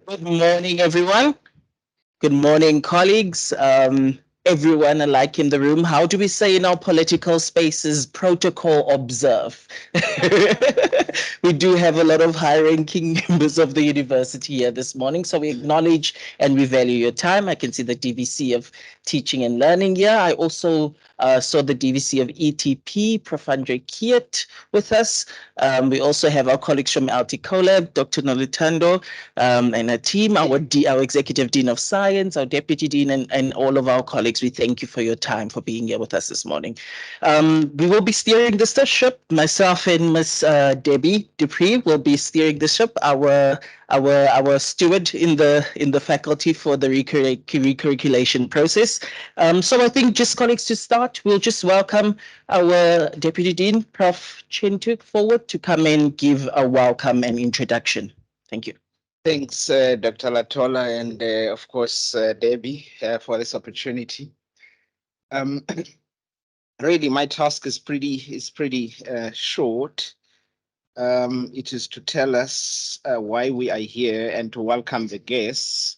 Good morning, everyone. Good morning, colleagues. Everyone alike in the room. How do we say in our political spaces? Protocol observe. We do have a lot of high-ranking members of the university here this morning, so we acknowledge and we value your time. I can see the DVC of Teaching and Learning here. I also saw the DVC of ETP, Prof. Andre Kiet, with us. We also have our colleagues from Alticolab, Dr. Nolitando, and her team, our Executive Dean of Science, our Deputy Dean, and all of our colleagues. We thank you for your time, for being here with us this morning. We will be steering this ship. Myself and Miss Debbie Dupree will be steering the ship. Our steward in the faculty for the recurriculation process. So I think just colleagues to start, we'll just welcome our Deputy Dean, Prof. Chintuk, forward to come and give a welcome and introduction. Thank you. Thanks, Dr. Latola, and of course, Debbie, for this opportunity. Really, my task is pretty short. It is to tell us why we are here and to welcome the guests.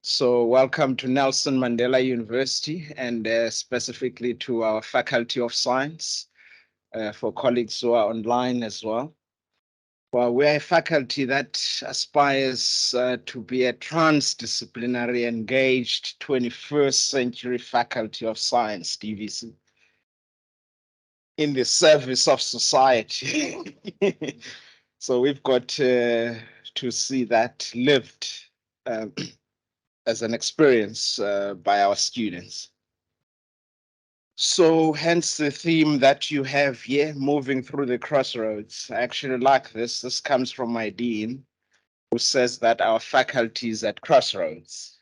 So welcome to Nelson Mandela University and specifically to our Faculty of Science, for colleagues who are online as well. Well, we're a faculty that aspires to be a transdisciplinary, engaged 21st century faculty of science, DVC, in the service of society. So we've got to see that lived as an experience by our students. So hence the theme that you have here, moving through the crossroads. I actually like this. This comes from my dean, who says that our faculty is at crossroads.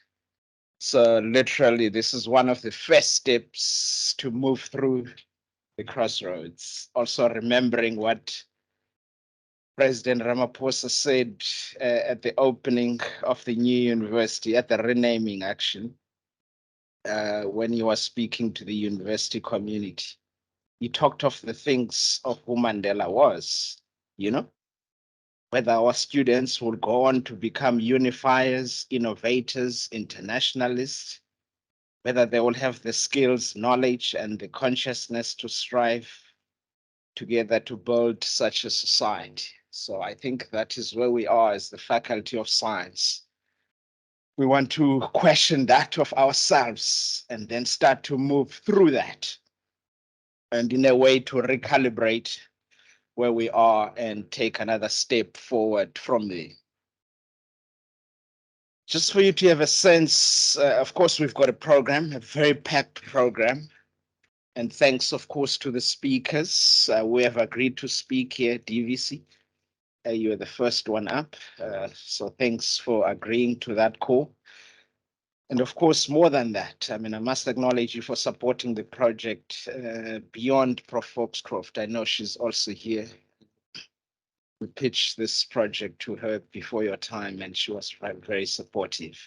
So literally, this is one of the first steps to move through the crossroads. Also remembering what President Ramaphosa said at the opening of the new university, at the renaming action, when he was speaking to the university community. He talked of the things of who Mandela was, whether our students will go on to become unifiers, innovators, internationalists, whether they will have the skills, knowledge, and the consciousness to strive together to build such a society. So I think that is where we are as the Faculty of Science. We want to question that of ourselves and then start to move through that, and in a way to recalibrate where we are and take another step forward from there. Just for you to have a sense, of course, we've got a program, a very packed program. And thanks, of course, to the speakers. We have agreed to speak here, DVC. You were the first one up. So thanks for agreeing to that call. And of course, more than that, I must acknowledge you for supporting the project beyond Prof. Foxcroft. I know she's also here. We pitched this project to her before your time, and she was very supportive.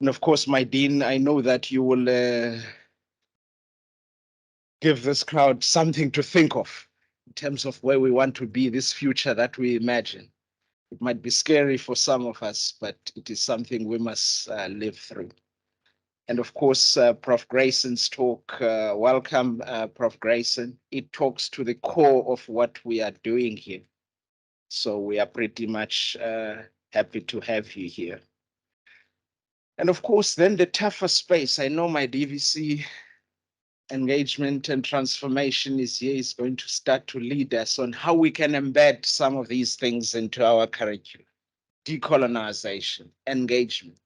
And of course, my dean, I know that you will give this crowd something to think of in terms of where we want to be, this future that we imagine. It might be scary for some of us, but it is something we must live through. And of course, Prof. Grayson's talk, welcome, Prof. Grayson. It talks to the core of what we are doing here. So we are pretty much happy to have you here. And of course, then the tougher space. I know my DVC engagement and transformation is here, is going to start to lead us on how we can embed some of these things into our curriculum. Decolonization, engagement.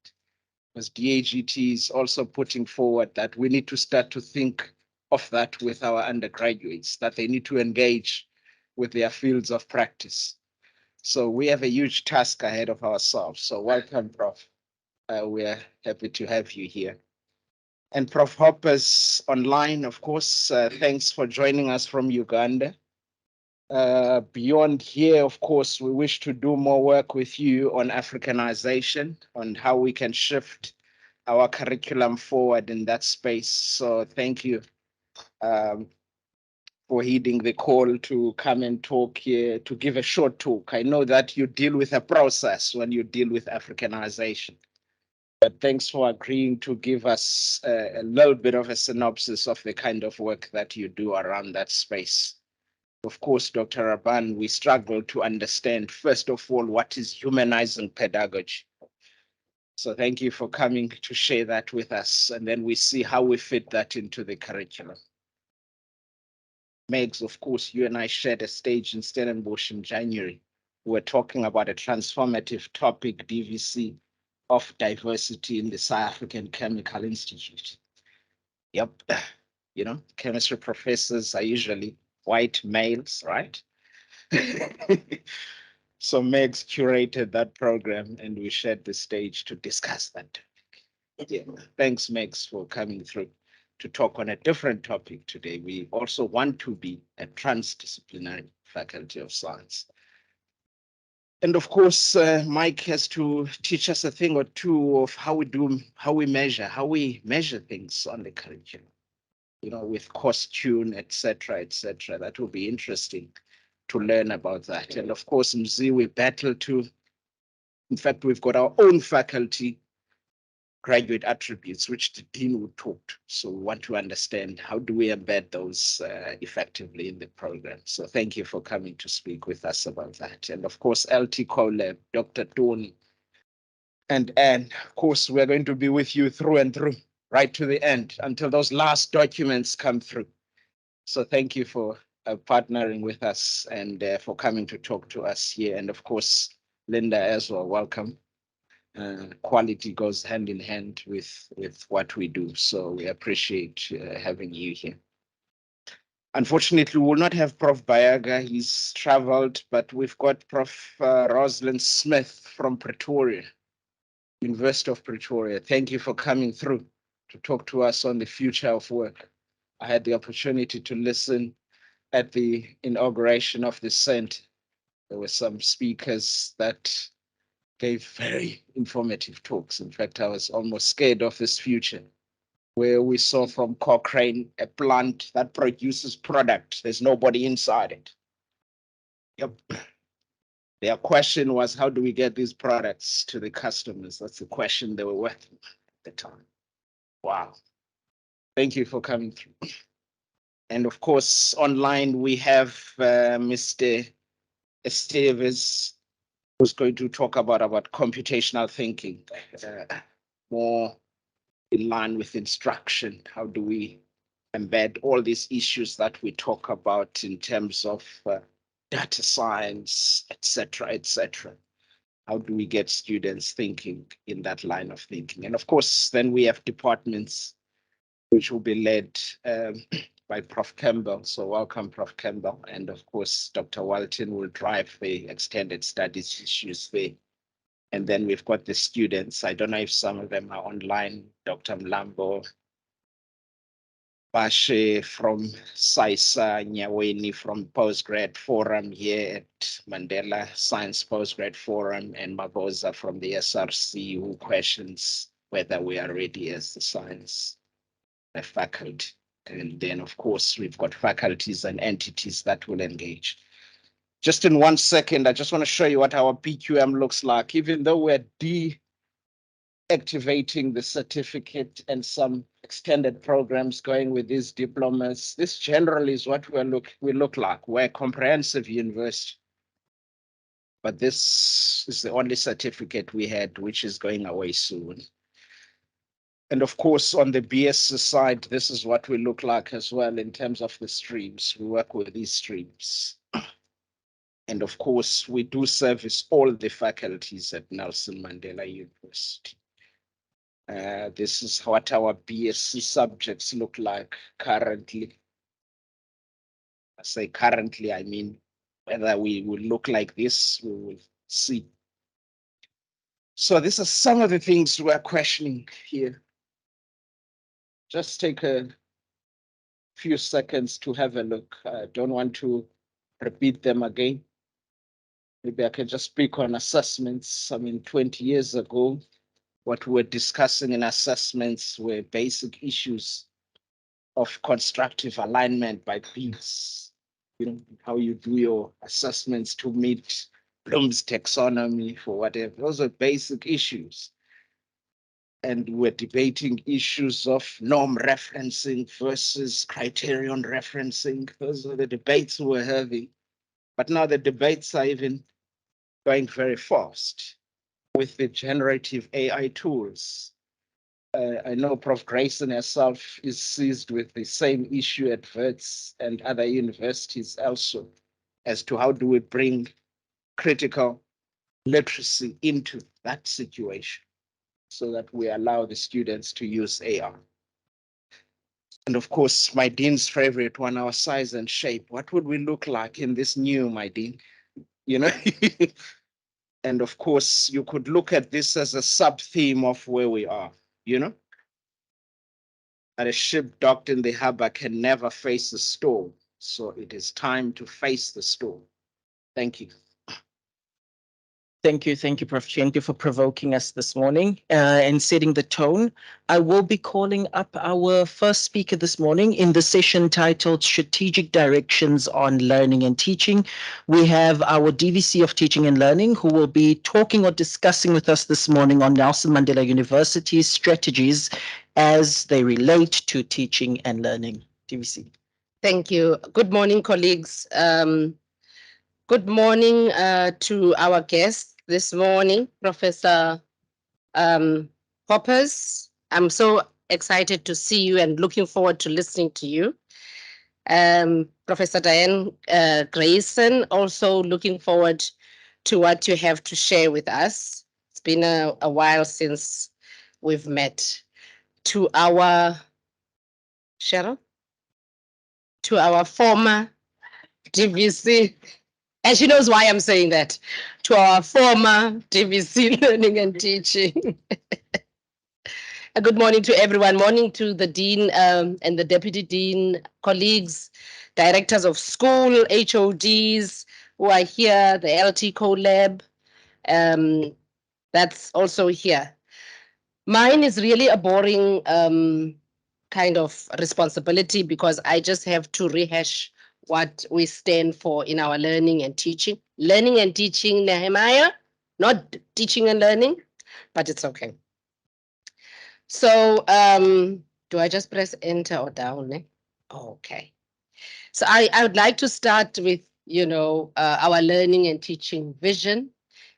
Because DAGT is also putting forward that we need to start to think of that with our undergraduates, that they need to engage with their fields of practice. So we have a huge task ahead of ourselves. So welcome, Prof. We're happy to have you here. And Prof. Hopper's online, of course. Thanks for joining us from Uganda. Beyond here, of course, we wish to do more work with you on Africanization, on how we can shift our curriculum forward in that space. So thank you for heeding the call to come and talk here, to give a short talk. I know that you deal with a process when you deal with Africanization. But thanks for agreeing to give us a little bit of a synopsis of the kind of work that you do around that space. Of course, Dr. Raban, we struggle to understand, first of all, what is humanizing pedagogy. So thank you for coming to share that with us. And then we see how we fit that into the curriculum. Megs, of course, you and I shared a stage in Stellenbosch in January. We were talking about a transformative topic, DVC, of diversity in the South African Chemical Institute. Yep, you know, chemistry professors are usually white males, right? So Megs curated that program and we shared the stage to discuss that topic. Yeah. Thanks, Megs, for coming through to talk on a different topic today. We also want to be a transdisciplinary faculty of science. And of course, Mike has to teach us a thing or two of how we measure things on the curriculum, you know, with cost tune, etc., etc. That will be interesting to learn about that. And of course, Mzi, we battle to, in fact, we've got our own faculty graduate attributes, which the dean would talk to. So we want to understand how do we embed those effectively in the program. So thank you for coming to speak with us about that. And of course, LT CoLab, Dr. Tony, and of course, we're going to be with you through and through, right to the end, until those last documents come through. So thank you for partnering with us and for coming to talk to us here. And of course, Linda as well, welcome. Quality goes hand in hand with what we do. So we appreciate having you here. Unfortunately, we will not have Prof. Bayaga. He's traveled, but we've got Prof. Rosalind Smith from Pretoria, University of Pretoria. Thank you for coming through to talk to us on the future of work. I had the opportunity to listen at the inauguration of the center. There were some speakers that gave very informative talks. In fact, I was almost scared of this future, where we saw from Cochrane a plant that produces product. There's nobody inside it. Yep. Their question was, how do we get these products to the customers? That's the question they were working at the time. Wow. Thank you for coming through. And of course, online we have Mr. Esteves, who's going to talk about computational thinking, more in line with instruction. How do we embed all these issues that we talk about in terms of data science, etc., etc.? How do we get students thinking in that line of thinking? And of course, then we have departments which will be led by Prof. Campbell. So welcome, Prof. Campbell. And of course, Dr. Walton will drive the extended studies issues there. And then we've got the students. I don't know if some of them are online. Dr. Mlambo, Bashe from SAISA, Nyaweni from Postgrad Forum here at Mandela Science Postgrad Forum, and Maboza from the SRC, who questions whether we are ready as the science faculty. And then, of course, we've got faculties and entities that will engage. Just in 1 second, I just want to show you what our PQM looks like. Even though we're deactivating the certificate and some extended programs going with these diplomas, this generally is what we look like. We're a comprehensive university. But this is the only certificate we had, which is going away soon. And of course, on the BS side, this is what we look like as well in terms of the streams. We work with these streams. And of course, we do service all the faculties at Nelson Mandela University. This is what our BSc subjects look like currently. I say currently, I mean, whether we will look like this, we will see. So these are some of the things we're questioning here. Just take a few seconds to have a look. I don't want to repeat them again. Maybe I can just speak on assessments. I mean, 20 years ago, what we were discussing in assessments were basic issues of constructive alignment by peers. How you do your assessments to meet Bloom's taxonomy for whatever. Those are basic issues. And we're debating issues of norm referencing versus criterion referencing. Those are the debates we're having. But now the debates are even going very fast with the generative AI tools. I know Prof. Grayson herself is seized with the same issue at Wits and other universities also, as to how do we bring critical literacy into that situation so that we allow the students to use AI. And of course, my dean's favorite one, our size and shape. What would we look like in this new, my dean? And of course, you could look at this as a sub-theme of where we are, that a ship docked in the harbor can never face a storm. So it is time to face the storm. Thank you. Thank you, Prof. Thank you for provoking us this morning and setting the tone. I will be calling up our first speaker this morning in the session titled Strategic Directions on Learning and Teaching. We have our DVC of Teaching and Learning who will be talking or discussing with us this morning on Nelson Mandela University's strategies as they relate to teaching and learning. DVC. Thank you. Good morning, colleagues. Good morning to our guest this morning, Professor Hoppers. I'm so excited to see you and looking forward to listening to you. Professor Diane Grayson, also looking forward to what you have to share with us. It's been a while since we've met. To our, Cheryl? To our former DVC, and she knows why I'm saying that, to our former DVC Learning and Teaching. A good morning to everyone. Morning to the Dean and the Deputy Dean, colleagues, directors of school, HODs who are here, the LT CoLab, that's also here. Mine is really a boring kind of responsibility because I just have to rehash what we stand for in our learning and teaching. Learning and teaching, Nehemiah, not teaching and learning, but it's okay. So do I just press enter or down? Eh? Oh, okay. So I would like to start with, our learning and teaching vision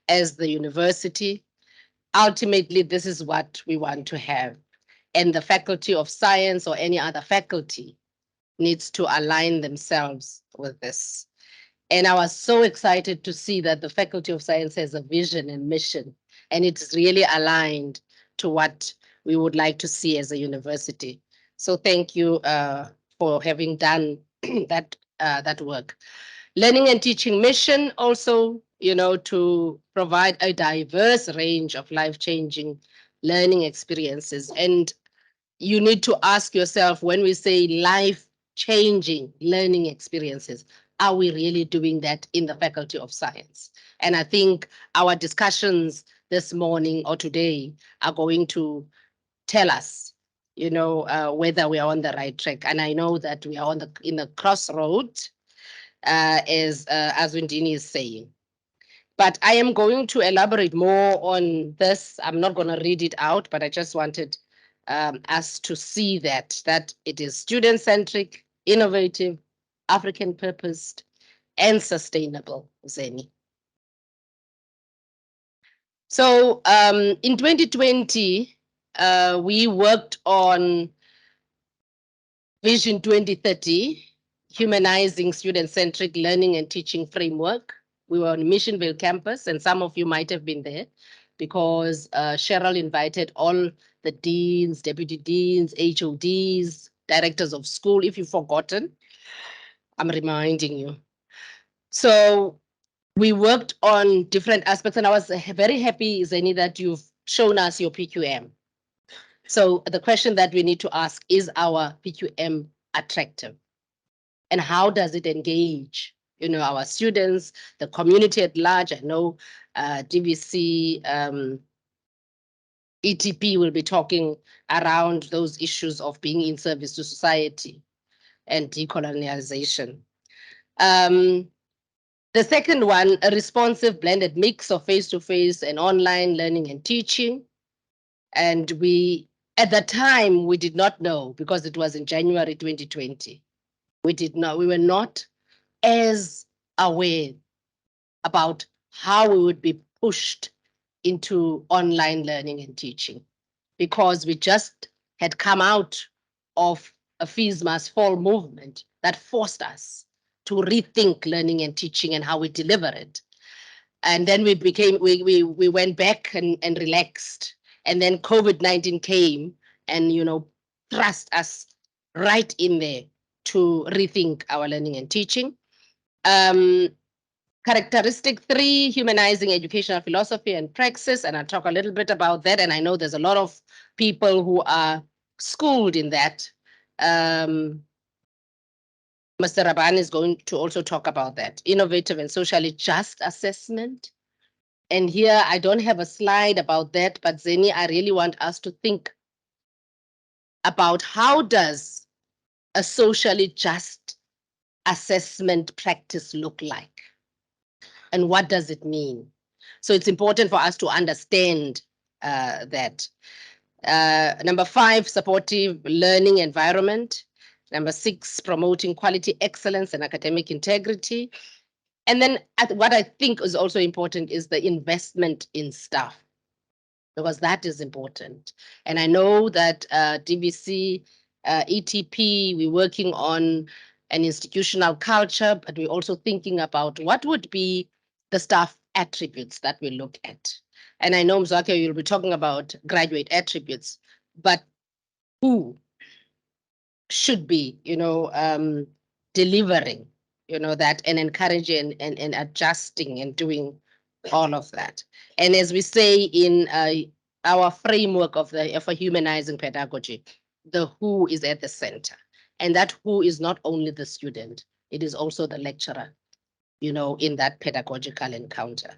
as the university. Ultimately, this is what we want to have. And the Faculty of Science or any other faculty needs to align themselves with this. And I was so excited to see that the Faculty of Science has a vision and mission, and it's really aligned to what we would like to see as a university. So thank you for having done that work. Learning and teaching mission also, to provide a diverse range of life-changing learning experiences. And you need to ask yourself, when we say life-changing learning experiences, are we really doing that in the Faculty of Science? And I think our discussions this morning or today are going to tell us, whether we are on the right track. And I know that we are in the crossroad, as Windini is saying. But I am going to elaborate more on this. I'm not going to read it out, but I just wanted us to see that it is student-centric, innovative, African-purposed, and sustainable, Zeni. So in 2020, we worked on Vision 2030, humanizing student-centric learning and teaching framework. We were on Missionville campus, and some of you might have been there because Cheryl invited all the deans, deputy deans, HODs, directors of school. If you've forgotten, I'm reminding you. So we worked on different aspects, and I was very happy, Zeni, that you've shown us your PQM. So the question that we need to ask, is our PQM attractive? And how does it engage, our students, the community at large? I know DVC ETP will be talking around those issues of being in service to society and decolonialization. The second one, a responsive blended mix of face-to-face and online learning and teaching. And at the time, we did not know, because it was in January 2020. We were not as aware about how we would be pushed into online learning and teaching, because we just had come out of a fees must fall movement that forced us to rethink learning and teaching and how we deliver it. And then we went back and relaxed. And then COVID-19 came and, thrust us right in there to rethink our learning and teaching. Characteristic 3, humanizing educational philosophy and praxis. And I'll talk a little bit about that. And I know there's a lot of people who are schooled in that. Mr. Raban is going to also talk about that. Innovative and socially just assessment. And here I don't have a slide about that, but Zeni, I really want us to think about how does a socially just assessment practice look like? And what does it mean? So it's important for us to understand that. Number 5, supportive learning environment. Number 6, promoting quality excellence and academic integrity. And then what I think is also important is the investment in staff, because that is important. And I know that DVC, ETP, we're working on an institutional culture, but we're also thinking about what would be the staff attributes that we look at. And I know, Mzwakhe, you'll be talking about graduate attributes, but who should be, delivering, that, and encouraging and adjusting and doing all of that. And as we say in our framework of a humanizing pedagogy, the who is at the center. And that who is not only the student, it is also the lecturer, in that pedagogical encounter.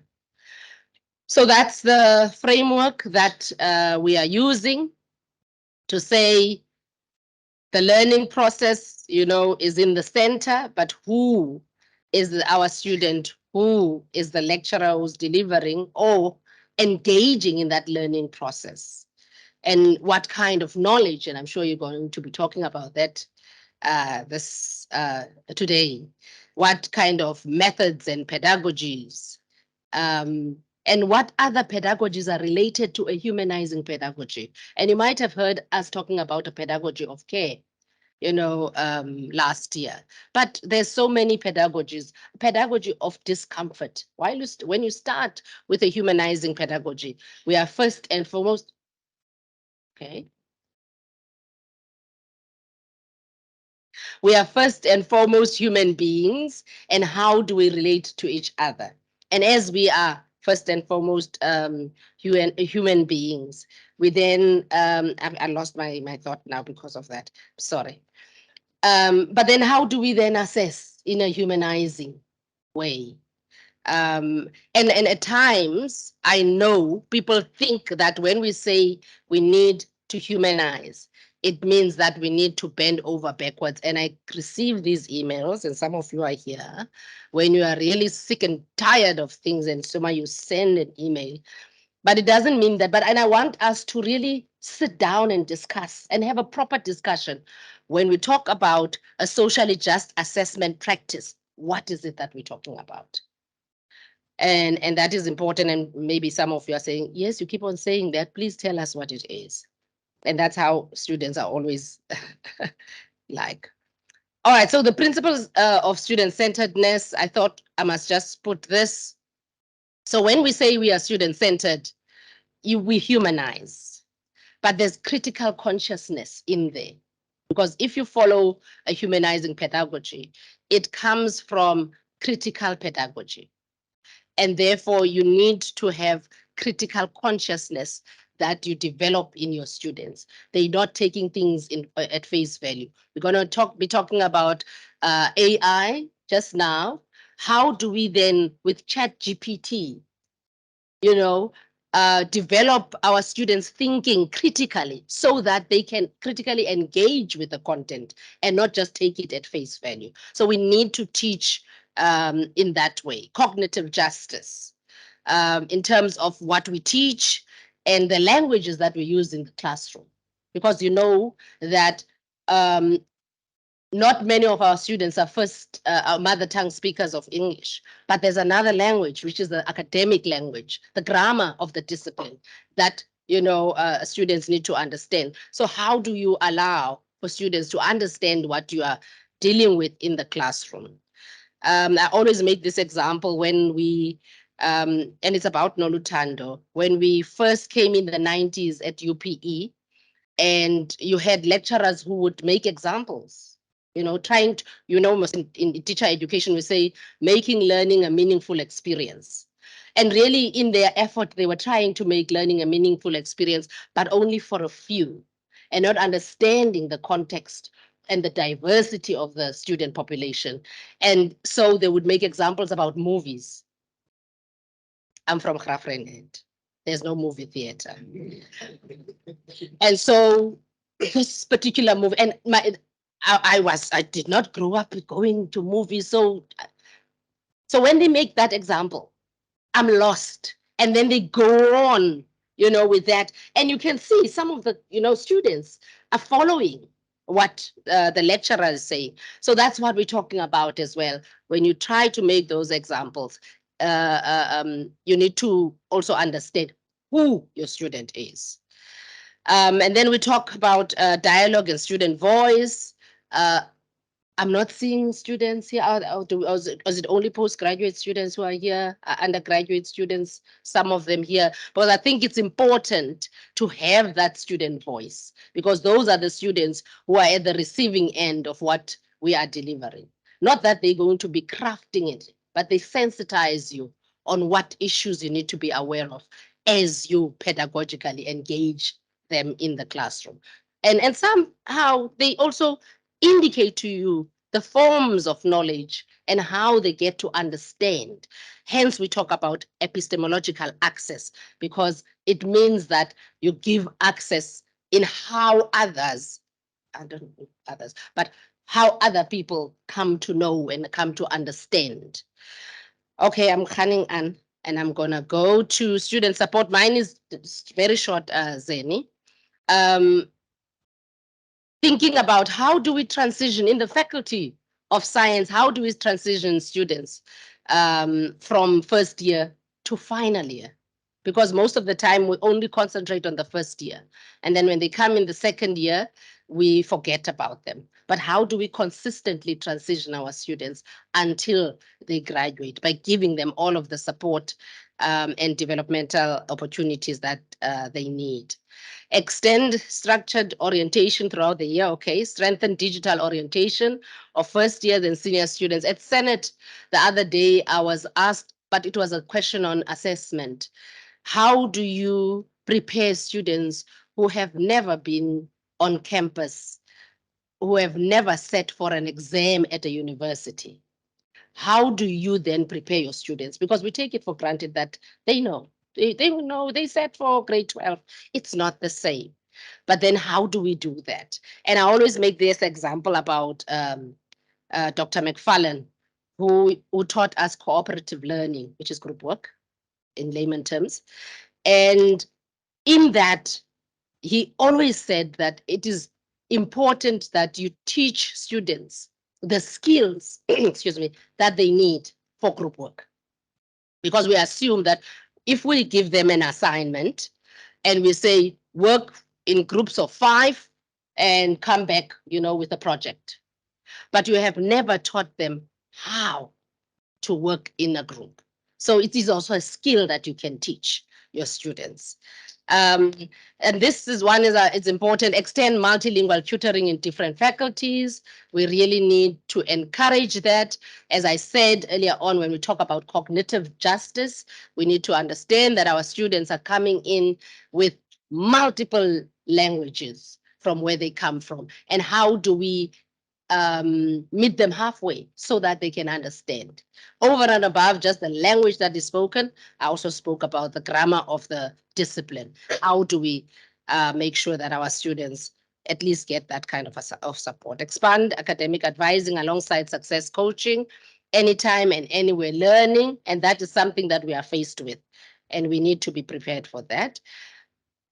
So that's the framework that we are using to say the learning process, is in the center, but who is our student? Who is the lecturer who's delivering or engaging in that learning process? And what kind of knowledge, and I'm sure you're going to be talking about that today, what kind of methods and pedagogies, and what other pedagogies are related to a humanizing pedagogy. And you might have heard us talking about a pedagogy of care, last year. But there's so many pedagogies. Pedagogy of discomfort. When you start with a humanizing pedagogy, we are first and foremost, okay. We are first and foremost human beings, and how do we relate to each other? And as we are first and foremost human beings, we then, I lost my thought now because of that, sorry. But then how do we then assess in a humanizing way? And at times, I know people think that when we say we need to humanize, it means that we need to bend over backwards. And I receive these emails, and some of you are here, when you are really sick and tired of things, and so you send an email. But it doesn't mean that. And I want us to really sit down and discuss and have a proper discussion. When we talk about a socially just assessment practice, what is it that we're talking about? And that is important. And maybe some of you are saying, yes, you keep on saying that. Please tell us what it is. And that's how students are always like. All right, so the principles of student-centeredness, I thought I must just put this. So when we say we are student-centered, we humanize, but there's critical consciousness in there. Because if you follow a humanizing pedagogy, it comes from critical pedagogy. And therefore, you need to have critical consciousness that you develop in your students. They're not taking things at face value. We're going to be talking about AI just now. How do we then, with ChatGPT, develop our students thinking critically so that they can critically engage with the content and not just take it at face value. So we need to teach in that way, cognitive justice in terms of what we teach and the languages that we use in the classroom. Because you know that not many of our students are first our mother tongue speakers of English, but there's another language, which is the academic language, the grammar of the discipline that, you know, students need to understand. So how do you allow for students to understand what you are dealing with in the classroom? I always make this example when we, and it's about Nolutando, when we first came in the 90s at UPE, and you had lecturers who would make examples, you know, trying to, you know, in teacher education, we say making learning a meaningful experience. And really in their effort, they were trying to make learning a meaningful experience, but only for a few, and not understanding the context and the diversity of the student population. And so they would make examples about movies. I'm from Grafrenet. There's no movie theater. And so this particular movie, and I did not grow up going to movies. So when they make that example, I'm lost. And then they go on, you know, with that. And you can see some of the, you know, students are following what the lecturer is saying. So that's what we're talking about as well. When you try to make those examples, you need to also understand who your student is. And then we talk about dialogue and student voice. I'm not seeing students here. Is it only postgraduate students who are here, undergraduate students, some of them here? But I think it's important to have that student voice, because those are the students who are at the receiving end of what we are delivering. Not that they're going to be crafting it, but they sensitize you on what issues you need to be aware of as you pedagogically engage them in the classroom. And somehow they also indicate to you the forms of knowledge and how they get to understand. Hence, we talk about epistemological access, because it means that you give access in how others, I don't know others, but how other people come to know and come to understand. Okay, I'm coming on, and I'm gonna go to student support. Mine is very short, Zeni. Thinking about how do we transition in the faculty of science, how do we transition students from first year to final year? Because most of the time we only concentrate on the first year. And then when they come in the second year, we forget about them. But how do we consistently transition our students until they graduate by giving them all of the support and developmental opportunities that they need? Extend structured orientation throughout the year, okay? Strengthen digital orientation of first years and senior students. At Senate the other day, I was asked, but it was a question on assessment. How do you prepare students who have never been on campus, who have never sat for an exam at a university? How do you then prepare your students? Because we take it for granted that they know. They know they sat for grade 12. It's not the same. But then how do we do that? And I always make this example about Dr. McFarlane, who taught us cooperative learning, which is group work in layman terms. And in that, he always said that it is important that you teach students the skills, excuse me, that they need for group work. Because we assume that if we give them an assignment and we say work in groups of 5 and come back, you know, with a project, but you have never taught them how to work in a group. So it is also a skill that you can teach your students. And this is one is it's important, extend multilingual tutoring in different faculties. We really need to encourage that. As I said earlier on, when we talk about cognitive justice, we need to understand that our students are coming in with multiple languages from where they come from. And how do we meet them halfway so that they can understand. Over and above just the language that is spoken, I also spoke about the grammar of the discipline. How do we make sure that our students at least get that kind of support? Expand academic advising alongside success coaching, anytime and anywhere learning, and that is something that we are faced with, and we need to be prepared for that.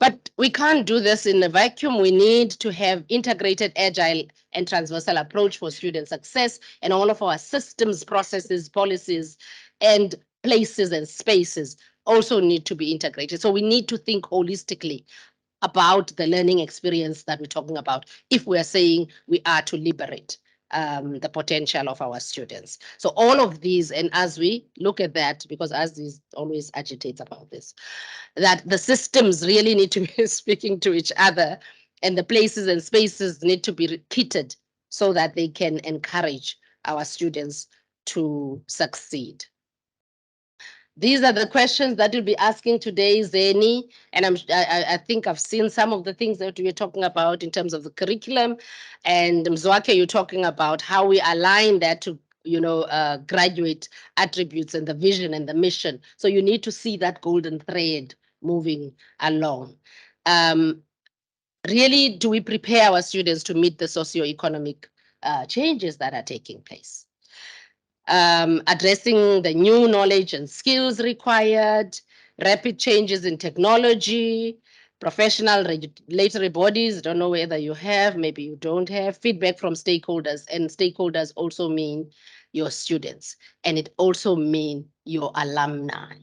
But we can't do this in a vacuum. We need to have integrated, agile, and transversal approach for student success, and all of our systems, processes, policies, and places and spaces also need to be integrated. So we need to think holistically about the learning experience that we're talking about if we're saying we are to liberate the potential of our students. So all of these, and as we look at that, because as is always agitates about this, that the systems really need to be speaking to each other, and the places and spaces need to be repeated so that they can encourage our students to succeed. These are the questions that we'll be asking today, Zeni, and I think I've seen some of the things that we're talking about in terms of the curriculum, and Mzwake, you're talking about how we align that to graduate attributes and the vision and the mission. So you need to see that golden thread moving along. Really, do we prepare our students to meet the socioeconomic changes that are taking place? Addressing the new knowledge and skills required, rapid changes in technology, professional regulatory bodies, don't know whether you have, maybe you don't have, feedback from stakeholders, and stakeholders also mean your students, and it also mean your alumni.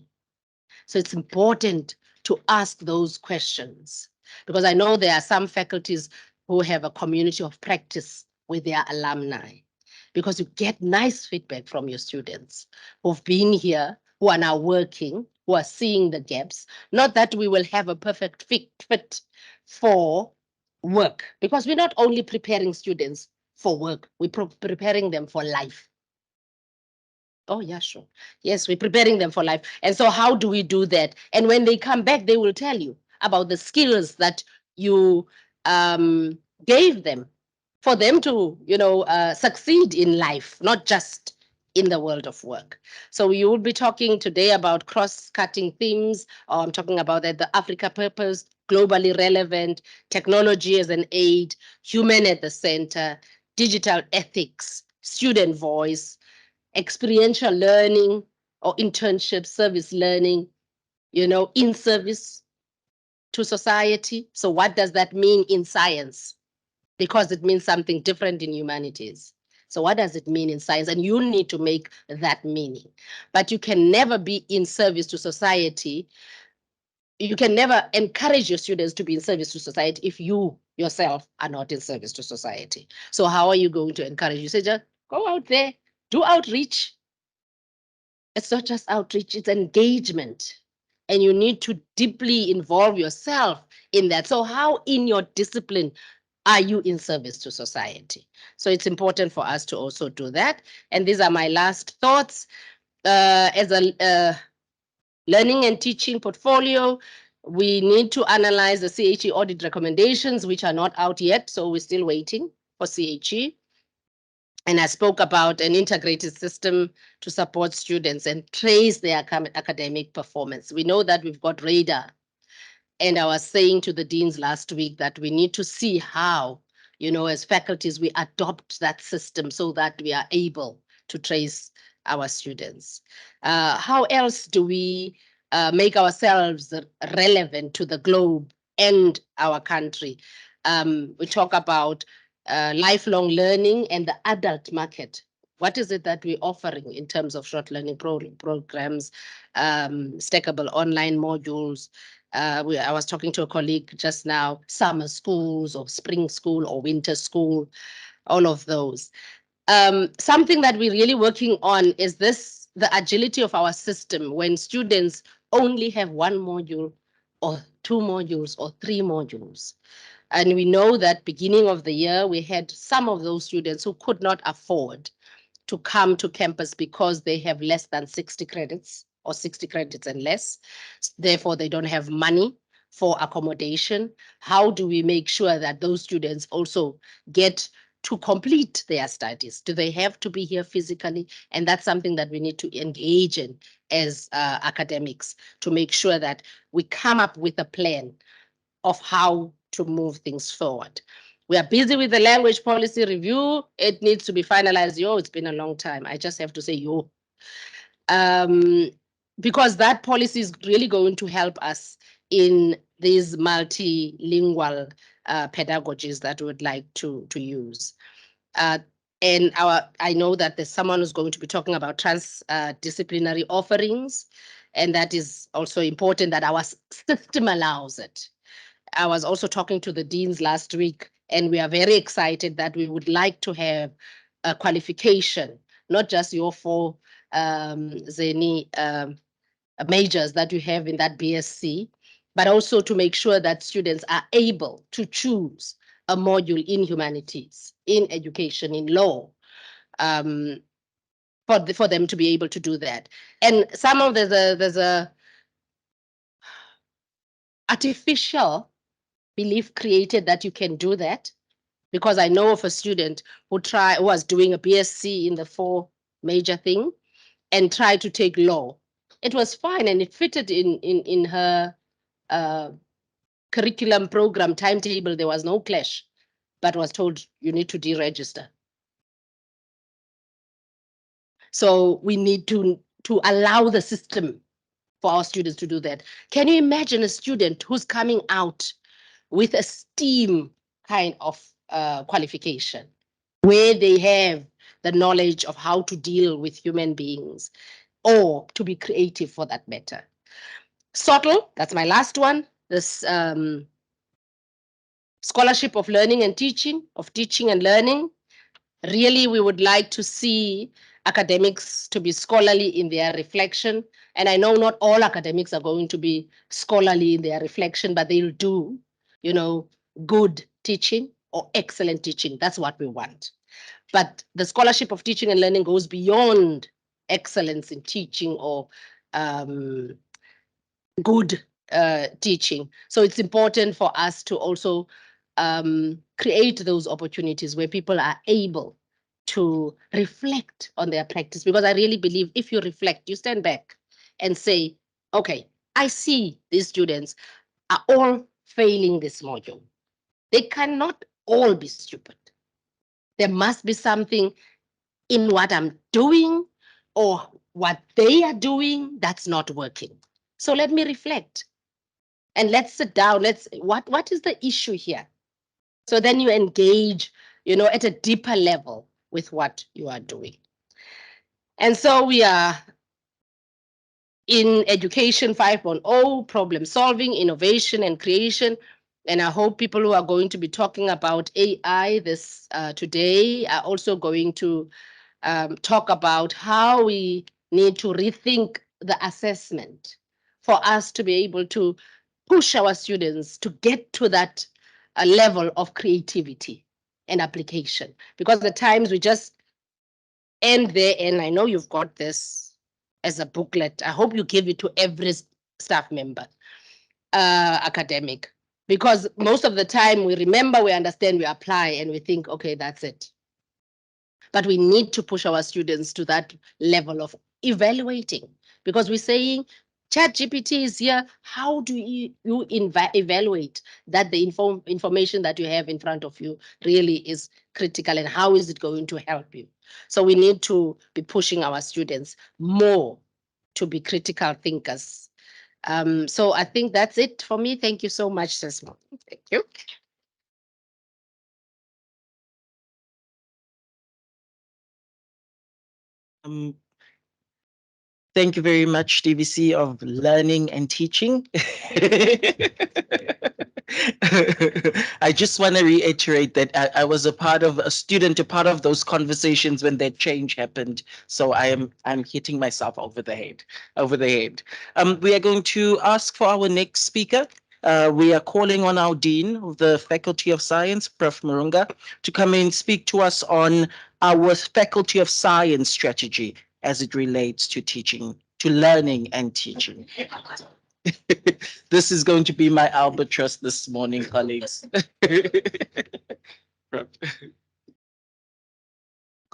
So it's important to ask those questions, because I know there are some faculties who have a community of practice with their alumni, because you get nice feedback from your students who've been here, who are now working, who are seeing the gaps. Not that we will have a perfect fit for work, because we're not only preparing students for work, we're preparing them for life. Oh, yeah, sure. Yes, we're preparing them for life. And so how do we do that? And when they come back, they will tell you about the skills that you gave them for them to, succeed in life, not just in the world of work. So we will be talking today about cross-cutting themes. I'm talking about that, the Africa purpose, globally relevant, technology as an aid, human at the center, digital ethics, student voice, experiential learning or internship, service learning, in service to society. So what does that mean in science? Because it means something different in humanities. So what does it mean in science? And you need to make that meaning. But you can never be in service to society. You can never encourage your students to be in service to society if you yourself are not in service to society. So how are you going to encourage? You say, just go out there, do outreach. It's not just outreach, it's engagement. And you need to deeply involve yourself in that. So how in your discipline are you in service to society? So it's important for us to also do that. And these are my last thoughts. As a learning and teaching portfolio, we need to analyze the CHE audit recommendations, which are not out yet. So we're still waiting for CHE. And I spoke about an integrated system to support students and trace their academic performance. We know that we've got radar. And I was saying to the deans last week that we need to see how, as faculties, we adopt that system so that we are able to trace our students. How else do we make ourselves relevant to the globe and our country? We talk about lifelong learning and the adult market. What is it that we're offering in terms of short learning programs, stackable online modules? I was talking to a colleague just now, summer schools or spring school or winter school, all of those. Something that we're really working on is the agility of our system when students only have one module or two modules or three modules. And we know that beginning of the year, we had some of those students who could not afford to come to campus because they have less than 60 credits or 60 credits and less. Therefore, they don't have money for accommodation. How do we make sure that those students also get to complete their studies? Do they have to be here physically? And that's something that we need to engage in as academics to make sure that we come up with a plan of how to move things forward. We are busy with the language policy review. It needs to be finalized. Yo, it's been a long time. I just have to say yo. Because that policy is really going to help us in these multilingual pedagogies that we would like to use. And I know that there's someone who's going to be talking about transdisciplinary offerings, and that is also important that our system allows it. I was also talking to the deans last week, and we are very excited that we would like to have a qualification, not just your four Zeni majors that you have in that BSc, but also to make sure that students are able to choose a module in humanities, in education, in law, for them to be able to do that. And some of there's a artificial belief created that you can do that, because I know of a student who was doing a BSc in the 4 major thing and tried to take law. It was fine and it fitted in her curriculum program timetable. There was no clash, but was told you need to deregister. So we need to allow the system for our students to do that. Can you imagine a student who's coming out with a STEAM kind of qualification, where they have the knowledge of how to deal with human beings or to be creative for that matter? SOTL, that's my last one. This scholarship of learning and teaching, of teaching and learning. Really, we would like to see academics to be scholarly in their reflection. And I know not all academics are going to be scholarly in their reflection, but they'll do, you know, good teaching or excellent teaching. That's what we want. But the scholarship of teaching and learning goes beyond excellence in teaching or good teaching. So it's important for us to also create those opportunities where people are able to reflect on their practice. Because I really believe if you reflect, you stand back and say, okay, I see these students are all failing this module. They cannot all be stupid. There must be something in what I'm doing or what they are doing that's not working. So let me reflect and let's sit down. What is the issue here? So then you engage, you know, at a deeper level with what you are doing. And so we are in Education 5.0, problem solving, innovation, and creation. And I hope people who are going to be talking about AI this today are also going to talk about how we need to rethink the assessment for us to be able to push our students to get to that level of creativity and application. Because at times we just end there, and I know you've got this as a booklet. I hope you give it to every staff member, academic, because most of the time we remember, we understand, we apply, and we think, okay, that's it. But we need to push our students to that level of evaluating, because we're saying ChatGPT is here. How do you evaluate that the information that you have in front of you really is critical, and how is it going to help you? So we need to be pushing our students more to be critical thinkers. So I think that's it for me. Thank you so much, Sesmo. Thank you. Thank you very much, DVC of Learning and Teaching. I just want to reiterate that I was a part of those conversations when that change happened. So I'm hitting myself over the head. We are going to ask for our next speaker. We are calling on our Dean of the Faculty of Science, Prof. Murunga, to come and speak to us on our Faculty of Science strategy as it relates to teaching, to learning and teaching. This is going to be my albatross this morning, colleagues.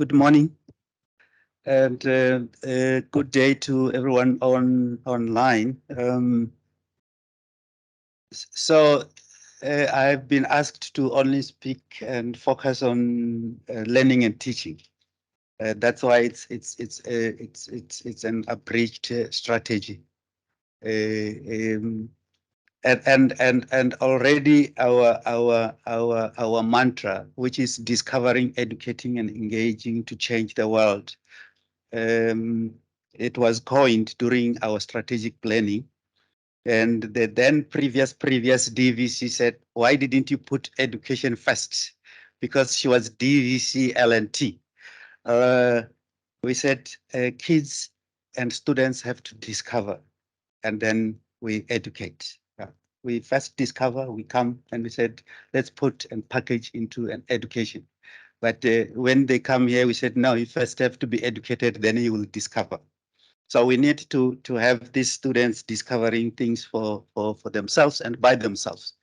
Good morning and good day to everyone online. So I've been asked to only speak and focus on learning and teaching. That's why it's an abridged strategy. And already our mantra, which is discovering, educating, and engaging to change the world. It was coined during our strategic planning, and the then previous DVC said, "Why didn't you put education first?" Because she was DVC LNT. We said kids and students have to discover, and then we educate. We first discover, we come, and we said, let's put and package into an education. But when they come here, we said, no, you first have to be educated, then you will discover. So we need to have these students discovering things for themselves and by themselves.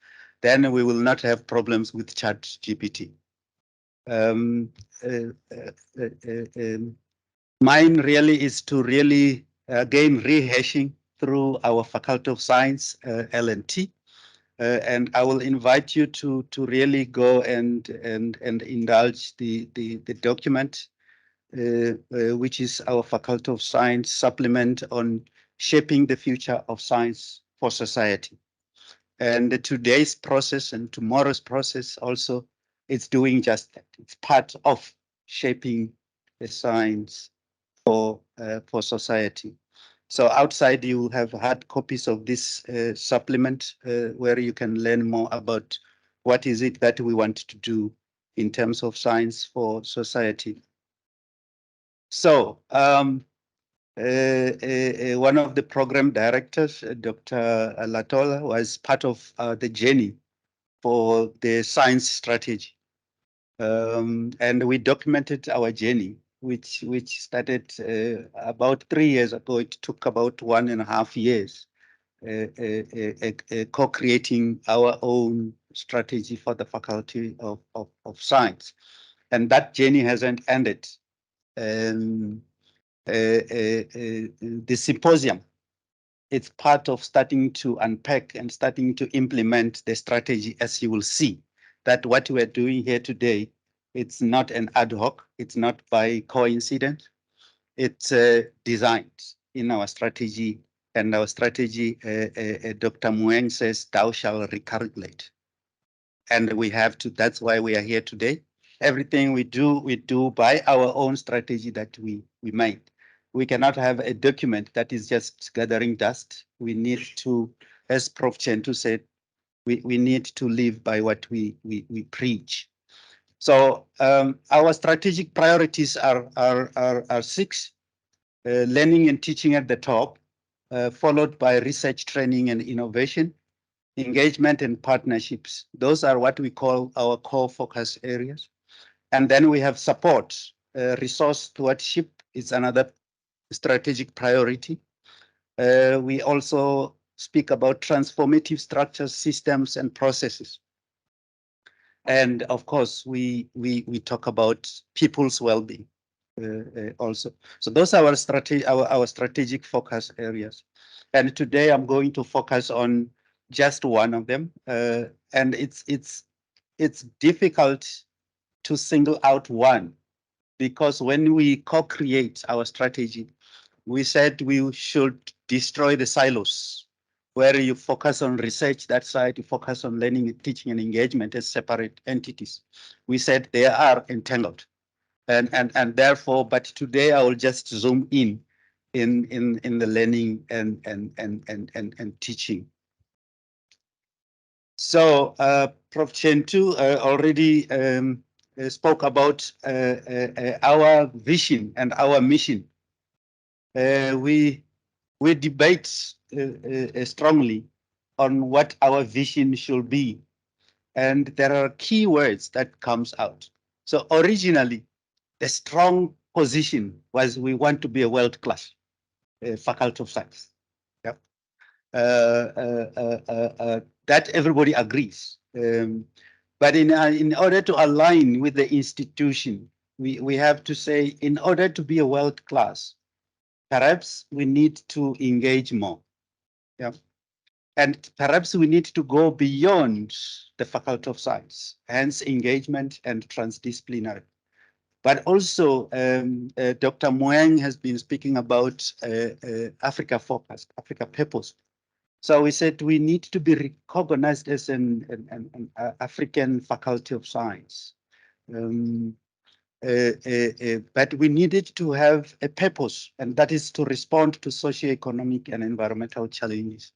Then we will not have problems with ChatGPT. Mine really is to really, again, rehashing through our Faculty of Science, LNT. And I will invite you to really go and indulge the document, which is our Faculty of Science supplement on shaping the future of science for society. And today's process and tomorrow's process also, it's doing just that. It's part of shaping the science for society. So outside you will have hard copies of this supplement where you can learn more about what is it that we want to do in terms of science for society. So one of the program directors, Dr. Latola, was part of the journey for the science strategy. And we documented our journey, which started about 3 years ago. It took about 1.5 years co-creating our own strategy for the Faculty of Science. And that journey hasn't ended. The symposium, it's part of starting to unpack and starting to implement the strategy, as you will see, that what we're doing here today, it's not an ad hoc, it's not by coincidence, it's designed in our strategy. And our strategy, Dr. Mueng says, thou shall recalculate. And we have to, that's why we are here today. Everything we do by our own strategy that we made. We cannot have a document that is just gathering dust. We need to, as Prof. Chentu said, we need to live by what we preach. So our strategic priorities are 6. Learning and teaching at the top, followed by research, training, and innovation, engagement and partnerships. Those are what we call our core focus areas. And then we have support. Resource stewardship is another strategic priority. We also speak about transformative structures, systems, and processes. And of course, we talk about people's well-being also. So those are our strategic focus areas. And today I'm going to focus on just one of them. And it's difficult to single out one, because when we co-create our strategy, we said we should destroy the silos, where you focus on research, that side, you focus on learning, teaching, and engagement as separate entities. We said they are entangled. And therefore, but today I will just zoom in the learning and teaching. So Prof. Chentu already spoke about our vision and our mission. We debate strongly on what our vision should be, and there are key words that comes out. So originally, the strong position was we want to be a world-class Faculty of Science. Yeah. That everybody agrees. But in order to align with the institution, we have to say, in order to be a world class, perhaps we need to engage more. Yeah. And perhaps we need to go beyond the Faculty of Science, hence engagement and transdisciplinary. But also, Dr. Moeng has been speaking about Africa focused, Africa purpose. So we said we need to be recognized as an African Faculty of Science. But we needed to have a purpose, and that is to respond to socio-economic and environmental challenges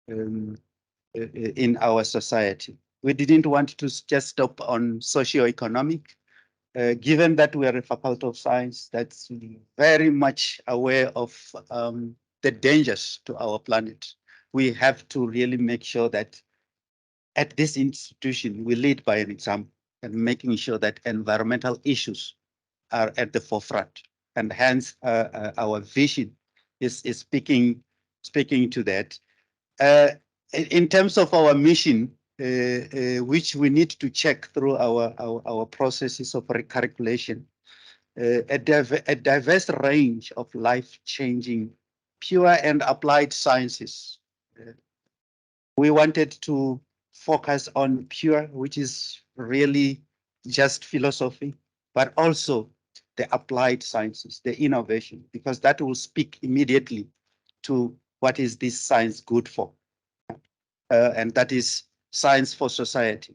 in our society. We didn't want to just stop on socio-economic, given that we are a Faculty of Science that's very much aware of the dangers to our planet. We have to really make sure that at this institution, we lead by an example and making sure that environmental issues are at the forefront. And hence, our vision is speaking to that. In terms of our mission, which we need to check through our processes of recalculation, a diverse range of life-changing, pure and applied sciences. We wanted to focus on pure, which is really just philosophy, but also the applied sciences, the innovation, because that will speak immediately to what is this science good for. And that is science for society.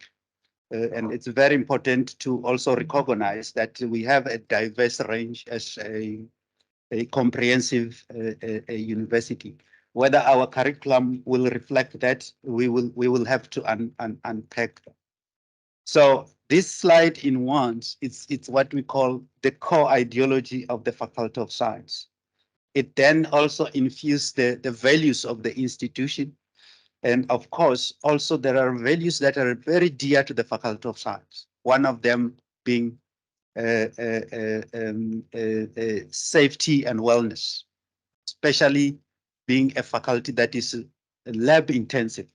And it's very important to also recognize that we have a diverse range as a comprehensive a university. Whether our curriculum will reflect that, we will have to unpack. So this slide in ones, it's what we call the core ideology of the Faculty of Science. It then also infused the values of the institution. And of course, also there are values that are very dear to the Faculty of Science. One of them being safety and wellness, especially being a faculty that is lab intensive.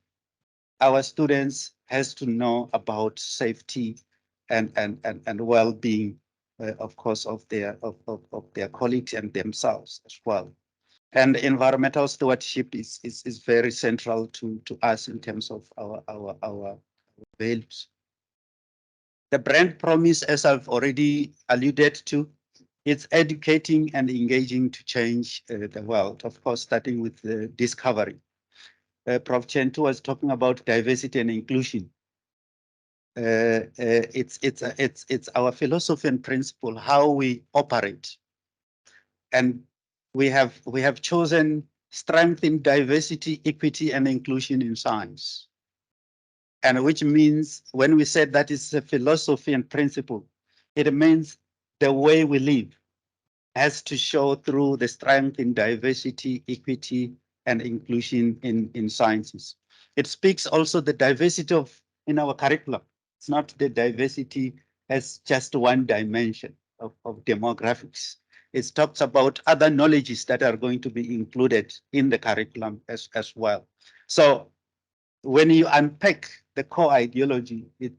Our students has to know about safety and well-being, of course, of their colleagues and themselves as well. And environmental stewardship is very central to us in terms of our values. The brand promise, as I've already alluded to, it's educating and engaging to change the world, of course, starting with the discovery. Prof. Chentu was talking about diversity and inclusion. It's our philosophy and principle, how we operate. And we have chosen strength in diversity, equity, and inclusion in science. And which means when we said that is a philosophy and principle, it means the way we live has to show through the strength in diversity, equity, and inclusion in sciences. It speaks also the diversity in our curriculum. It's not the diversity as just one dimension of demographics. It talks about other knowledges that are going to be included in the curriculum as well. So when you unpack the core ideology, it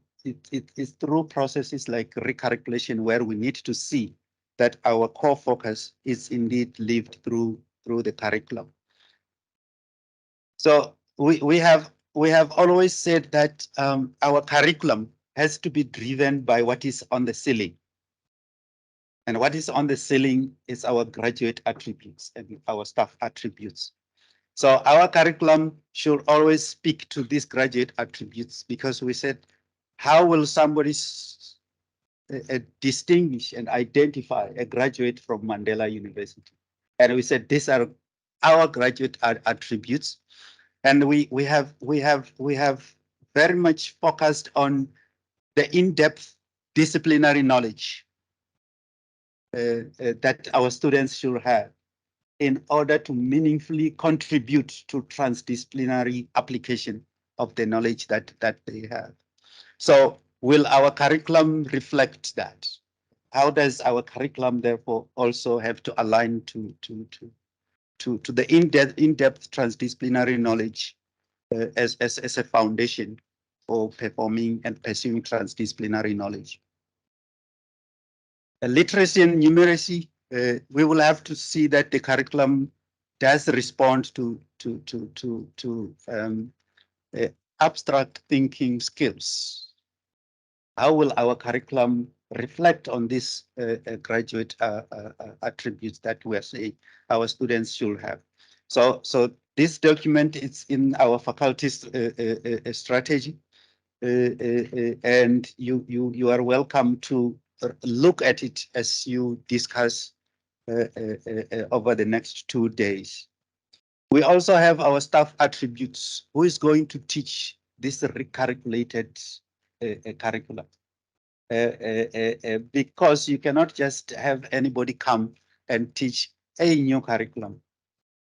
is through processes like recalculation where we need to see that our core focus is indeed lived through the curriculum. So we have always said that our curriculum has to be driven by what is on the ceiling. And what is on the ceiling is our graduate attributes and our staff attributes. So our curriculum should always speak to these graduate attributes, because we said, how will somebody distinguish and identify a graduate from Mandela University? And we said, these are our graduate attributes. And we have very much focused on the in-depth disciplinary knowledge that our students should have in order to meaningfully contribute to transdisciplinary application of the knowledge that they have. So will our curriculum reflect that? How does our curriculum therefore also have to align to the in-depth transdisciplinary knowledge as a foundation for performing and pursuing transdisciplinary knowledge? Literacy and numeracy, we will have to see that the curriculum does respond to abstract thinking skills. How will our curriculum reflect on these graduate attributes that we are saying our students should have? So this document is in our faculty's strategy, and you are welcome to look at it as you discuss over the next 2 days. We also have our staff attributes. Who is going to teach this recalculated curriculum? Because you cannot just have anybody come and teach a new curriculum,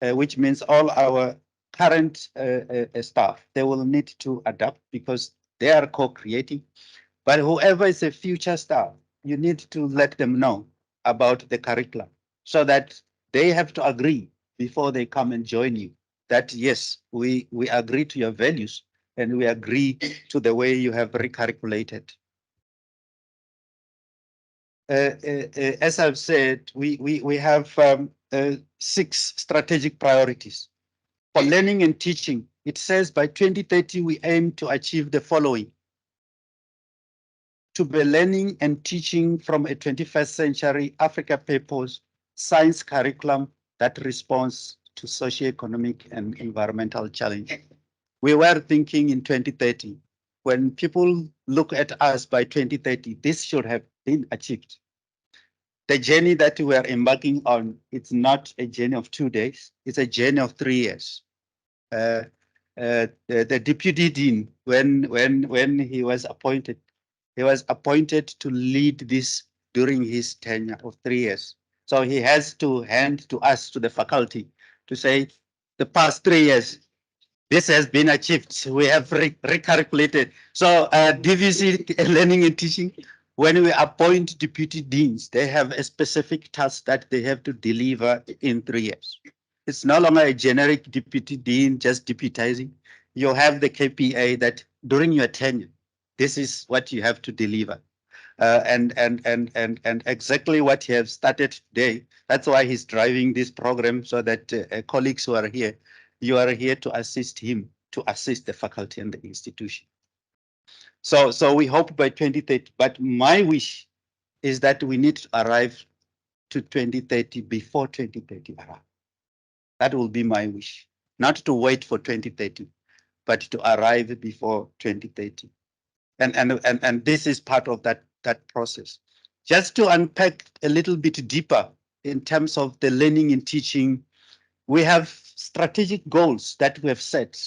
which means all our current staff, they will need to adapt because they are co-creating. But whoever is a future staff, you need to let them know about the curriculum so that they have to agree before they come and join you that yes, we agree to your values and we agree to the way you have recalculated. As I've said, we have 6 strategic priorities. For learning and teaching, it says by 2030, we aim to achieve the following: to be learning and teaching from a 21st century Africa purpose science curriculum that responds to socioeconomic and environmental challenges. We were thinking in 2030, when people look at us by 2030, this should have been achieved. The journey that we are embarking on, it's not a journey of 2 days, it's a journey of 3 years. The deputy dean, when he was appointed to lead this during his tenure of 3 years. So he has to hand to us, to the faculty, to say the past 3 years, this has been achieved. We have recalculated. So DVC learning and teaching, when we appoint deputy deans, they have a specific task that they have to deliver in 3 years. It's no longer a generic deputy dean just deputizing. You have the KPI that during your tenure, this is what you have to deliver. And exactly what he has started today. That's why he's driving this program, so that colleagues who are here, you are here to assist him, to assist the faculty and the institution. So we hope by 2030, but my wish is that we need to arrive to 2030 before 2030 arrive. That will be my wish, not to wait for 2030, but to arrive before 2030. And this is part of that process. Just to unpack a little bit deeper in terms of the learning and teaching, we have strategic goals that we have set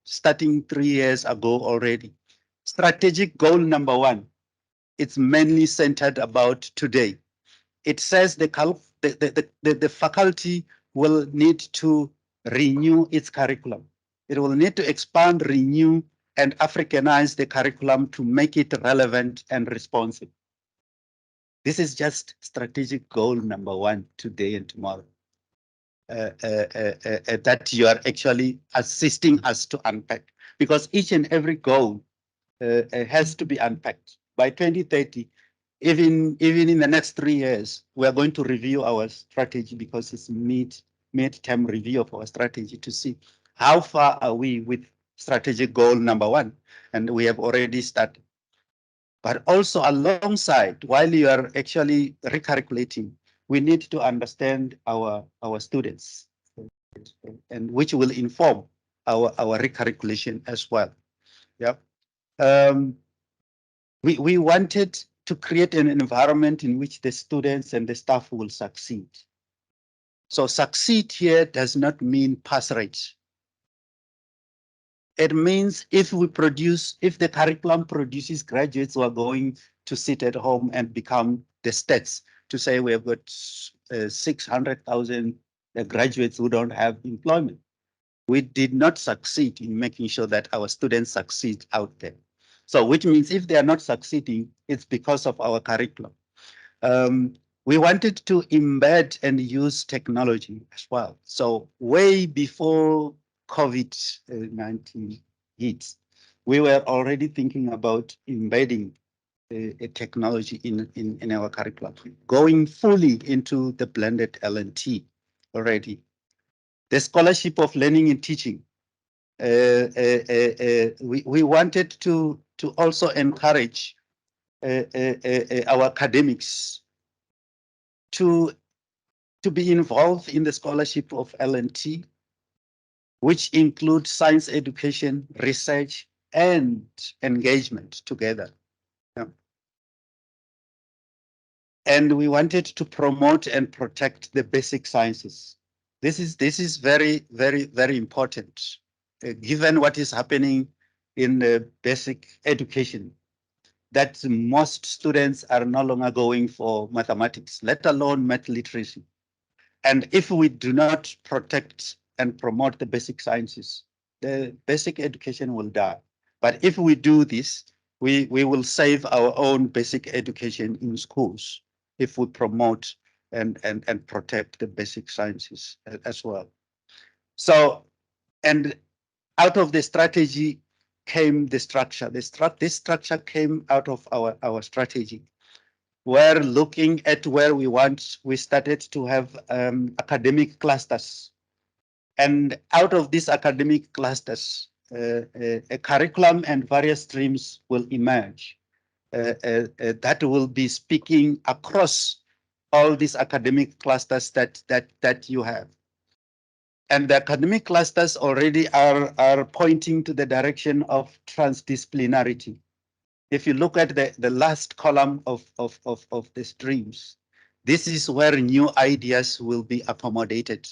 starting 3 years ago already. Strategic goal number 1, it's mainly centered about today. It says the faculty will need to renew its curriculum. It will need to expand, renew, and Africanize the curriculum to make it relevant and responsive. This is just strategic goal number 1 today and tomorrow. That you are actually assisting us to unpack, because each and every goal has to be unpacked. By 2030, even in the next 3 years, we are going to review our strategy, because it's mid-term review of our strategy to see how far are we with strategic goal number 1, and we have already started. But also alongside, while you are actually recalculating, we need to understand our students, and which will inform our recalculation as well. Yeah. We wanted to create an environment in which the students and the staff will succeed. So succeed here does not mean pass rate. It means if the curriculum produces graduates who are going to sit at home and become the stats, to say we have got 600,000 graduates who don't have employment. We did not succeed in making sure that our students succeed out there. So which means if they are not succeeding, it's because of our curriculum. We wanted to embed and use technology as well. So way before COVID-19 hits, we were already thinking about embedding technology in our curriculum, going fully into the blended L&T already. The scholarship of learning and teaching. We wanted to also encourage our academics to be involved in the scholarship of L&T, which includes science education, research, and engagement together. Yeah. And we wanted to promote and protect the basic sciences. This is very, very, very important, given what is happening in the basic education, that most students are no longer going for mathematics, let alone math literacy. And if we do not protect and promote the basic sciences, the basic education will die. But if we do this, we will save our own basic education in schools if we promote and protect the basic sciences as well. So, and out of the strategy came the structure. This structure came out of our strategy. We're looking at where we started to have academic clusters. And out of these academic clusters, a curriculum and various streams will emerge that will be speaking across all these academic clusters that you have. And the academic clusters already are pointing to the direction of transdisciplinarity. If you look at the last column of the streams, this is where new ideas will be accommodated.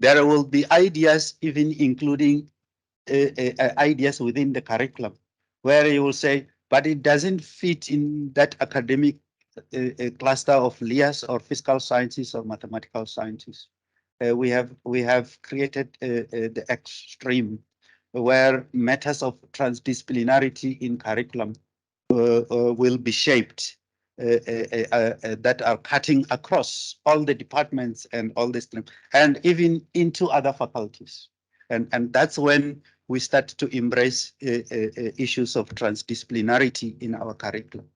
There will be ideas even including ideas within the curriculum, where you will say, but it doesn't fit in that academic cluster of LIAS or physical sciences or mathematical sciences. We have created the extreme, where matters of transdisciplinarity in curriculum will be shaped that are cutting across all the departments and all the streams, and even into other faculties. And that's when we start to embrace issues of transdisciplinarity in our curriculum.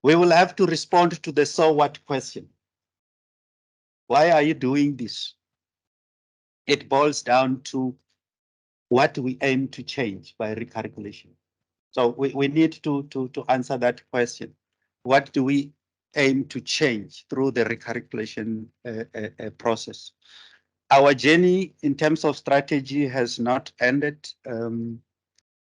We will have to respond to the so what question. Why are you doing this? It boils down to what we aim to change by recalculation. So we need to answer that question. What do we aim to change through the recalculation process? Our journey in terms of strategy has not ended.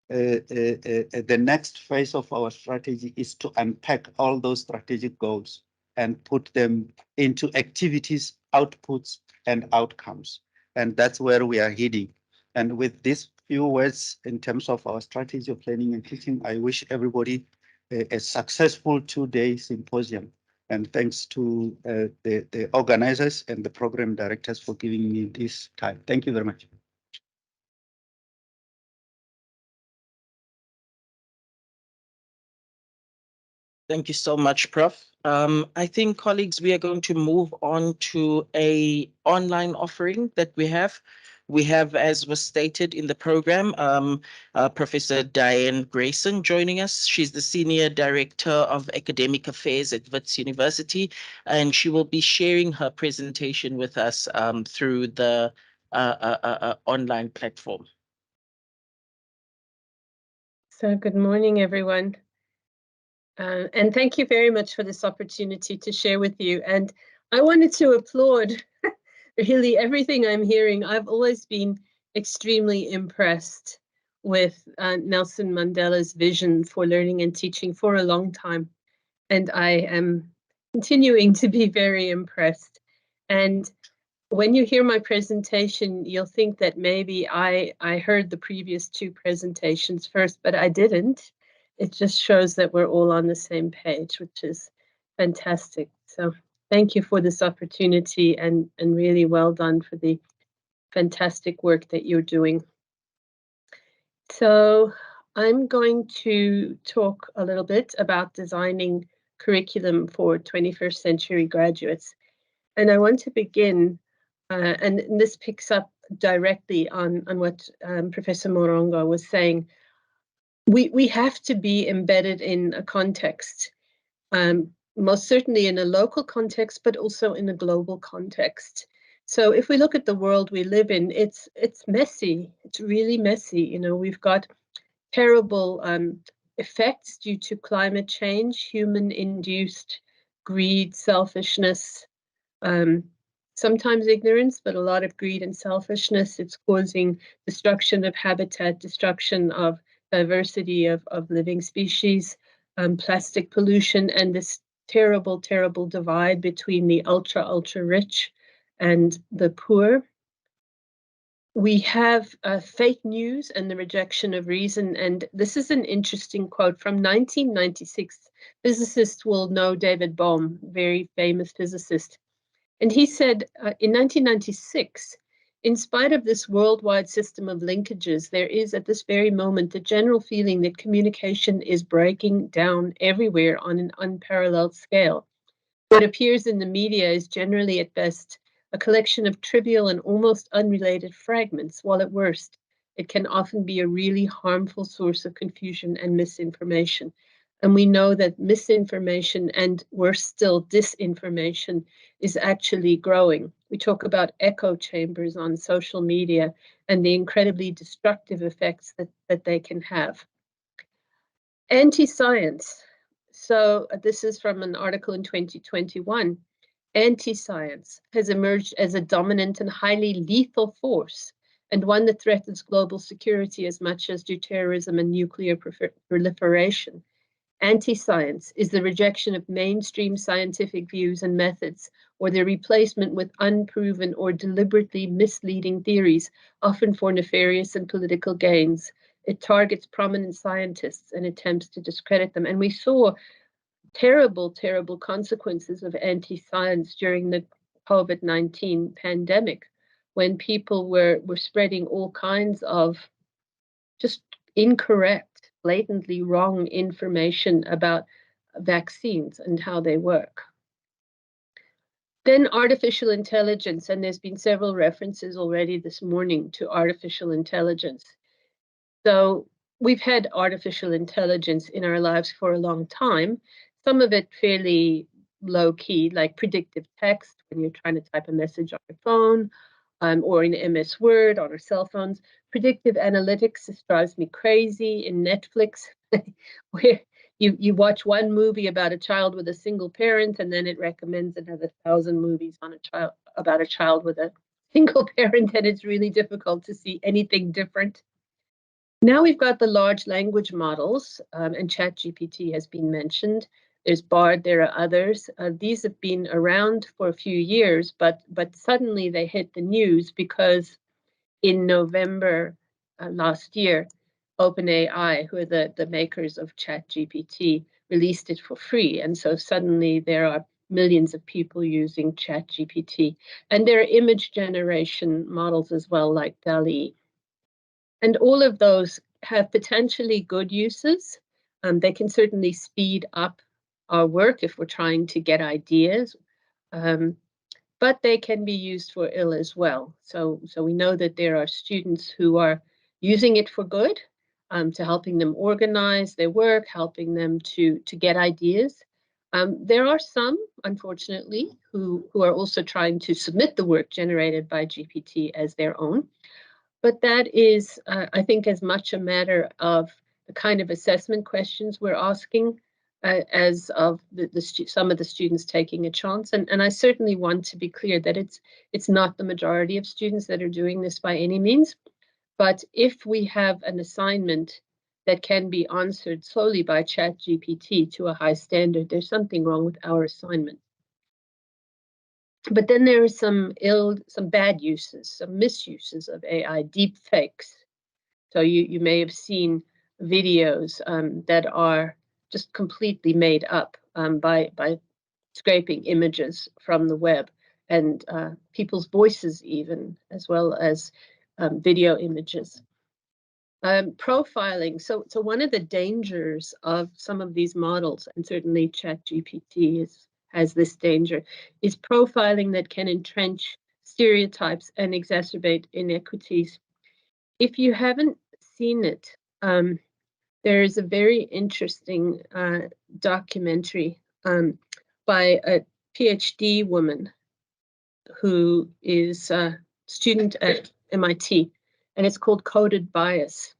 The next phase of our strategy is to unpack all those strategic goals and put them into activities, outputs, and outcomes. And that's where we are heading. And with these few words in terms of our strategy of learning and teaching, I wish everybody a successful two-day symposium. And thanks to the organizers and the program directors for giving me this time. Thank you very much. Thank you so much, Prof. I think, colleagues, we are going to move on to an online offering that we have. We have, as was stated in the program, Professor Diane Grayson joining us. She's the Senior Director of Academic Affairs at Wits University, and she will be sharing her presentation with us through the online platform. So good morning, everyone. And thank you very much for this opportunity to share with you. And I wanted to applaud really everything I'm hearing. I've always been extremely impressed with Nelson Mandela's vision for learning and teaching for a long time. And I am continuing to be very impressed. And when you hear my presentation, you'll think that maybe I heard the previous two presentations first, but I didn't. It just shows that we're all on the same page, which is fantastic. So thank you for this opportunity and really well done for the fantastic work that you're doing. So I'm going to talk a little bit about designing curriculum for 21st century graduates. And I want to begin, and this picks up directly on what Professor Morongo was saying. we have to be embedded in a context, most certainly in a local context, but also in a global context. So if we look at the world we live in, it's messy. It's really messy. You know, we've got terrible effects due to climate change, human-induced greed, selfishness, sometimes ignorance, but a lot of greed and selfishness. It's causing destruction of habitat, destruction of diversity of living species, plastic pollution, and this terrible, terrible divide between the ultra rich and the poor. We have fake news and the rejection of reason. And this is an interesting quote from 1996. Physicists will know David Bohm, very famous physicist. And he said in 1996, in spite of this worldwide system of linkages, there is at this very moment the general feeling that communication is breaking down everywhere on an unparalleled scale. What appears in the media is generally at best a collection of trivial and almost unrelated fragments, while at worst, it can often be a really harmful source of confusion and misinformation. And we know that misinformation and worse still, disinformation is actually growing. We talk about echo chambers on social media and the incredibly destructive effects that they can have. Anti-science. So this is from an article in 2021. Anti-science has emerged as a dominant and highly lethal force, and one that threatens global security as much as do terrorism and nuclear proliferation. Anti-science is the rejection of mainstream scientific views and methods, or their replacement with unproven or deliberately misleading theories, often for nefarious and political gains. It targets prominent scientists and attempts to discredit them. And we saw terrible, terrible consequences of anti-science during the COVID-19 pandemic, when people were spreading all kinds of just incorrect, blatantly wrong information about vaccines and how they work. Then artificial intelligence, and there's been several references already this morning to artificial intelligence. So we've had artificial intelligence in our lives for a long time, some of it fairly low key, like predictive text when you're trying to type a message on your phone, or in MS Word on our cell phones. Predictive analytics, this drives me crazy in Netflix, where you watch one movie about a child with a single parent, and then it recommends another 1,000 movies on a child about a child with a single parent, and it's really difficult to see anything different. Now we've got the large language models, and ChatGPT has been mentioned. There's Bard, there are others. These have been around for a few years, but suddenly they hit the news because in November last year, OpenAI, who are the makers of ChatGPT, released it for free. And so suddenly there are millions of people using ChatGPT. And there are image generation models as well, like DALL-E. And all of those have potentially good uses. They can certainly speed up our work if we're trying to get ideas, but they can be used for ill as well. So we know that there are students who are using it for good, to helping them organize their work, helping them to get ideas. There are some, unfortunately, who are also trying to submit the work generated by GPT as their own. But that is, I think, as much a matter of the kind of assessment questions we're asking as of some of the students taking a chance. And I certainly want to be clear that it's not the majority of students that are doing this by any means. But if we have an assignment that can be answered solely by ChatGPT to a high standard, there's something wrong with our assignment. But then there are some bad uses, some misuses of AI, deep fakes. So you may have seen videos that are just completely made up by scraping images from the web, and people's voices even, as well as video images. Profiling. So one of the dangers of some of these models, and certainly ChatGPT has this danger, is profiling that can entrench stereotypes and exacerbate inequities. If you haven't seen it, there is a very interesting documentary by a PhD woman who is a student at MIT, and it's called Coded Bias.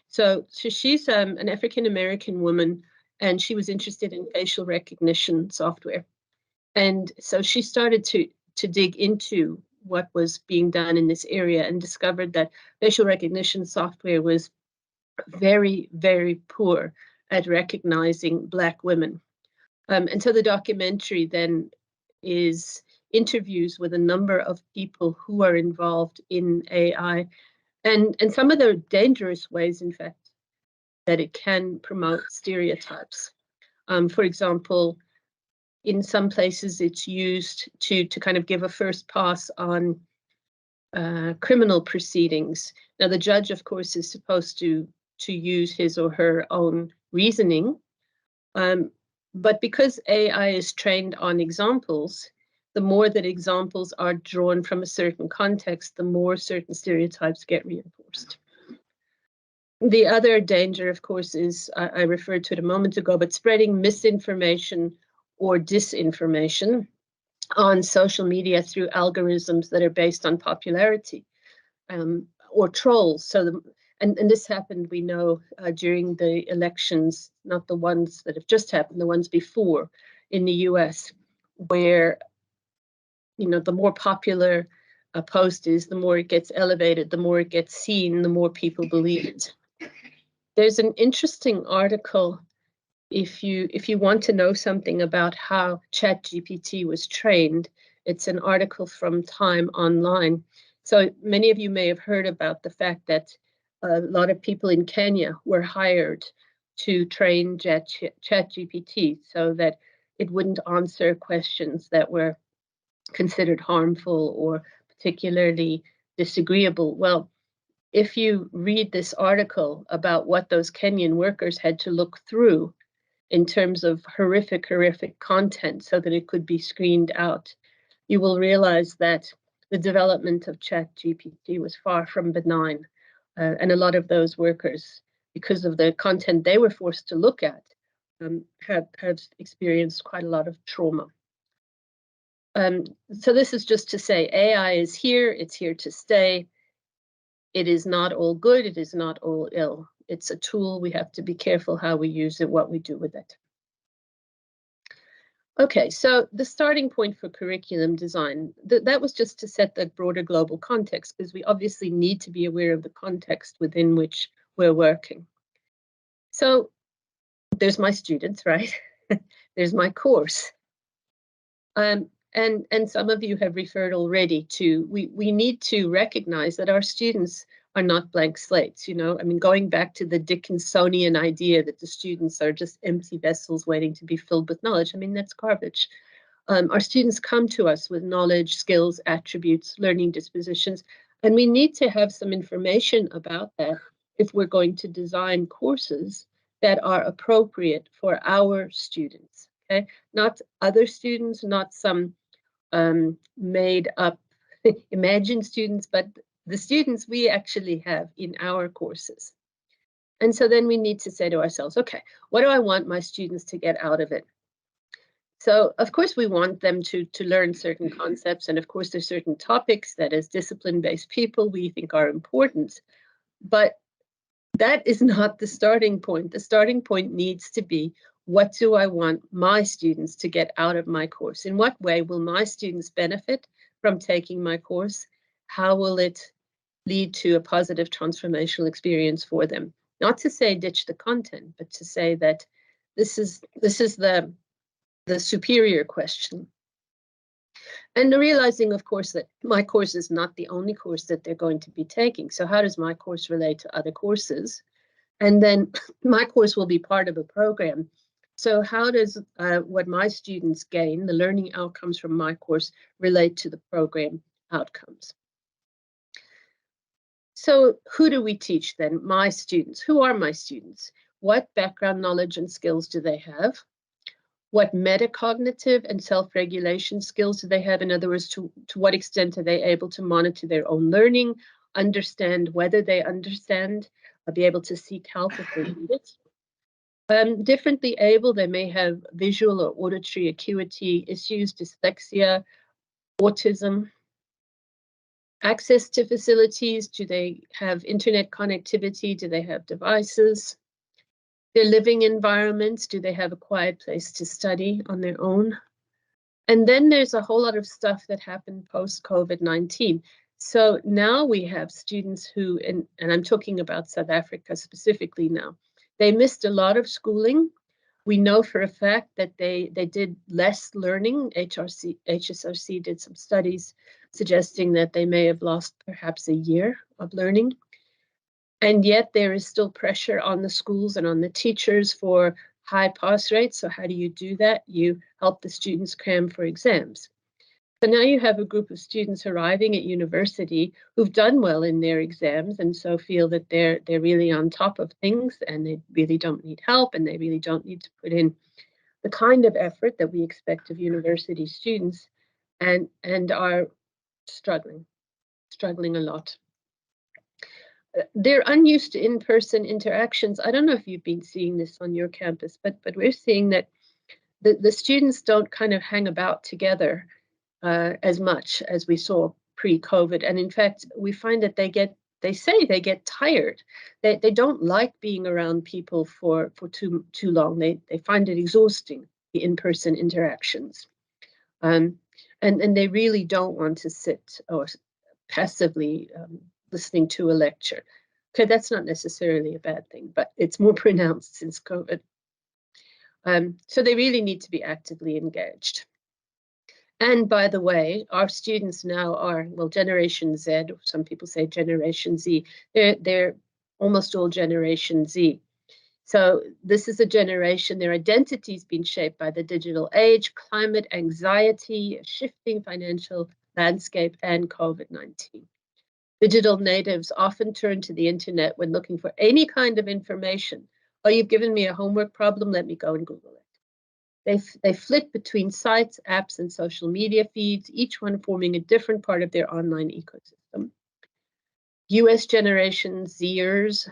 So she's an African-American woman, and she was interested in facial recognition software. And so she started to dig into what was being done in this area and discovered that facial recognition software was very, very poor at recognizing Black women. And so the documentary then is interviews with a number of people who are involved in AI and some of the dangerous ways, in fact, that it can promote stereotypes. For example, in some places it's used to kind of give a first pass on criminal proceedings. Now, the judge, of course, is supposed to use his or her own reasoning, but because AI is trained on examples, the more that examples are drawn from a certain context, the more certain stereotypes get reinforced. The other danger, of course, is, I referred to it a moment ago, but spreading misinformation or disinformation on social media through algorithms that are based on popularity, or trolls. So, and this happened, we know, during the elections, not the ones that have just happened, the ones before in the US, where, you know, the more popular a post is, the more it gets elevated, the more it gets seen, the more people believe it. There's an interesting article, if you want to know something about how ChatGPT was trained, it's an article from Time Online. So many of you may have heard about the fact that a lot of people in Kenya were hired to train ChatGPT so that it wouldn't answer questions that were considered harmful or particularly disagreeable. Well, if you read this article about what those Kenyan workers had to look through in terms of horrific content so that it could be screened out, you will realize that the development of ChatGPT was far from benign. And a lot of those workers, because of the content they were forced to look at, have experienced quite a lot of trauma. So this is just to say AI is here, it's here to stay. It is not all good, it is not all ill. It's a tool, we have to be careful how we use it, what we do with it. Okay, so the starting point for curriculum design, that was just to set that broader global context, because we obviously need to be aware of the context within which we're working. So there's my students, right? There's my course. And some of you have referred already to, we need to recognize that our students are not blank slates, you know. I mean, going back to the Dickinsonian idea that the students are just empty vessels waiting to be filled with knowledge, I mean, that's garbage. Our students come to us with knowledge, skills, attributes, learning dispositions, and we need to have some information about that if we're going to design courses that are appropriate for our students, okay? Not other students, not some made up imagined students, but the students we actually have in our courses. And so then we need to say to ourselves, okay, what do I want my students to get out of it? So of course we want them to learn certain concepts, and of course there's certain topics that as discipline-based people we think are important, but that is not the starting point. The starting point needs to be, what do I want my students to get out of my course? In what way will my students benefit from taking my course? How will it lead to a positive transformational experience for them? Not to say ditch the content, but to say that this is the superior question. And realizing, of course, that my course is not the only course that they're going to be taking. So how does my course relate to other courses? And then my course will be part of a program. So how does what my students gain, the learning outcomes from my course, relate to the program outcomes? So who do we teach then? My students. Who are my students? What background, knowledge, and skills do they have? What metacognitive and self-regulation skills do they have? In other words, to what extent are they able to monitor their own learning, understand whether they understand, be able to seek help if they need it? Differently able, they may have visual or auditory acuity issues, dyslexia, autism. Access to facilities, do they have internet connectivity? Do they have devices? Their living environments, do they have a quiet place to study on their own? And then there's a whole lot of stuff that happened post-COVID-19. So now we have students who, and I'm talking about South Africa specifically now, they missed a lot of schooling. We know for a fact that they did less learning. HSRC did some studies suggesting that they may have lost perhaps a year of learning. And yet there is still pressure on the schools and on the teachers for high pass rates. So how do you do that? You help the students cram for exams. So now you have a group of students arriving at university who've done well in their exams and so feel that they're really on top of things and they really don't need help and they really don't need to put in the kind of effort that we expect of university students and are struggling a lot. They're unused to in-person interactions. I don't know if you've been seeing this on your campus, but we're seeing that the students don't kind of hang about together as much as we saw pre-COVID. And in fact, we find that they say they get tired. They don't like being around people for too long. They find it exhausting, the in-person interactions. And they really don't want to sit or passively listening to a lecture. Okay, that's not necessarily a bad thing, but it's more pronounced since COVID. So they really need to be actively engaged. And by the way, our students now are, well, Generation Z, some people say Generation Z, they're almost all Generation Z. So this is a generation, their identity's been shaped by the digital age, climate anxiety, shifting financial landscape, and COVID-19. Digital natives often turn to the internet when looking for any kind of information. Oh, you've given me a homework problem, let me go and Google it. They flit between sites, apps, and social media feeds, each one forming a different part of their online ecosystem. US Generation Zers,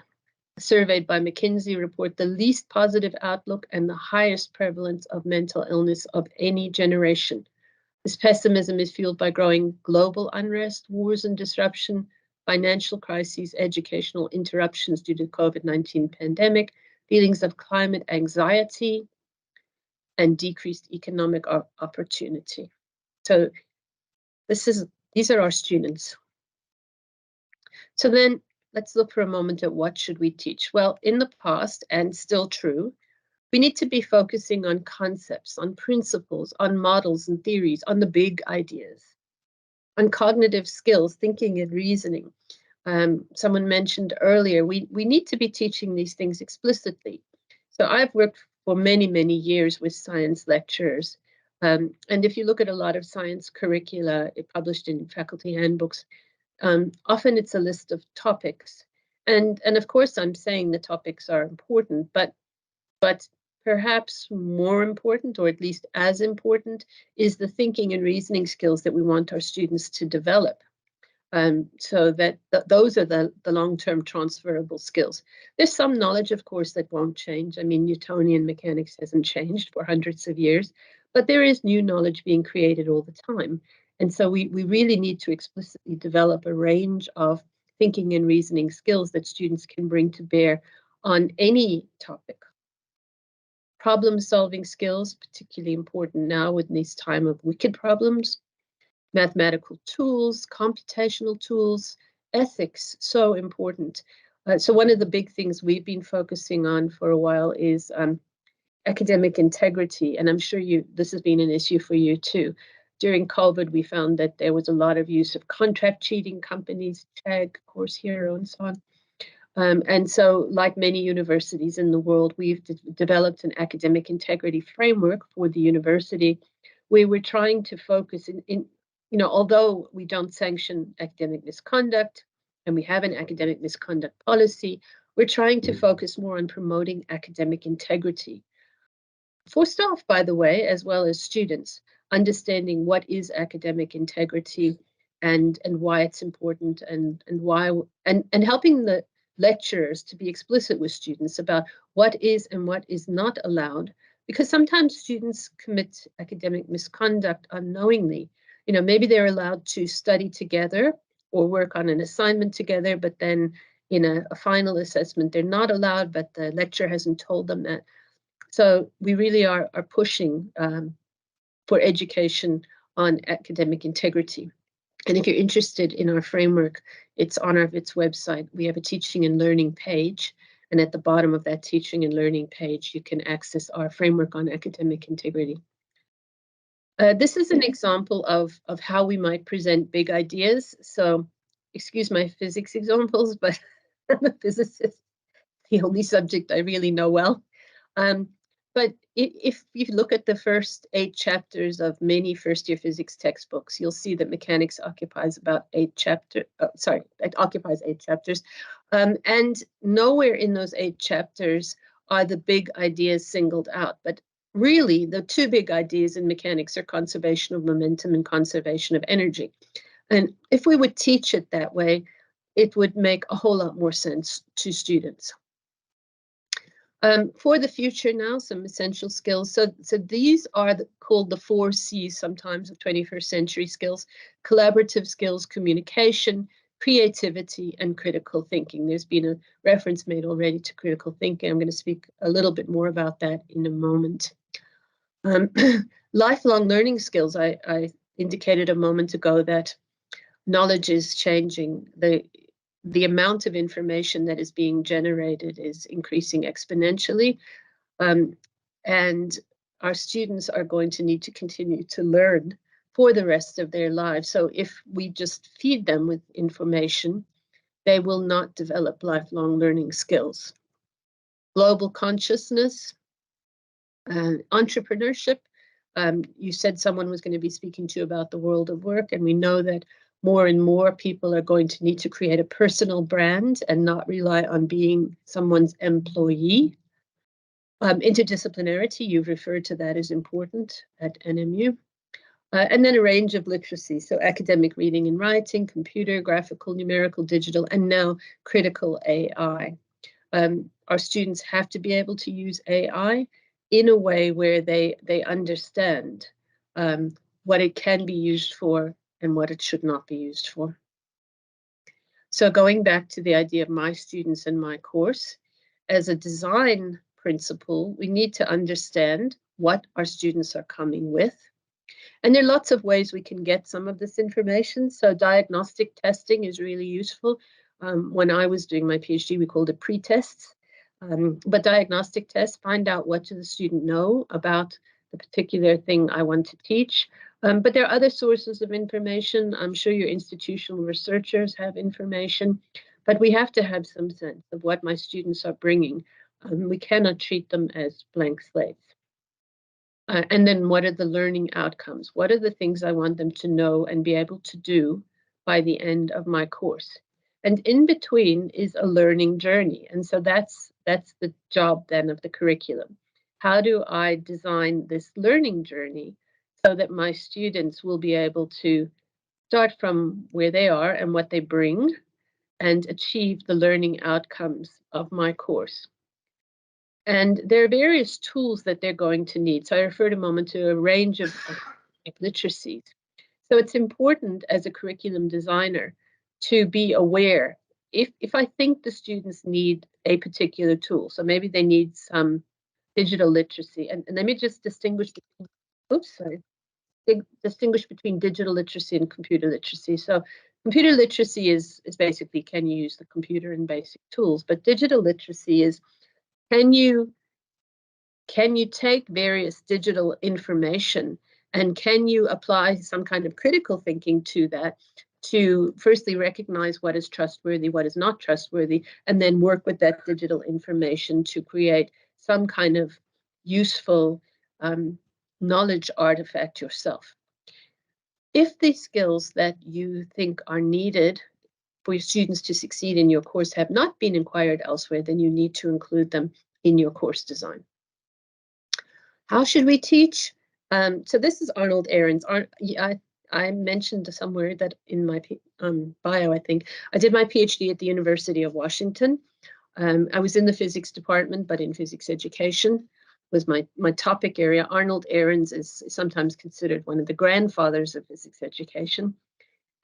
surveyed by McKinsey, report the least positive outlook and the highest prevalence of mental illness of any generation. This pessimism is fueled by growing global unrest, wars and disruption, financial crises, educational interruptions due to the COVID-19 pandemic, feelings of climate anxiety, and decreased economic opportunity. So these are our students. So then let's look for a moment at what should we teach? Well, in the past, and still true, we need to be focusing on concepts, on principles, on models and theories, on the big ideas, on cognitive skills, thinking and reasoning. Someone mentioned earlier, we need to be teaching these things explicitly. So I've worked for many, many years with science lecturers. And if you look at a lot of science curricula published in faculty handbooks, often it's a list of topics. And of course, I'm saying the topics are important, but perhaps more important, or at least as important, is the thinking and reasoning skills that we want our students to develop. So that those are the long-term transferable skills. There's some knowledge, of course, that won't change. I mean, Newtonian mechanics hasn't changed for hundreds of years, but there is new knowledge being created all the time. And so we really need to explicitly develop a range of thinking and reasoning skills that students can bring to bear on any topic. Problem-solving skills, particularly important now in this time of wicked problems. Mathematical tools, computational tools, ethics, so important. So one of the big things we've been focusing on for a while is academic integrity. And I'm sure this has been an issue for you too. During COVID, we found that there was a lot of use of contract cheating companies, Chegg, Course Hero, and so on. And so, like many universities in the world, we've developed an academic integrity framework for the university. We were trying to focus although we don't sanction academic misconduct and we have an academic misconduct policy, we're trying to focus more on promoting academic integrity. For staff, by the way, as well as students, understanding what is academic integrity and why it's important and why and helping the lecturers to be explicit with students about what is and what is not allowed, because sometimes students commit academic misconduct unknowingly. You know, maybe they're allowed to study together or work on an assignment together, but then in a final assessment, they're not allowed, but the lecturer hasn't told them that. So we really are pushing for education on academic integrity. And if you're interested in our framework, it's on our WITS website. We have a teaching and learning page. And at the bottom of that teaching and learning page, you can access our framework on academic integrity. This is an example of how we might present big ideas. So excuse my physics examples, but I'm a physicist, the only subject I really know well. But if you look at the first 8 chapters of many first-year physics textbooks, you'll see that mechanics occupies about 8 chapters. It occupies 8 chapters. And nowhere in those 8 chapters are the big ideas singled out. But really, the 2 big ideas in mechanics are conservation of momentum and conservation of energy. And if we would teach it that way, it would make a whole lot more sense to students. For the future now, some essential skills. So these are called the 4 C's sometimes of 21st century skills: collaborative skills, communication, creativity, and critical thinking. There's been a reference made already to critical thinking. I'm going to speak a little bit more about that in a moment. Lifelong learning skills. I indicated a moment ago that knowledge is changing. The amount of information that is being generated is increasing exponentially, and our students are going to need to continue to learn for the rest of their lives. So if we just feed them with information, they will not develop lifelong learning skills. Global consciousness, entrepreneurship. You said someone was going to be speaking to you about the world of work, and we know that more and more people are going to need to create a personal brand and not rely on being someone's employee. Interdisciplinarity, you've referred to that as important at NMU. And then a range of literacy, so academic reading and writing, computer, graphical, numerical, digital, and now critical AI. Our students have to be able to use AI in a way where they understand what it can be used for and what it should not be used for. So going back to the idea of my students and my course, as a design principle, we need to understand what our students are coming with. And there are lots of ways we can get some of this information. So diagnostic testing is really useful. When I was doing my PhD, we called it pre-tests. But diagnostic tests, find out what does the student know about the particular thing I want to teach. But there are other sources of information. I'm sure your institutional researchers have information, but we have to have some sense of what my students are bringing. We cannot treat them as blank slates. And then what are the learning outcomes? What are the things I want them to know and be able to do by the end of my course? And in between is a learning journey. And so that's the job then of the curriculum. How do I design this learning journey so that my students will be able to start from where they are and what they bring and achieve the learning outcomes of my course? And there are various tools that they're going to need. So I referred a moment to a range of literacies. So it's important as a curriculum designer to be aware. If I think the students need a particular tool, so maybe they need some digital literacy, and let me just distinguish between digital literacy and computer literacy. So computer literacy is basically, can you use the computer and basic tools? But digital literacy is, can you take various digital information and can you apply some kind of critical thinking to that to firstly recognize what is trustworthy, what is not trustworthy, and then work with that digital information to create some kind of useful knowledge artifact yourself. If the skills that you think are needed for your students to succeed in your course have not been inquired elsewhere, then you need to include them in your course design. How should we teach? So this is Arnold Ahrens. I mentioned somewhere that in my bio, I think, I did my PhD at the University of Washington. I was in the physics department, but in physics education was my topic area. Arnold Ahrens is sometimes considered one of the grandfathers of physics education.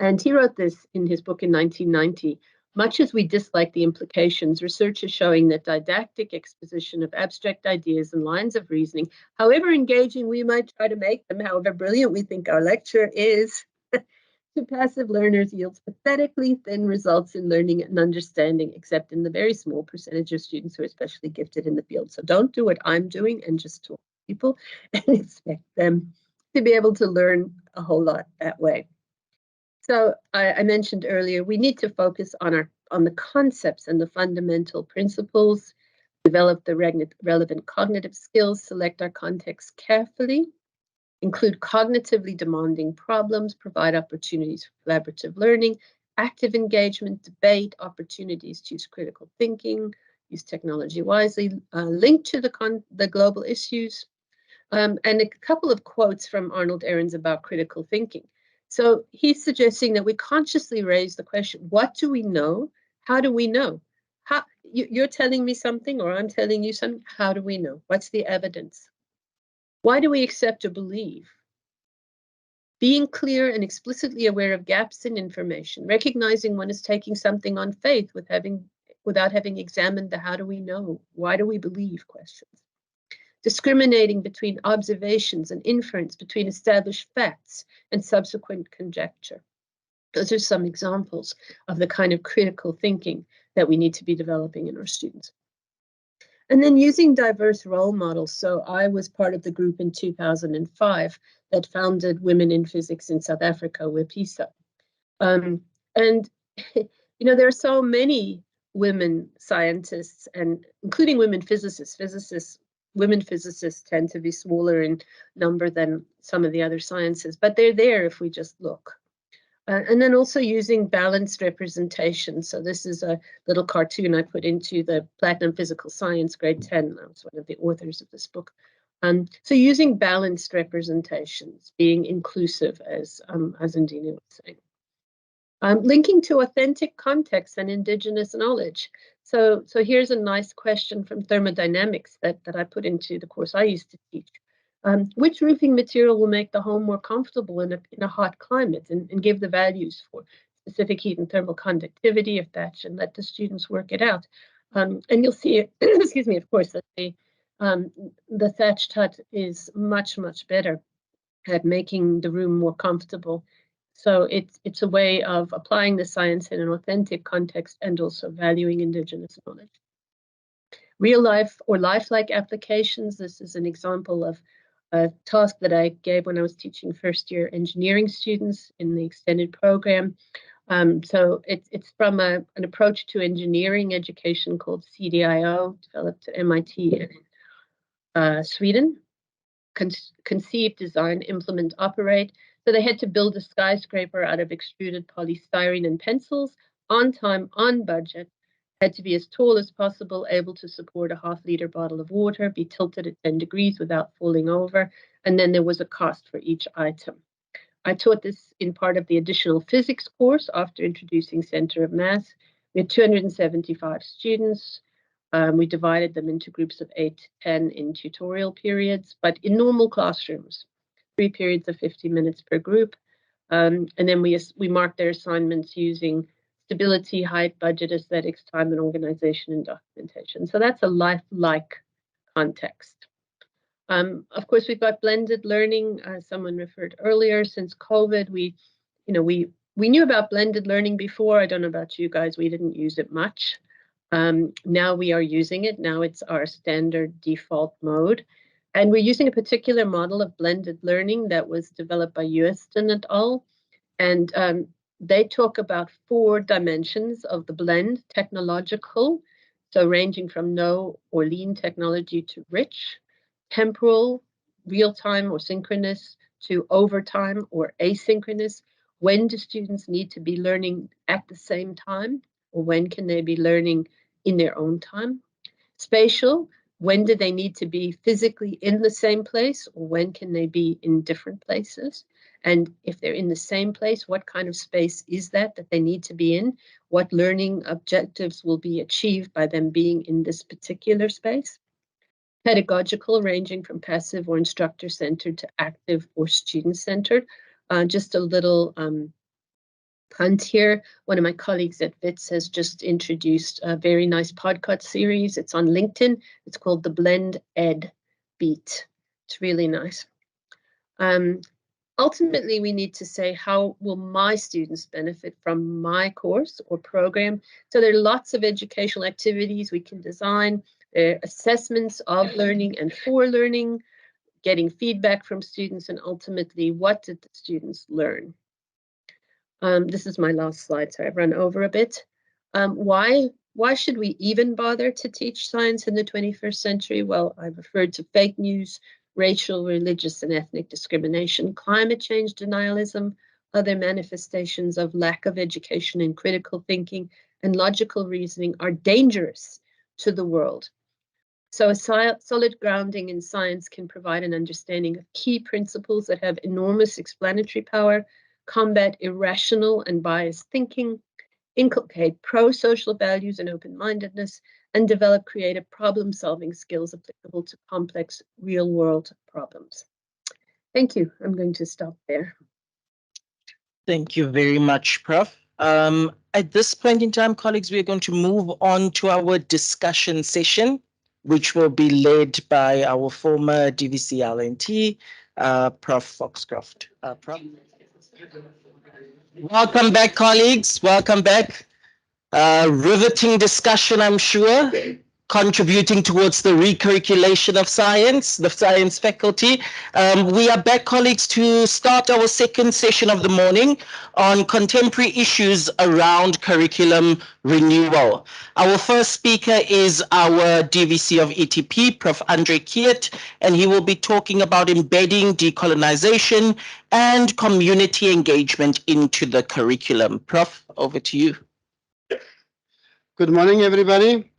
And he wrote this in his book in 1990. Much as we dislike the implications, research is showing that didactic exposition of abstract ideas and lines of reasoning, however engaging we might try to make them, however brilliant we think our lecture is, to passive learners yields pathetically thin results in learning and understanding, except in the very small percentage of students who are especially gifted in the field. So don't do what I'm doing and just talk to people and expect them to be able to learn a whole lot that way. So I mentioned earlier, we need to focus on the concepts and the fundamental principles, develop the relevant cognitive skills, select our context carefully, include cognitively demanding problems, provide opportunities for collaborative learning, active engagement, debate, opportunities to use critical thinking, use technology wisely, link to the global issues, and a couple of quotes from Arnold Ahrens about critical thinking. So he's suggesting that we consciously raise the question, what do we know? How do we know? You're telling me something or I'm telling you something, how do we know? What's the evidence? Why do we accept or believe? Being clear and explicitly aware of gaps in information, recognizing one is taking something on faith without having examined the how do we know, why do we believe questions. Discriminating between observations and inference, between established facts and subsequent conjecture. Those are some examples of the kind of critical thinking that we need to be developing in our students. And then using diverse role models. So I was part of the group in 2005 that founded Women in Physics in South Africa, WIPISA. And, there are so many women scientists, and including women physicists. Women physicists tend to be smaller in number than some of the other sciences, but they're there if we just look. And then also using balanced representation. So this is a little cartoon I put into the Platinum Physical Science grade 10. I was one of the authors of this book. So using balanced representations, being inclusive, as Ndina was saying. Linking to authentic context and indigenous knowledge. So here's a nice question from thermodynamics that I put into the course I used to teach. Which roofing material will make the home more comfortable in a hot climate and give the values for specific heat and thermal conductivity of thatch, and let the students work it out. And you'll see, excuse me, of course, that the thatched hut is much, much better at making the room more comfortable. So it's a way of applying the science in an authentic context and also valuing indigenous knowledge. Real life or lifelike applications. This is an example of a task that I gave when I was teaching first year engineering students in the extended program. So it's from an approach to engineering education called CDIO, developed at MIT in Sweden. Conceive, design, implement, operate. So they had to build a skyscraper out of extruded polystyrene and pencils, on time, on budget, had to be as tall as possible, able to support a half-liter bottle of water, be tilted at 10 degrees without falling over, and then there was a cost for each item. I taught this in part of the additional physics course after introducing center of mass. We had 275 students. We divided them into groups of 8 to 10 in tutorial periods, but in normal classrooms, 3 periods of 50 minutes per group. And then we marked their assignments using stability, height, budget, aesthetics, time, and organization and documentation. So that's a life-like context. Of course, we've got blended learning, as someone referred earlier. Since COVID, we knew about blended learning before. I don't know about you guys, we didn't use it much. Now we are using it. Now it's our standard default mode. And we're using a particular model of blended learning that was developed by Houston et al. And they talk about 4 dimensions of the blend: technological, so ranging from no or lean technology to rich; temporal, real-time or synchronous, to overtime or asynchronous. When do students need to be learning at the same time, or when can they be learning in their own time? Spatial, when do they need to be physically in the same place, or when can they be in different places? And if they're in the same place, what kind of space is that they need to be in? What learning objectives will be achieved by them being in this particular space? Pedagogical, ranging from passive or instructor-centered to active or student-centered. Just a little punt here. One of my colleagues at WITS has just introduced a very nice podcast series. It's on LinkedIn. It's called the Blend Ed Beat. It's really nice. Ultimately, we need to say, how will my students benefit from my course or program? So there are lots of educational activities we can design. There are assessments of learning and for learning, getting feedback from students, and ultimately, what did the students learn? This is my last slide, so I've run over a bit. Why should we even bother to teach science in the 21st century? Well, I've referred to fake news, racial, religious, and ethnic discrimination, climate change denialism, other manifestations of lack of education in critical thinking and logical reasoning are dangerous to the world. So a solid grounding in science can provide an understanding of key principles that have enormous explanatory power, combat irrational and biased thinking, inculcate pro-social values and open-mindedness, and develop creative problem-solving skills applicable to complex real-world problems. Thank you. I'm going to stop there. Thank you very much, Prof. At this point in time, colleagues, we are going to move on to our discussion session, which will be led by our former DVC LNT, Prof. Foxcroft. Prof. Welcome back, colleagues. Welcome back. Riveting discussion, I'm sure, contributing towards the recurriculation of science, the science faculty. We are back, colleagues, to start our second session of the morning on contemporary issues around curriculum renewal. Our first speaker is our DVC of ETP, Prof. Andre Kiet, and he will be talking about embedding decolonization and community engagement into the curriculum. Prof, over to you. Good morning, everybody.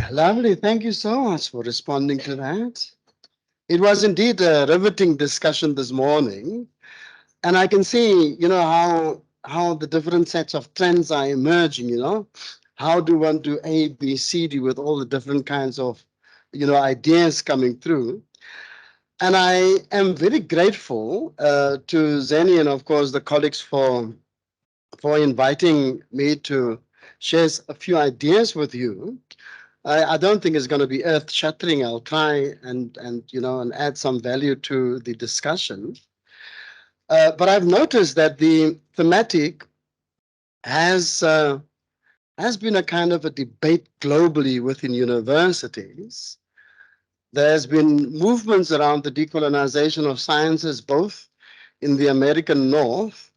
Lovely. Thank you so much for responding to that. It was indeed a riveting discussion this morning. And I can see, how the different sets of trends are emerging, How do one do A, B, C, D with all the different kinds of, ideas coming through. And I am very grateful to Zeni and, of course, the colleagues for inviting me to share a few ideas with you. I don't think it's going to be earth-shattering. I'll try and add some value to the discussion. But I've noticed that the thematic has been a kind of a debate globally within universities. There's been movements around the decolonization of sciences, both in the American North,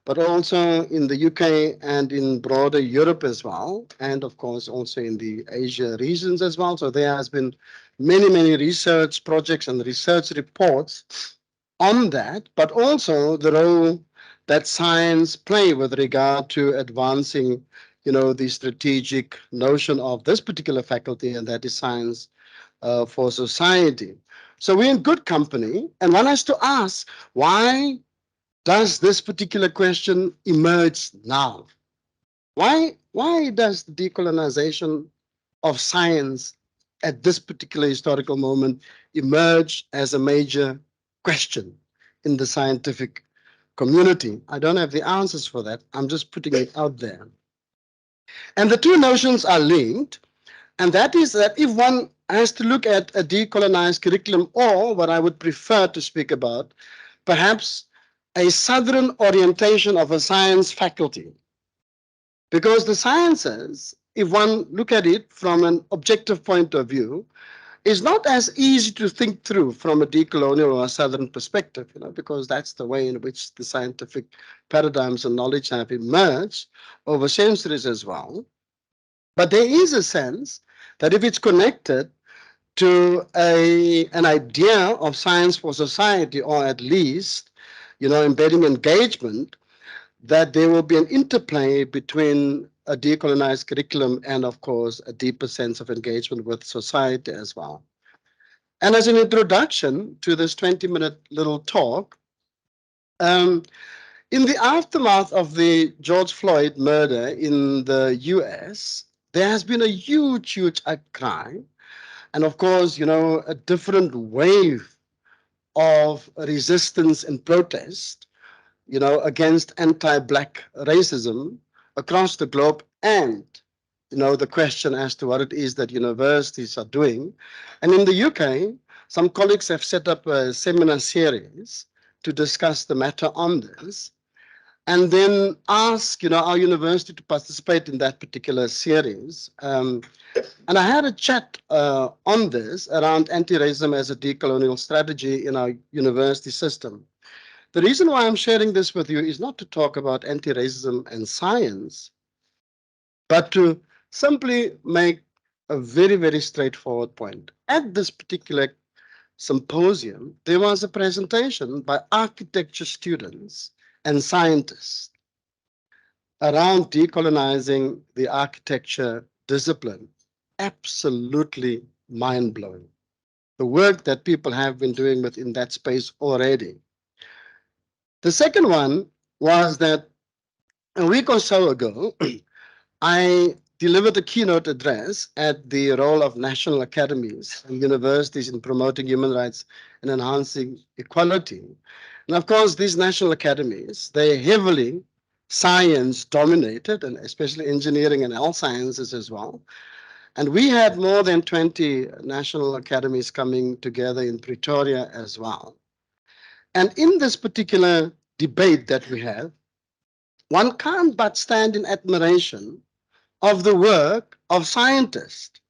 but also in the UK and in broader Europe as well, and of course also in the Asia regions as well. So there has been many research projects and research reports on that, but also the role that science play with regard to advancing, the strategic notion of this particular faculty, and that is science for society. So we're in good company, and one has to ask, why does this particular question emerge now? Why does the decolonization of science at this particular historical moment emerge as a major question in the scientific community? I don't have the answers for that. I'm just putting it out there. And the two notions are linked, and that is that if one has to look at a decolonized curriculum, or what I would prefer to speak about, perhaps a southern orientation of a science faculty. Because the sciences, if one look at it from an objective point of view, is not as easy to think through from a decolonial or a southern perspective, because that's the way in which the scientific paradigms and knowledge have emerged over centuries as well. But there is a sense that if it's connected to an idea of science for society, or at least embedding engagement, that there will be an interplay between a decolonized curriculum and, of course, a deeper sense of engagement with society as well. And as an introduction to this 20-minute little talk, In the aftermath of the George Floyd murder in the US, there has been a huge, huge outcry. And of course, you know, a different wave of resistance and protest, you know, against anti-Black racism across the globe, and, you know, the question as to what it is that universities are doing. And in the UK, some colleagues have set up a seminar series to discuss the matter on this, and then ask, you know, our university to participate in that particular series. And I had a chat on this around anti-racism as a decolonial strategy in our university system. The reason why I'm sharing this with you is not to talk about anti-racism and science, but to simply make a very, very straightforward point. At this particular symposium, there was a presentation by architecture students and scientists around decolonizing the architecture discipline. Absolutely mind-blowing. The work that people have been doing within that space already. The second one was that a week or so ago, I delivered a keynote address at the role of national academies and universities in promoting human rights and enhancing equality. And of course, these national academies, they're heavily science dominated, and especially engineering and health sciences as well. And we had more than 20 national academies coming together in Pretoria as well. And in this particular debate that we have, one can't but stand in admiration of the work of scientists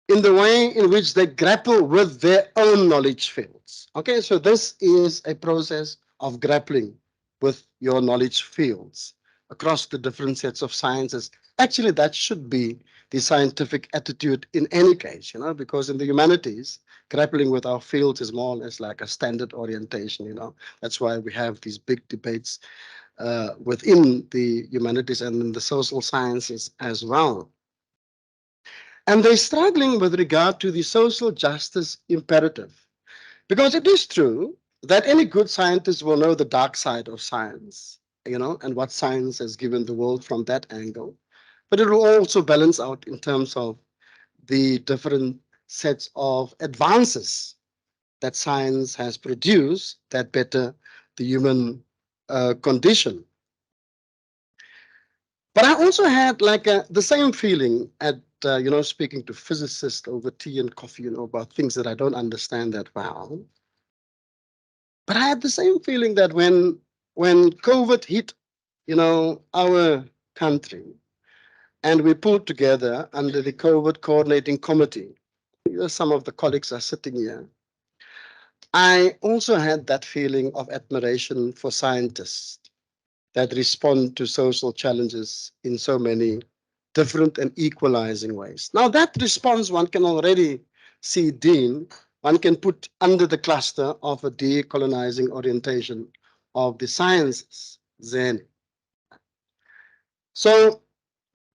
in the way in which they grapple with their own knowledge fields. Okay, so this is a process of grappling with your knowledge fields across the different sets of sciences. Actually, that should be the scientific attitude in any case, you know, because in the humanities, grappling with our fields is more or less like a standard orientation, you know. That's why we have these big debates within the humanities and in the social sciences as well. And they're struggling with regard to the social justice imperative. Because it is true that any good scientist will know the dark side of science, you know, and what science has given the world from that angle. But it will also balance out in terms of the different sets of advances that science has produced that better the human condition. But I also had like the same feeling at, you know, speaking to physicists over tea and coffee, you know, about things that I don't understand that well. But I had the same feeling that when COVID hit, you know, our country, and we pulled together under the COVID coordinating committee, you know, some of the colleagues are sitting here. I also had that feeling of admiration for scientists that respond to social challenges in so many different and equalizing ways. Now that response one can already see, Dean, one can put under the cluster of a decolonizing orientation of the sciences, Zen. So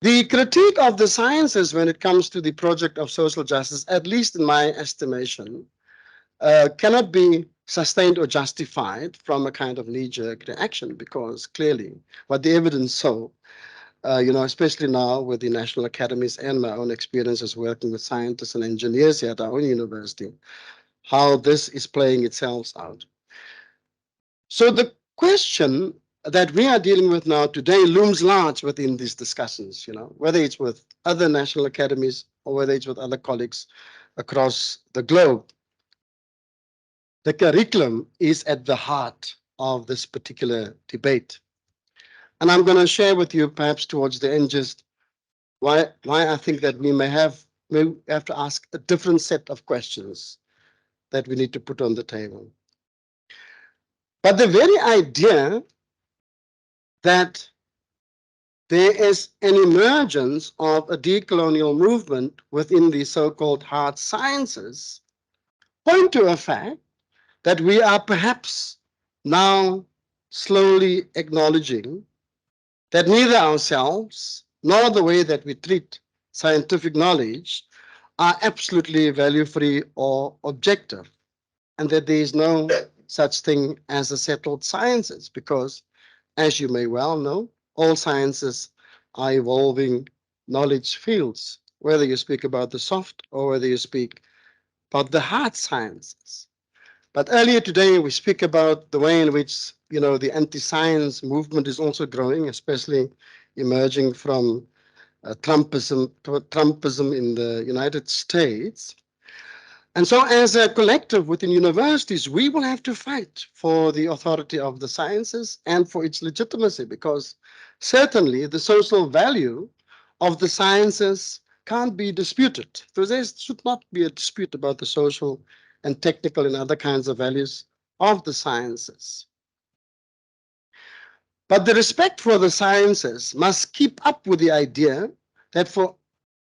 the critique of the sciences when it comes to the project of social justice, at least in my estimation, cannot be sustained or justified from a kind of knee-jerk reaction, because clearly what the evidence show, you know, especially now with the national academies and my own experiences working with scientists and engineers here at our own university, how this is playing itself out. So the question that we are dealing with now today looms large within these discussions, you know, whether it's with other national academies or whether it's with other colleagues across the globe. The curriculum is at the heart of this particular debate. And I'm going to share with you perhaps towards the end just why I think that we may have to ask a different set of questions that we need to put on the table. But the very idea that there is an emergence of a decolonial movement within the so-called hard sciences point to a fact that we are perhaps now slowly acknowledging that neither ourselves nor the way that we treat scientific knowledge are absolutely value-free or objective, and that there is no such thing as a settled sciences, because as you may well know, all sciences are evolving knowledge fields, whether you speak about the soft or whether you speak about the hard sciences. But earlier today, we speak about the way in which, the anti-science movement is also growing, especially emerging from Trumpism in the United States. And so as a collective within universities, we will have to fight for the authority of the sciences and for its legitimacy, because certainly the social value of the sciences can't be disputed. So there should not be a dispute about the social and technical and other kinds of values of the sciences. But the respect for the sciences must keep up with the idea that for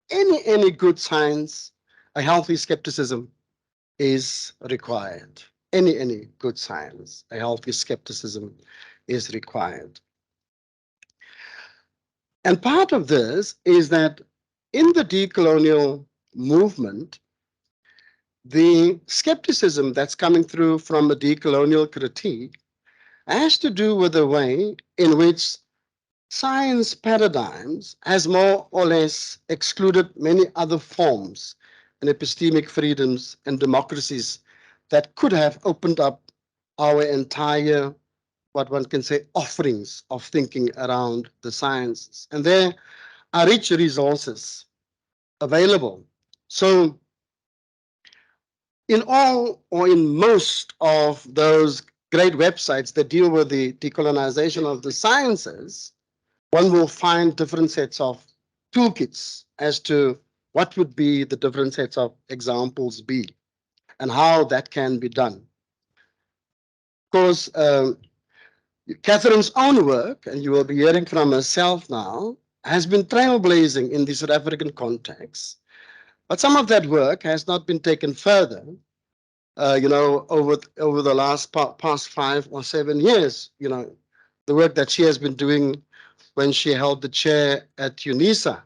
any good science, a healthy skepticism is required. Any good science, a healthy skepticism is required. And part of this is that in the decolonial movement, the skepticism that's coming through from a decolonial critique has to do with the way in which science paradigms has more or less excluded many other forms and epistemic freedoms and democracies that could have opened up our entire, what one can say, offerings of thinking around the sciences. And there are rich resources available. So in all or in most of those great websites that deal with the decolonization of the sciences, one will find different sets of toolkits as to what would be the different sets of examples be and how that can be done. Of course, Catherine's own work, and you will be hearing from herself now, has been trailblazing in the South African context. But some of that work has not been taken further, over the past 5 or 7 years. The work that she has been doing when she held the chair at UNISA.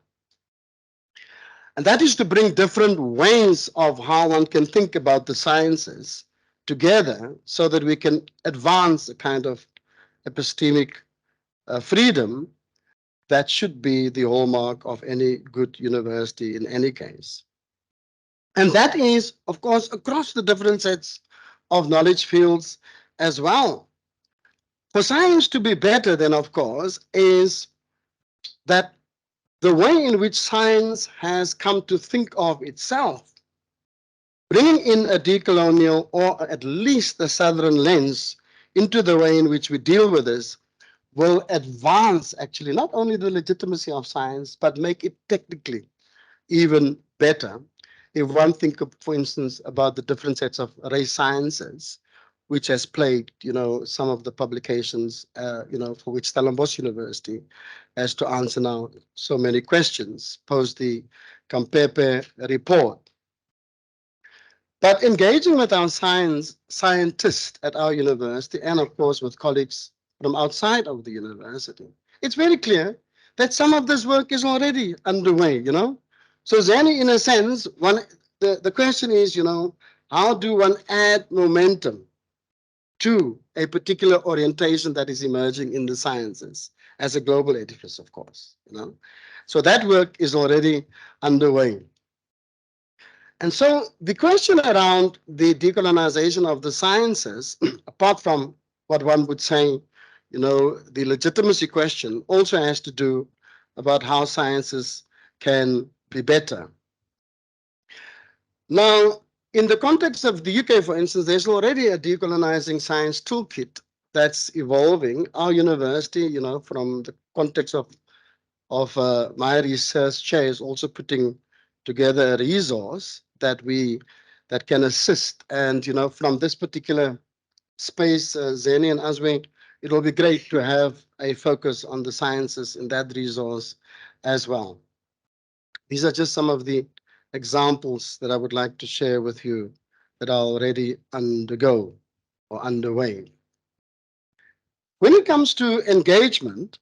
And that is to bring different ways of how one can think about the sciences together so that we can advance a kind of epistemic freedom that should be the hallmark of any good university in any case. And that is, of course, across the different sets of knowledge fields as well. For science to be better, then, of course, is that the way in which science has come to think of itself, bringing in a decolonial or at least a Southern lens into the way in which we deal with this, will advance actually not only the legitimacy of science, but make it technically even better. If one think of, for instance, about the different sets of race sciences, which has plagued, some of the publications, for which Stellenbosch University has to answer now so many questions post the Campepe report. But engaging with our scientists at our university, and of course with colleagues from outside of the university, it's very clear that some of this work is already underway, So Zani, in a sense, the question is, how do one add momentum to a particular orientation that is emerging in the sciences as a global edifice, of course, So that work is already underway. And so the question around the decolonization of the sciences, apart from what one would say, the legitimacy question, also has to do about how sciences can be better. Now, in the context of the UK, for instance, there's already a decolonizing science toolkit that's evolving. Our university, from the context of my research chair, is also putting together a resource that can assist. And from this particular space, Zeni and Azwe, it will be great to have a focus on the sciences in that resource as well. These are just some of the examples that I would like to share with you that are already underway. When it comes to engagement,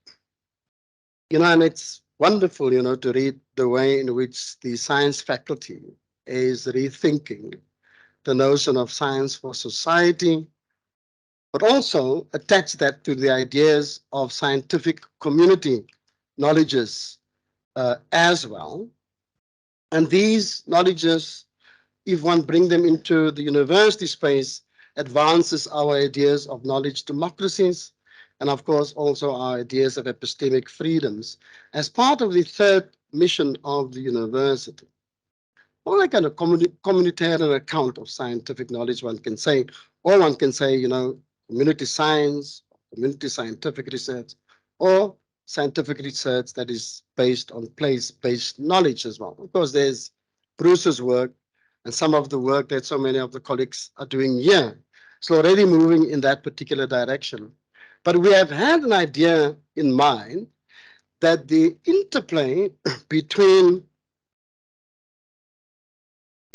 and it's wonderful, to read the way in which the science faculty is rethinking the notion of science for society but also attach that to the ideas of scientific community knowledges as well. And these knowledges, if one bring them into the university space, advances our ideas of knowledge democracies, and of course also our ideas of epistemic freedoms as part of the third mission of the university. Or like a communitarian account of scientific knowledge, one can say, or one can say, community science, community scientific research, or scientific research that is based on place-based knowledge as well. Of course, there's Bruce's work and some of the work that so many of the colleagues are doing here. So already moving in that particular direction. But we have had an idea in mind that the interplay between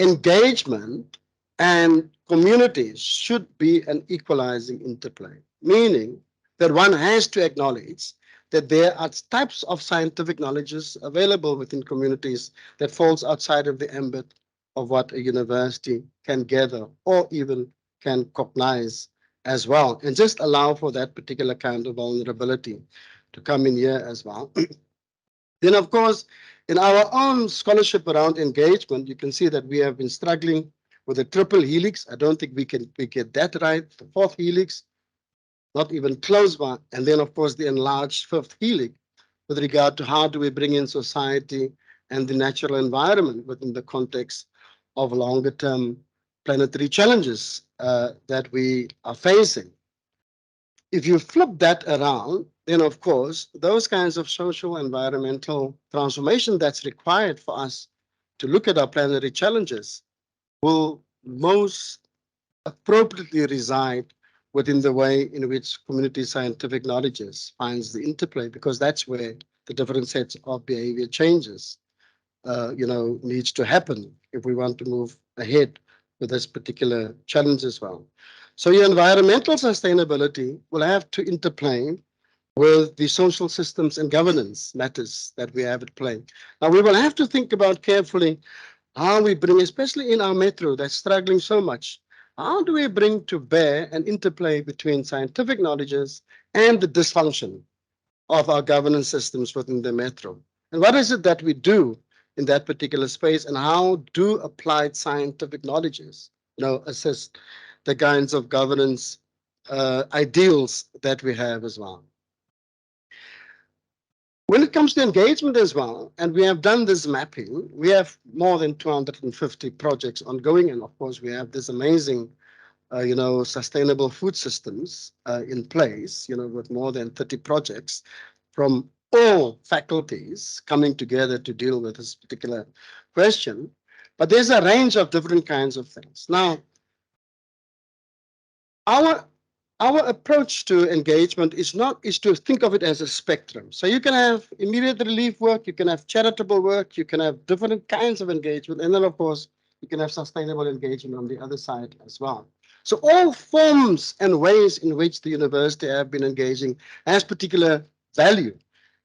engagement and communities should be an equalizing interplay, meaning that one has to acknowledge that there are types of scientific knowledges available within communities that falls outside of the ambit of what a university can gather or even can cognize as well, and just allow for that particular kind of vulnerability to come in here as well. Then, of course, in our own scholarship around engagement, you can see that we have been struggling with a triple helix. I don't think we get that right. The fourth helix, not even close by. And then, of course, the enlarged fifth helix with regard to how do we bring in society and the natural environment within the context of longer term planetary challenges that we are facing. If you flip that around, then of course, those kinds of social environmental transformation that's required for us to look at our planetary challenges will most appropriately reside within the way in which community scientific knowledges finds the interplay, because that's where the different sets of behavior changes needs to happen if we want to move ahead with this particular challenge as well. So your environmental sustainability will have to interplay with the social systems and governance matters that we have at play. Now we will have to think about carefully how we bring, especially in our metro that's struggling so much, how do we bring to bear an interplay between scientific knowledges and the dysfunction of our governance systems within the metro? And what is it that we do in that particular space, and how do applied scientific knowledges assist the kinds of governance ideals that we have as well? When it comes to engagement as well, and we have done this mapping, we have more than 250 projects ongoing, and of course we have this amazing sustainable food systems in place, with more than 30 projects from all faculties coming together to deal with this particular question. But there's a range of different kinds of things. Now, our approach to engagement is to think of it as a spectrum. So you can have immediate relief work, you can have charitable work, you can have different kinds of engagement, and then of course you can have sustainable engagement on the other side as well. So all forms and ways in which the university have been engaging has particular value,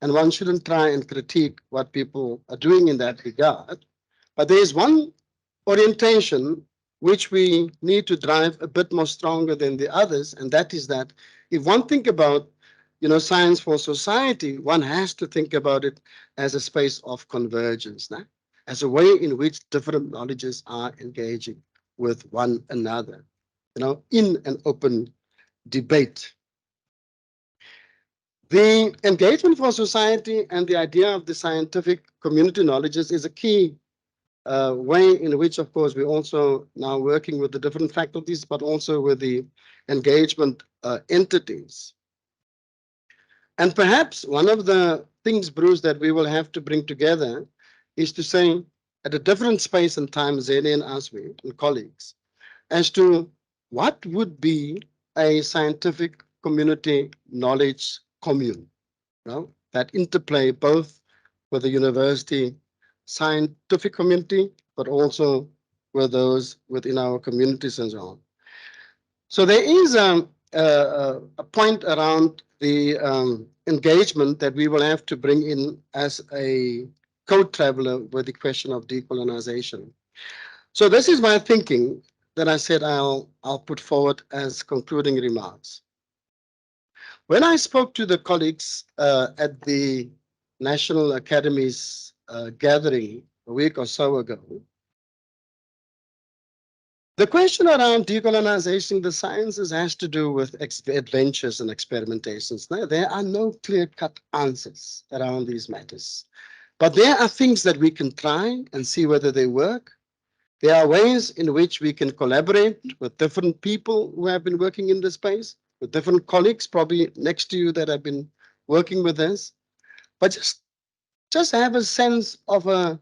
and one shouldn't try and critique what people are doing in that regard. But there is one orientation which we need to drive a bit more stronger than the others, and that is that if one think about science for society, one has to think about it as a space of convergence, as a way in which different knowledges are engaging with one another, in an open debate. The engagement for society and the idea of the scientific community knowledges is a key way in which, of course, we're also now working with the different faculties, but also with the engagement entities. And perhaps one of the things, Bruce, that we will have to bring together is to say at a different space and time, Zeni and Aswi and colleagues, as to what would be a scientific community knowledge commune, that interplay both with the university scientific community, but also with those within our communities and so on. So there is a point around the engagement that we will have to bring in as a co-traveler with the question of decolonization. So this is my thinking that I said I'll put forward as concluding remarks. When I spoke to the colleagues at the National Academy's gathering a week or so ago, the question around decolonization the sciences has to do with adventures and experimentations. Now, there are no clear-cut answers around these matters. But there are things that we can try and see whether they work. There are ways in which we can collaborate with different people who have been working in this space, with different colleagues probably next to you that have been working with this. But just have a sense of an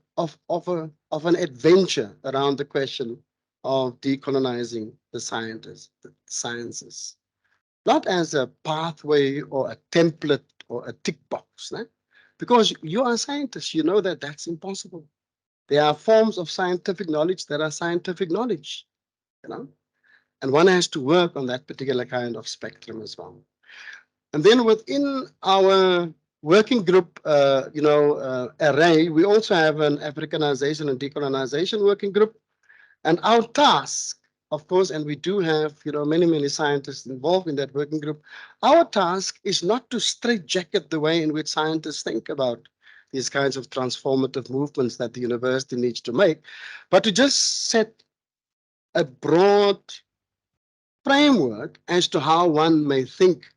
adventure around the question of decolonizing the sciences, not as a pathway or a template or a tick box, né? Because you are scientists, you know that that's impossible. There are forms of scientific knowledge that are scientific knowledge, you know, and one has to work on that particular kind of spectrum as well. And then within our working group, array, we also have an Africanization and decolonization working group. And our task, of course, and we do have, many scientists involved in that working group. Our task is not to straitjacket the way in which scientists think about these kinds of transformative movements that the university needs to make, but to just set a broad framework as to how one may think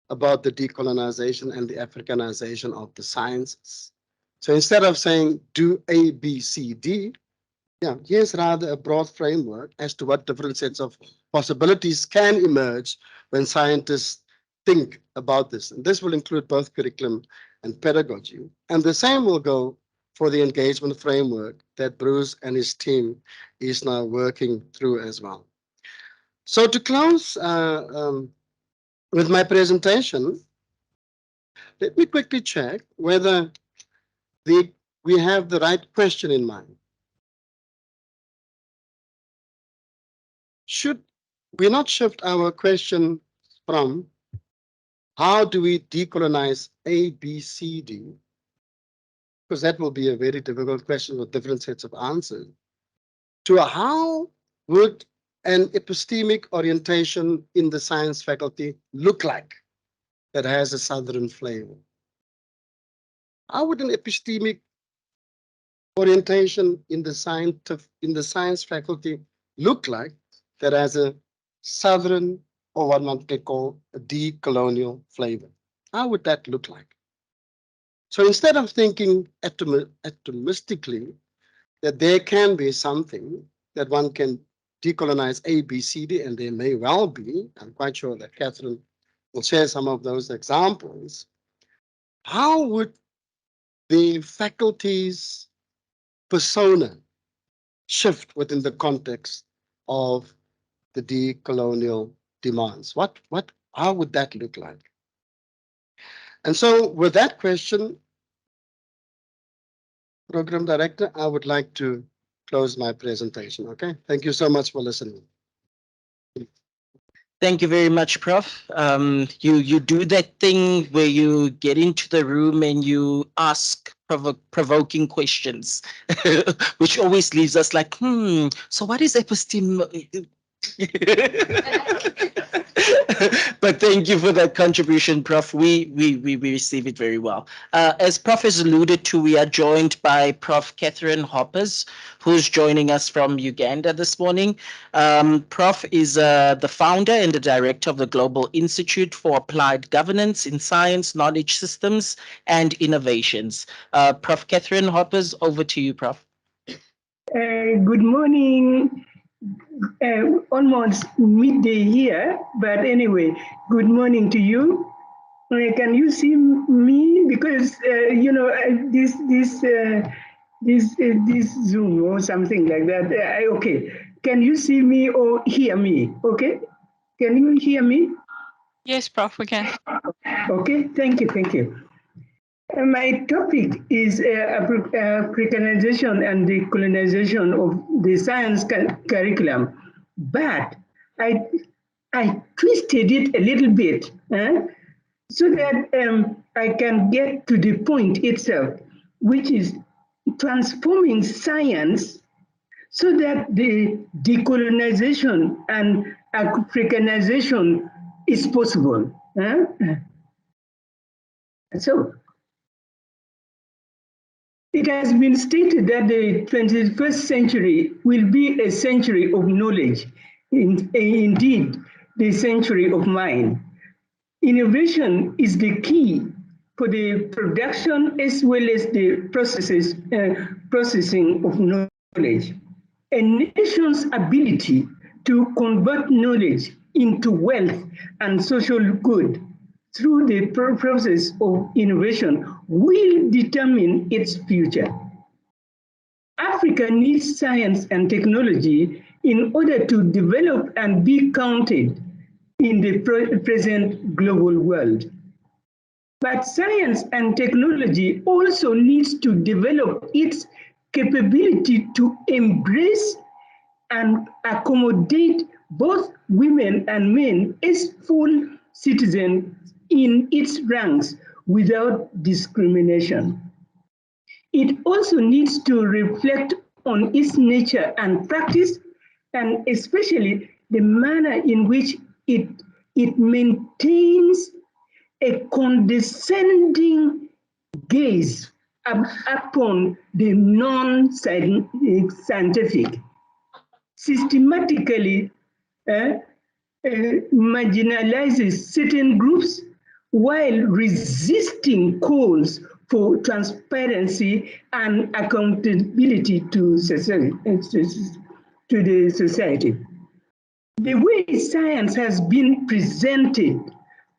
about the decolonization and the Africanization of the sciences. So instead of saying do A, B, C, D, here's rather a broad framework as to what different sets of possibilities can emerge when scientists think about this. And this will include both curriculum and pedagogy. And the same will go for the engagement framework that Bruce and his team is now working through as well. So to close with my presentation, let me quickly check whether we have the right question in mind. Should we not shift our question from how do we decolonize A, B, C, D? Because that will be a very difficult question with different sets of answers. To how would an epistemic orientation in the science faculty look like that has a Southern flavor? How would an epistemic orientation in the science faculty look like that has a Southern, or what one can call a decolonial flavor? How would that look like? So instead of thinking atomistically that there can be something that one can decolonize A, B, C, D, and there may well be, I'm quite sure that Catherine will share some of those examples. How would the faculty's persona shift within the context of the decolonial demands? How would that look like? And so with that question, Program Director, I would like to close my presentation. Okay, thank you so much for listening. Thank you very much, Prof. You do that thing where you get into the room and you ask provoking questions, which always leaves us like, so what is episteme? But thank you for that contribution, Prof. We receive it very well. As Prof has alluded to, we are joined by Prof. Catherine Hoppers, who's joining us from Uganda this morning. Prof is the founder and the director of the Global Institute for Applied Governance in Science, Knowledge Systems, and Innovations. Prof. Catherine Hoppers, over to you, Prof. Good morning. Almost midday here, but anyway, good morning to you. Can you see me? Because this Zoom or something like that. Okay, can you see me or hear me? Okay, can you hear me? Yes, Prof, we can. Okay, thank you. My topic is Africanization and decolonization of the science curriculum, but I twisted it a little bit so that I can get to the point itself, which is transforming science so that the decolonization and Africanization is possible. So it has been stated that the 21st century will be a century of knowledge, indeed, the century of mind. Innovation is the key for the production as well as the processing of knowledge. A nation's ability to convert knowledge into wealth and social good through the process of innovation will determine its future. Africa needs science and technology in order to develop and be counted in the present global world. But science and technology also needs to develop its capability to embrace and accommodate both women and men as full citizens in its ranks without discrimination. It also needs to reflect on its nature and practice, and especially the manner in which it maintains a condescending gaze upon the non-scientific, systematically marginalizes certain groups while resisting calls for transparency and accountability to the society. The way science has been presented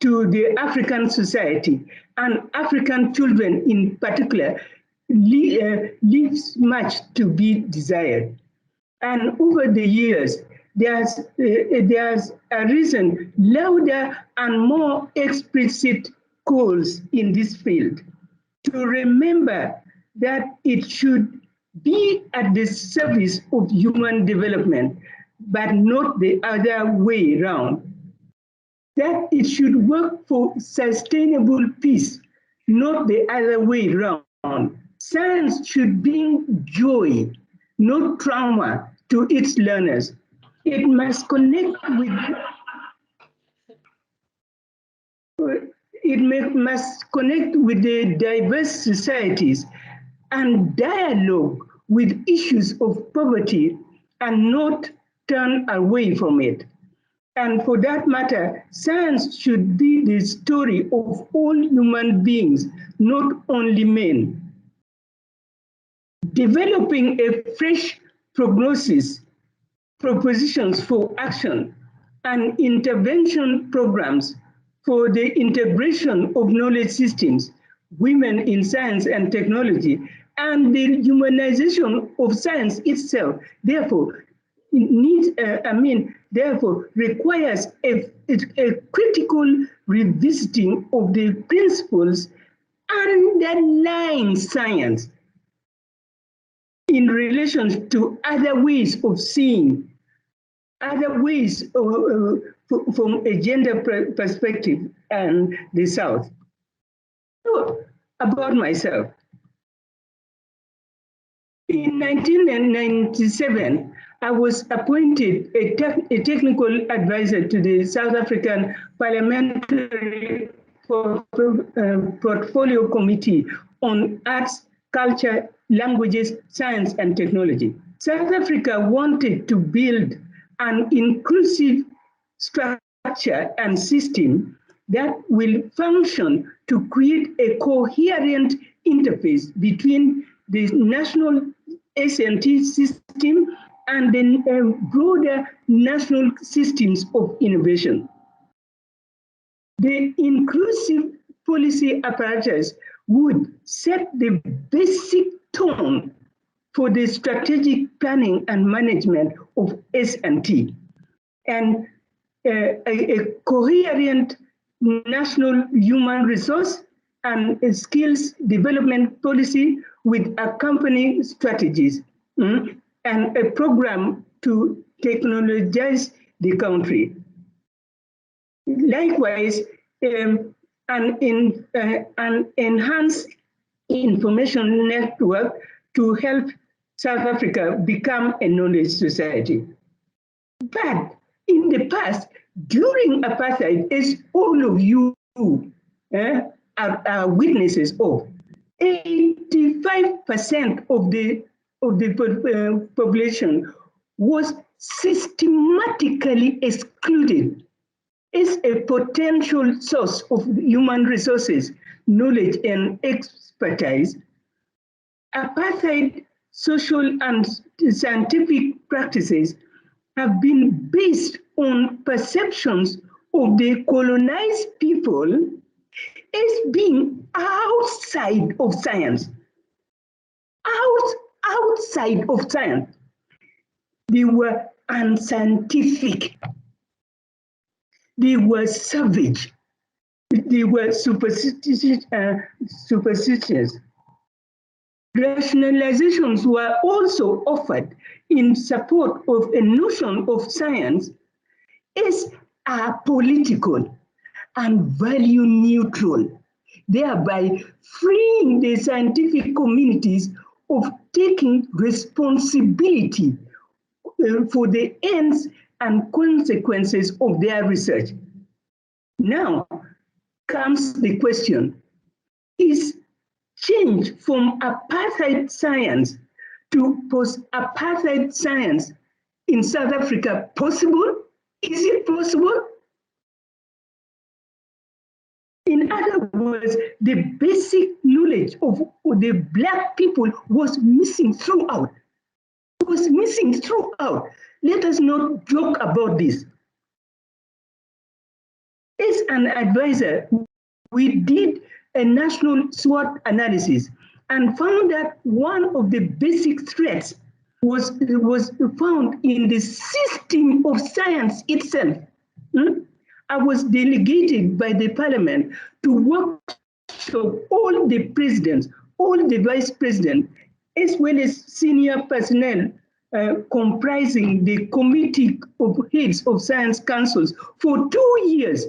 to the African society and African children in particular leaves much to be desired. And over the years, there's arisen louder and more explicit calls in this field to remember that it should be at the service of human development, but not the other way around. That it should work for sustainable peace, not the other way around. Science should bring joy, not trauma, to its learners. It must connect with the diverse societies and dialogue with issues of poverty and not turn away from it. And for that matter, science should be the story of all human beings, not only men. Developing a fresh prognosis, propositions for action, and intervention programs for the integration of knowledge systems, women in science and technology, and the humanization of science itself, therefore, requires a critical revisiting of the principles underlying science in relation to other ways of seeing, other ways from a gender perspective and the South. So, about myself. In 1997, I was appointed a technical advisor to the South African Parliamentary Portfolio Committee on Arts, Culture, Languages, Science and Technology. South Africa wanted to build an inclusive structure and system that will function to create a coherent interface between the national S&T system and the broader national systems of innovation. The inclusive policy apparatus would set the basic tone for the strategic planning and management of S&T, and a coherent national human resource and skills development policy with accompanying strategies, and a program to technologize the country. Likewise, an enhanced information network to help South Africa become a knowledge society. But in the past, during apartheid, as all of you are witnesses of, 85% of the population was systematically excluded as a potential source of human resources, knowledge, and expertise. Apartheid social and scientific practices have been based on perceptions of the colonized people as being outside of science. Outside of science. They were unscientific. They were savage. They were superstitious. Rationalizations were also offered in support of a notion of science as apolitical and value neutral, thereby freeing the scientific communities of taking responsibility for the ends and consequences of their research. Now comes the question, is change from apartheid science to post-apartheid science in South Africa possible? Is it possible? In other words, the basic knowledge of the Black people was missing throughout. Let us not joke about this. As an advisor, we did a national SWOT analysis and found that one of the basic threats was found in the system of science itself. I was delegated by the parliament to work with all the presidents, all the vice presidents, as well as senior personnel comprising the committee of heads of science councils for 2 years.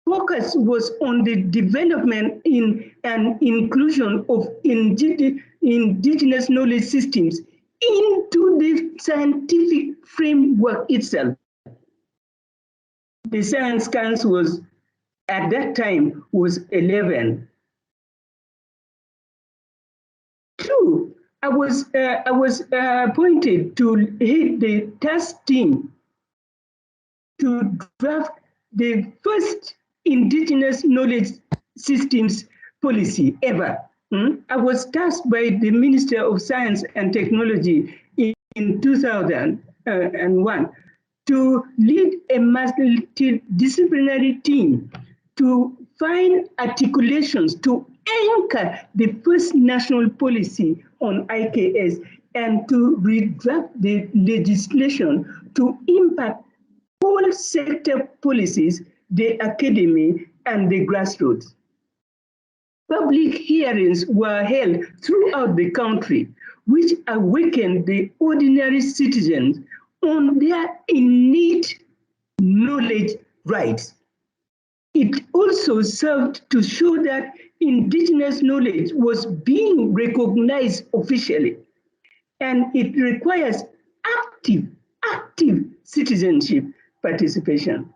Focus was on the development and inclusion of indigenous knowledge systems into the scientific framework itself. The science council was, at that time, was 11. 2, I was appointed to head the task team to draft the first indigenous knowledge systems policy ever. I was tasked by the Minister of Science and Technology in 2001 to lead a multi-disciplinary team to find articulations to anchor the first national policy on IKS and to redraft the legislation to impact all sector policies, the academy, and the grassroots. Public hearings were held throughout the country, which awakened the ordinary citizens on their innate knowledge rights. It also served to show that indigenous knowledge was being recognized officially, and it requires active citizenship participation.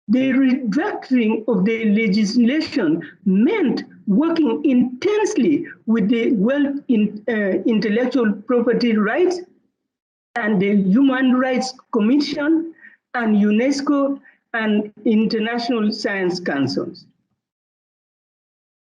The redrafting of the legislation meant working intensely with the World Intellectual Property Rights and the Human Rights Commission and UNESCO and international science councils.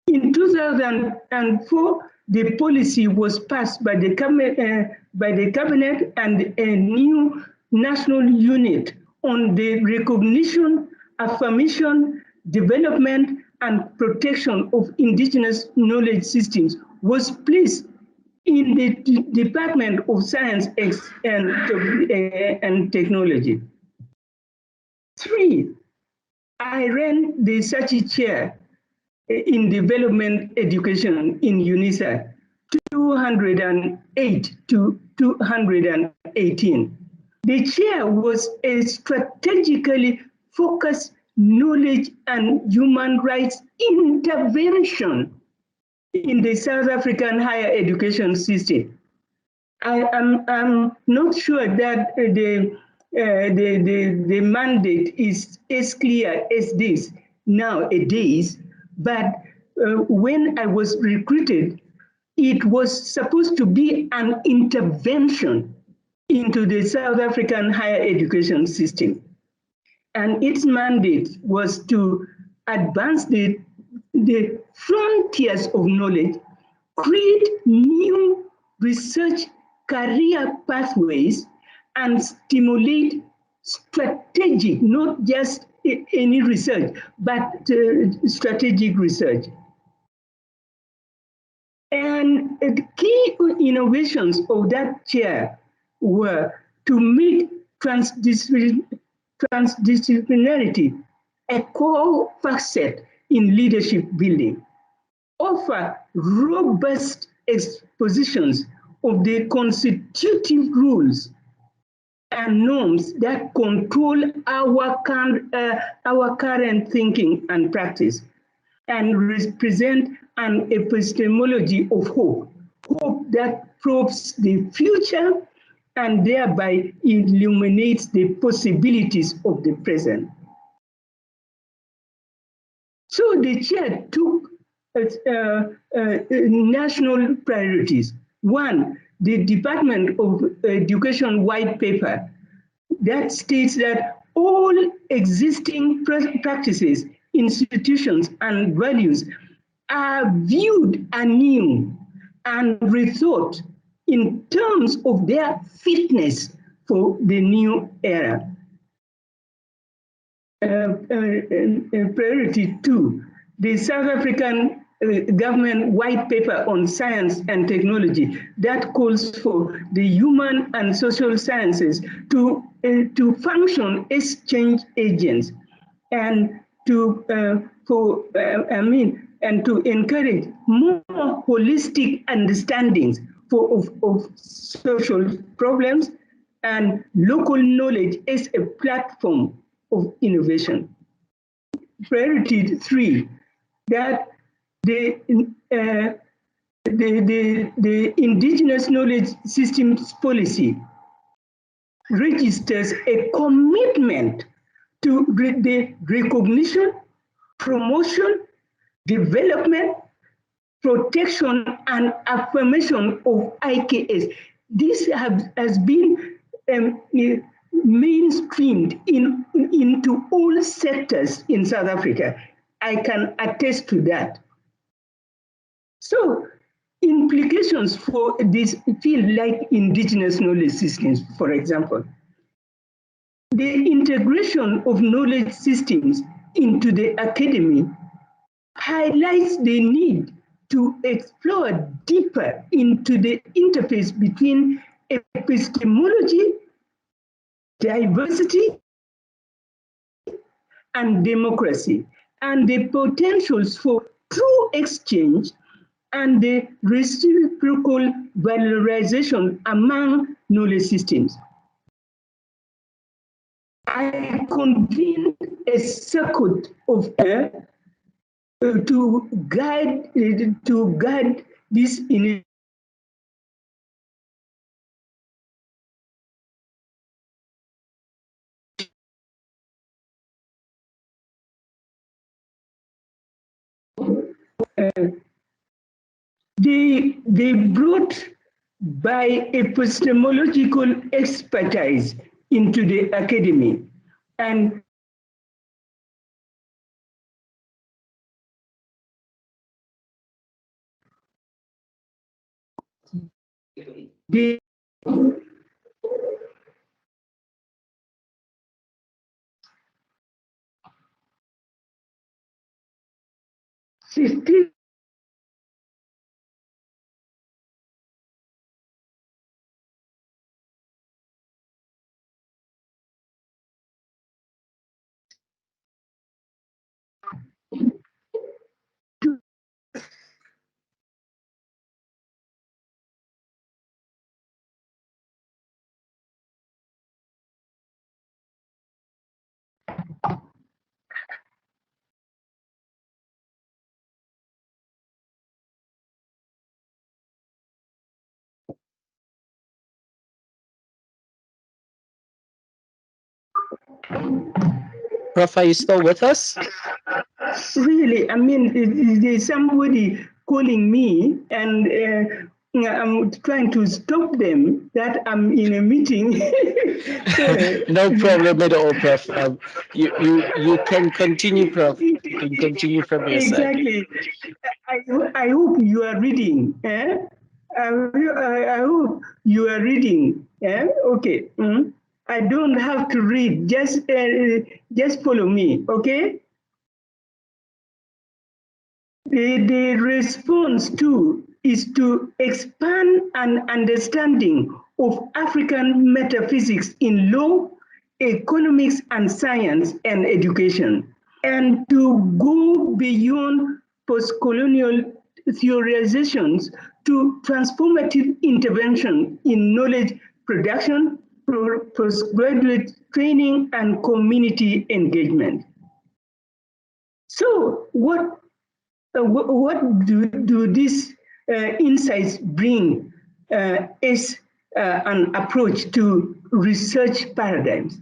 In 2004, the policy was passed by the cabinet and a new national unit on the recognition, affirmation, development, and protection of indigenous knowledge systems was placed in the Department of Science and Technology. 3, I ran the Sachi chair in development education in UNISA 208 to 218. The chair was a strategically focused knowledge and human rights intervention in the South African higher education system. I'm not sure that the mandate is as clear as this nowadays, but when I was recruited, it was supposed to be an intervention into the South African higher education system. And its mandate was to advance the frontiers of knowledge, create new research career pathways, and stimulate strategic, not just any research, but strategic research. And the key innovations of that chair were to make transdisciplinarity a core facet in leadership building, offer robust expositions of the constitutive rules and norms that control our current thinking and practice, and represent an epistemology of hope, hope that probes the future and thereby illuminates the possibilities of the present. So the chair took national priorities. One, the Department of Education white paper that states that all existing practices, institutions, and values are viewed anew and rethought in terms of their fitness for the new era. Priority two, the South African government white paper on science and technology that calls for the human and social sciences to function as change agents and to encourage more holistic understandings of social problems and local knowledge as a platform of innovation. Priority three, that the indigenous knowledge systems policy registers a commitment to the recognition, promotion, development, protection, and affirmation of IKS. This has been mainstreamed into all sectors in South Africa. I can attest to that. So, implications for this field like indigenous knowledge systems, for example. The integration of knowledge systems into the academy highlights the need to explore deeper into the interface between epistemology, diversity, and democracy, and the potentials for true exchange and the reciprocal valorization among knowledge systems. I convened a circuit of to guide this initiative. They brought by epistemological expertise into the academy, and they still Prof, are you still with us? Really, I mean, there's somebody calling me and I'm trying to stop them that I'm in a meeting. No problem at all, Prof. You can continue, Prof. You can continue from your side. Exactly. I hope you are reading. Eh? I hope you are reading. Eh? Okay. I don't have to read. Just follow me. Okay. The response to is to expand an understanding of African metaphysics in law, economics, and science and education, and to go beyond post-colonial theorizations to transformative intervention in knowledge production, postgraduate training, and community engagement. So what do these insights bring as an approach to research paradigms?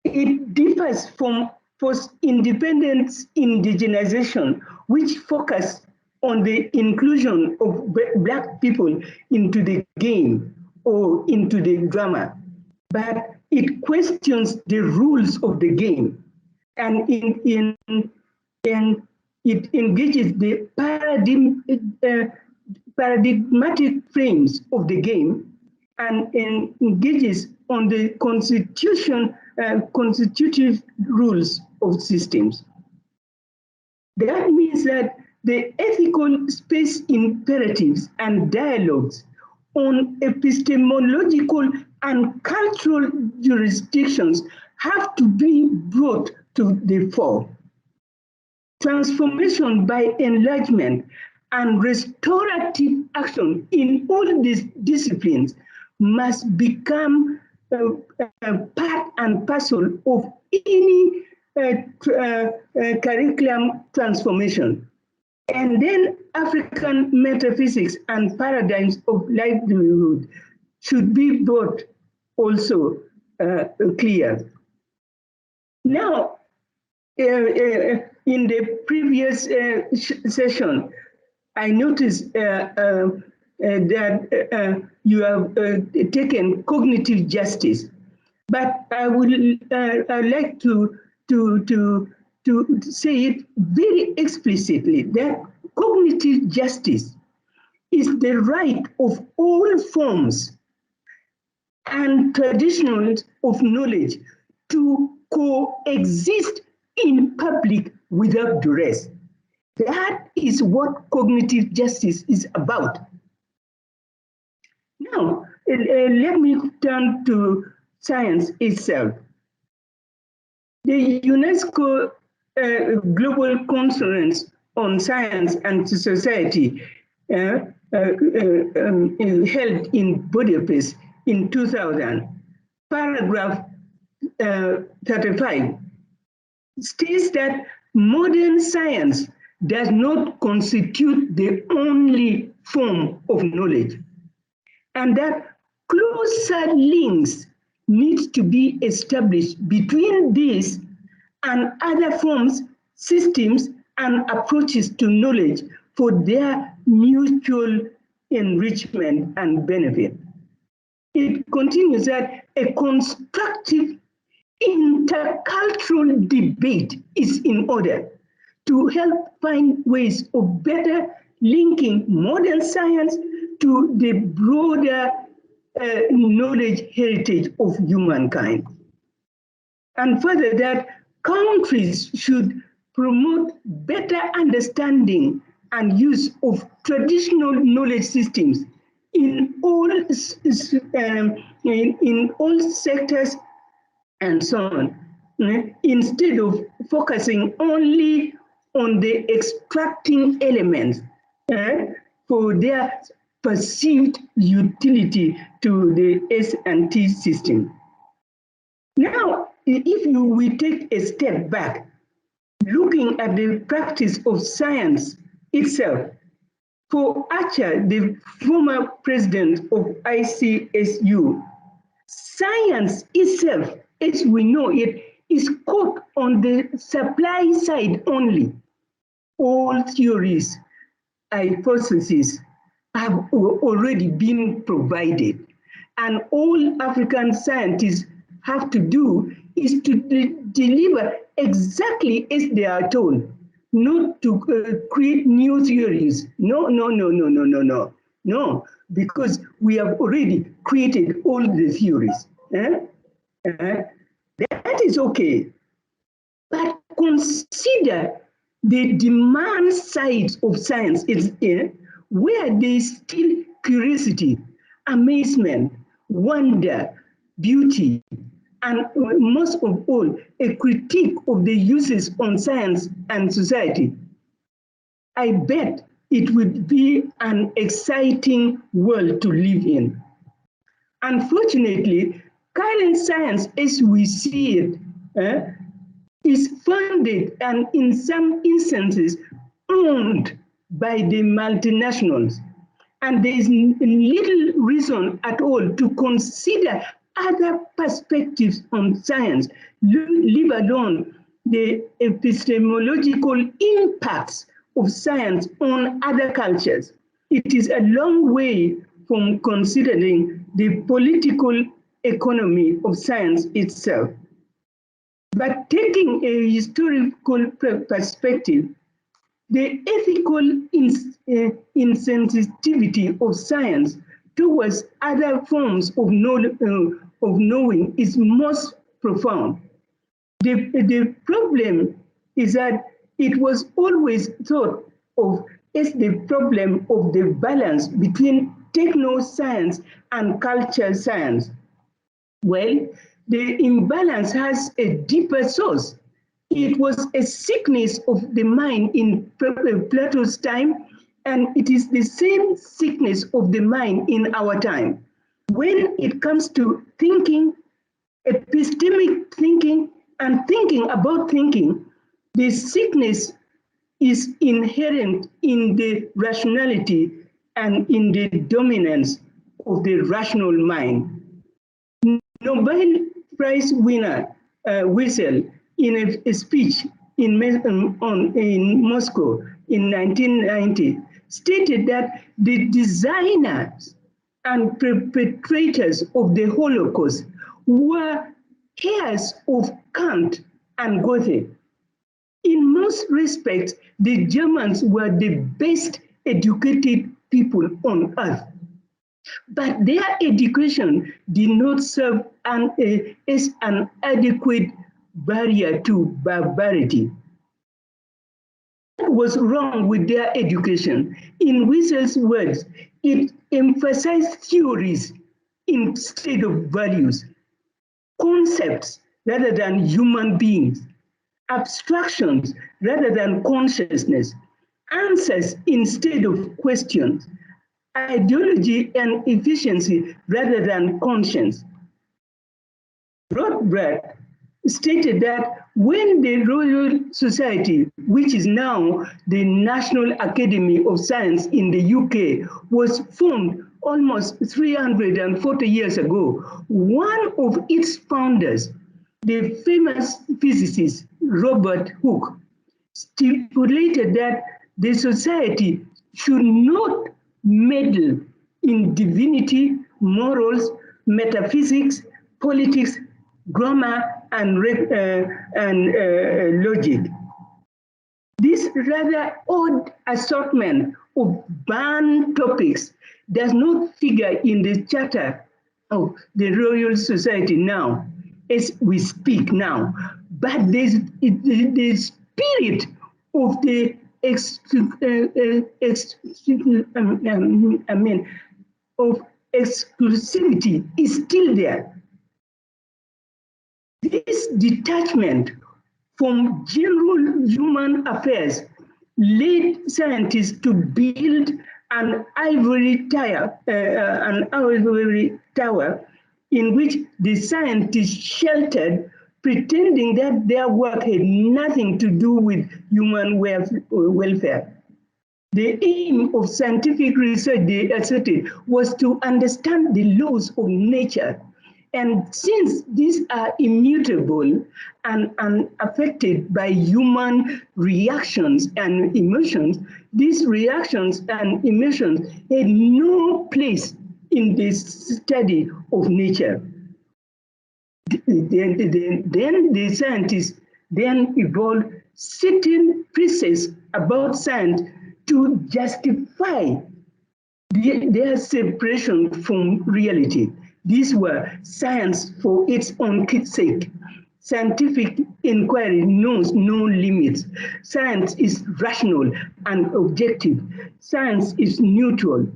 It differs from post-independence indigenization, which focus on the inclusion of Black people into the game or into the drama, but it questions the rules of the game, and it engages the paradigmatic frames of the game and engages on the constitutive rules of systems. That means that the ethical space imperatives and dialogues on epistemological and cultural jurisdictions have to be brought to the fore. Transformation by enlargement and restorative action in all these disciplines must become part and parcel of any curriculum transformation. And then African metaphysics and paradigms of livelihood should be brought also clear. Now, in the previous session, I noticed that you have taken cognitive justice, but I would like to say it very explicitly that cognitive justice is the right of all forms and traditions of knowledge to coexist in public without duress. That is what cognitive justice is about. Now, let me turn to science itself. The UNESCO Global Conference on Science and Society held in Budapest in 2000, paragraph 35, states that modern science does not constitute the only form of knowledge, and that closer links need to be established between these and other forms, systems, and approaches to knowledge for their mutual enrichment and benefit. It continues that a constructive intercultural debate is in order to help find ways of better linking modern science to the broader knowledge heritage of humankind. And further, that countries should promote better understanding and use of traditional knowledge systems in all sectors and so on, instead of focusing only on the extracting elements for their perceived utility to the S&T system. Now, if we take a step back, looking at the practice of science itself, for Archer, the former president of ICSU, science itself as we know it, is caught on the supply side only. All theories, hypotheses have already been provided. And all African scientists have to do is to deliver exactly as they are told, not to create new theories. No, no, no, no, no, no, no. No, because we have already created all the theories. That is okay. But consider the demand side of science is where there is still curiosity, amazement, wonder, beauty, and most of all, a critique of the uses on science and society. I bet it would be an exciting world to live in. Unfortunately, current science as we see it is funded and in some instances owned by the multinationals. And there is little reason at all to consider other perspectives on science, leave alone the epistemological impacts of science on other cultures. It is a long way from considering the political economy of science itself. But taking a historical perspective, the ethical insensitivity of science towards other forms of knowing is most profound. The problem is that it was always thought of as the problem of the balance between techno-science and cultural science. Well, the imbalance has a deeper source. It was a sickness of the mind in Plato's time, and it is the same sickness of the mind in our time. When it comes to thinking, epistemic thinking, and thinking about thinking, the sickness is inherent in the rationality and in the dominance of the rational mind. Nobel Prize winner Wiesel, in a speech in Moscow in 1990, stated that the designers and perpetrators of the Holocaust were heirs of Kant and Goethe. In most respects, the Germans were the best educated people on earth. But their education did not serve as an adequate barrier to barbarity. What was wrong with their education? In Wiesel's words, it emphasized theories instead of values, concepts rather than human beings, abstractions rather than consciousness, answers instead of questions, ideology and efficiency rather than conscience. Rothbard stated that when the Royal Society, which is now the National Academy of Science in the UK, was formed almost 340 years ago, one of its founders, the famous physicist Robert Hooke, stipulated that the society should not meddle in divinity, morals, metaphysics, politics, grammar, and logic. This rather odd assortment of banned topics does not figure in the charter of the Royal Society now, as we speak now. But the spirit of the exclusivity is still there. This detachment from general human affairs led scientists to build an ivory tower in which the scientists sheltered, pretending that their work had nothing to do with human welfare. The aim of scientific research, they asserted, was to understand the laws of nature And since these are immutable and unaffected by human reactions and emotions, these reactions and emotions had no place in this study of nature. Then the scientists then evolved certain precepts about science to justify their separation from reality. These were science for its own sake. Scientific inquiry knows no limits. Science is rational and objective. Science is neutral.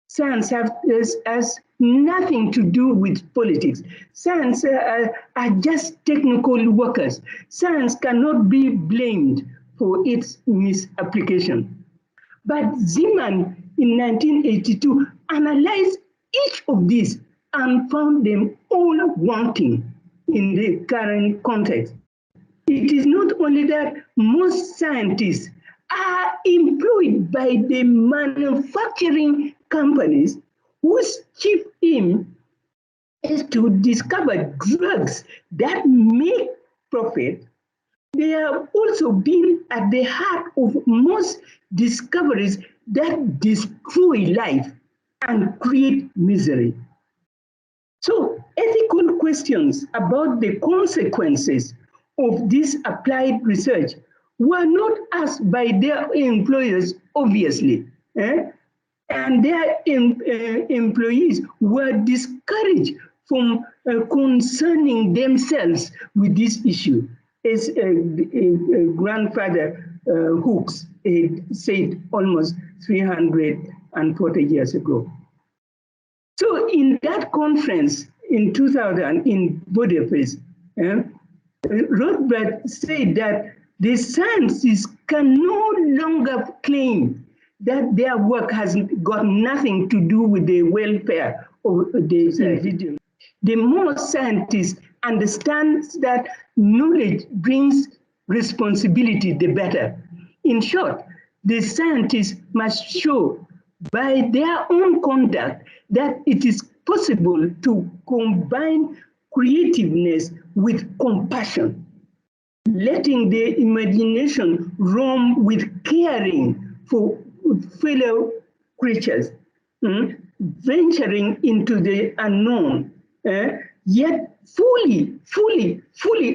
Science has nothing to do with politics. Science are just technical workers. Science cannot be blamed for its misapplication. But Zeman in 1982 analyzed each of these and found them all wanting in the current context. It is not only that most scientists are employed by the manufacturing companies whose chief aim is to discover drugs that make profit. They have also been at the heart of most discoveries that destroy life and create misery. So ethical questions about the consequences of this applied research were not asked by their employers, obviously, and their employees were discouraged from concerning themselves with this issue, as grandfather Hooks said almost 340 years ago. So in that conference in 2000 in Budapest, Rothbard said that the scientists can no longer claim that their work has got nothing to do with the welfare of the individual. The more scientists understand that knowledge brings responsibility, the better. In short, the scientists must show by their own conduct that it is possible to combine creativeness with compassion, letting the imagination roam with caring for fellow creatures, venturing into the unknown, yet fully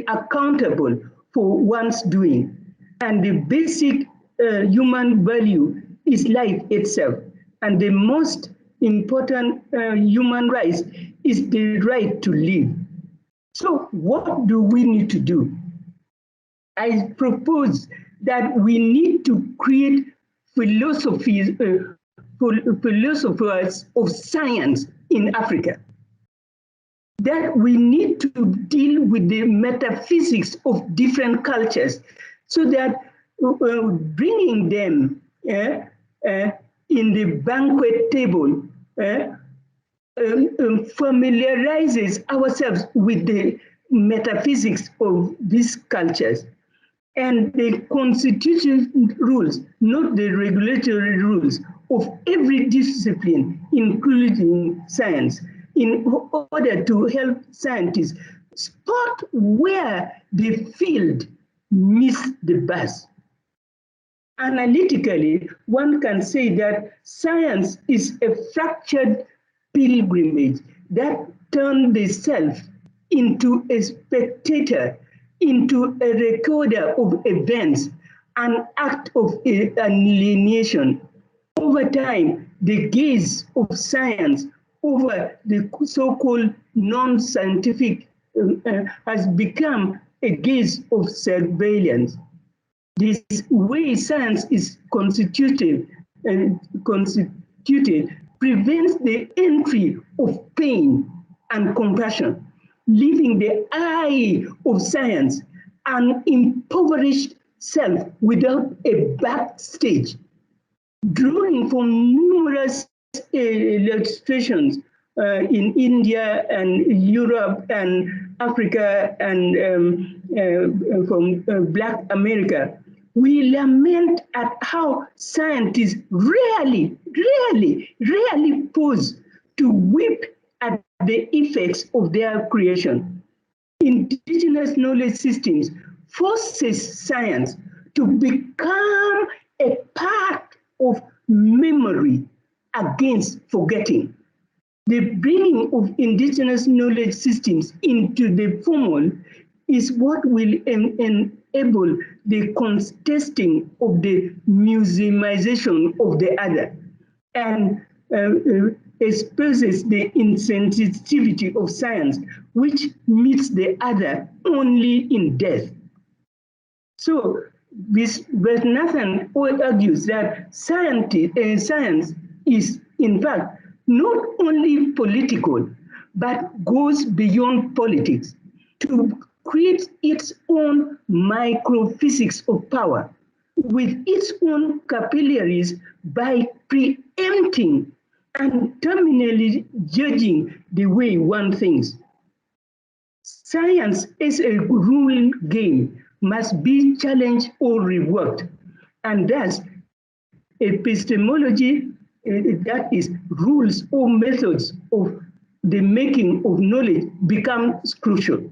accountable for one's doing. And the basic human value is life itself. And the most important human right is the right to live. So what do we need to do? I propose that we need to create philosophers of science in Africa. That we need to deal with the metaphysics of different cultures so that bringing them in the banquet table familiarizes ourselves with the metaphysics of these cultures and the constitutional rules, not the regulatory rules of every discipline, including science, in order to help scientists spot where the field missed the bus. Analytically, one can say that science is a fractured pilgrimage that turns the self into a spectator, into a recorder of events, an act of alienation. Over time, the gaze of science over the so-called non-scientific has become a gaze of surveillance. This way science is constituted prevents the entry of pain and compassion, leaving the eye of science an impoverished self without a backstage. Drawing from numerous illustrations in India and Europe and Africa and from Black America, we lament at how scientists rarely pause to weep at the effects of their creation. Indigenous knowledge systems forces science to become a part of memory against forgetting. The bringing of indigenous knowledge systems into the formal is what will enable the contesting of the museumization of the other and expresses the insensitivity of science, which meets the other only in death. So, but Nathan argues that science is, in fact, not only political, but goes beyond politics to create its own microphysics of power with its own capillaries by preempting and terminally judging the way one thinks. Science as a rule game must be challenged or reworked, and thus epistemology, that is, rules or methods of the making of knowledge becomes crucial.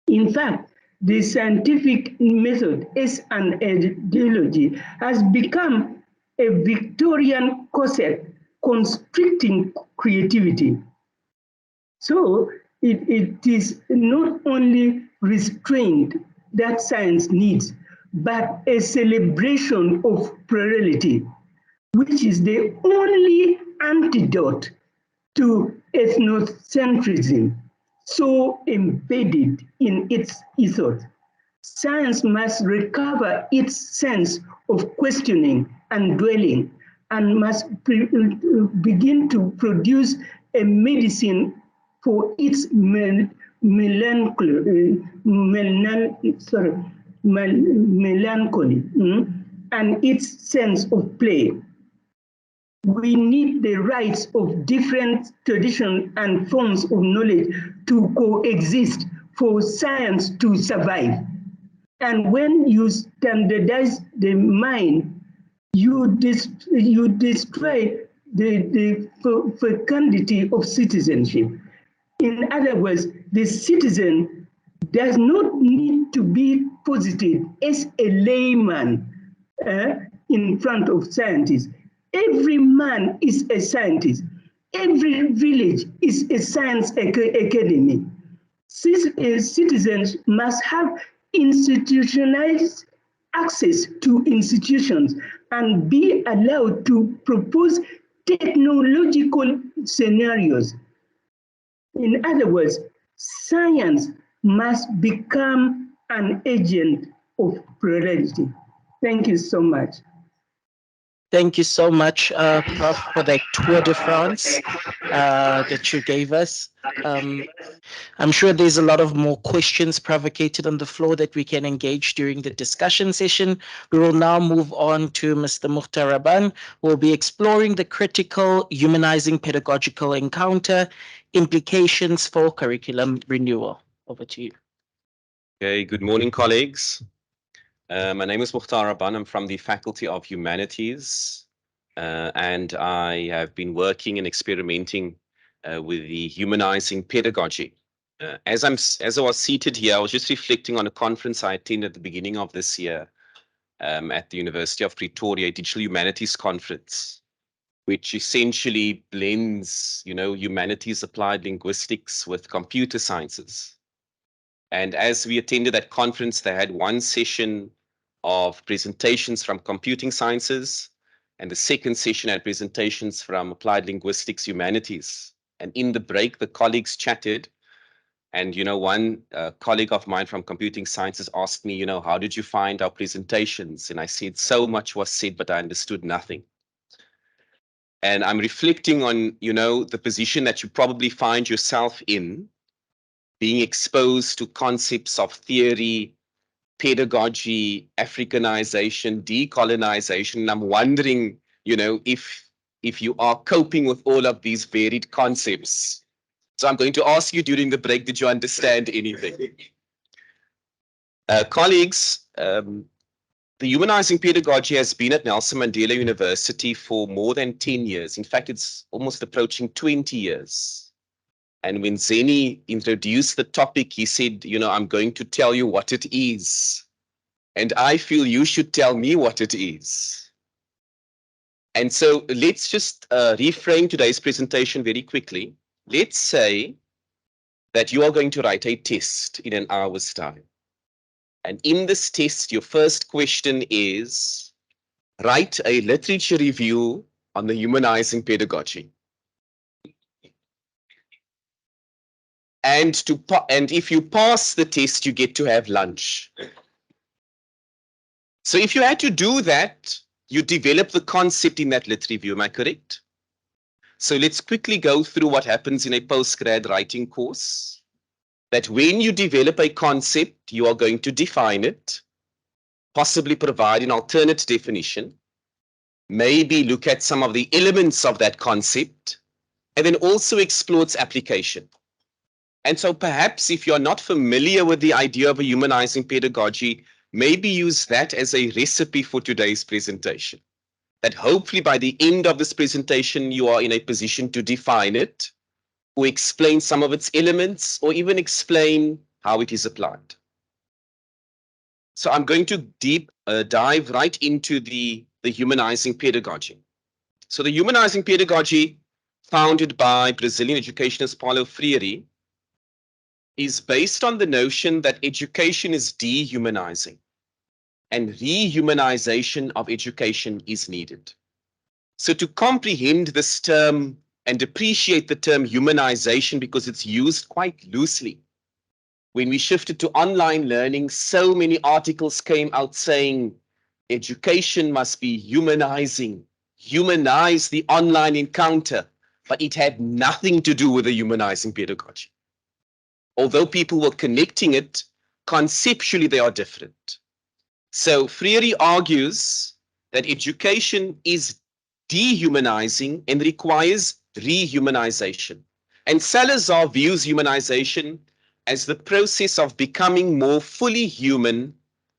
In fact, the scientific method as an ideology has become a Victorian corset constricting creativity. So it is not only restraint that science needs, but a celebration of plurality, which is the only antidote to ethnocentrism, so embedded in its ethos. Science must recover its sense of questioning and dwelling, and must begin to produce a medicine for its melancholy and its sense of play. We need the rights of different traditions and forms of knowledge to coexist for science to survive. And when you standardize the mind, you destroy the fecundity of citizenship. In other words, the citizen does not need to be posited as a layman in front of scientists. Every man is a scientist. Every village is a science academy. Citizens must have institutionalized access to institutions and be allowed to propose technological scenarios. In other words, science must become an agent of plurality. Thank you so much. Thank you so much, Prof, for that tour de France that you gave us. I'm sure there's a lot of more questions provocated on the floor that we can engage during the discussion session. We will now move on to Mr. Mukhtar Rabban, who will be exploring the critical humanizing pedagogical encounter, implications for curriculum renewal. Over to you. Okay, good morning, colleagues. My name is Mukhtar Rabban. I'm from the Faculty of Humanities, and I have been working and experimenting with the humanizing pedagogy. As I was seated here, I was just reflecting on a conference I attended at the beginning of this year at the University of Pretoria, a Digital Humanities Conference, which essentially blends, humanities applied linguistics with computer sciences. And as we attended that conference, they had one session of presentations from computing sciences, and the second session had presentations from applied linguistics humanities. And in the break, the colleagues chatted. And, one colleague of mine from computing sciences asked me, how did you find our presentations? And I said, so much was said, but I understood nothing. And I'm reflecting on, the position that you probably find yourself in, being exposed to concepts of theory, pedagogy, Africanization, decolonization. And I'm wondering, if you are coping with all of these varied concepts. So I'm going to ask you during the break, did you understand anything? Colleagues, the humanizing pedagogy has been at Nelson Mandela University for more than 10 years. In fact, it's almost approaching 20 years. And when Zeni introduced the topic, he said, you know, I'm going to tell you what it is. And I feel you should tell me what it is. And so let's just reframe today's presentation very quickly. Let's say that you are going to write a test in an hour's time. And in this test, your first question is, write a literature review on the humanizing pedagogy. And if you pass the test, you get to have lunch. So if you had to do that, you develop the concept in that lit review, am I correct? So let's quickly go through what happens in a postgrad writing course. That when you develop a concept, you are going to define it, possibly provide an alternate definition, maybe look at some of the elements of that concept, and then also explore its application. And so perhaps if you're not familiar with the idea of a humanizing pedagogy, maybe use that as a recipe for today's presentation. That hopefully by the end of this presentation, you are in a position to define it, or explain some of its elements, or even explain how it is applied. So I'm going to dive right into the humanizing pedagogy. So the humanizing pedagogy, founded by Brazilian educationist Paulo Freire, is based on the notion that education is dehumanizing and rehumanization of education is needed. So to comprehend this term and appreciate the term humanization, because it's used quite loosely. When we shifted to online learning, so many articles came out saying education must be humanizing, humanize the online encounter, but it had nothing to do with the humanizing pedagogy. Although people were connecting it, conceptually they are different. So Freire argues that education is dehumanizing and requires rehumanization. And Salazar views humanization as the process of becoming more fully human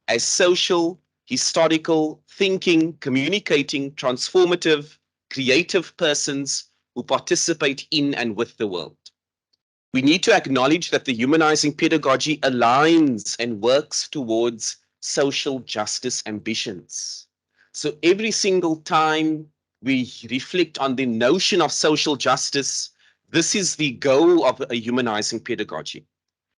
as social, historical, thinking, communicating, transformative, creative persons who participate in and with the world. We need to acknowledge that the humanizing pedagogy aligns and works towards social justice ambitions. So every single time we reflect on the notion of social justice, this is the goal of a humanizing pedagogy.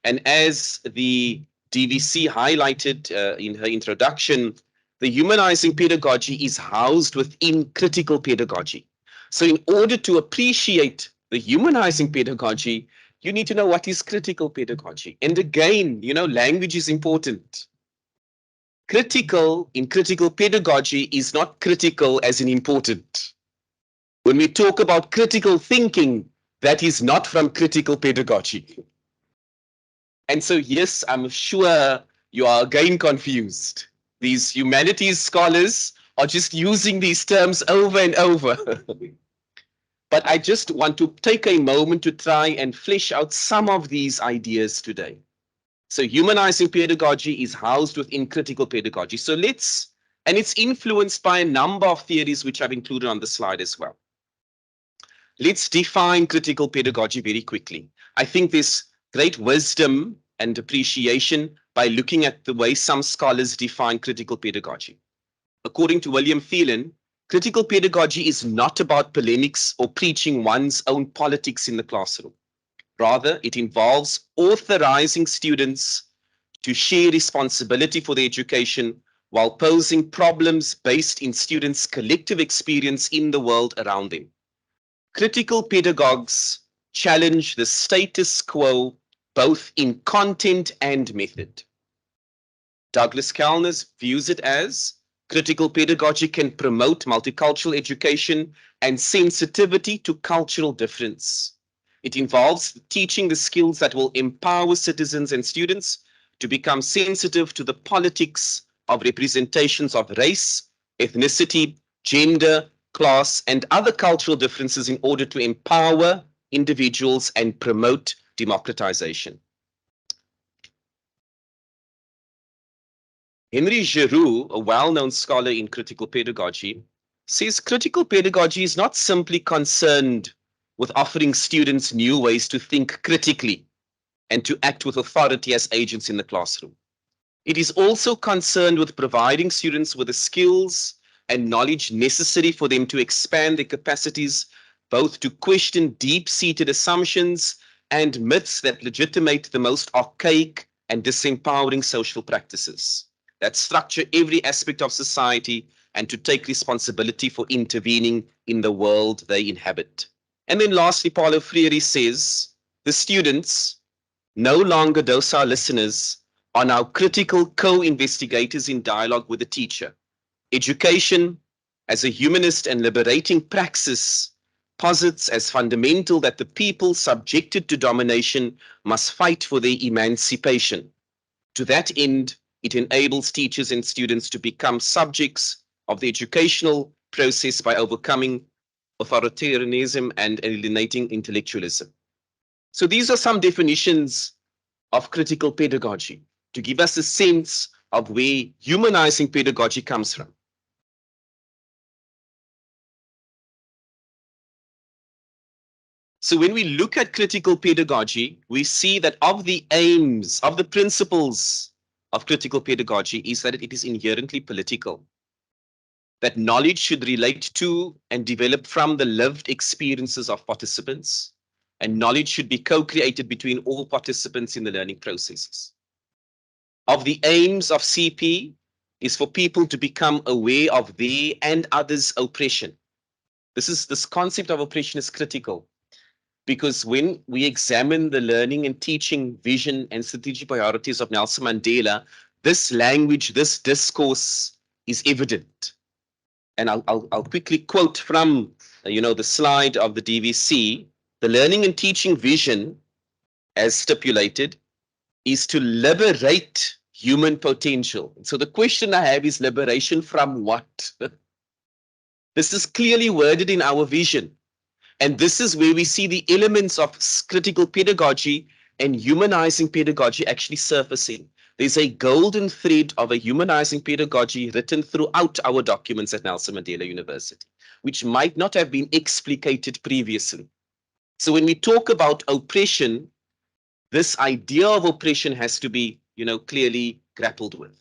And as the DVC highlighted in her introduction, the humanizing pedagogy is housed within critical pedagogy. So in order to appreciate the humanizing pedagogy, you need to know what is critical pedagogy. And again, you know, language is important. Critical in critical pedagogy is not critical as in important. When we talk about critical thinking, that is not from critical pedagogy. And so, yes, I'm sure you are again confused. These humanities scholars are just using these terms over and over. But I just want to take a moment to try and flesh out some of these ideas today. So humanizing pedagogy is housed within critical pedagogy. So and it's influenced by a number of theories which I've included on the slide as well. Let's define critical pedagogy very quickly. I think there's great wisdom and appreciation by looking at the way some scholars define critical pedagogy. According to William Phelan, critical pedagogy is not about polemics or preaching one's own politics in the classroom. Rather, it involves authorizing students to share responsibility for their education while posing problems based in students' collective experience in the world around them. Critical pedagogues challenge the status quo both in content and method. Douglas Kellner views it as critical pedagogy can promote multicultural education and sensitivity to cultural difference. It involves teaching the skills that will empower citizens and students to become sensitive to the politics of representations of race, ethnicity, gender, class, and other cultural differences in order to empower individuals and promote democratization. Henry Giroux, a well-known scholar in critical pedagogy, says critical pedagogy is not simply concerned with offering students new ways to think critically and to act with authority as agents in the classroom. It is also concerned with providing students with the skills and knowledge necessary for them to expand their capacities, both to question deep-seated assumptions and myths that legitimate the most archaic and disempowering social practices that structure every aspect of society, and to take responsibility for intervening in the world they inhabit. And then lastly, Paulo Freire says, the students, no longer docile listeners, are now critical co-investigators in dialogue with the teacher. Education, as a humanist and liberating praxis, posits as fundamental that the people subjected to domination must fight for their emancipation. To that end, it enables teachers and students to become subjects of the educational process by overcoming authoritarianism and alienating intellectualism. So these are some definitions of critical pedagogy to give us a sense of where humanizing pedagogy comes from. So when we look at critical pedagogy, we see that of the aims, of the principles of critical pedagogy is that it is inherently political. That knowledge should relate to and develop from the lived experiences of participants, and knowledge should be co-created between all participants in the learning processes. Of the aims of CP is for people to become aware of their and others' oppression. This concept of oppression is critical, because when we examine the learning and teaching vision and strategic priorities of Nelson Mandela, this language, this discourse is evident. And I'll quickly quote from the slide of the DVC. The learning and teaching vision, as stipulated, is to liberate human potential. So the question I have is liberation from what? This is clearly worded in our vision. And this is where we see the elements of critical pedagogy and humanizing pedagogy actually surfacing. There's a golden thread of a humanizing pedagogy written throughout our documents at Nelson Mandela University, which might not have been explicated previously. So when we talk about oppression, this idea of oppression has to be, clearly grappled with.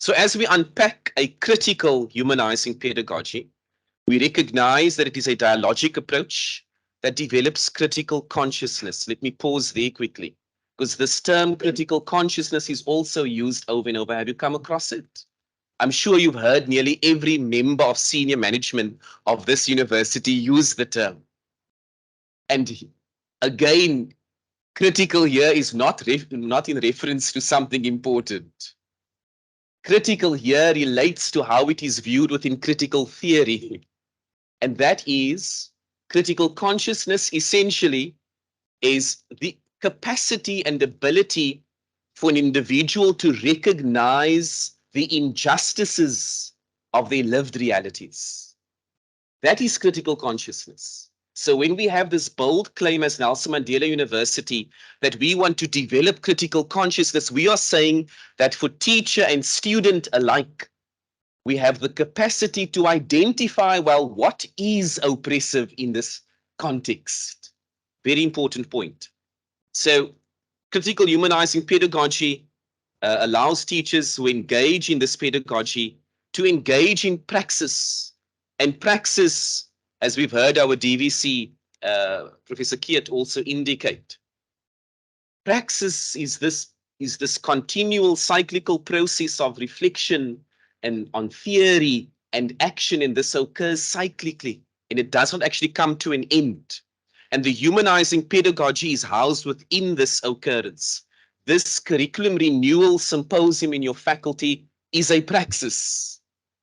So as we unpack a critical humanizing pedagogy, we recognize that it is a dialogic approach that develops critical consciousness. Let me pause there quickly, because this term critical consciousness is also used over and over. Have you come across it? I'm sure you've heard nearly every member of senior management of this university use the term. And again, critical here is not in reference to something important. Critical here relates to how it is viewed within critical theory. And that is, critical consciousness essentially is the capacity and ability for an individual to recognize the injustices of their lived realities. That is critical consciousness. So when we have this bold claim as Nelson Mandela University that we want to develop critical consciousness, we are saying that for teacher and student alike, we have the capacity to identify, well, what is oppressive in this context? Very important point. So critical humanizing pedagogy allows teachers who engage in this pedagogy to engage in praxis. And praxis, as we've heard our DVC, Professor Kiet also indicate, praxis is this continual cyclical process of reflection and on theory and action, and this occurs cyclically, and it does not actually come to an end. And the humanizing pedagogy is housed within this occurrence. This curriculum renewal symposium in your faculty is a praxis.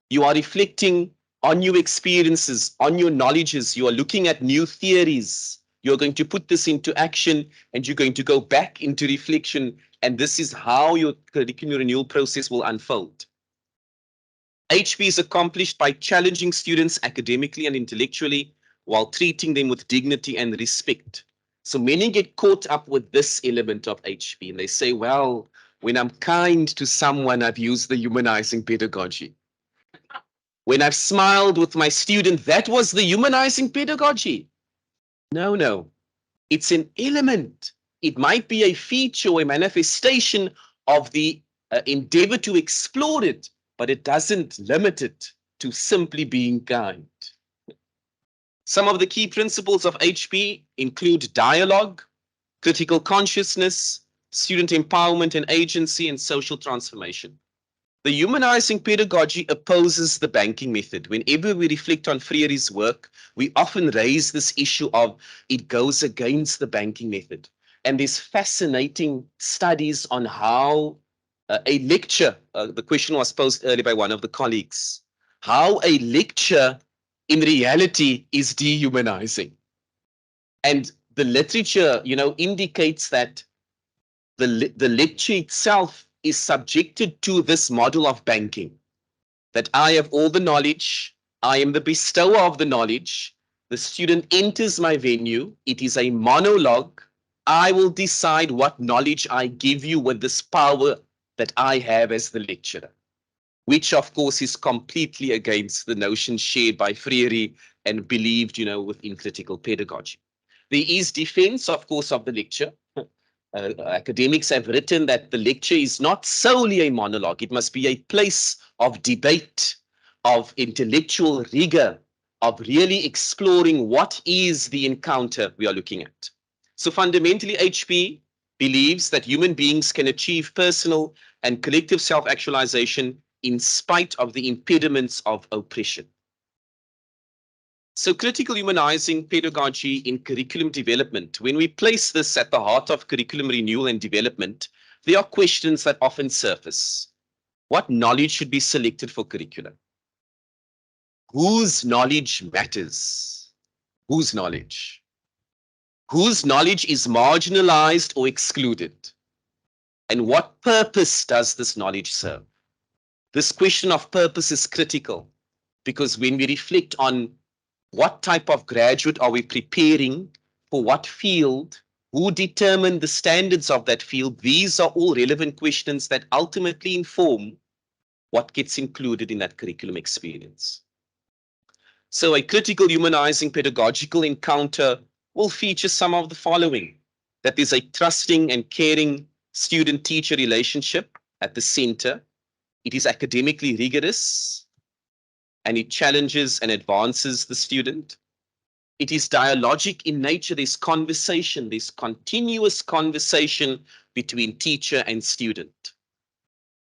You are reflecting on your experiences, on your knowledges. You are looking at new theories. You're going to put this into action, and you're going to go back into reflection. And this is how your curriculum renewal process will unfold. HP is accomplished by challenging students academically and intellectually while treating them with dignity and respect. So many get caught up with this element of HP, and they say, well, when I'm kind to someone, I've used the humanizing pedagogy. when I've smiled with my student, that was the humanizing pedagogy. No, no. It's an element. It might be a feature or a manifestation of the endeavor to explore it, but it doesn't limit it to simply being kind. Some of the key principles of HP include dialogue, critical consciousness, student empowerment and agency, and social transformation. The humanizing pedagogy opposes the banking method. Whenever we reflect on Freire's work, we often raise this issue of it goes against the banking method. And there's fascinating studies on how a lecture, the question was posed earlier by one of the colleagues, how a lecture in reality is dehumanizing. And the literature, indicates that the lecture itself is subjected to this model of banking, that I have all the knowledge, I am the bestower of the knowledge, the student enters my venue, it is a monologue, I will decide what knowledge I give you with this power that I have as the lecturer, which of course is completely against the notion shared by Freire and believed, within critical pedagogy. There is defense, of course, of the lecture. Academics have written that the lecture is not solely a monologue. It must be a place of debate, of intellectual rigor, of really exploring what is the encounter we are looking at. So fundamentally, HP believes that human beings can achieve personal and collective self-actualization in spite of the impediments of oppression. So critical humanizing pedagogy in curriculum development, when we place this at the heart of curriculum renewal and development, there are questions that often surface. What knowledge should be selected for curriculum? Whose knowledge matters? Whose knowledge? Whose knowledge is marginalized or excluded? And what purpose does this knowledge serve? This question of purpose is critical because when we reflect on what type of graduate are we preparing for what field, who determine the standards of that field, these are all relevant questions that ultimately inform what gets included in that curriculum experience. So a critical humanizing pedagogical encounter will feature some of the following: that there's a trusting and caring student-teacher relationship at the center. It is academically rigorous, and it challenges and advances the student. It is dialogic in nature. There's conversation, there's continuous conversation between teacher and student.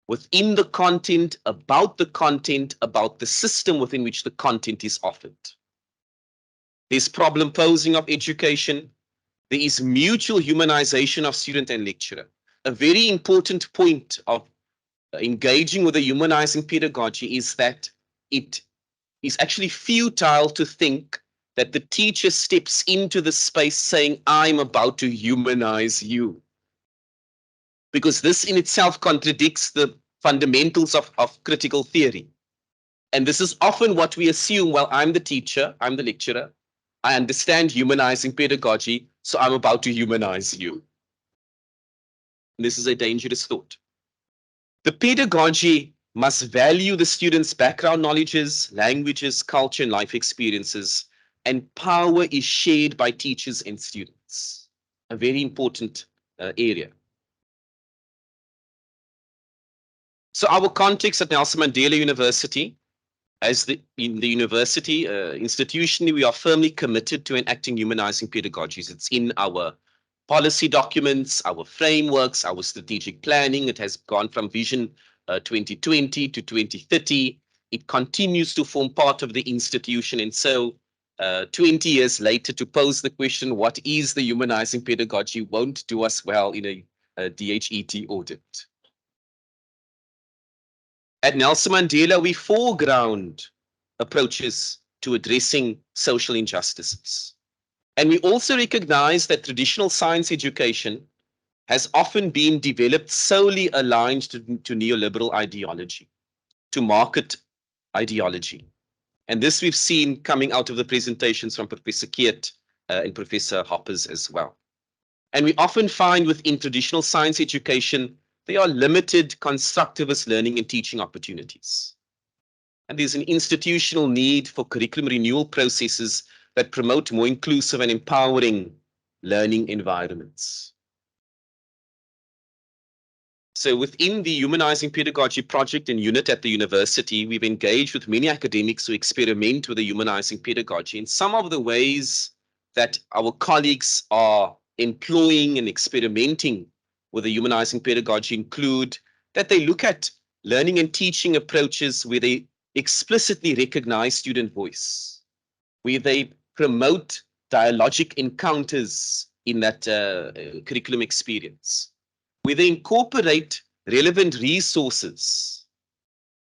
Within the content, about the system within which the content is offered. There's problem posing of education. There is mutual humanization of student and lecturer. A very important point of engaging with a humanizing pedagogy is that it is actually futile to think that the teacher steps into the space saying, I'm about to humanize you. Because this in itself contradicts the fundamentals of critical theory. And this is often what we assume, well, I'm the teacher, I'm the lecturer, I understand humanizing pedagogy, so I'm about to humanize you. And this is a dangerous thought. The pedagogy must value the student's background knowledges, languages, culture, and life experiences, and power is shared by teachers and students. A very important area. So our context at Nelson Mandela University, in the university institutionally, we are firmly committed to enacting humanizing pedagogies. It's in our policy documents, our frameworks, our strategic planning. It has gone from Vision 2020 to 2030. It continues to form part of the institution. And so 20 years later, to pose the question, what is the humanizing pedagogy, won't do us well in a DHET audit. At Nelson Mandela, we foreground approaches to addressing social injustices. And we also recognize that traditional science education has often been developed solely aligned to neoliberal ideology, to market ideology. And this we've seen coming out of the presentations from Professor Keert and Professor Hoppers as well. And we often find within traditional science education, there are limited constructivist learning and teaching opportunities. And there's an institutional need for curriculum renewal processes that promote more inclusive and empowering learning environments. So within the Humanizing Pedagogy project and unit at the university, we've engaged with many academics who experiment with the humanizing pedagogy. And some of the ways that our colleagues are employing and experimenting with the humanizing pedagogy include that they look at learning and teaching approaches where they explicitly recognize student voice, where they promote dialogic encounters in that curriculum experience, where they incorporate relevant resources,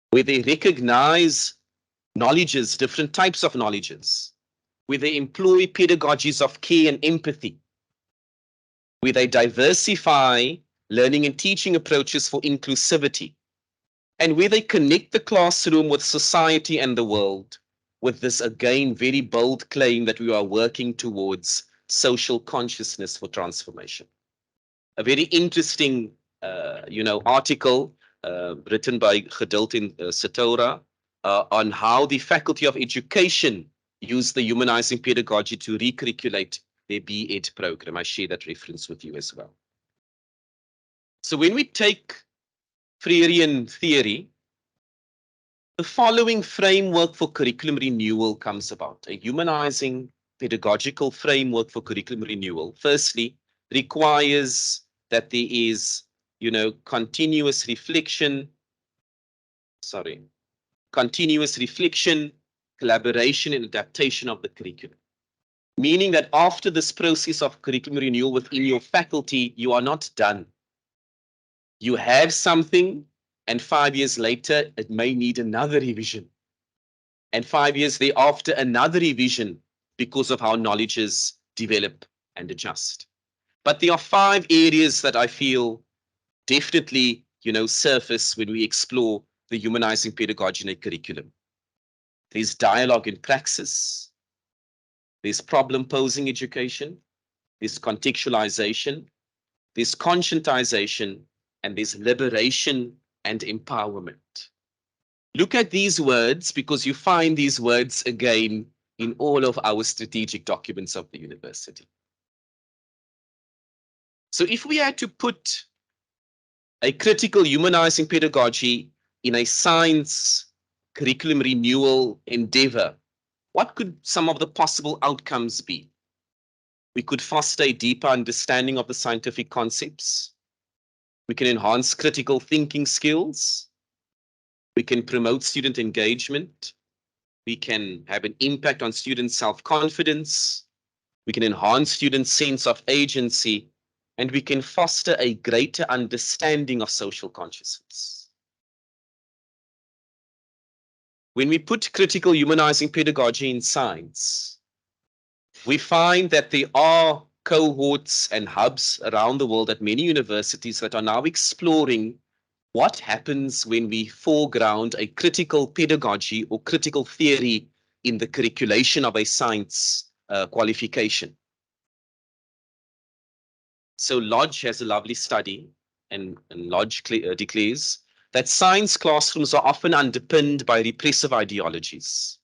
where they recognize knowledges, different types of knowledges, where they employ pedagogies of care and empathy, where they diversify learning and teaching approaches for inclusivity, and where they connect the classroom with society and the world with this, again, very bold claim that we are working towards social consciousness for transformation. A very interesting, article written by Geduld Satora on how the Faculty of Education use the humanizing pedagogy to recurriculate their B.Ed program. I share that reference with you as well. So when we take Freirean theory, the following framework for curriculum renewal comes about: a humanizing pedagogical framework for curriculum renewal. Firstly, requires that there is, continuous reflection, collaboration, and adaptation of the curriculum. Meaning that after this process of curriculum renewal within your faculty, you are not done. You have something, and 5 years later, it may need another revision. And 5 years thereafter, another revision because of how knowledges develop and adjust. But there are 5 areas that I feel definitely, surface when we explore the humanizing pedagogy in a curriculum. There's dialogue in praxis. There's problem-posing education. There's contextualization. There's conscientization. And there's liberation and empowerment. Look at these words, because you find these words again in all of our strategic documents of the university. So if we had to put a critical humanizing pedagogy in a science curriculum renewal endeavor, what could some of the possible outcomes be? We could foster a deeper understanding of the scientific concepts. We can enhance critical thinking skills. We can promote student engagement. We can have an impact on student self-confidence. We can enhance students' sense of agency, and we can foster a greater understanding of social consciousness. When we put critical humanizing pedagogy in science, we find that there are cohorts and hubs around the world at many universities that are now exploring what happens when we foreground a critical pedagogy or critical theory in the curriculation of a science qualification. So Lodge has a lovely study, and Lodge declares that science classrooms are often underpinned by repressive ideologies,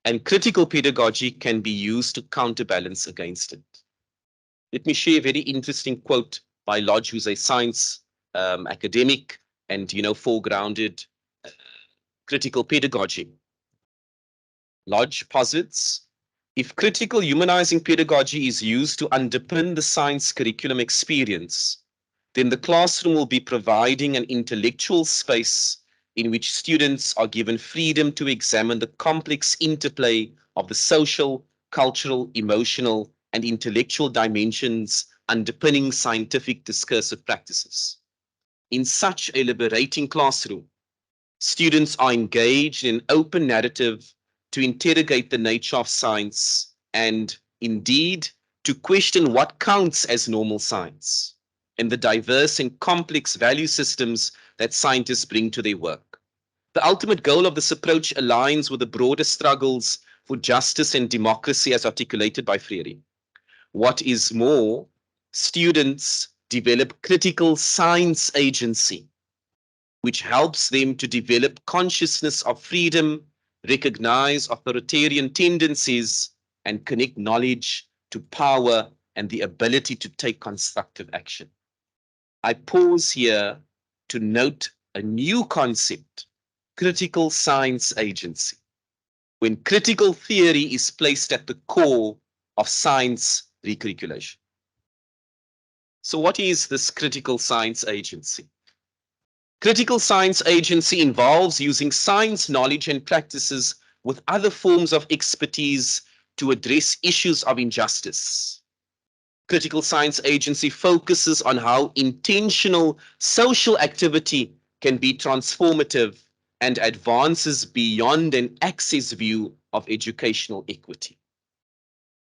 and critical pedagogy can be used to counterbalance against it. Let me share a very interesting quote by Lodge, who's a science academic and, foregrounded critical pedagogy. Lodge posits, if critical humanizing pedagogy is used to underpin the science curriculum experience, then the classroom will be providing an intellectual space in which students are given freedom to examine the complex interplay of the social, cultural, emotional, and intellectual dimensions underpinning scientific discursive practices. In such a liberating classroom, students are engaged in an open narrative to interrogate the nature of science and, indeed, to question what counts as normal science and the diverse and complex value systems that scientists bring to their work. The ultimate goal of this approach aligns with the broader struggles for justice and democracy as articulated by Freire. What is more, students develop critical science agency which helps them to develop consciousness of freedom, recognize authoritarian tendencies, and connect knowledge to power and the ability to take constructive action. I pause here to note a new concept, critical science agency, when critical theory is placed at the core of science recurriculation. So what is this critical science agency? Critical science agency involves using science knowledge and practices with other forms of expertise to address issues of injustice. Critical science agency focuses on how intentional social activity can be transformative and advances beyond an access view of educational equity.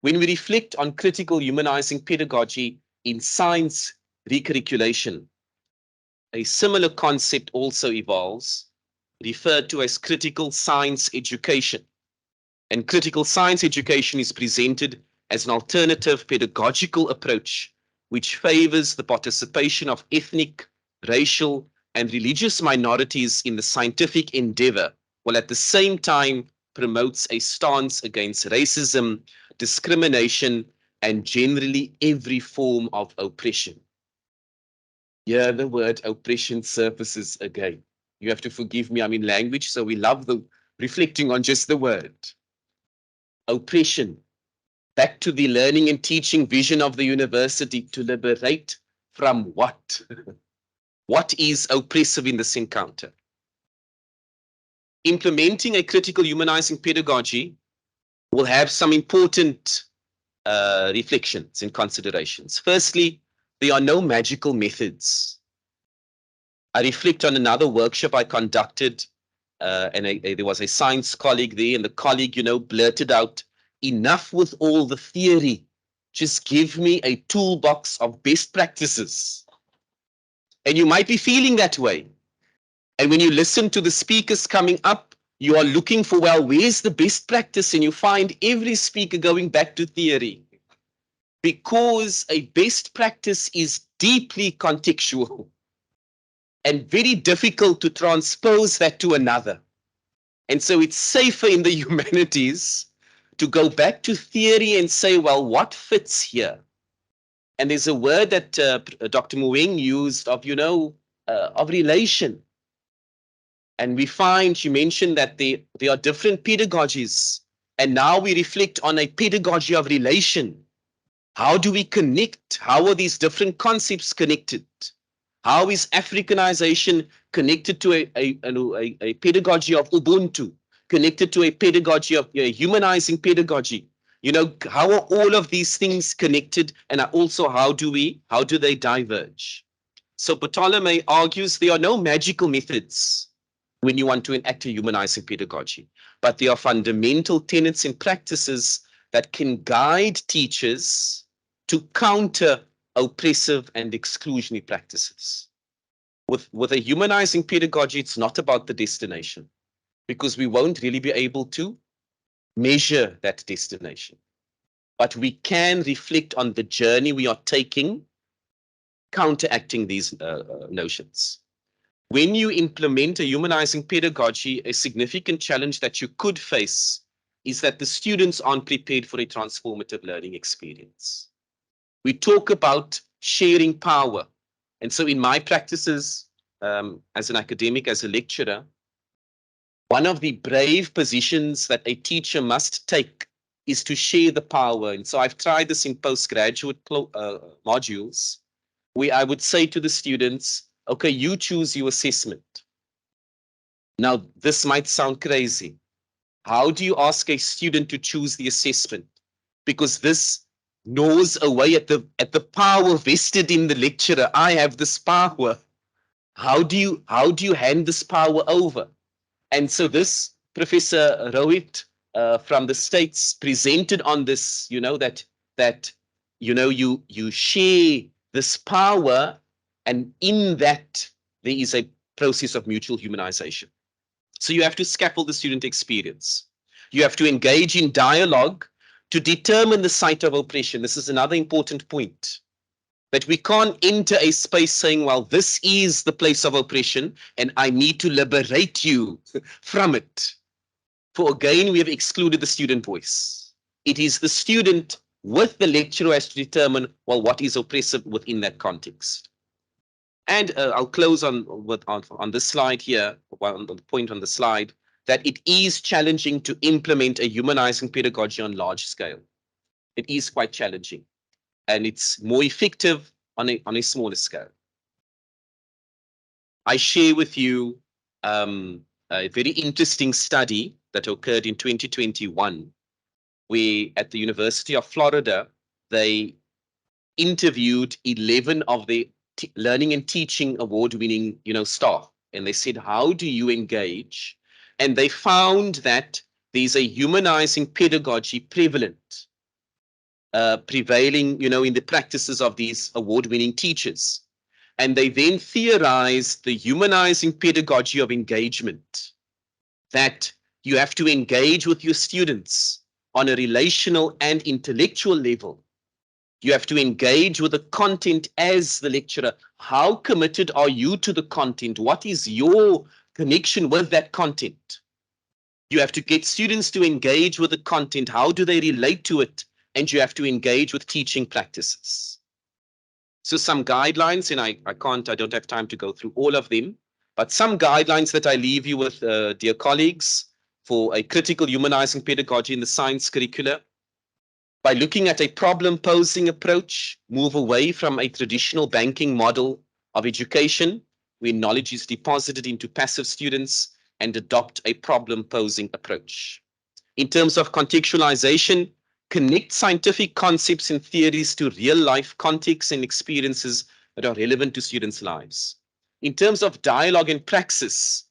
When we reflect on critical humanizing pedagogy in science recurriculation, a similar concept also evolves, referred to as critical science education. And critical science education is presented as an alternative pedagogical approach which favors the participation of ethnic, racial, and religious minorities in the scientific endeavor, while at the same time promotes a stance against racism, discrimination, and generally every form of oppression. Here the word oppression surfaces again. You have to forgive me, I'm in language, so we love the reflecting on just the word. Oppression. Back to the learning and teaching vision of the university, to liberate from what? What is oppressive in this encounter? Implementing a critical humanizing pedagogy will have some important reflections and considerations. Firstly, there are no magical methods. I reflect on another workshop I conducted, and there was a science colleague there, and the colleague, blurted out, "Enough with all the theory. Just give me a toolbox of best practices." And you might be feeling that way. And when you listen to the speakers coming up, you are looking for, well, where's the best practice? And you find every speaker going back to theory. Because a best practice is deeply contextual and very difficult to transpose that to another. And so it's safer in the humanities to go back to theory and say, well, what fits here? And there's a word that Dr. Mueng used of, of relation. And we find, she mentioned that there are different pedagogies. And now we reflect on a pedagogy of relation. How do we connect? How are these different concepts connected? How is Africanization connected to a pedagogy of Ubuntu, connected to a pedagogy of humanizing pedagogy? How are all of these things connected? And also, how do they diverge? So Ptolemy argues there are no magical methods when you want to enact a humanizing pedagogy, but there are fundamental tenets and practices that can guide teachers to counter oppressive and exclusionary practices. With a humanizing pedagogy, it's not about the destination, because we won't really be able to measure that destination. But we can reflect on the journey we are taking, counteracting these notions. When you implement a humanizing pedagogy, a significant challenge that you could face is that the students aren't prepared for a transformative learning experience. We talk about sharing power. And so in my practices as an academic, as a lecturer, one of the brave positions that a teacher must take is to share the power. And so I've tried this in postgraduate modules, where I would say to the students, okay, you choose your assessment. Now, this might sound crazy. How do you ask a student to choose the assessment? Because this gnaws away at the power vested in the lecturer. I have this power. How do you hand this power over? And so this Professor Rohit from the States presented on this, that you share this power, and in that there is a process of mutual humanization. So you have to scaffold the student experience. You have to engage in dialogue to determine the site of oppression. This is another important point. That we can't enter a space saying, well, this is the place of oppression and I need to liberate you from it. For again, we have excluded the student voice. It is the student with the lecturer who has to determine, well, what is oppressive within that context. And I'll close on this slide here, on the point on the slide, that it is challenging to implement a humanizing pedagogy on large scale. It is quite challenging, and it's more effective on a smaller scale. I share with you a very interesting study that occurred in 2021, where at the University of Florida, they interviewed 11 of the learning and teaching award-winning, staff, and they said, how do you engage? And they found that there's a humanizing pedagogy prevalent, prevailing, in the practices of these award-winning teachers. And they then theorized the humanizing pedagogy of engagement, that you have to engage with your students on a relational and intellectual level. You have to engage with the content as the lecturer. How committed are you to the content? What is your connection with that content? You have to get students to engage with the content. How do they relate to it? And you have to engage with teaching practices. So some guidelines, and I don't have time to go through all of them, but some guidelines that I leave you with, dear colleagues, for a critical humanizing pedagogy in the science curricula. By looking at a problem-posing approach, move away from a traditional banking model of education, where knowledge is deposited into passive students, and adopt a problem-posing approach. In terms of contextualization, connect scientific concepts and theories to real-life contexts and experiences that are relevant to students' lives. In terms of dialogue and praxis,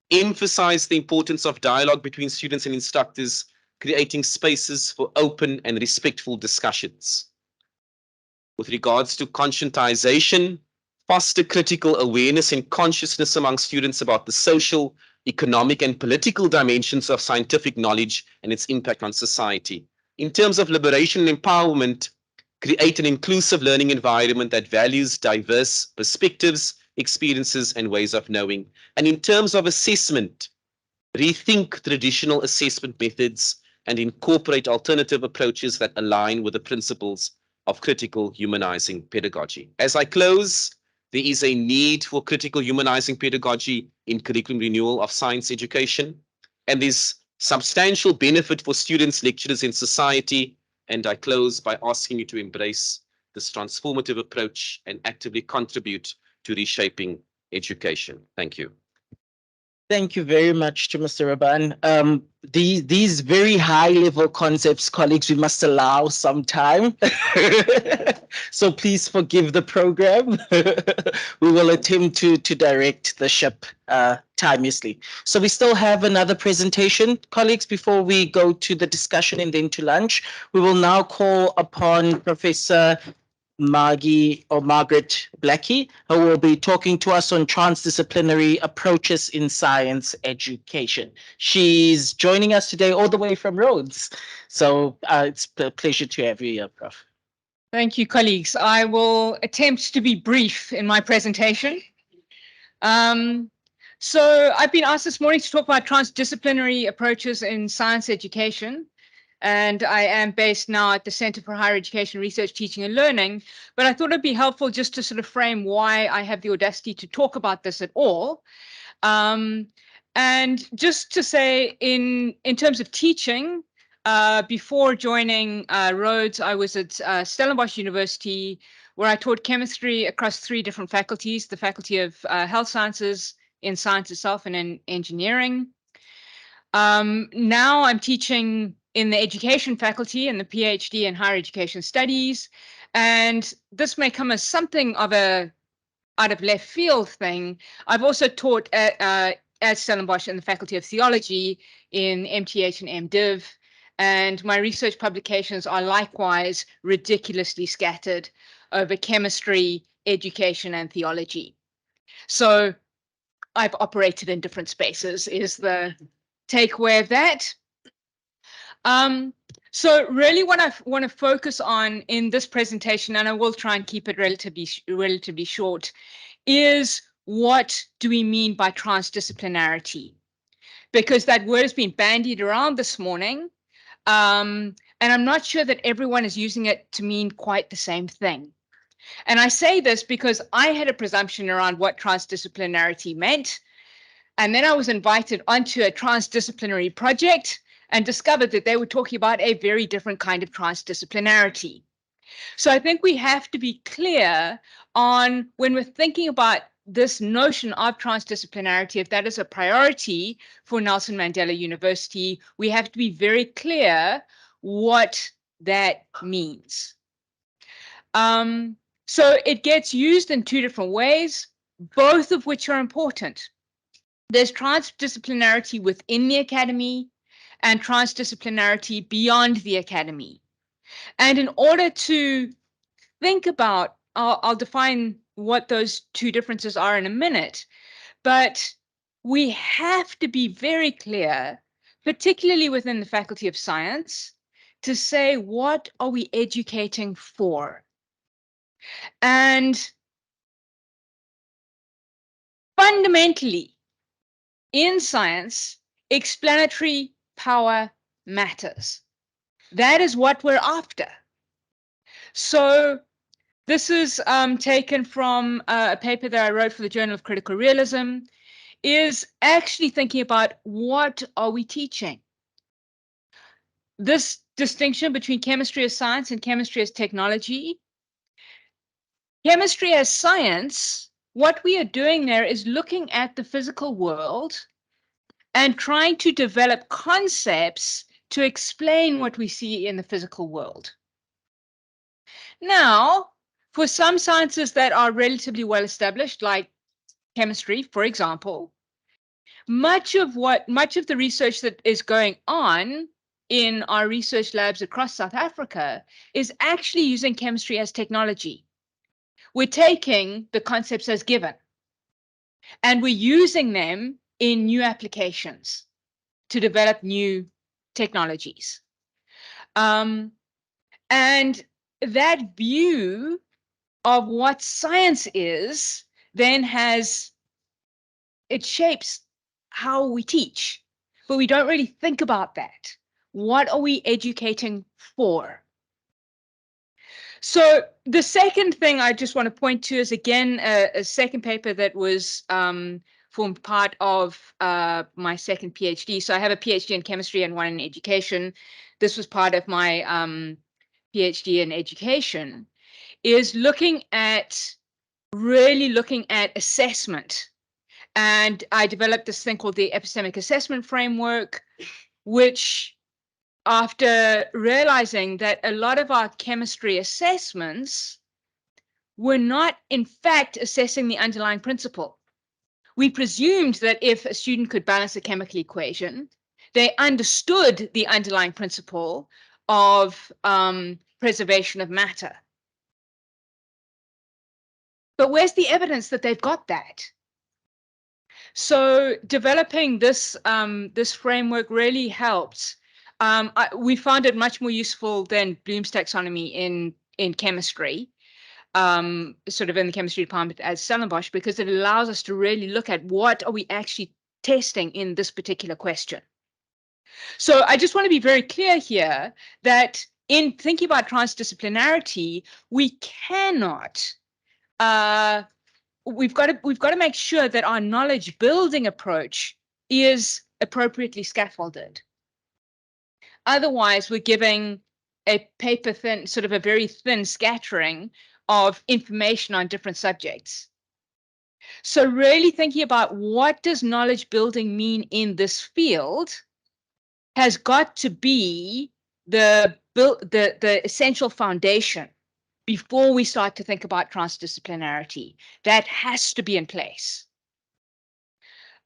emphasize the importance of dialogue between students and instructors, creating spaces for open and respectful discussions. With regards to conscientization, foster critical awareness and consciousness among students about the social, economic, and political dimensions of scientific knowledge and its impact on society. In terms of liberation and empowerment, create an inclusive learning environment that values diverse perspectives, experiences, and ways of knowing. And in terms of assessment, rethink traditional assessment methods and incorporate alternative approaches that align with the principles of critical humanizing pedagogy. As I close, there is a need for critical humanizing pedagogy in curriculum renewal of science education, and there's substantial benefit for students, lecturers, and society. And I close by asking you to embrace this transformative approach and actively contribute to reshaping education. Thank you. Thank you very much to Mr. Rabban. These very high-level concepts, colleagues, we must allow some time. So please forgive the program. We will attempt to direct the ship timelessly. So we still have another presentation, colleagues, before we go to the discussion and then to lunch. We will now call upon Professor Margaret Blackie, who will be talking to us on transdisciplinary approaches in science education. She's joining us today all the way from Rhodes. So it's a pleasure to have you here, Prof. Thank you, colleagues. I will attempt to be brief in my presentation. So I've been asked this morning to talk about transdisciplinary approaches in science education. And I am based now at the Center for Higher Education Research, Teaching and Learning. But I thought it'd be helpful just to sort of frame why I have the audacity to talk about this at all. And just to say, in terms of teaching, before joining Rhodes, I was at Stellenbosch University, where I taught chemistry across 3 different faculties, the Faculty of Health Sciences, in science itself, and in engineering. Now I'm teaching in the education faculty and the PhD in higher education studies. And this may come as something of a out of left field thing. I've also taught at Stellenbosch in the Faculty of Theology in MTH and MDiv. And my research publications are likewise ridiculously scattered over chemistry, education, and theology. So I've operated in different spaces is the takeaway of that. So really what I want to focus on in this presentation, and I will try and keep it relatively short, is what do we mean by transdisciplinarity? Because that word has been bandied around this morning, and I'm not sure that everyone is using it to mean quite the same thing. And I say this because I had a presumption around what transdisciplinarity meant, and then I was invited onto a transdisciplinary project and discovered that they were talking about a very different kind of transdisciplinarity. So I think we have to be clear on when we're thinking about this notion of transdisciplinarity, if that is a priority for Nelson Mandela University, we have to be very clear what that means. So it gets used in two different ways, both of which are important. There's transdisciplinarity within the academy and transdisciplinarity beyond the academy. And in order to think about, I'll define what those two differences are in a minute, but we have to be very clear, particularly within the Faculty of Science, to say, what are we educating for? And fundamentally, in science, explanatory power matters. That is what we're after. So this is taken from a paper that I wrote for the Journal of Critical Realism, is actually thinking about what are we teaching? This distinction between chemistry as science and chemistry as technology. Chemistry as science, what we are doing there is looking at the physical world and trying to develop concepts to explain what we see in the physical world. Now, for some sciences that are relatively well established, like chemistry, for example, much of the research that is going on in our research labs across South Africa is actually using chemistry as technology. We're taking the concepts as given, and we're using them in new applications to develop new technologies. And that view of what science is then it shapes how we teach, but we don't really think about that. What are we educating for? So the second thing I just want to point to is, again, a second paper that was formed part of my second PhD. So I have a PhD in chemistry and one in education. This was part of my PhD in education, is really looking at assessment. And I developed this thing called the epistemic assessment framework, which, after realizing that a lot of our chemistry assessments were not, in fact, assessing the underlying principle. We presumed that if a student could balance a chemical equation, they understood the underlying principle of preservation of matter. But where's the evidence that they've got that? So developing this framework really helped. We found it much more useful than Bloom's taxonomy in chemistry, sort of in the chemistry department at Stellenbosch, because it allows us to really look at what are we actually testing in this particular question. So I just want to be very clear here that in thinking about transdisciplinarity, we cannot we've got to make sure that our knowledge building approach is appropriately scaffolded. Otherwise, we're giving a paper thin, sort of a very thin scattering of information on different subjects. So really thinking about what does knowledge building mean in this field has got to be the essential foundation before we start to think about transdisciplinarity. That has to be in place.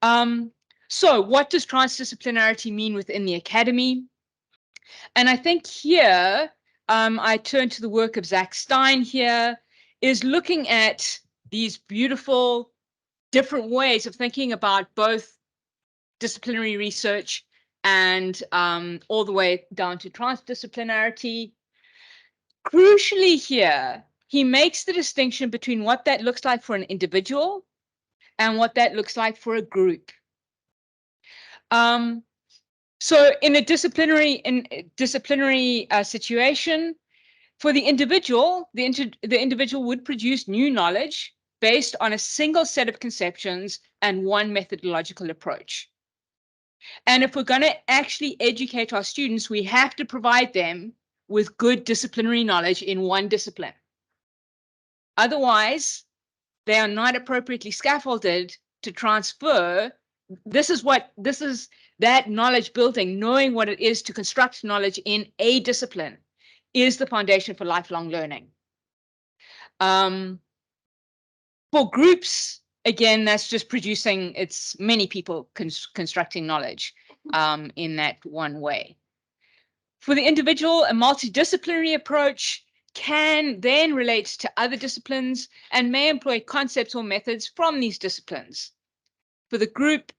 So what does transdisciplinarity mean within the academy? And I think here, I turn to the work of Zach Stein here, is looking at these beautiful different ways of thinking about both disciplinary research and all the way down to transdisciplinarity. Crucially here, he makes the distinction between what that looks like for an individual and what that looks like for a group. So in a disciplinary situation, for the individual, the individual would produce new knowledge based on a single set of conceptions and one methodological approach. And if we're going to actually educate our students, we have to provide them with good disciplinary knowledge in one discipline. Otherwise, they are not appropriately scaffolded to transfer. This is that knowledge building, knowing what it is to construct knowledge in a discipline, is the foundation for lifelong learning. For groups, again, that's just producing, it's many people constructing knowledge in that one way. For the individual, a multidisciplinary approach can then relate to other disciplines and may employ concepts or methods from these disciplines. For the group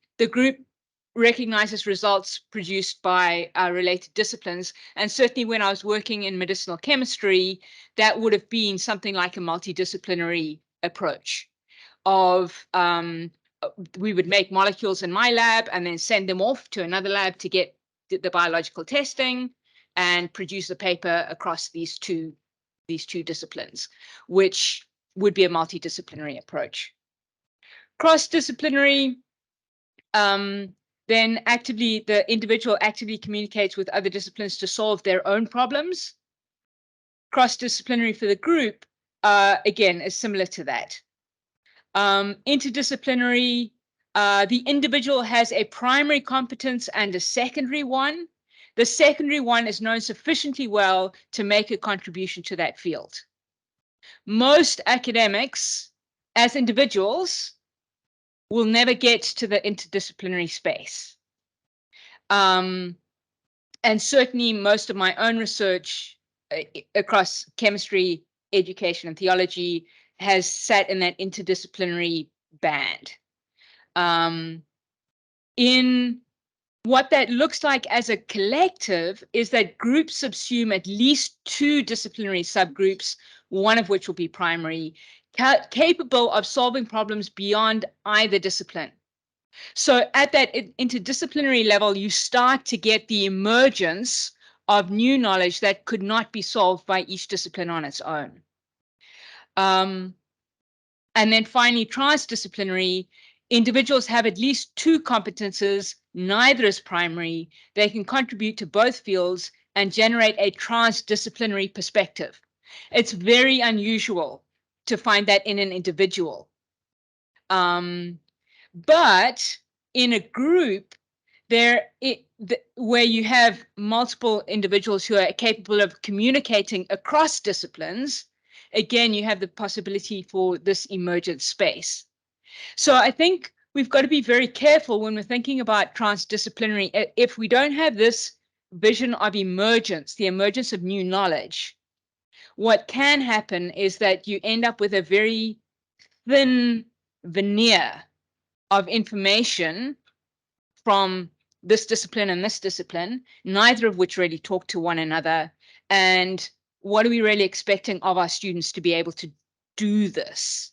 recognizes results produced by related disciplines. And certainly when I was working in medicinal chemistry, that would have been something like a multidisciplinary approach of we would make molecules in my lab and then send them off to another lab to get the biological testing and produce a paper across these two disciplines, which would be a multidisciplinary approach. Cross-disciplinary, then the individual actively communicates with other disciplines to solve their own problems. Cross-disciplinary for the group, again, is similar to that. Interdisciplinary, the individual has a primary competence and a secondary one. The secondary one is known sufficiently well to make a contribution to that field. Most academics, as individuals, will never get to the interdisciplinary space. And certainly most of my own research across chemistry, education, and theology has sat in that interdisciplinary band. In what that looks like as a collective is that groups subsume at least two disciplinary subgroups, one of which will be primary, capable of solving problems beyond either discipline. So at that interdisciplinary level, you start to get the emergence of new knowledge that could not be solved by each discipline on its own. And then finally, transdisciplinary, individuals have at least two competences, neither is primary. They can contribute to both fields and generate a transdisciplinary perspective. It's very unusual to find that in an individual. But in a group, where you have multiple individuals who are capable of communicating across disciplines, again, you have the possibility for this emergent space. So I think we've got to be very careful when we're thinking about transdisciplinary. If we don't have this vision of emergence, the emergence of new knowledge, what can happen is that you end up with a very thin veneer of information from this discipline and this discipline, neither of which really talk to one another. And what are we really expecting of our students to be able to do this?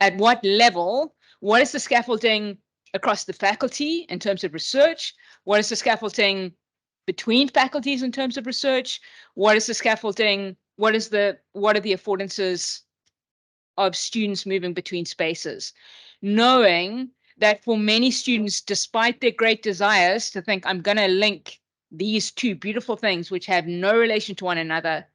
At what level? What is the scaffolding across the faculty in terms of research? What is the scaffolding between faculties in terms of research? What is the scaffolding? What are the affordances of students moving between spaces? Knowing that for many students, despite their great desires to think, I'm going to link these two beautiful things which have no relation to one another,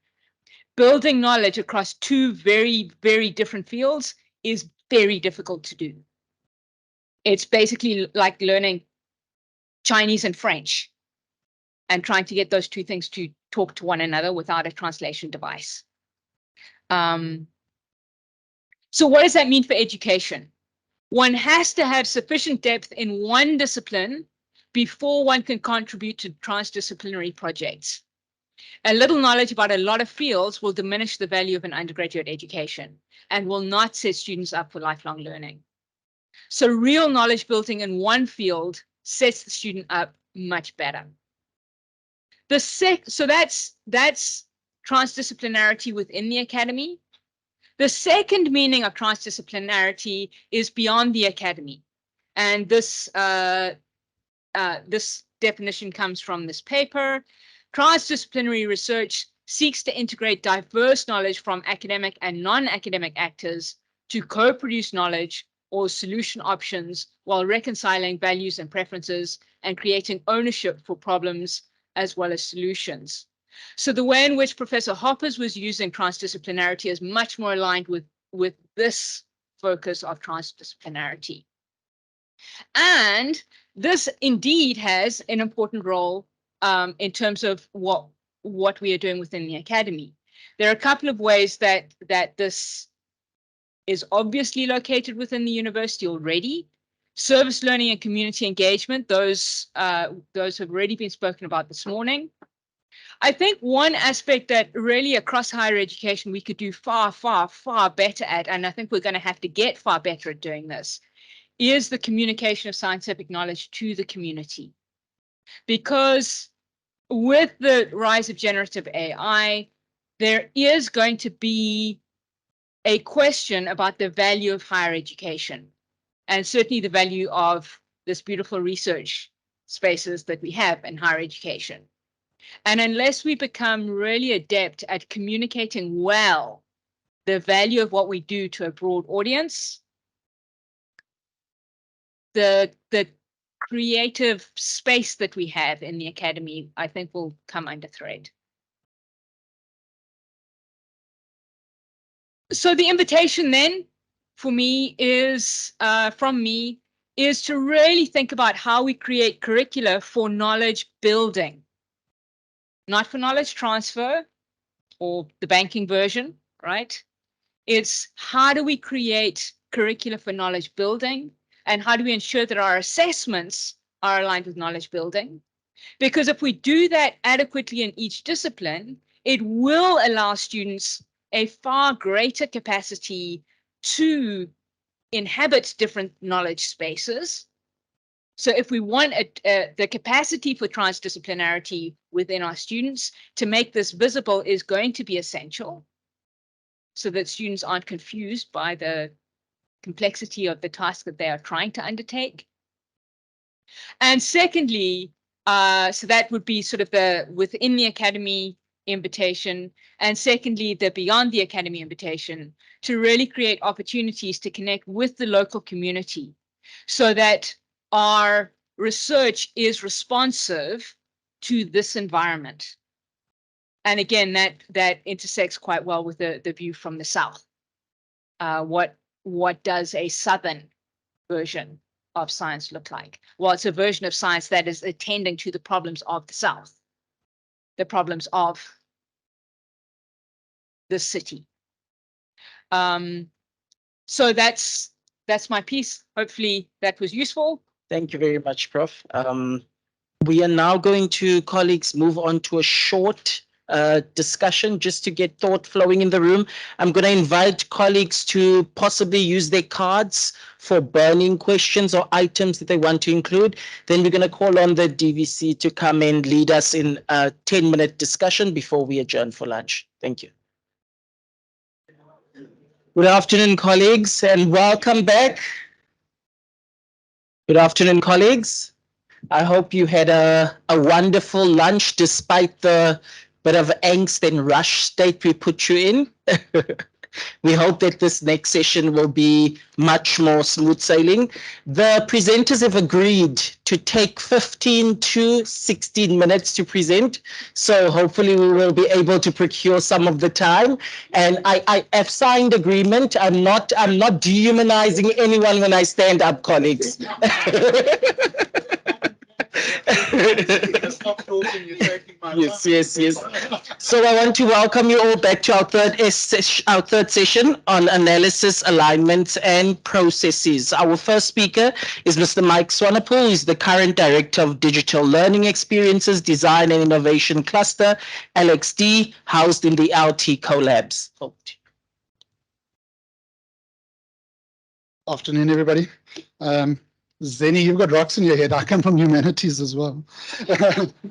building knowledge across two very, very different fields is very difficult to do. It's basically like learning Chinese and French and trying to get those two things to talk to one another without a translation device. So what does that mean for education? One has to have sufficient depth in one discipline before one can contribute to transdisciplinary projects. A little knowledge about a lot of fields will diminish the value of an undergraduate education and will not set students up for lifelong learning. So real knowledge building in one field sets the student up much better. So that's transdisciplinarity within the academy. The second meaning of transdisciplinarity is beyond the academy. And this definition comes from this paper. Transdisciplinary research seeks to integrate diverse knowledge from academic and non-academic actors to co-produce knowledge or solution options while reconciling values and preferences and creating ownership for problems as well as solutions. So the way in which Professor Hoppers was using transdisciplinarity is much more aligned with this focus of transdisciplinarity. And this indeed has an important role in terms of what we are doing within the academy. There are a couple of ways that this is obviously located within the university already. Service learning and community engagement, those have already been spoken about this morning. I think one aspect that really across higher education we could do far, far, far better at, and I think we're going to have to get far better at doing this, is the communication of scientific knowledge to the community. Because with the rise of generative AI, there is going to be a question about the value of higher education, and certainly the value of this beautiful research spaces that we have in higher education. And unless we become really adept at communicating well the value of what we do to a broad audience, the creative space that we have in the academy, I think, will come under threat. So the invitation then for me is, from me, is to really think about how we create curricula for knowledge building, not for knowledge transfer or the banking version, right? It's how do we create curricula for knowledge building, and how do we ensure that our assessments are aligned with knowledge building? Because if we do that adequately in each discipline, it will allow students a far greater capacity to inhabit different knowledge spaces. So if we want the capacity for transdisciplinarity within our students, to make this visible is going to be essential so that students aren't confused by the complexity of the task that they are trying to undertake. And secondly, so that would be sort of the within the academy invitation, and secondly, the beyond the academy invitation, to really create opportunities to connect with the local community so that our research is responsive to this environment. And again, that intersects quite well with the view from the South. What does a Southern version of science look like? Well, it's a version of science that is attending to the problems of the South, the problems of the city. So that's my piece. Hopefully that was useful. Thank you very much, Prof. We are now going to, colleagues, move on to a short discussion just to get thought flowing in the room. I'm going to invite colleagues to possibly use their cards for burning questions or items that they want to include. Then we're going to call on the DVC to come and lead us in a 10-minute discussion before we adjourn for lunch. Thank you. Good afternoon, colleagues, and welcome back. Good afternoon, colleagues. I hope you had a wonderful lunch despite the bit of angst and rush state we put you in. We hope that this next session will be much more smooth sailing. The presenters have agreed to take 15 to 16 minutes to present. So hopefully we will be able to procure some of the time. And I have signed agreement. I'm not dehumanizing anyone when I stand up, colleagues. Yes. So I want to welcome you all back to our third session on analysis, alignments, and processes. Our first speaker is Mr. Mike Swanepoel, who is the current Director of Digital Learning Experiences, Design and Innovation Cluster, LXD, housed in the LT Collabs. Afternoon, everybody. Zenny, you've got rocks in your head. I come from humanities as well.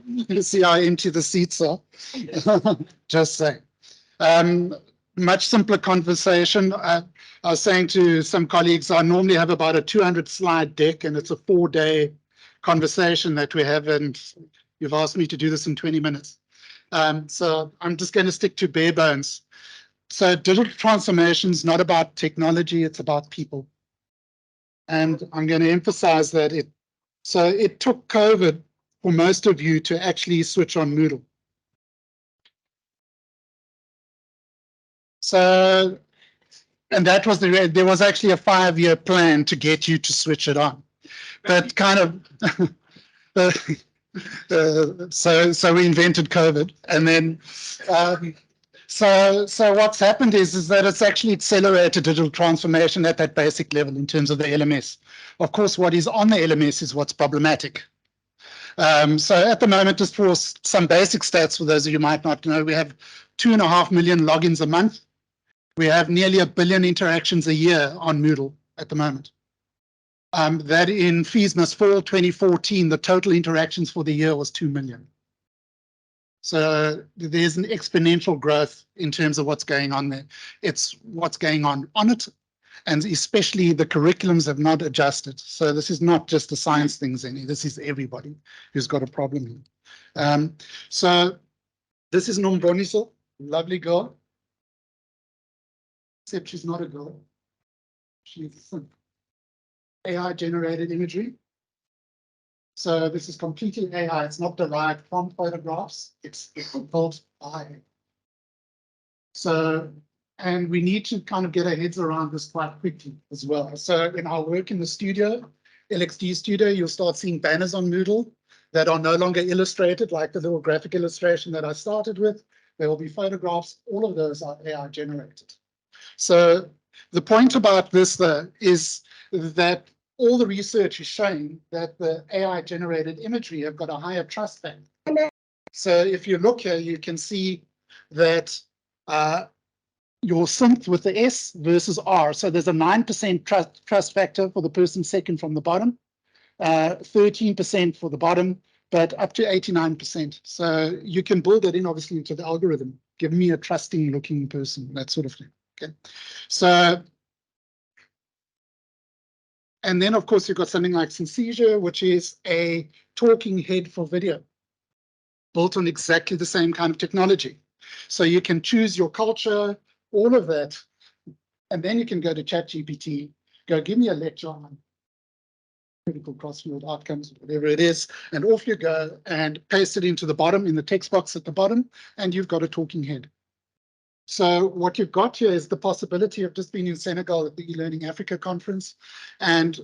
You see how empty the seats are. Just saying. Much simpler conversation. I was saying to some colleagues, I normally have about a 200 slide deck, and it's a 4-day conversation that we have, and you've asked me to do this in 20 minutes. So I'm just going to stick to bare bones. So digital transformation is not about technology, it's about people. And I'm going to emphasize that it took COVID for most of you to actually switch on Moodle. So, and that was there was actually a 5-year plan to get you to switch it on. But kind of, so we invented COVID, and then, so what's happened is that it's actually accelerated digital transformation at that basic level in terms of the LMS. Of course, what is on the LMS is what's problematic. So at the moment, just for some basic stats, for those of you who might not know, we have 2.5 million logins a month. We have nearly 1 billion interactions a year on Moodle at the moment. That in Fees Must Fall 2014, the total interactions for the year was 2 million. So there's an exponential growth in terms of what's going on there. It's what's going on it, and especially the curriculums have not adjusted. So this is not just the science things, this is everybody who's got a problem here. So this is Nomboniso, lovely girl. Except she's not a girl. She's AI-generated imagery. So this is completely AI. It's not derived from photographs. It's built by. So, and we need to kind of get our heads around this quite quickly as well. So in our work in the studio, LXD studio, you'll start seeing banners on Moodle that are no longer illustrated, like the little graphic illustration that I started with. There will be photographs. All of those are AI generated. So the point about this, though, is that all the research is showing that the AI-generated imagery have got a higher trust factor. So if you look here, you can see that your synth with the S versus R. So there's a 9% trust factor for the person second from the bottom, 13% for the bottom, but up to 89%. So you can build that in, obviously, into the algorithm. Give me a trusting looking person, that sort of thing. Okay, so, and then of course you've got something like Synesthesia, which is a talking head for video, built on exactly the same kind of technology. So you can choose your culture, all of that, and then you can go to ChatGPT, go give me a lecture on critical crossfield outcomes, whatever it is, and off you go and paste it into the bottom, in the text box at the bottom, and you've got a talking head. So what you've got here is the possibility of just being in Senegal at the eLearning Africa conference. And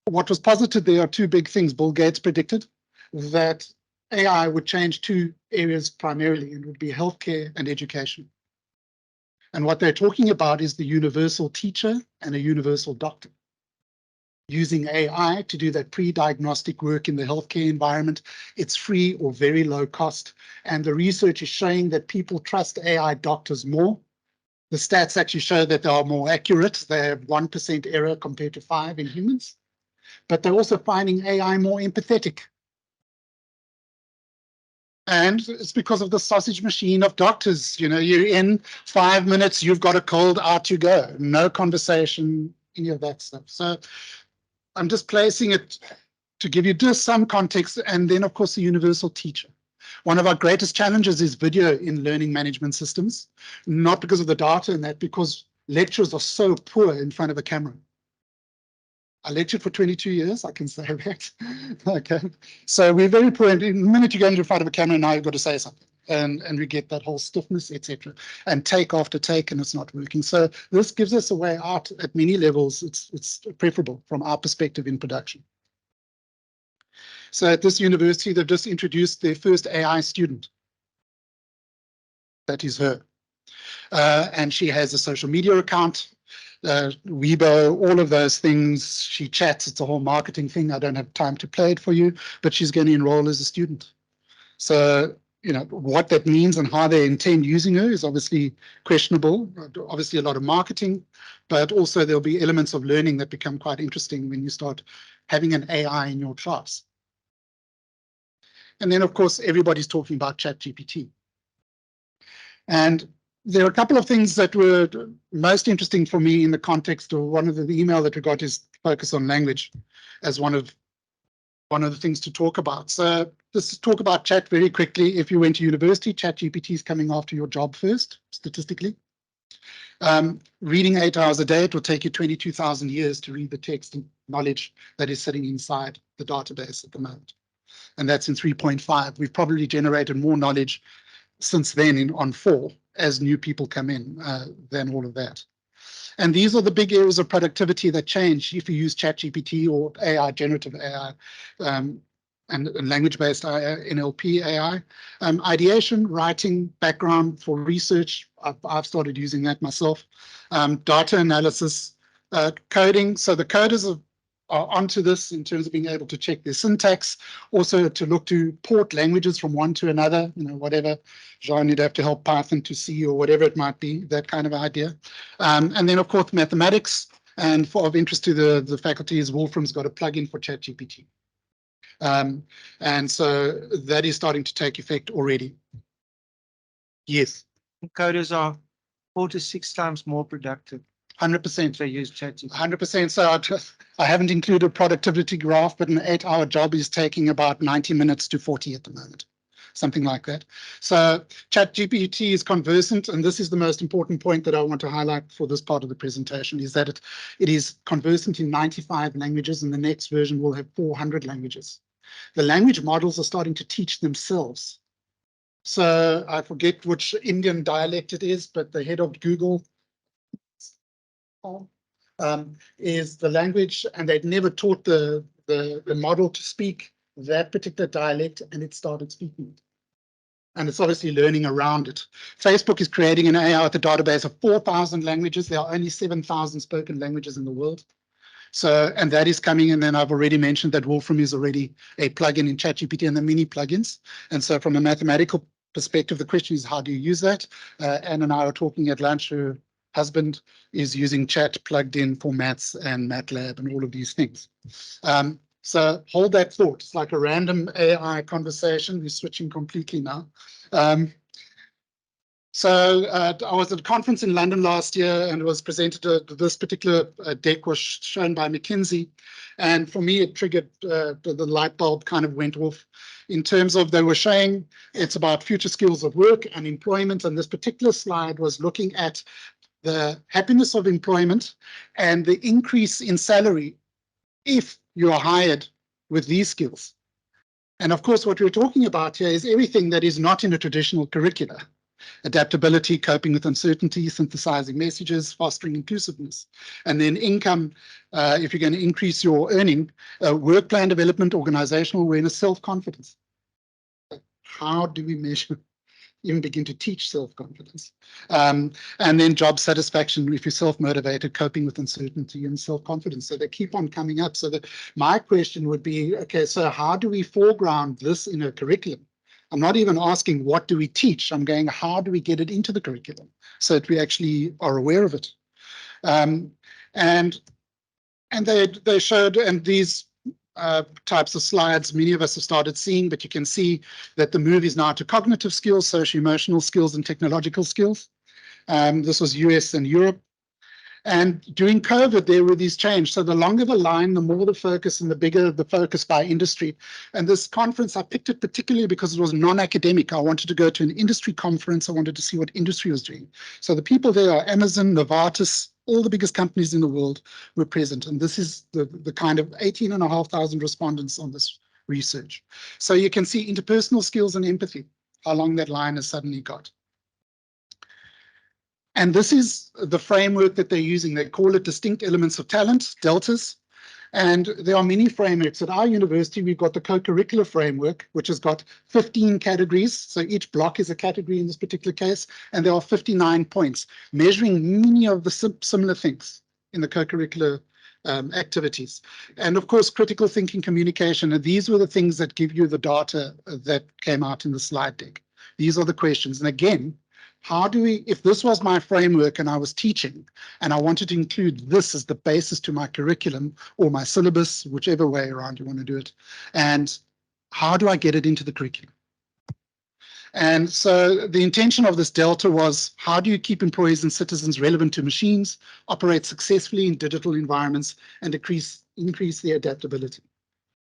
what was posited there are two big things. Bill Gates predicted that AI would change two areas primarily, and it would be healthcare and education. And what they're talking about is the universal teacher and a universal doctor. Using AI to do that pre-diagnostic work in the healthcare environment. It's free or very low cost. And the research is showing that people trust AI doctors more. The stats actually show that they are more accurate. They have 1% error compared to 5 in humans. But they're also finding AI more empathetic. And it's because of the sausage machine of doctors. You know, you're in 5 minutes, you've got a cold, out you go. No conversation, any of that stuff. So I'm just placing it to give you just some context, and then, of course, the universal teacher. One of our greatest challenges is video in learning management systems, not because of the data and that, because lecturers are so poor in front of a camera. I lectured for 22 years, I can say that. Okay, so we're very poor. The minute you go into front of a camera, now you've got to say something. And we get that whole stiffness, etc., and take after take, and it's not working. So this gives us a way out at many levels. It's preferable from our perspective in production. So at this university, they've just introduced their first AI student. That is her. And she has a social media account, Weibo, all of those things. She chats, it's a whole marketing thing. I don't have time to play it for you, but she's going to enroll as a student. So what that means and how they intend using her is obviously questionable. Obviously a lot of marketing, but also there'll be elements of learning that become quite interesting when you start having an AI in your class. And then of course, everybody's talking about ChatGPT. And there are a couple of things that were most interesting for me in the context of one of the email that we got is focus on language as one of the things to talk about. So let's talk about chat very quickly. If you went to university, ChatGPT is coming after your job first, statistically. Reading 8 hours a day, it will take you 22,000 years to read the text and knowledge that is sitting inside the database at the moment. And that's in 3.5. We've probably generated more knowledge since then on 4 as new people come in than all of that. And these are the big areas of productivity that change if you use ChatGPT or AI, generative AI, and language-based AI, NLP AI. Ideation, writing, background for research. I've started using that myself. Data analysis, coding. So the coders are onto this in terms of being able to check their syntax, also to look to port languages from one to another, whatever. Jean, you'd have to help Python to C or whatever it might be, that kind of idea. And then, of course, mathematics. And of interest to the faculty is Wolfram's got a plugin for ChatGPT. And so that is starting to take effect already. Yes. Coders are 4 to 6 times more productive. 100%. They use ChatGPT. 100%. So I haven't included a productivity graph, but an 8-hour job is taking about 90 minutes to 40 at the moment, something like that. So ChatGPT is conversant, and this is the most important point that I want to highlight for this part of the presentation, is that it is conversant in 95 languages, and the next version will have 400 languages. The language models are starting to teach themselves. So I forget which Indian dialect it is, but the head of Google is the language, and they'd never taught the model to speak that particular dialect, and it started speaking it. And it's obviously learning around it. Facebook is creating an AI with a database of 4,000 languages. There are only 7,000 spoken languages in the world. So, and that is coming. And then I've already mentioned that Wolfram is already a plugin in ChatGPT and the mini plugins. And so from a mathematical perspective, the question is, how do you use that? Anne and I were talking at lunch. Her husband is using chat plugged in for maths and MATLAB and all of these things. So hold that thought. It's like a random AI conversation. We're switching completely now. So I was at a conference in London last year, and it was presented. This particular deck was shown by McKinsey, and for me, it triggered the light bulb kind of went off. In terms of they were showing it's about future skills of work and employment, and this particular slide was looking at the happiness of employment and the increase in salary if you are hired with these skills. And of course, what we're talking about here is everything that is not in a traditional curricula. Adaptability, coping with uncertainty, synthesizing messages, fostering inclusiveness. And then income, if you're going to increase your earning, work plan development, organizational awareness, self-confidence. How do we measure, even begin to teach self-confidence? And then job satisfaction, if you're self-motivated, coping with uncertainty and self-confidence. So they keep on coming up. So my question would be, okay, so how do we foreground this in a curriculum? I'm not even asking what do we teach. I'm going, how do we get it into the curriculum so that we actually are aware of it? And they showed, and these types of slides many of us have started seeing, but you can see that the move is now to cognitive skills, socio-emotional skills, and technological skills. This was US and Europe. And during COVID, there were these changes. So the longer the line, the more the focus and the bigger the focus by industry. And this conference, I picked it particularly because it was non-academic. I wanted to go to an industry conference. I wanted to see what industry was doing. So the people there are Amazon, Novartis, all the biggest companies in the world were present. And this is the kind of 18,500 respondents on this research. So you can see interpersonal skills and empathy, how long that line has suddenly got. And this is the framework that they're using. They call it distinct elements of talent, deltas. And there are many frameworks. At our university, we've got the co-curricular framework, which has got 15 categories. So each block is a category in this particular case. And there are 59 points, measuring many of the similar things in the co-curricular activities. And of course, critical thinking, communication. And these were the things that give you the data that came out in the slide deck. These are the questions. And again, how do we, if this was my framework and I was teaching and I wanted to include this as the basis to my curriculum or my syllabus, whichever way around you want to do it, and how do I get it into the curriculum? And so the intention of this delta was, how do you keep employees and citizens relevant to machines, operate successfully in digital environments, and increase their adaptability?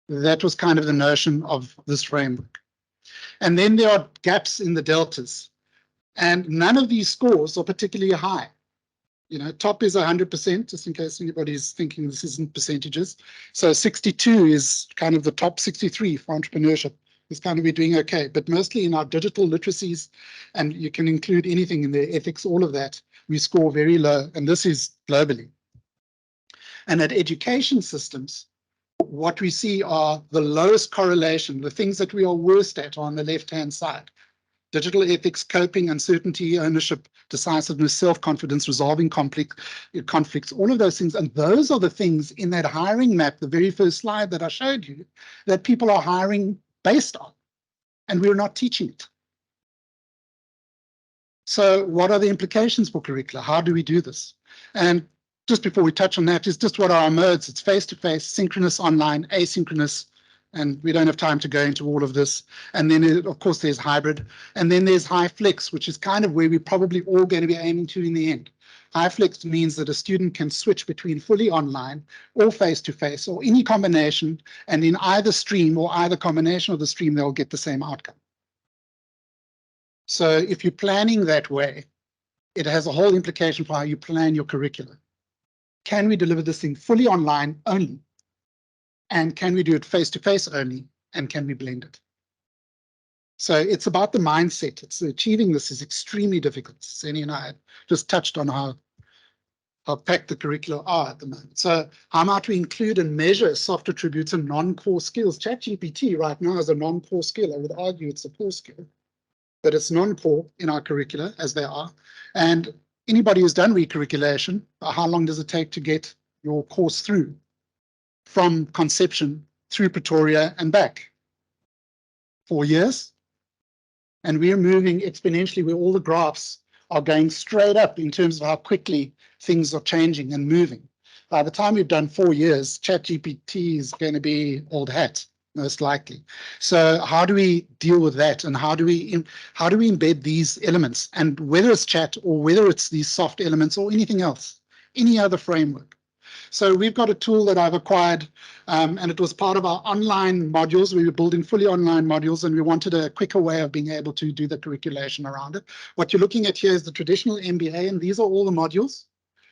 That was kind of the notion of this framework. And then there are gaps in the deltas. And none of these scores are particularly high. You know, top is 100%, just in case anybody's thinking this isn't percentages. So 62 is kind of the top. 63 for entrepreneurship is kind of be doing okay, but mostly in our digital literacies, and you can include anything in the ethics, all of that, we score very low, and this is globally. And at education systems, what we see are the lowest correlation, the things that we are worst at on the left-hand side. Digital ethics, coping, uncertainty, ownership, decisiveness, self-confidence, resolving conflicts, all of those things. And those are the things in that hiring map, the very first slide that I showed you, that people are hiring based on, and we're not teaching it. So what are the implications for curricula? How do we do this? And just before we touch on that, is just what are our modes? It's face-to-face, synchronous, online, asynchronous, and we don't have time to go into all of this. And then, of course, there's hybrid. And then there's high flex, which is kind of where we're probably all going to be aiming to in the end. High flex means that a student can switch between fully online or face-to-face or any combination, and in either stream or either combination of the stream, they'll get the same outcome. So if you're planning that way, it has a whole implication for how you plan your curriculum. Can we deliver this thing fully online only? And can we do it face-to-face only? And can we blend it? So it's about the mindset. It's achieving this is extremely difficult. Seni and I just touched on how packed the curricula are at the moment. So how might we include and measure soft attributes and non-core skills? ChatGPT right now is a non-core skill. I would argue it's a core skill, but it's non-core in our curricula as they are. And anybody who's done recurriculation, how long does it take to get your course through from conception through Pretoria and back? 4 years. And we're moving exponentially where all the graphs are going straight up in terms of how quickly things are changing and moving. By the time we've done 4 years, ChatGPT is going to be old hat, most likely. So how do we deal with that? And how do we embed these elements? And whether it's chat or whether it's these soft elements or anything else, any other framework. So we've got a tool that I've acquired, and it was part of our online modules. We were building fully online modules, and we wanted a quicker way of being able to do the curriculation around it. What you're looking at here is the traditional MBA, and these are all the modules.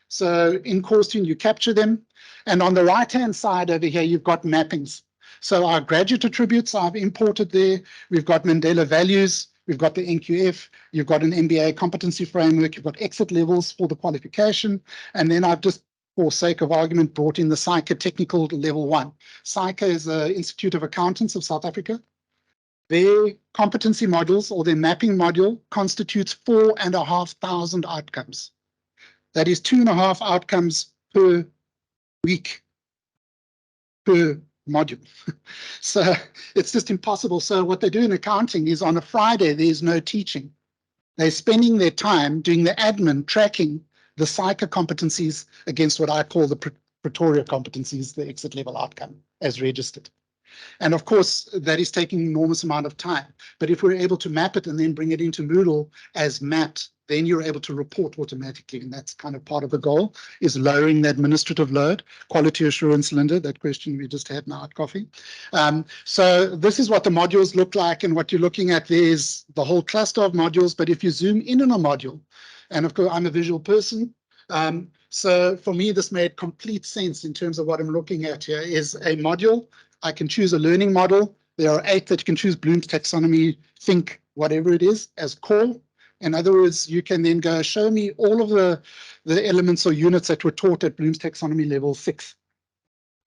So in CourseTune, you capture them. And on the right-hand side over here, you've got mappings. So our graduate attributes I've imported there. We've got Mandela values. We've got the NQF. You've got an MBA competency framework. You've got exit levels for the qualification. And then I've just, for sake of argument, brought in the SAICA technical level 1. SAICA is the Institute of Accountants of South Africa. Their competency modules or their mapping module constitutes 4,500 outcomes. That is 2.5 outcomes per week, per module. So it's just impossible. So what they do in accounting is on a Friday, there's no teaching. They're spending their time doing the admin, tracking the SAICA competencies against what I call the Pretoria competencies, the exit level outcome as registered. And of course, that is taking an enormous amount of time. But if we're able to map it and then bring it into Moodle as mapped, then you're able to report automatically. And that's kind of part of the goal, is lowering the administrative load. Quality assurance, Linda, that question we just had now at coffee. So this is what the modules look like. And what you're looking at there is the whole cluster of modules. But if you zoom in on a module, and of course, I'm a visual person. So for me, this made complete sense in terms of what I'm looking at here is a module. I can choose a learning model. There are 8 that you can choose, Bloom's taxonomy, think, whatever it is, as core. In other words, you can then go show me all of the elements or units that were taught at Bloom's taxonomy level 6.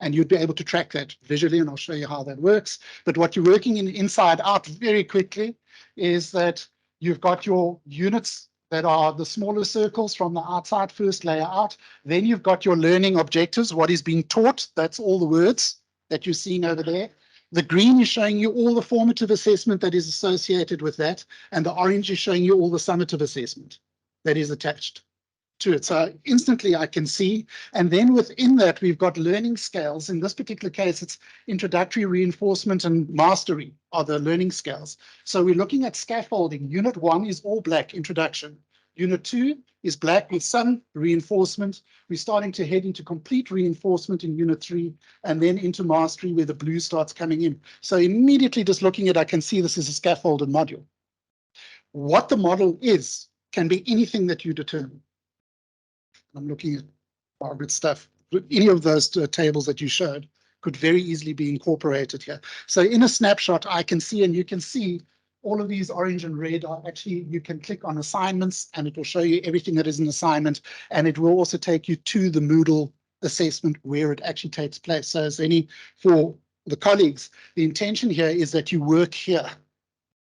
And you'd be able to track that visually, and I'll show you how that works. But what you're working in inside out very quickly is that you've got your units that are the smaller circles from the outside first layer out. Then you've got your learning objectives, what is being taught. That's all the words that you're seeing over there. The green is showing you all the formative assessment that is associated with that, and the orange is showing you all the summative assessment that is attached to it. So instantly I can see, and then within that we've got learning scales. In this particular case, it's introductory, reinforcement, and mastery are the learning scales. So we're looking at scaffolding. Unit 1 is all black, introduction. Unit 2 is black with some reinforcement. We're starting to head into complete reinforcement in Unit 3, and then into mastery where the blue starts coming in. So immediately just looking at it, I can see this is a scaffolded module. What the model is can be anything that you determine. I'm looking at Margaret's stuff. Any of those tables that you showed could very easily be incorporated here. So in a snapshot, I can see, and you can see all of these orange and red are actually, you can click on assignments and it will show you everything that is an assignment. And it will also take you to the Moodle assessment where it actually takes place. So as any, for the colleagues, the intention here is that you work here.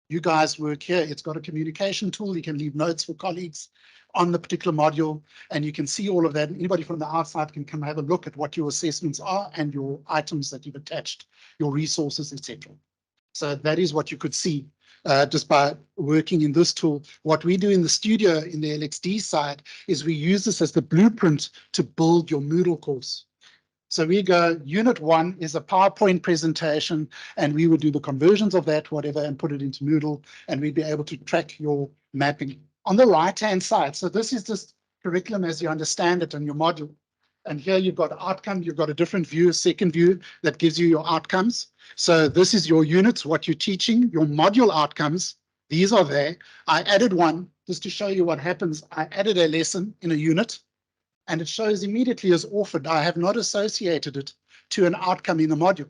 You guys work here. It's got a communication tool. You can leave notes for colleagues on the particular module, and you can see all of that. Anybody from the outside can come have a look at what your assessments are and your items that you've attached, your resources, etc. So that is what you could see just by working in this tool. What we do in the studio in the LXD side is we use this as the blueprint to build your Moodle course. So we go, Unit 1 is a PowerPoint presentation, and we would do the conversions of that, whatever, and put it into Moodle, and we'd be able to track your mapping. On the right-hand side, so this is just curriculum as you understand it in your module. And here you've got outcome, you've got a different view, a second view that gives you your outcomes. So this is your units, what you're teaching, your module outcomes. These are there. I added one just to show you what happens. I added a lesson in a unit, and it shows immediately as orphaned. I have not associated it to an outcome in the module.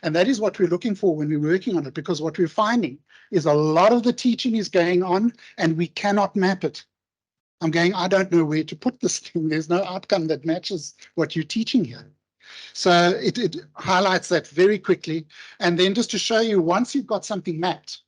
And that is what we're looking for when we're working on it, because what we're finding is a lot of the teaching is going on and we cannot map it. I'm going, I don't know where to put this thing. There's no outcome that matches what you're teaching here. So it highlights that very quickly. And then just to show you, once you've got something mapped,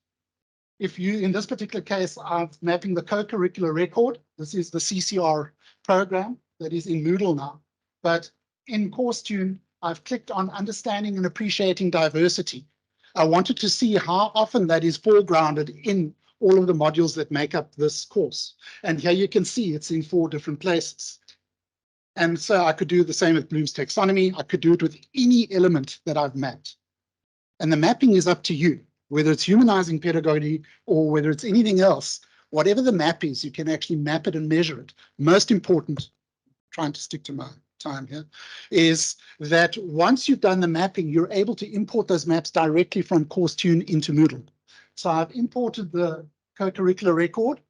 if you, in this particular case, I'm mapping the co-curricular record. This is the CCR program that is in Moodle now. But in CourseTune, I've clicked on understanding and appreciating diversity. I wanted to see how often that is foregrounded in all of the modules that make up this course. And here you can see it's in 4 different places. And so I could do the same with Bloom's taxonomy. I could do it with any element that I've mapped. And the mapping is up to you, whether it's humanizing pedagogy or whether it's anything else. Whatever the map is, you can actually map it and measure it. Most important, trying to stick to my time here, is that once you've done the mapping, you're able to import those maps directly from CourseTune into Moodle. So I've imported the co-curricular record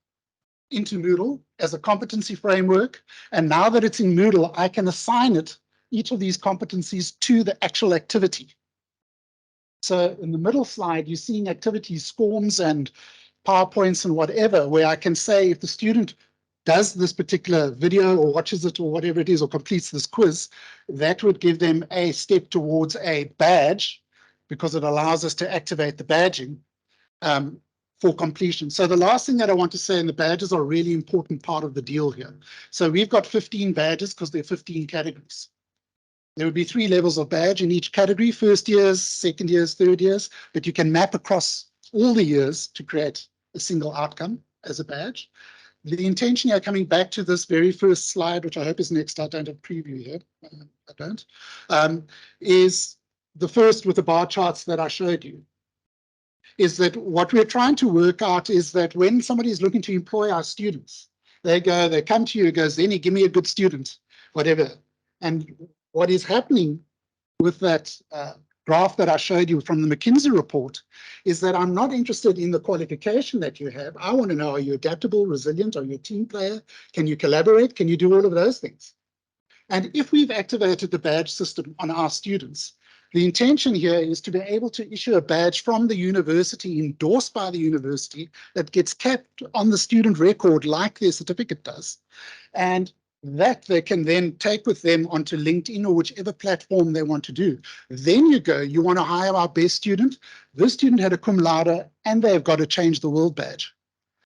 into Moodle as a competency framework. And now that it's in Moodle, I can assign it, each of these competencies, to the actual activity. So in the middle slide, you're seeing activities, SCORMs and PowerPoints and whatever, where I can say if the student does this particular video or watches it or whatever it is or completes this quiz, that would give them a step towards a badge because it allows us to activate the badging for completion. So the last thing that I want to say, and the badges are a really important part of the deal here. So we've got 15 badges because there are 15 categories. There would be 3 levels of badge in each category, first years, second years, third years, but you can map across all the years to create a single outcome as a badge. The intention here, coming back to this very first slide, which I hope is next, I don't have preview here, I don't, is the first with the bar charts that I showed you, is that what we're trying to work out is that when somebody is looking to employ our students, they come to you, goes, Zeni, give me a good student, whatever. And what is happening with that graph that I showed you from the McKinsey report is that I'm not interested in the qualification that you have. I want to know, are you adaptable, resilient? Are you a team player? Can you collaborate? Can you do all of those things? And if we've activated the badge system on our students, the intention here is to be able to issue a badge from the university, endorsed by the university, that gets kept on the student record like their certificate does. And that they can then take with them onto LinkedIn or whichever platform they want to do. Then you go, you want to hire our best student. This student had a cum laude and they've got a Change the World badge.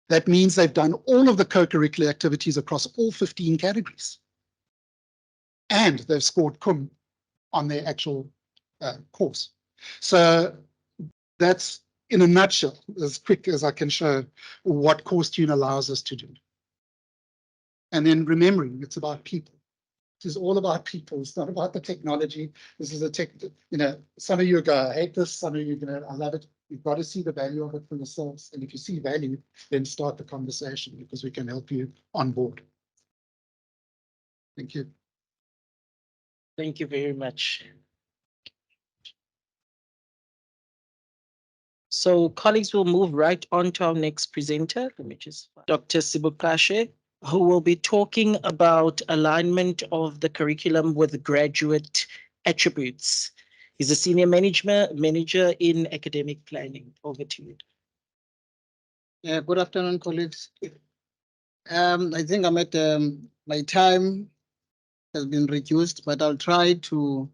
That means they've done all of the co-curricular activities across all 15 categories. And they've scored cum on their actual course. So that's, in a nutshell, as quick as I can show, what Course Tune allows us to do. And then remembering it's about people. This is all about people. It's not about the technology. This is a tech, some of you go, I hate this. Some of you are I love it. You've got to see the value of it for yourselves. And if you see value, then start the conversation, because we can help you on board. Thank you. Thank you very much. So colleagues, will move right on to our next presenter, Dr. Sibukashe, who will be talking about alignment of the curriculum with graduate attributes. He's a senior manager in academic planning. Over to you. Yeah, good afternoon, colleagues. I think I'm at my time has been reduced, but I'll try to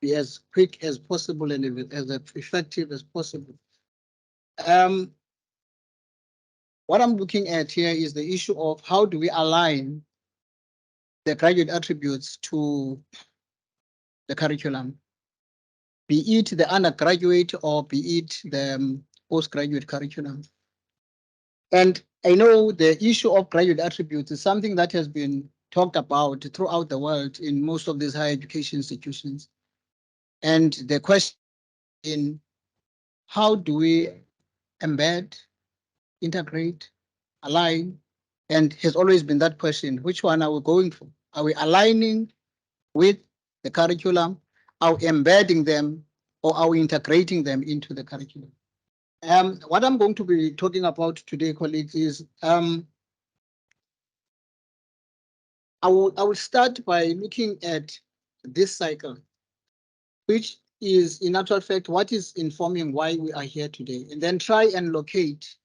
be as quick as possible and as effective as possible. What I'm looking at here is the issue of how do we align the graduate attributes to the curriculum, be it the undergraduate or be it the postgraduate curriculum. And I know the issue of graduate attributes is something that has been talked about throughout the world in most of these higher education institutions. And the question in how do we embed, integrate, align, and has always been that question, which one are we going for? Are we aligning with the curriculum? Are we embedding them, or are we integrating them into the curriculum? What I'm going to be talking about today, colleagues, is I will start by looking at this cycle, which is in actual fact what is informing why we are here today, and then try and locate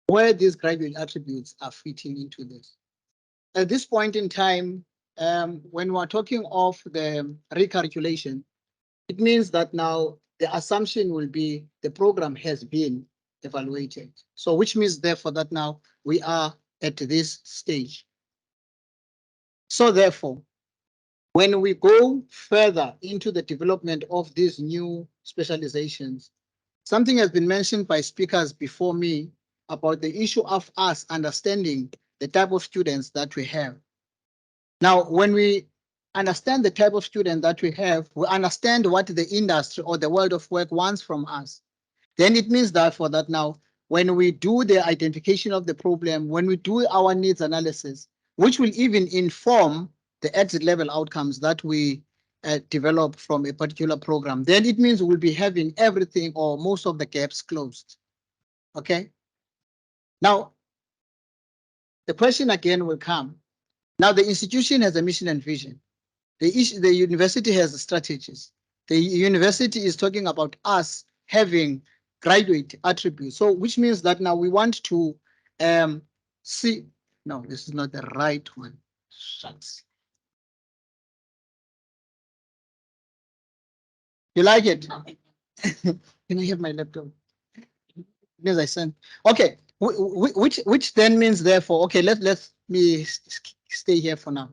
where these graduate attributes are fitting into this. At this point in time, when we're talking of the recalculation, it means that now the assumption will be the program has been evaluated. So which means therefore that now we are at this stage. So therefore, when we go further into the development of these new specializations, something has been mentioned by speakers before me about the issue of us understanding the type of students that we have. Now, when we understand the type of student that we have, we understand what the industry or the world of work wants from us. Then it means therefore that now, when we do the identification of the problem, when we do our needs analysis, which will even inform the exit level outcomes that we develop from a particular program, then it means we'll be having everything or most of the gaps closed. Okay. Now, the question again will come. Now, the institution has a mission and vision. The university has strategies. The university is talking about us having graduate attributes. So, which means that now we want to see. No, this is not the right one. Shucks. You like it? Can I have my laptop? Yes, I sent. Okay, which then means therefore, okay, let me stay here for now.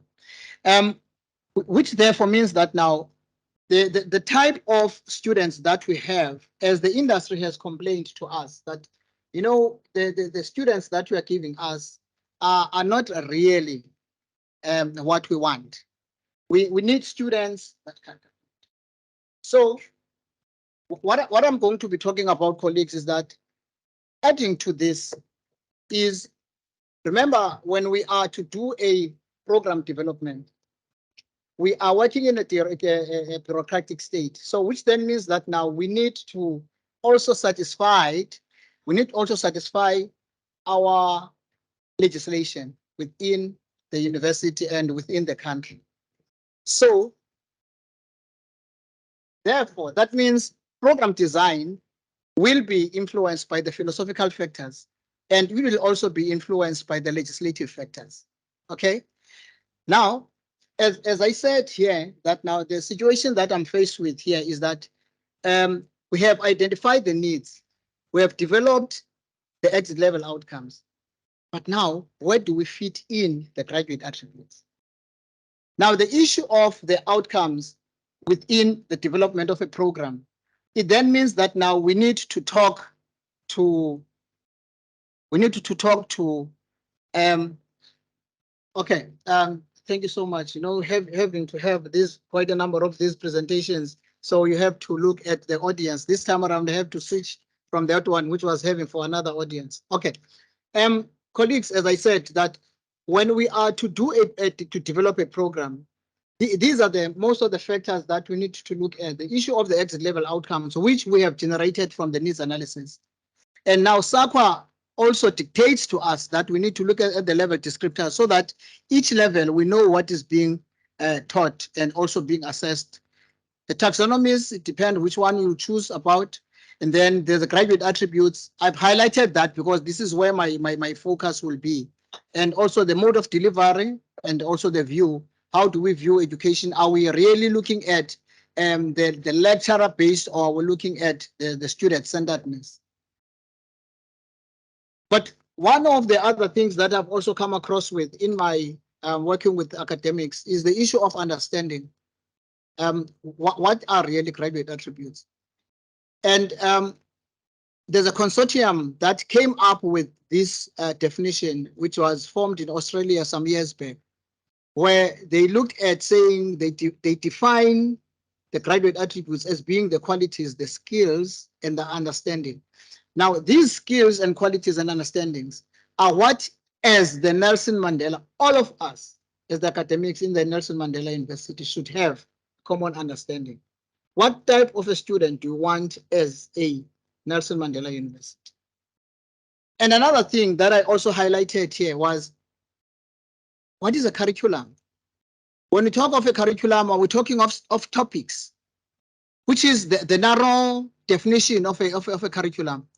Which therefore means that now the type of students that we have, as the industry has complained to us that, you know, the students that we are giving us are not really what we want. We need students that can. So what I'm going to be talking about, colleagues, is that adding to this is, remember, when we are to do a program development, we are working in a bureaucratic state. So which then means that now we need to also satisfy our legislation within the university and within the country. So therefore, that means program design will be influenced by the philosophical factors, and we will also be influenced by the legislative factors. Okay. Now, as I said here, that now the situation that I'm faced with here is that we have identified the needs, we have developed the exit level outcomes, but now where do we fit in the graduate attributes? Now, the issue of the outcomes within the development of a program it then means that now we need to talk to, okay, thank you so much. You know, having to have this quite a number of these presentations. So you have to look at the audience. This time around, I have to switch from that one, which was having for another audience. Okay. Colleagues, as I said, that when we are to do to develop a program, these are the most of the factors that we need to look at. The issue of the exit level outcomes, which we have generated from the needs analysis. And now SAQA also dictates to us that we need to look at the level descriptors so that each level we know what is being taught and also being assessed. The taxonomies, it depends which one you choose about. And then there's the graduate attributes. I've highlighted that because this is where my focus will be. And also the mode of delivery and also the view. How do we view education? Are we really looking at the lecturer based, or we're looking at the student centeredness? But one of the other things that I've also come across with in my working with academics is the issue of understanding. What are really graduate attributes? And there's a consortium that came up with this definition, which was formed in Australia some years back, where they looked at saying they define the graduate attributes as being the qualities, the skills, and the understanding. Now, these skills and qualities and understandings are what, as the Nelson Mandela, all of us as the academics in the Nelson Mandela University should have common understanding. What type of a student do you want as a Nelson Mandela University? And another thing that I also highlighted here was, what is a curriculum? When we talk of a curriculum, are we talking of topics, which is the narrow definition of a curriculum?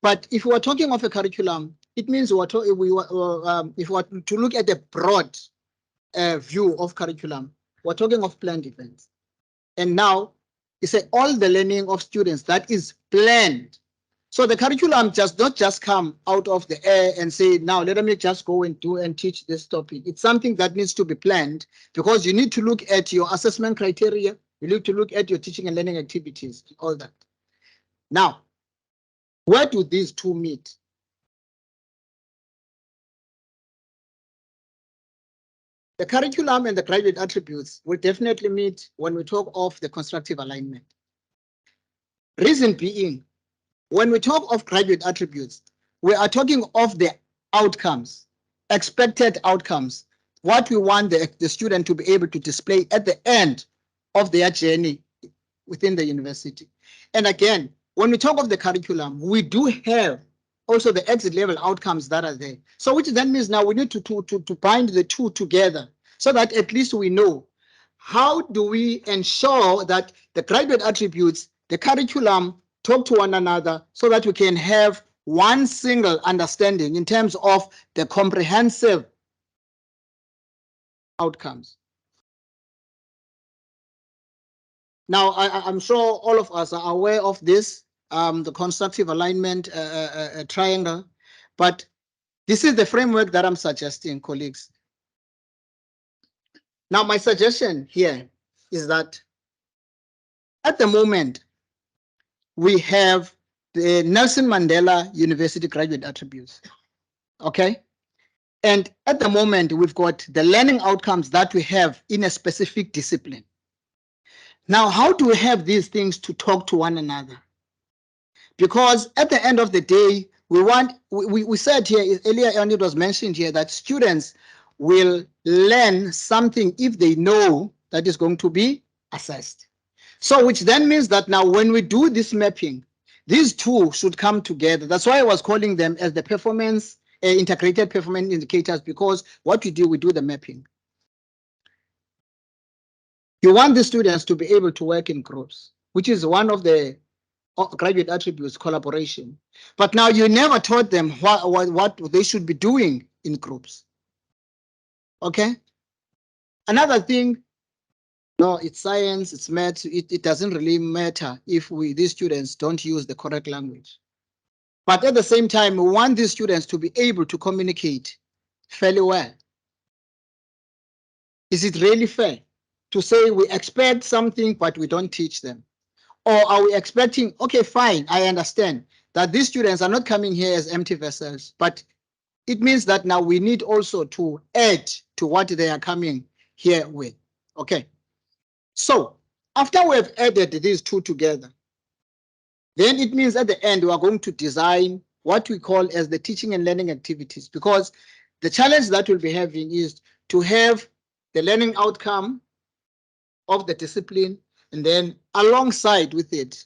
But if we are talking of a curriculum, it means if we were to look at the broad view of curriculum, we're talking of planned events. And now it's all the learning of students that is planned. So the curriculum does not just come out of the air and say, now let me just go and do and teach this topic. It's something that needs to be planned, because you need to look at your assessment criteria. You need to look at your teaching and learning activities, and all that. Now, where do these two meet? The curriculum and the graduate attributes will definitely meet when we talk of the constructive alignment. Reason being, when we talk of graduate attributes, we are talking of the outcomes, expected outcomes, what we want the student to be able to display at the end of their journey within the university. And again, when we talk of the curriculum, we do have also the exit level outcomes that are there. So which then means now we need to bind the two together so that at least we know how do we ensure that the graduate attributes, the curriculum talk to one another so that we can have one single understanding in terms of the comprehensive outcomes. Now, I'm sure all of us are aware of this, the constructive alignment triangle, but this is the framework that I'm suggesting, colleagues. Now, my suggestion here is that at the moment, we have the Nelson Mandela University graduate attributes, okay? And at the moment, we've got the learning outcomes that we have in a specific discipline. Now, how do we have these things to talk to one another? Because at the end of the day, we said here earlier, and it was mentioned here, that students will learn something if they know that is going to be assessed. So which then means that now when we do this mapping, these two should come together. That's why I was calling them as the performance, integrated performance indicators, because what we do the mapping. You want the students to be able to work in groups, which is one of the graduate attributes, collaboration. But now you never taught them what they should be doing in groups. Okay. Another thing, no, it's science, it's math. It doesn't really matter if these students don't use the correct language. But at the same time, we want these students to be able to communicate fairly well. Is it really fair to say we expect something, but we don't teach them? Or are we expecting, okay, fine, I understand that these students are not coming here as empty vessels, but it means that now we need also to add to what they are coming here with. Okay. So after we have added these two together, then it means at the end we are going to design what we call as the teaching and learning activities, because the challenge that we'll be having is to have the learning outcome of the discipline, and then alongside with it,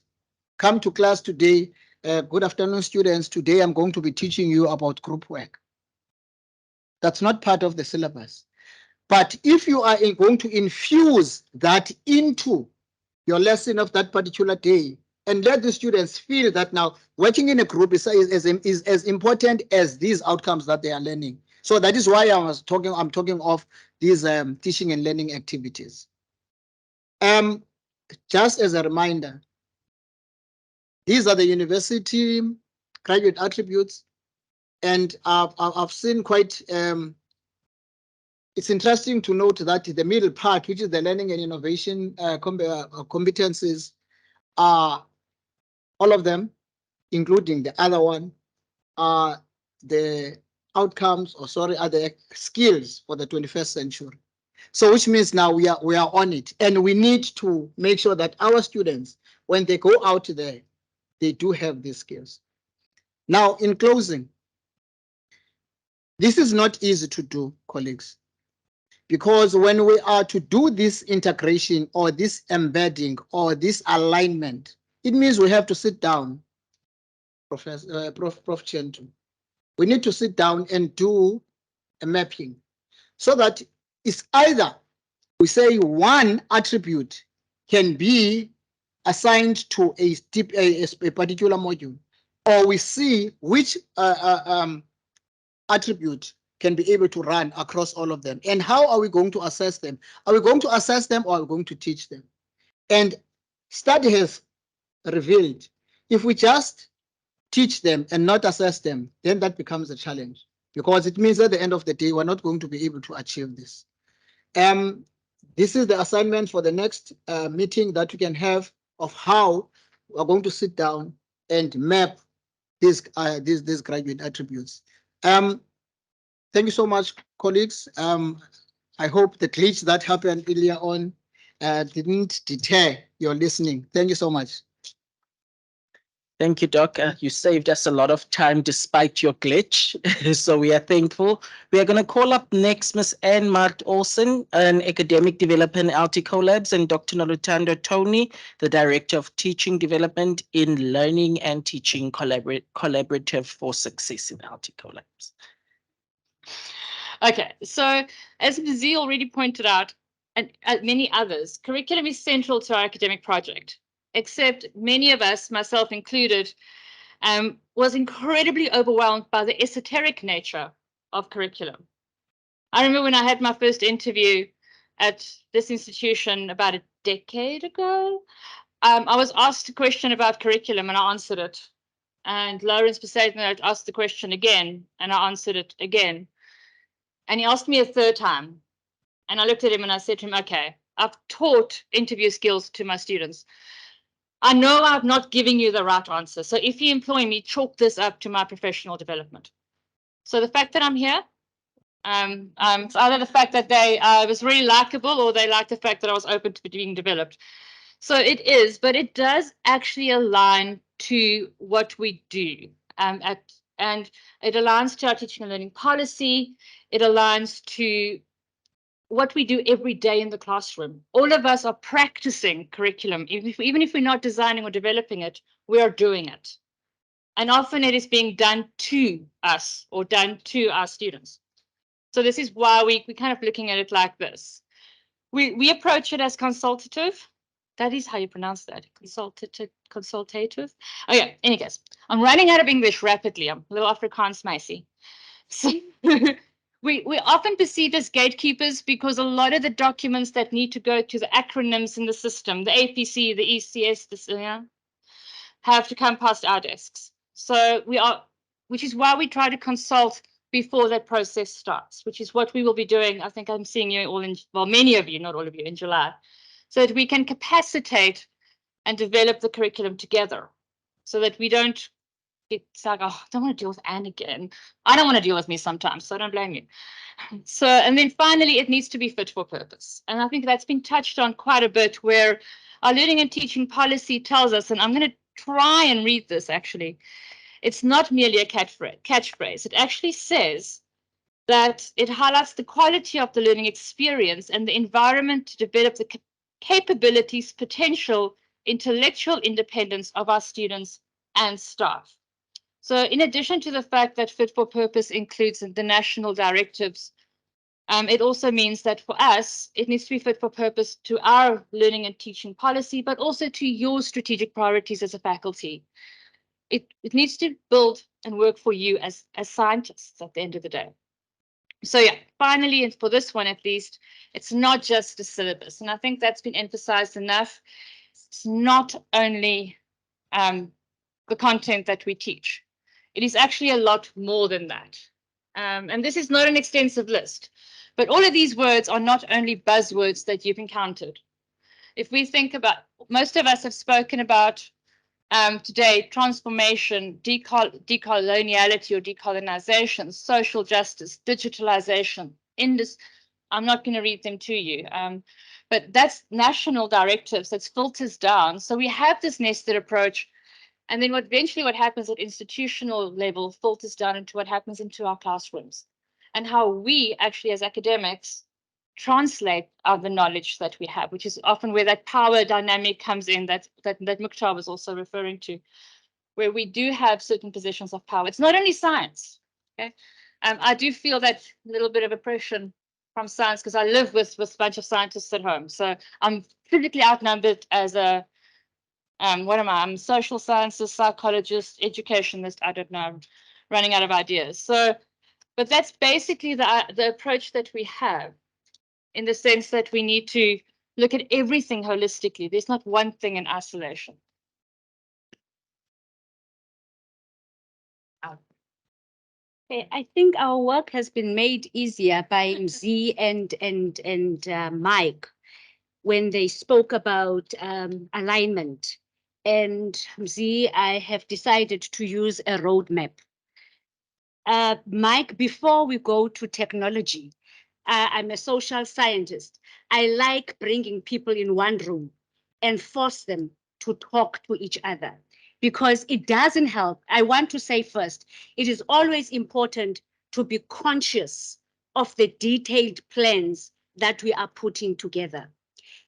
come to class today. Good afternoon, students. Today I'm going to be teaching you about group work. That's not part of the syllabus. But if you are going to infuse that into your lesson of that particular day and let the students feel that now working in a group is as important as these outcomes that they are learning. So that is why I'm talking of these teaching and learning activities. Just as a reminder, these are the university graduate attributes, and I've seen quite, it's interesting to note that the middle part, which is the learning and innovation competencies, are all of them, including the other one, are the outcomes, or sorry, are the skills for the 21st century. So which means now we are on it, and we need to make sure that our students, when they go out there, they do have these skills. Now, in closing, this is not easy to do, colleagues, because when we are to do this integration or this embedding or this alignment, it means we have to sit down, Prof. Chentu. We need to sit down and do a mapping so that it's either we say one attribute can be assigned to a particular module, or we see which attribute can be able to run across all of them. And how are we going to assess them? Are we going to assess them, or are we going to teach them? And study has revealed if we just teach them and not assess them, then that becomes a challenge, because it means at the end of the day, we're not going to be able to achieve this. This is the assignment for the next meeting that we can have of how we're going to sit down and map these graduate attributes. Thank you so much, colleagues. I hope the glitch that happened earlier on didn't deter your listening. Thank you so much. Thank you, Doc. You saved us a lot of time despite your glitch, so we are thankful. We are going to call up next Ms. Anne Mart Olsen, an academic developer in LT Labs, and Dr. Nolutando Tony, the Director of Teaching Development in Learning and Teaching Collaborative for Success in LT Labs. Okay, so as Mzee already pointed out, and many others, curriculum is central to our academic project, except many of us, myself included, was incredibly overwhelmed by the esoteric nature of curriculum. I remember when I had my first interview at this institution about a decade ago, I was asked a question about curriculum and I answered it. And Lawrence Poseidon asked the question again and I answered it again. And he asked me a third time. And I looked at him and I said to him, okay, I've taught interview skills to my students. I know I'm not giving you the right answer. So if you employ me, chalk this up to my professional development. So the fact that I'm here, it's either the fact that they was really likable or they liked the fact that I was open to being developed. So it is, but it does actually align to what we do. And it aligns to our teaching and learning policy. It aligns to what we do every day in the classroom. All of us are practicing curriculum. Even if we're not designing or developing it, we are doing it. And often it is being done to us or done to our students. So this is why we're kind of looking at it like this. We approach it as consultative. That is how you pronounce that, consultative. Okay, in any case, I'm running out of English rapidly. I'm a little Afrikaans meisje. So we often perceived as gatekeepers because a lot of the documents that need to go to the acronyms in the system, the APC, the ECS, have to come past our desks. So which is why we try to consult before that process starts, which is what we will be doing. I think I'm seeing you all in, well, many of you, not all of you, in July, so that we can capacitate and develop the curriculum together so that we don't get like, oh, I don't want to deal with Anne again. I don't want to deal with me sometimes, so I don't blame you. So, and then finally, it needs to be fit for purpose. And I think that's been touched on quite a bit, where our learning and teaching policy tells us, and I'm going to try and read this actually, it's not merely a catchphrase. It actually says that it highlights the quality of the learning experience and the environment to develop the capabilities, potential, intellectual independence of our students and staff. So in addition to the fact that fit for purpose includes the national directives, it also means that for us, it needs to be fit for purpose to our learning and teaching policy, but also to your strategic priorities as a faculty. It needs to build and work for you as scientists at the end of the day. So yeah, finally, and for this one at least, it's not just a syllabus. And I think that's been emphasized enough. It's not only the content that we teach. It is actually a lot more than that. And this is not an extensive list, but all of these words are not only buzzwords that you've encountered. If we think about, most of us have spoken about today, transformation, decoloniality or decolonization, social justice, digitalization, I'm not going to read them to you, but that's national directives, that's filters down. So we have this nested approach. And then eventually what happens at institutional level filters down into what happens into our classrooms and how we actually as academics translate the knowledge that we have, which is often where that power dynamic comes in that Mukhtar was also referring to, where we do have certain positions of power. It's not only science. Okay, I do feel that little bit of oppression from science because I live with a bunch of scientists at home. So I'm physically outnumbered as a what am I? I'm social sciences, psychologist, educationist. I don't know. I'm running out of ideas. So, but that's basically the approach that we have, in the sense that we need to look at everything holistically. There's not one thing in isolation. Okay, I think our work has been made easier by Mzi and Mike when they spoke about alignment. And Mzi, I have decided to use a roadmap. Mike, before we go to technology, I'm a social scientist. I like bringing people in one room and force them to talk to each other because it doesn't help. I want to say first, it is always important to be conscious of the detailed plans that we are putting together.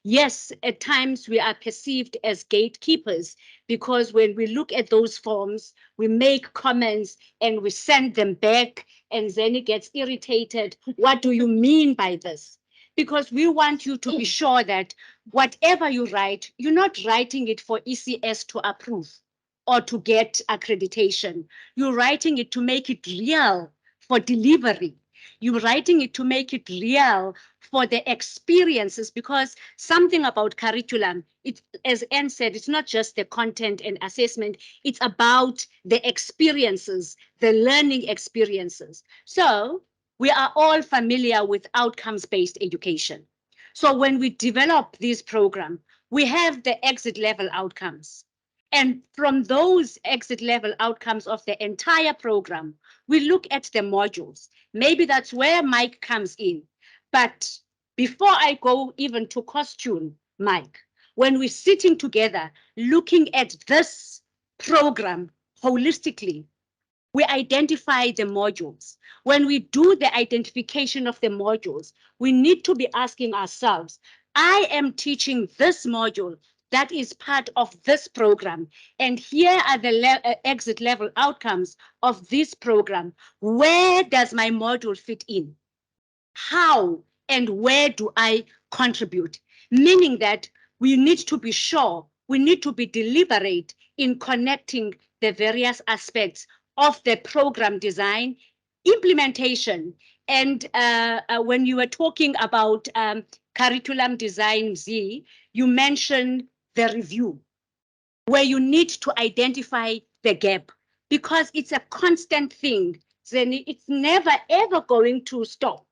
Yes, at times we are perceived as gatekeepers because when we look at those forms, we make comments and we send them back and then it gets irritated. What do you mean by this? Because we want you to be sure that whatever you write, you're not writing it for ECS to approve or to get accreditation. You're writing it to make it real for delivery. You're writing it to make it real for the experiences, because something about curriculum, as Anne said, it's not just the content and assessment, it's about the experiences, the learning experiences. So we are all familiar with outcomes-based education. So when we develop this program, we have the exit level outcomes. And from those exit level outcomes of the entire program, we look at the modules. Maybe that's where Mike comes in. But before I go even to costume, Mike, when we're sitting together, looking at this program holistically, we identify the modules. When we do the identification of the modules, we need to be asking ourselves, I am teaching this module that is part of this program. And here are the exit level outcomes of this program. Where does my module fit in? How and where do I contribute? Meaning that we need to be sure, we need to be deliberate in connecting the various aspects of the program design, implementation. And when you were talking about curriculum design, Z, you mentioned the review, where you need to identify the gap, because it's a constant thing. Then it's never ever going to stop.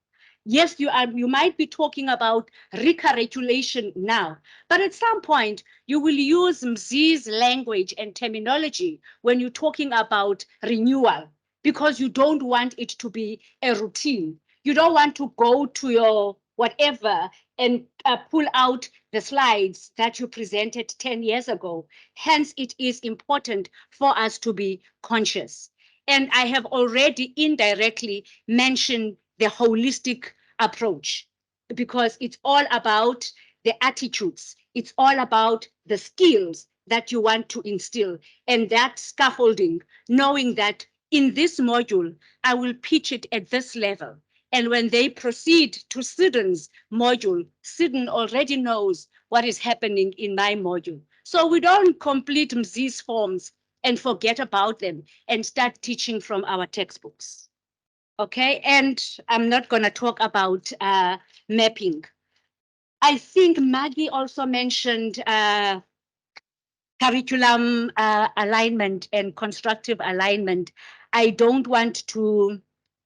Yes, you might be talking about recurriculation now, but at some point you will use Mzi's language and terminology when you're talking about renewal, because you don't want it to be a routine. You don't want to go to your whatever and pull out the slides that you presented 10 years ago. Hence, it is important for us to be conscious. And I have already indirectly mentioned the holistic approach, because it's all about the attitudes. It's all about the skills that you want to instill, and that scaffolding, knowing that in this module, I will pitch it at this level. And when they proceed to Sidon's module, Sidon already knows what is happening in my module. So we don't complete Mzi's forms and forget about them and start teaching from our textbooks. Okay, and I'm not going to talk about mapping. I think Maggie also mentioned curriculum alignment and constructive alignment. I don't want to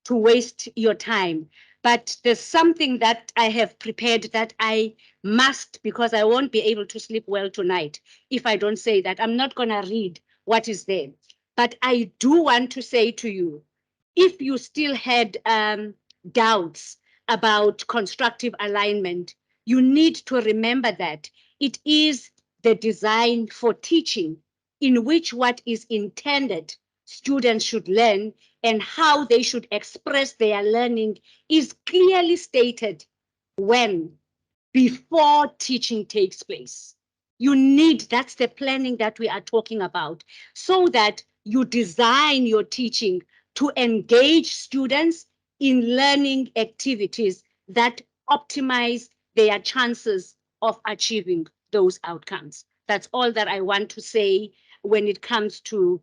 waste your time, but there's something that I have prepared that I must, because I won't be able to sleep well tonight if I don't say that. I'm not going to read what is there, but I do want to say to you, if you still had doubts about constructive alignment, you need to remember that it is the design for teaching in which what is intended students should learn and how they should express their learning is clearly stated before teaching takes place. You need, that's the planning that we are talking about, so that you design your teaching to engage students in learning activities that optimize their chances of achieving those outcomes. That's all that I want to say when it comes to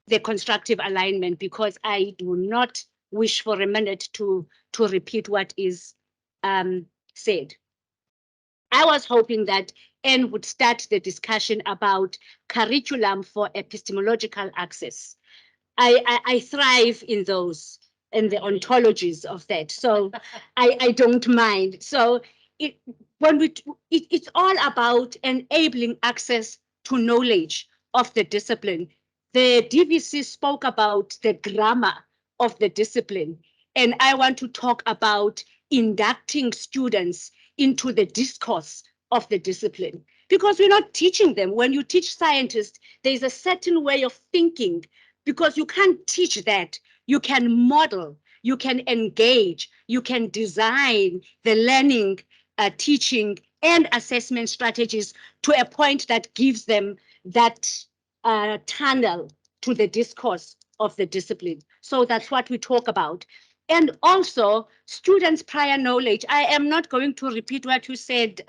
the constructive alignment, because I do not wish for a minute to repeat what is said. I was hoping that Anne would start the discussion about curriculum for epistemological access. I thrive in those, in the ontologies of that. So I don't mind. So it's all about enabling access to knowledge of the discipline. The DVC spoke about the grammar of the discipline, and I want to talk about inducting students into the discourse of the discipline, because we're not teaching them. When you teach scientists, there's a certain way of thinking, because you can't teach that. You can model, you can engage, you can design the learning, teaching, and assessment strategies to a point that gives them that tunnel to the discourse of the discipline. So that's what we talk about. And also students' prior knowledge. I am not going to repeat what you said,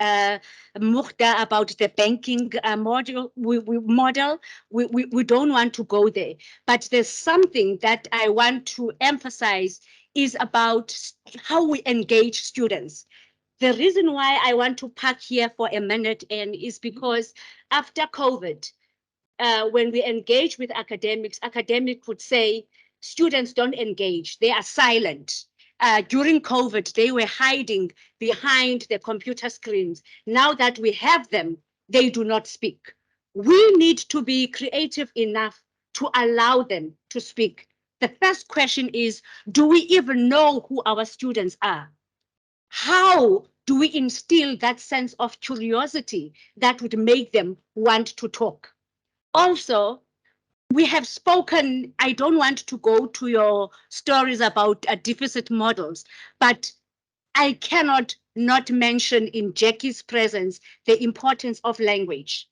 Mukhda, about the banking model. We don't want to go there. But there's something that I want to emphasize is about how we engage students. The reason why I want to park here for a minute is because after COVID, when we engage with academics would say, students don't engage, they are silent. During COVID, they were hiding behind the computer screens. Now that we have them, they do not speak. We need to be creative enough to allow them to speak. The first question is, do we even know who our students are? How do we instill that sense of curiosity that would make them want to talk? Also, we have spoken, I don't want to go to your stories about deficit models, but I cannot not mention in Jackie's presence the importance of language.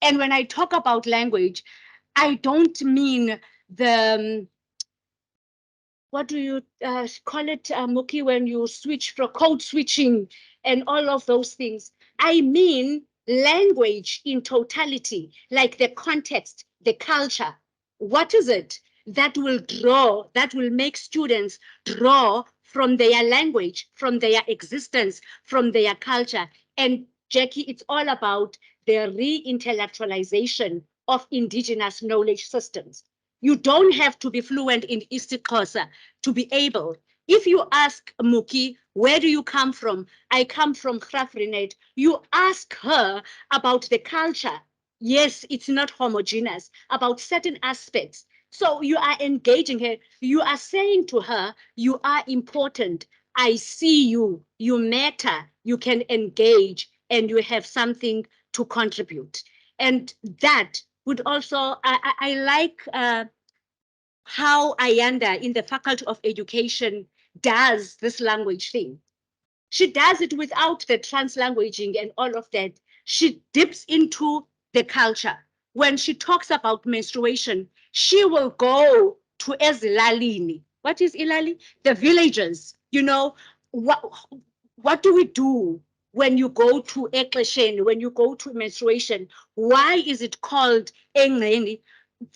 And when I talk about language, I don't mean the, what do you call it, Muki, when you switch for code switching and all of those things. I mean language in totality, like the context, the culture. What is it that will draw, that will make students draw from their language, from their existence, from their culture? And Jackie, it's all about the re-intellectualization of indigenous knowledge systems. You don't have to be fluent in isiXhosa to be able If you ask Muki, where do you come from? I come from Graaff-Reinet. You ask her about the culture. Yes, it's not homogeneous, about certain aspects. So you are engaging her. You are saying to her, you are important. I see you. You matter. You can engage and you have something to contribute. And that would also, I like how Ayanda in the Faculty of Education does this language thing. She does it without the translanguaging and all of that. She dips into the culture. When she talks about menstruation, she will go to Ezilalini. What is Ilali? The villages. You know, what do we do when you go to Eklesheni, when you go to menstruation? Why is it called Engeni?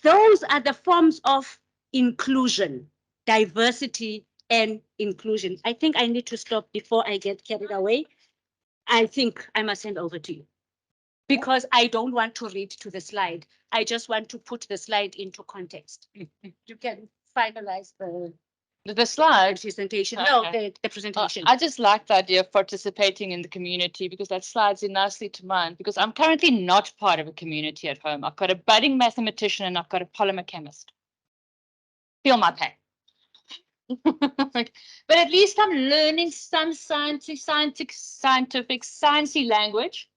Those are the forms of inclusion, diversity, and inclusion. I think I need to stop before I get carried away. I think I must hand over to you because I don't want to read to the slide. I just want to put the slide into context. You can finalize The slide. presentation. Okay. No, the presentation. I just like the idea of participating in the community because that slides in nicely to mine because I'm currently not part of a community at home. I've got a budding mathematician and I've got a polymer chemist. Feel my pain. But at least I'm learning some scientific, sciencey language.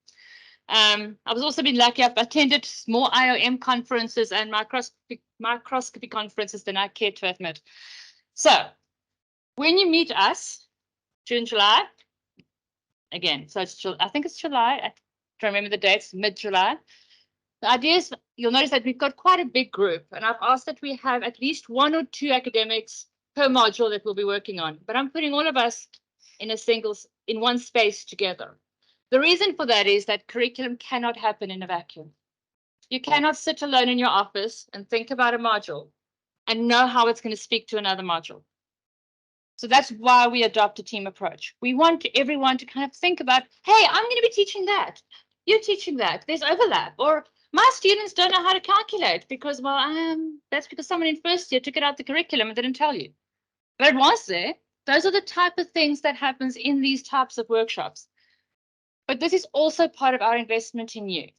I've also been lucky. I've attended more IOM conferences and microscopy conferences than I care to admit. So when you meet us, June, July, again, so it's I think it's July. I don't remember the dates, mid-July. The idea is you'll notice that we've got quite a big group, and I've asked that we have at least 1 or 2 academics per module that we'll be working on. But I'm putting all of us in one space together. The reason for that is that curriculum cannot happen in a vacuum. You cannot sit alone in your office and think about a module and know how it's going to speak to another module. So that's why we adopt a team approach. We want everyone to kind of think about, hey, I'm going to be teaching that. You're teaching that. There's overlap. Or my students don't know how to calculate because, well, that's because someone in first year took it out the curriculum and didn't tell you. But it was there. Those are the type of things that happens in these types of workshops. But this is also part of our investment in you.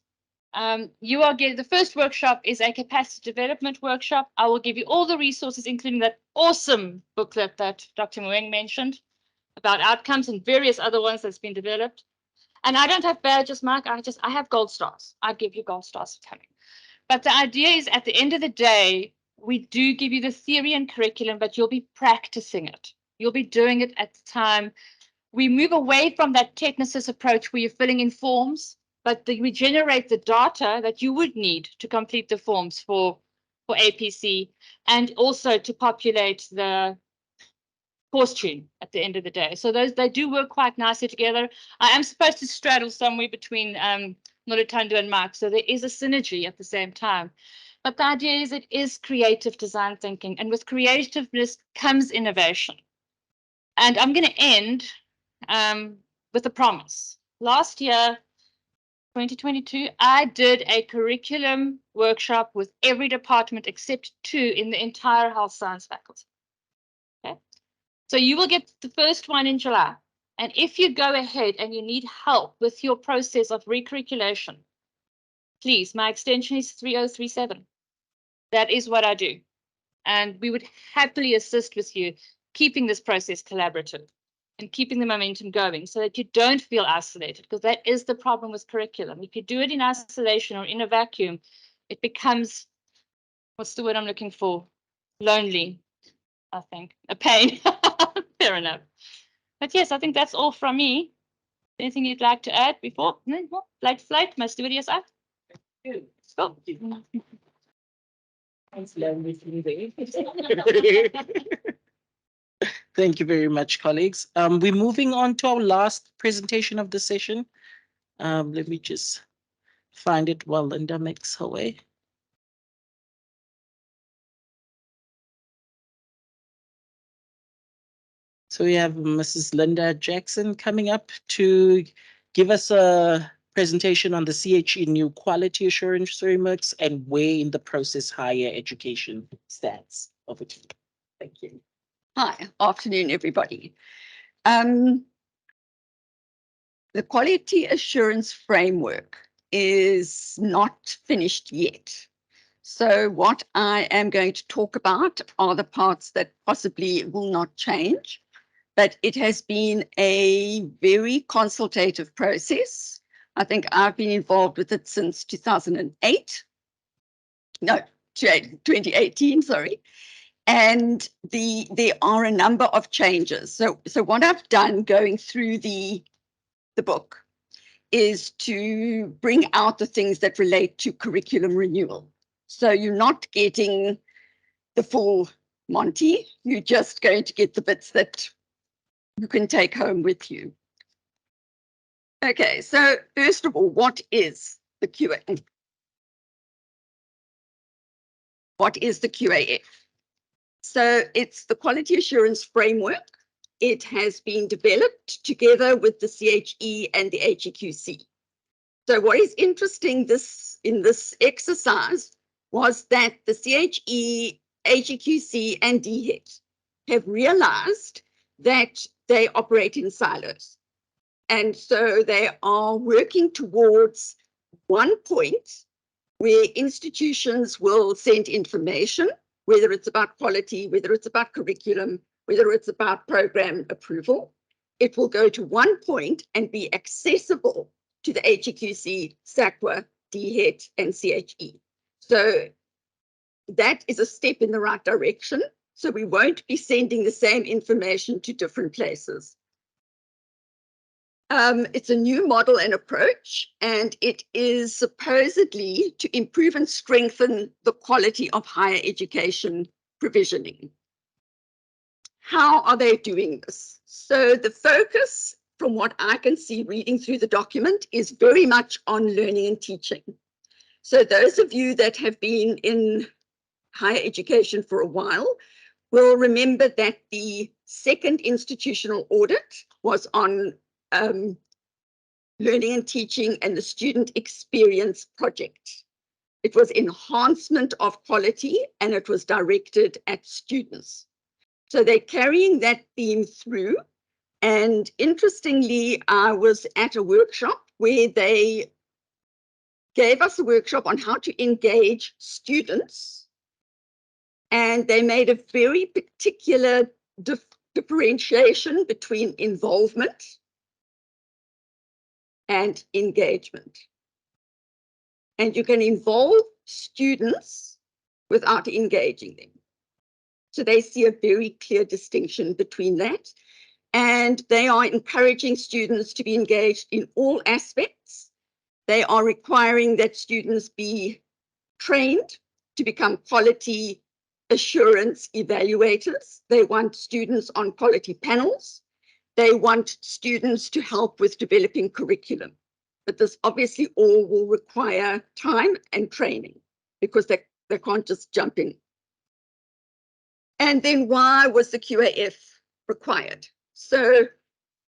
You are getting the first workshop is a capacity development workshop. I will give you all the resources, including that awesome booklet that Dr. Moeng mentioned about outcomes and various other ones that's been developed. And I don't have badges, Mark. I have gold stars. I give you gold stars for coming. But the idea is at the end of the day, we do give you the theory and curriculum, but you'll be practicing it. You'll be doing it at the time. We move away from that technicist approach where you're filling in forms, but we generate the data that you would need to complete the forms for APC and also to populate the course tune at the end of the day. So they do work quite nicely together. I am supposed to straddle somewhere between Noluthando and Mark, so there is a synergy at the same time. But the idea is it is creative design thinking, and with creativeness comes innovation. And I'm going to end with a promise. Last year, 2022, I did a curriculum workshop with every department except 2 in the entire health science faculty. Okay, so you will get the first one in July. And if you go ahead and you need help with your process of recurriculation, please, my extension is 3037. That is what I do. And we would happily assist with you keeping this process collaborative and keeping the momentum going so that you don't feel isolated, because that is the problem with curriculum. If you do it in isolation or in a vacuum, it becomes, what's the word I'm looking for? Lonely, I think, a pain. Fair enough. But yes, I think that's all from me. Anything you'd like to add before? No, flight, must do it yourself. Cool. Thank you very much, colleagues. We're moving on to our last presentation of the session. Let me just find it while Linda makes her way. So we have Mrs. Linda Jackson coming up to give us a presentation on the CHE new quality assurance frameworks and where in the process higher education stands. Over to you. Thank you. Hi, afternoon, everybody. The quality assurance framework is not finished yet. So what I am going to talk about are the parts that possibly will not change, but it has been a very consultative process. I think I've been involved with it since 2008. No, 2018, sorry. And there are a number of changes. So what I've done going through the book is to bring out the things that relate to curriculum renewal. So you're not getting the full Monty, you're just going to get the bits that you can take home with you. Okay, so first of all, what is the QA? What is the QAF? So it's the quality assurance framework. It has been developed together with the CHE and the HEQC. So what is interesting in this exercise was that the CHE, HEQC, and DHET have realized that they operate in silos. And so they are working towards one point where institutions will send information, whether it's about quality, whether it's about curriculum, whether it's about program approval. It will go to one point and be accessible to the HEQC, SAQA, DHET, and CHE. So that is a step in the right direction. So we won't be sending the same information to different places. It's a new model and approach, and it is supposedly to improve and strengthen the quality of higher education provisioning. How are they doing this? So the focus, from what I can see reading through the document, is very much on learning and teaching. So those of you that have been in higher education for a while will remember that the second institutional audit was on learning and teaching and the student experience project. It was enhancement of quality and it was directed at students. So they're carrying that theme through. And interestingly, I was at a workshop where they gave us a workshop on how to engage students. And they made a very particular differentiation between involvement and engagement. And you can involve students without engaging them. So they see a very clear distinction between that. And they are encouraging students to be engaged in all aspects. They are requiring that students be trained to become quality assurance evaluators. They want students on quality panels. They want students to help with developing curriculum. But this obviously all will require time and training because they can't just jump in. And then why was the QAF required? So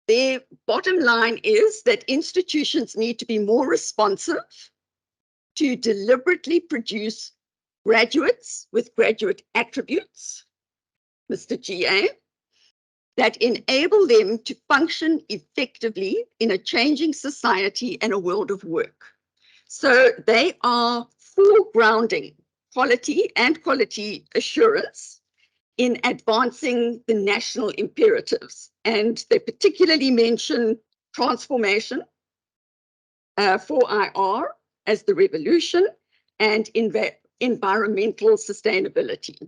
their bottom line is that institutions need to be more responsive to deliberately produce graduates with graduate attributes, Mr. GA, that enable them to function effectively in a changing society and a world of work. So they are foregrounding quality and quality assurance in advancing the national imperatives. And they particularly mention transformation, 4IR as the revolution, and environmental sustainability.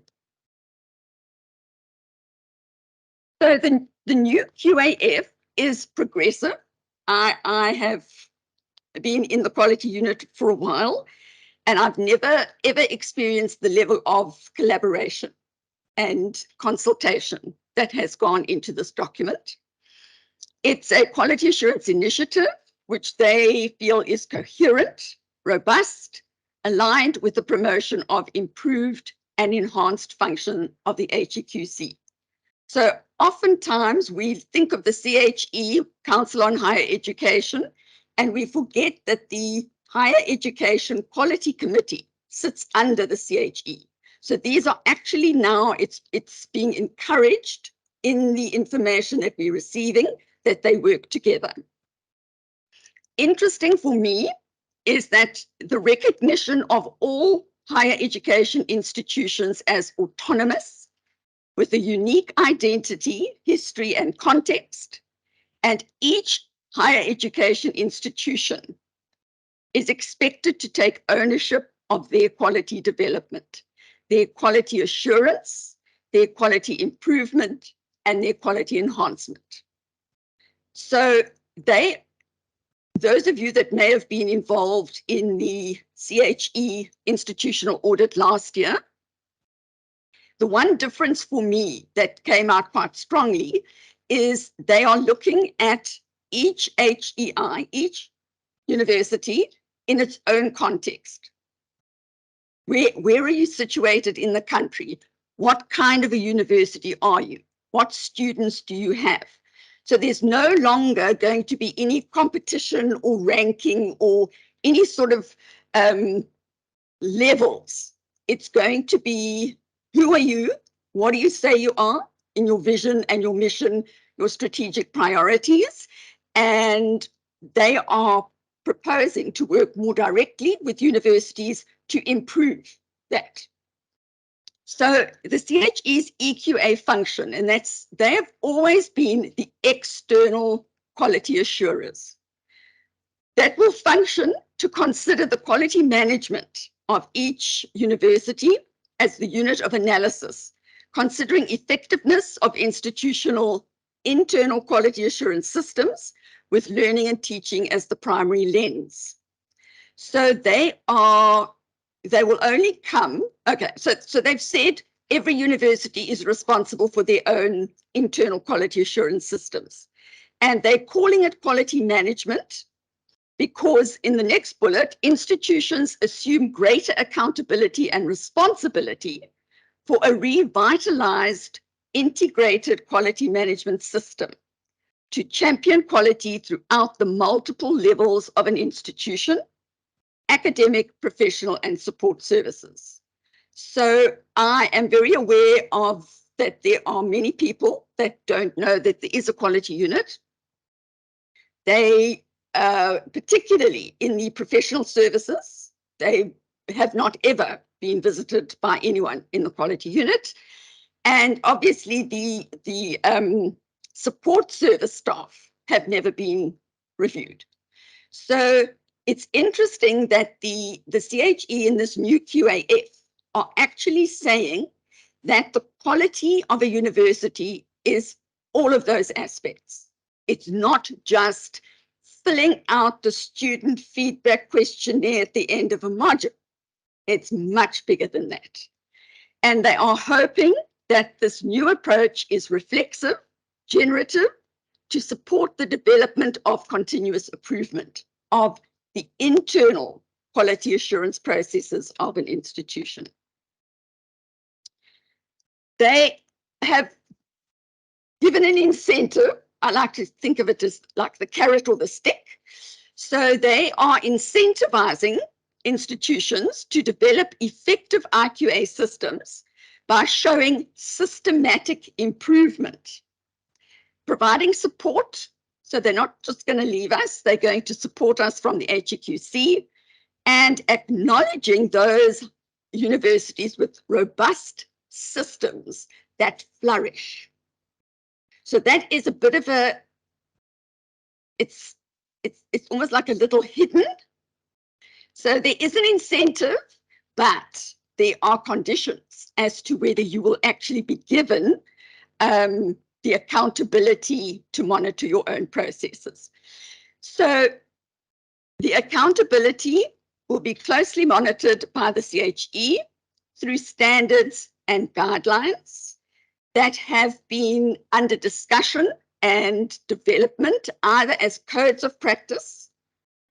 So the new QAF is progressive. I have been in the quality unit for a while, and I've never, ever experienced the level of collaboration and consultation that has gone into this document. It's a quality assurance initiative, which they feel is coherent, robust, aligned with the promotion of improved and enhanced function of the HEQC. So oftentimes we think of the CHE, Council on Higher Education, and we forget that the Higher Education Quality Committee sits under the CHE. So these are actually now, it's being encouraged in the information that we're receiving, that they work together. Interesting for me is that the recognition of all higher education institutions as autonomous, with a unique identity, history, and context, and each higher education institution is expected to take ownership of their quality development, their quality assurance, their quality improvement, and their quality enhancement. So those of you that may have been involved in the CHE institutional audit last year, the one difference for me that came out quite strongly is they are looking at each HEI, each university, in its own context. Where are you situated in the country? What kind of a university are you? What students do you have? So there's no longer going to be any competition or ranking or any sort of levels. It's going to be, who are you? What do you say you are in your vision and your mission, your strategic priorities? And they are proposing to work more directly with universities to improve that. So the CHE's EQA function, and they have always been the external quality assurers that will function to consider the quality management of each university as the unit of analysis, considering effectiveness of institutional internal quality assurance systems with learning and teaching as the primary lens. So they will only come, okay, so they've said every university is responsible for their own internal quality assurance systems. And they're calling it quality management because in the next bullet, institutions assume greater accountability and responsibility for a revitalized integrated quality management system to champion quality throughout the multiple levels of an institution, academic, professional, and support services. So I am very aware of that there are many people that don't know that there is a quality unit. They, particularly in the professional services, they have not ever been visited by anyone in the quality unit. And obviously the support service staff have never been reviewed. So it's interesting that the CHE in this new QAF are actually saying that the quality of a university is all of those aspects. It's not just filling out the student feedback questionnaire at the end of a module. It's much bigger than that. And they are hoping that this new approach is reflexive, generative, to support the development of continuous improvement of the internal quality assurance processes of an institution. They have given an incentive. I like to think of it as like the carrot or the stick. So they are incentivizing institutions to develop effective IQA systems by showing systematic improvement, providing support. So they're not just going to leave us, they're going to support us from the HEQC, and acknowledging those universities with robust systems that flourish. So that is a bit of a, it's almost like a little hidden. So there is an incentive, but there are conditions as to whether you will actually be given the accountability to monitor your own processes. So the accountability will be closely monitored by the CHE through standards and guidelines that have been under discussion and development, either as codes of practice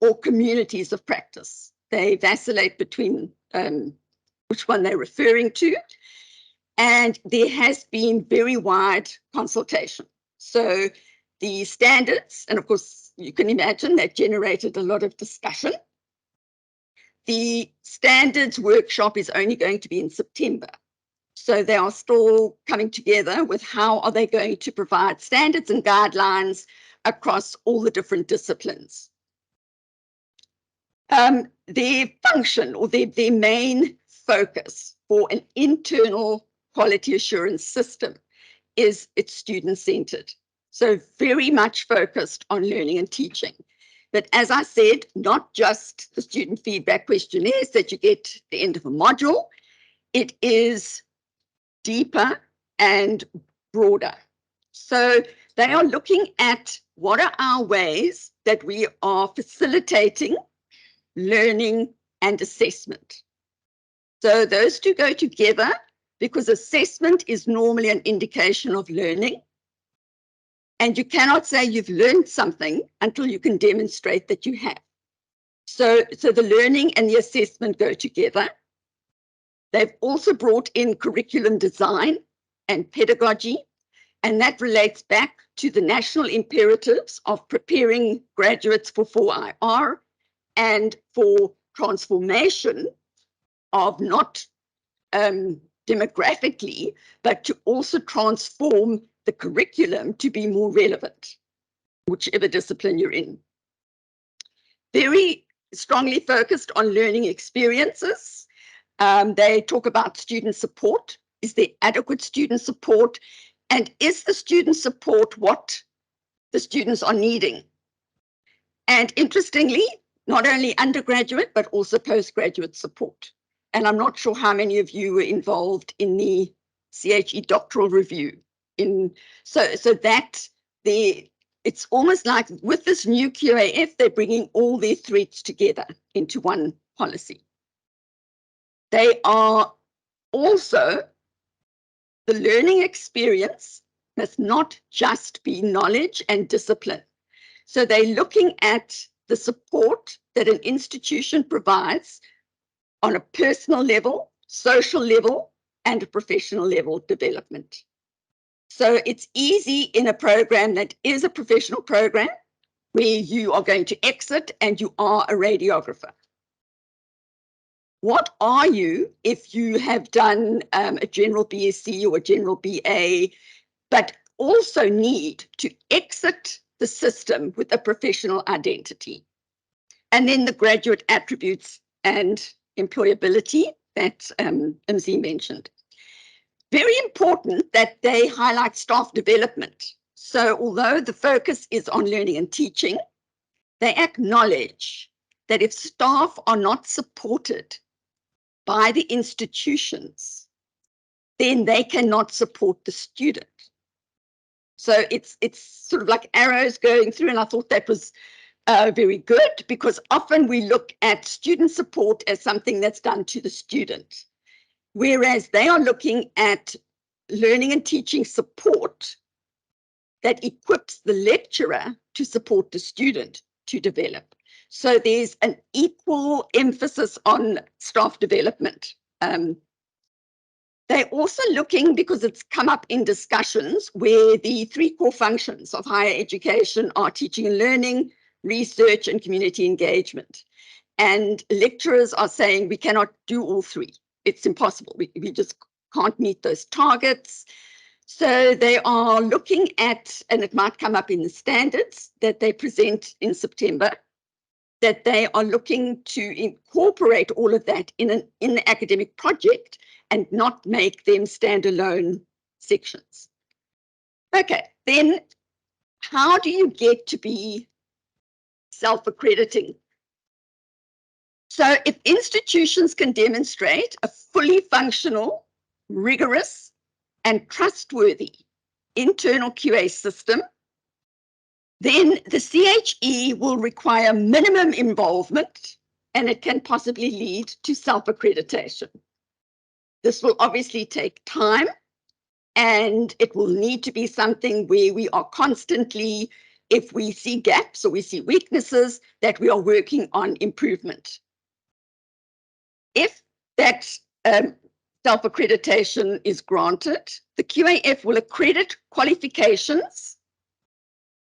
or communities of practice. They vacillate between which one they're referring to. And there has been very wide consultation. So the standards, and of course, you can imagine that generated a lot of discussion. the standards workshop is only going to be in September. So they are still coming together with how are they going to provide standards and guidelines across all the different disciplines. Their function or their main focus for an internal quality assurance system is it's student-centered. So very much focused on learning and teaching. But as I said, not just the student feedback questionnaires that you get at the end of a module, it is deeper and broader. So they are looking at what are our ways that we are facilitating learning and assessment. So those two go together because assessment is normally an indication of learning. And you cannot say you've learned something until you can demonstrate that you have. So the learning and the assessment go together. They've also brought in curriculum design and pedagogy, and that relates back to the national imperatives of preparing graduates for 4IR and for transformation of not demographically, but to also transform the curriculum to be more relevant, whichever discipline you're in. Very strongly focused on learning experiences. They talk about student support. Is there adequate student support? And is the student support what the students are needing? And interestingly, not only undergraduate, but also postgraduate support. And I'm not sure how many of you were involved in the CHE doctoral review. It's almost like with this new QAF, they're bringing all their threads together into one policy. They are also, the learning experience must not just be knowledge and discipline. So they're looking at the support that an institution provides on a personal level, social level, and a professional level development. So it's easy in a program that is a professional program where you are going to exit and you are a radiographer. What are you if you have done a general BSc or a general BA, but also need to exit the system with a professional identity? And then the graduate attributes and employability that MZ mentioned. Very important that they highlight staff development. So although the focus is on learning and teaching, they acknowledge that if staff are not supported by the institutions, then they cannot support the student. So it's sort of like arrows going through, and I thought that was very good, because often we look at student support as something that's done to the student, whereas they are looking at learning and teaching support that equips the lecturer to support the student to develop. So there's an equal emphasis on staff development. They're also looking, because it's come up in discussions, where the three core functions of higher education are teaching and learning, research, and community engagement. And lecturers are saying we cannot do all three. It's impossible. We just can't meet those targets. So they are looking at, and it might come up in the standards that they present in September, that they are looking to incorporate all of that in the academic project and not make them standalone sections. Okay, then how do you get to be self-accrediting? So if institutions can demonstrate a fully functional, rigorous, and trustworthy internal QA system, then the CHE will require minimum involvement, and it can possibly lead to self-accreditation. This will obviously take time, and it will need to be something where we are constantly, if we see gaps or we see weaknesses, that we are working on improvement. If that self-accreditation is granted, the QAF will accredit qualifications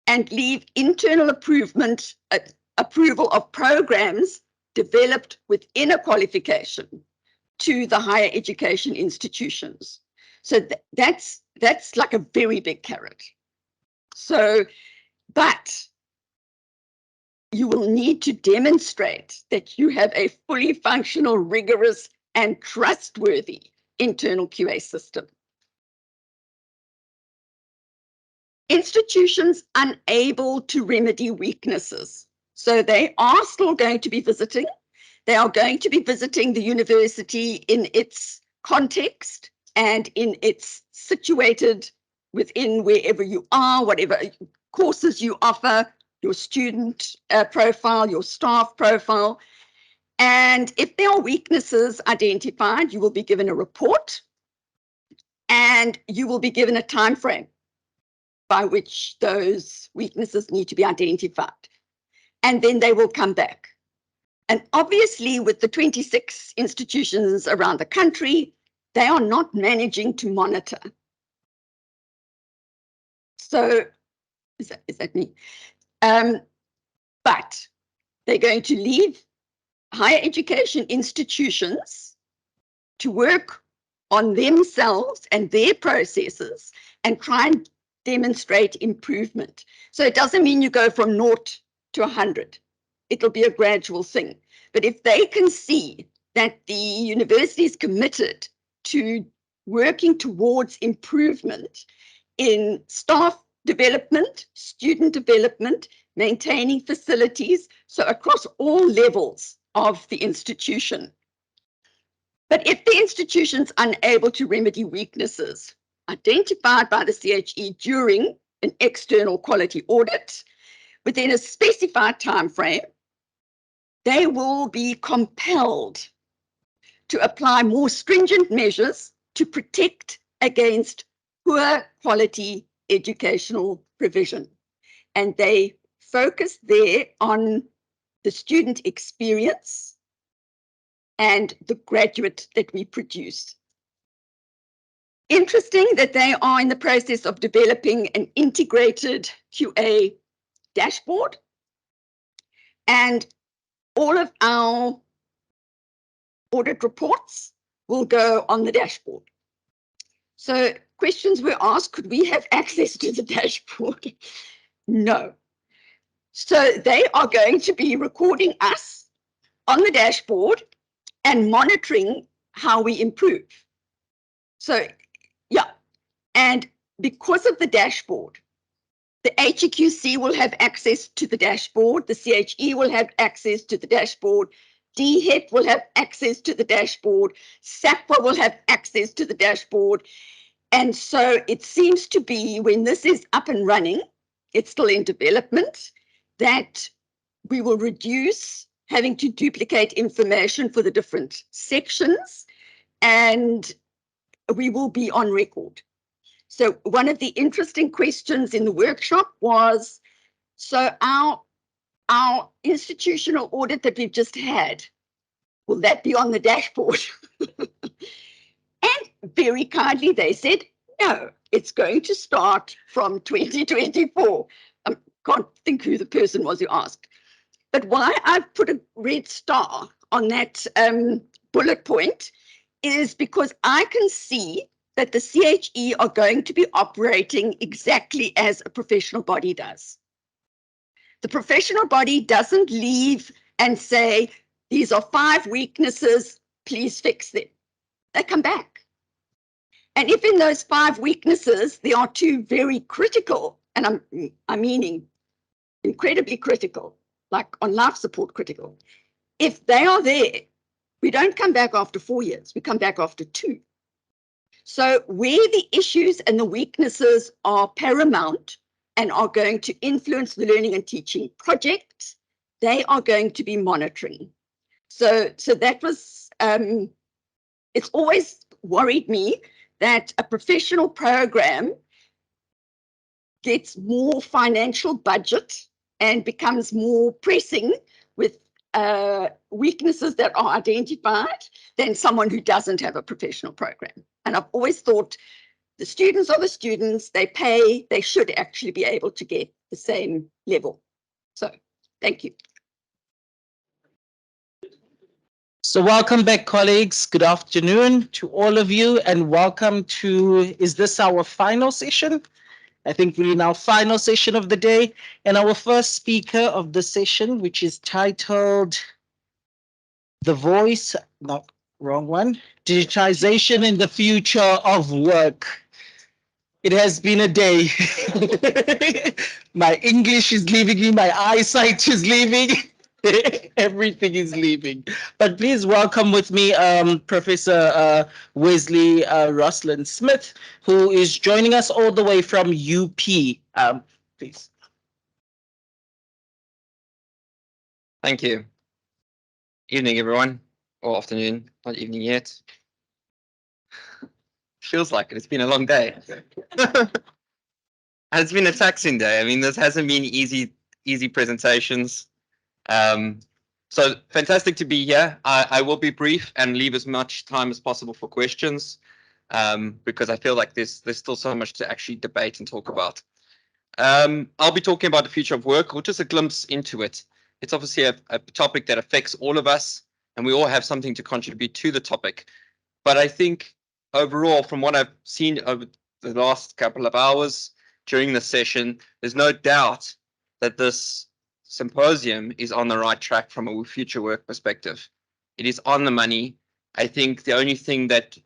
and leave internal approval of programs developed within a qualification to the higher education institutions. So that's like a very big carrot. So, but you will need to demonstrate that you have a fully functional, rigorous, and trustworthy internal QA system. Institutions unable to remedy weaknesses. So they are still going to be visiting. They are going to be visiting the university in its context and in its situated within wherever you are, whatever courses you offer, your student profile, your staff profile. And if there are weaknesses identified, you will be given a report and you will be given a time frame by which those weaknesses need to be identified. And then they will come back. And obviously, with the 26 institutions around the country, they are not managing to monitor. So, is that me? But they're going to leave higher education institutions to work on themselves and their processes and try and demonstrate improvement. So it doesn't mean you go from 0 to 100. It'll be a gradual thing. But if they can see that the university is committed to working towards improvement in staff development, student development, maintaining facilities, so across all levels of the institution. But if the institution's unable to remedy weaknesses identified by the CHE during an external quality audit within a specified time frame, they will be compelled to apply more stringent measures to protect against poor quality educational provision. And they focus there on the student experience and the graduate that we produce. Interesting that they are in the process of developing an integrated QA dashboard, and all of our audit reports will go on the dashboard. So questions were asked, could we have access to the dashboard? No. So they are going to be recording us on the dashboard and monitoring how we improve. So yeah, and because of the dashboard, the HEQC will have access to the dashboard, the CHE will have access to the dashboard, DHET will have access to the dashboard, SAPA will have access to the dashboard. And so it seems to be, when this is up and running, it's still in development, that we will reduce having to duplicate information for the different sections, and we will be on record. So one of the interesting questions in the workshop was, so our institutional audit that we've just had, will that be on the dashboard? And very kindly they said, no, it's going to start from 2024. I can't think who the person was who asked. But why I've put a red star on that bullet point is because I can see that the CHE are going to be operating exactly as a professional body does. The professional body doesn't leave and say, these are 5 weaknesses, please fix them. They come back. And if in those 5 weaknesses, there are 2 very critical, and I'm meaning incredibly critical, like on life support critical, if they are there, we don't come back after 4 years, we come back after 2. So where the issues and the weaknesses are paramount and are going to influence the learning and teaching project, they are going to be monitoring. So that was, it's always worried me that a professional program gets more financial budget and becomes more pressing with weaknesses that are identified than someone who doesn't have a professional program. And I've always thought the students are the students, they pay, they should actually be able to get the same level. So thank you. So welcome back, colleagues. Good afternoon to all of you, and welcome to, is this our final session? I think we're in our final session of the day, and our first speaker of the session, which is titled The Voice, not wrong one, Digitization in the Future of Work. It has been a day. My English is leaving me, my eyesight is leaving. Everything is leaving. But please welcome with me Professor Wesley Roslyn Smith, who is joining us all the way from UP. Please. Thank you. Evening, everyone, or afternoon, not evening yet. Feels like it. It's been a long day. And it's been a taxing day. I mean, this hasn't been easy presentations. So fantastic to be here. I will be brief and leave as much time as possible for questions, because I feel like there's still so much to actually debate and talk about. I'll be talking about the future of work, or just a glimpse into it. It's obviously a topic that affects all of us, and we all have something to contribute to the topic. But I think overall, from what I've seen over the last couple of hours during the session, there's no doubt that this symposium is on the right track from a future work perspective. It is on the money. I think the only thing that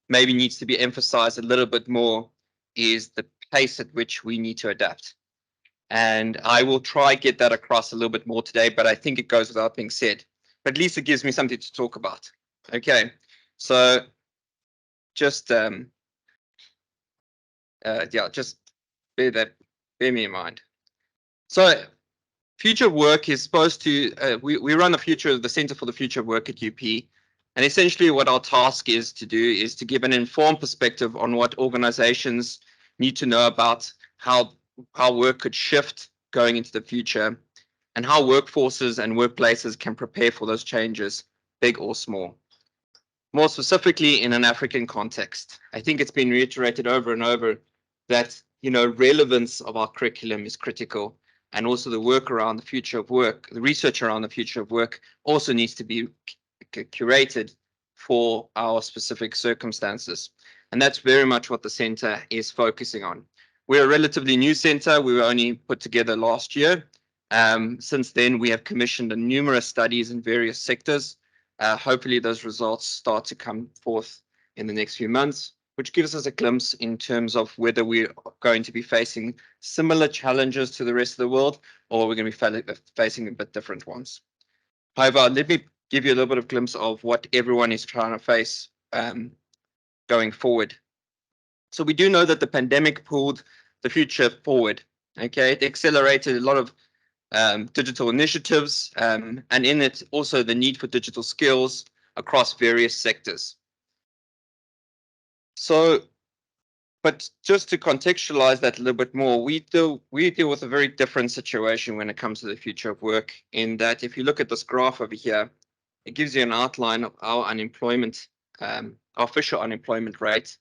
maybe needs to be emphasized a little bit more is the pace at which we need to adapt. And I will try get that across a little bit more today, but I think it goes without being said. But at least it gives me something to talk about. Okay, so just just bear me in mind. So future work is supposed to, we run the Center for the Future of Work at UP. And essentially what our task is to do is to give an informed perspective on what organizations need to know about how work could shift going into the future, and how workforces and workplaces can prepare for those changes, big or small. More specifically in an African context, I think it's been reiterated over and over that, relevance of our curriculum is critical, and also the work around the future of work, the research around the future of work also needs to be curated for our specific circumstances. And that's very much what the center is focusing on. We're a relatively new center. We were only put together last year. Since then, we have commissioned numerous studies in various sectors. Hopefully those results start to come forth in the next few months, which gives us a glimpse in terms of whether we're going to be facing similar challenges to the rest of the world, or we're going to be facing a bit different ones. However, let me give you a little bit of glimpse of what everyone is trying to face going forward. So we do know that the pandemic pulled the future forward. Okay, it accelerated a lot of digital initiatives, and in it also the need for digital skills across various sectors. So, but just to contextualize that a little bit more, we deal with a very different situation when it comes to the future of work, in that if you look at this graph over here, it gives you an outline of our unemployment, our official unemployment rate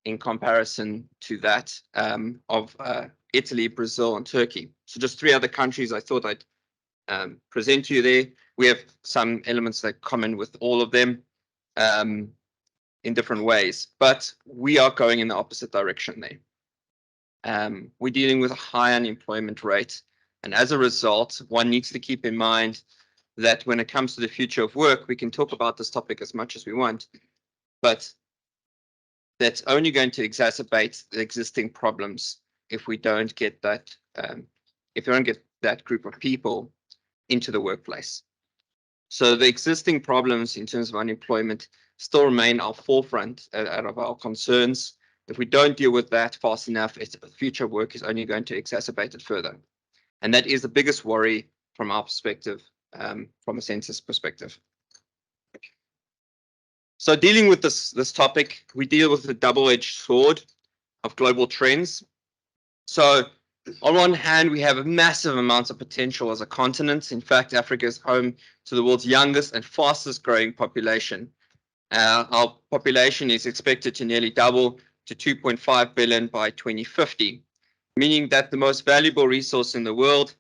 in comparison to that of Italy, Brazil, and Turkey. So just 3 other countries I thought I'd present to you there. We have some elements that are common with all of them in different ways, but we are going in the opposite direction there. We're dealing with a high unemployment rate, and as a result, one needs to keep in mind that when it comes to the future of work, we can talk about this topic as much as we want, but that's only going to exacerbate the existing problems if we don't get that, if we don't get that group of people into the workplace. So the existing problems in terms of unemployment still remain our forefront out of our concerns. If we don't deal with that fast enough, future work is only going to exacerbate it further. And that is the biggest worry from our perspective, from a census perspective. So dealing with this topic, we deal with the double-edged sword of global trends. So on one hand, we have massive amounts of potential as a continent. In fact, Africa is home to the world's youngest and fastest growing population. Our population is expected to nearly double to 2.5 billion by 2050, meaning that the most valuable resource in the world,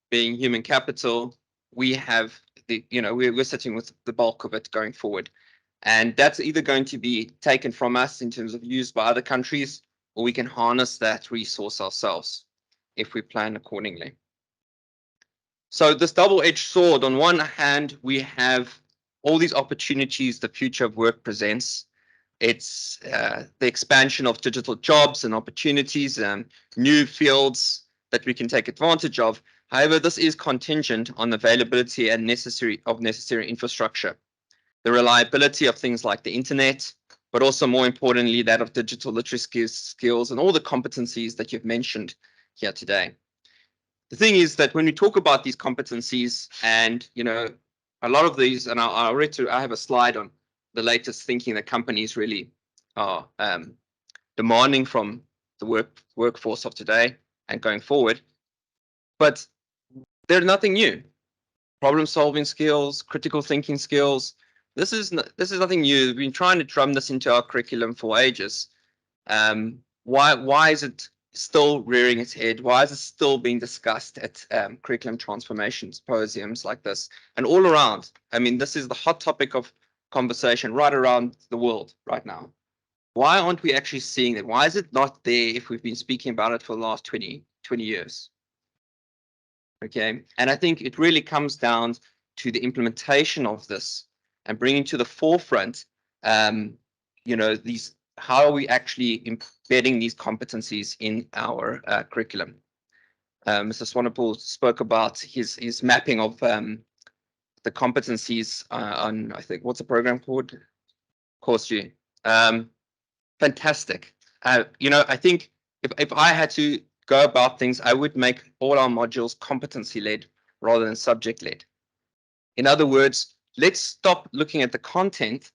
being human capital, we have we're sitting with the bulk of it going forward. And that's either going to be taken from us in terms of used by other countries, or we can harness that resource ourselves if we plan accordingly. So this double-edged sword, on one hand, we have all these opportunities the future of work presents. It's the expansion of digital jobs and opportunities and new fields that we can take advantage of. However, this is contingent on availability and necessary infrastructure, the reliability of things like the internet, but also more importantly, that of digital literacy skills and all the competencies that you've mentioned here today. The thing is that when we talk about these competencies, and a lot of these, and I have a slide on the latest thinking that companies really are demanding from the workforce of today and going forward, but they're nothing new. Problem-solving skills, critical thinking skills. This is nothing new. We've been trying to drum this into our curriculum for ages. Why is it still rearing its head? Why is it still being discussed at curriculum transformation symposiums like this and all around? I mean, this is the hot topic of conversation right around the world right now. Why aren't we actually seeing it? Why is it not there if we've been speaking about it for the last 20 years? Okay, and I think it really comes down to the implementation of this and bringing to the forefront, how are we actually embedding these competencies in our curriculum? Mr. Swanepoel spoke about his mapping of the competencies on, I think, what's the program called? CourseG. Fantastic. I think if I had to go about things, I would make all our modules competency-led rather than subject-led. In other words, let's stop looking at the content,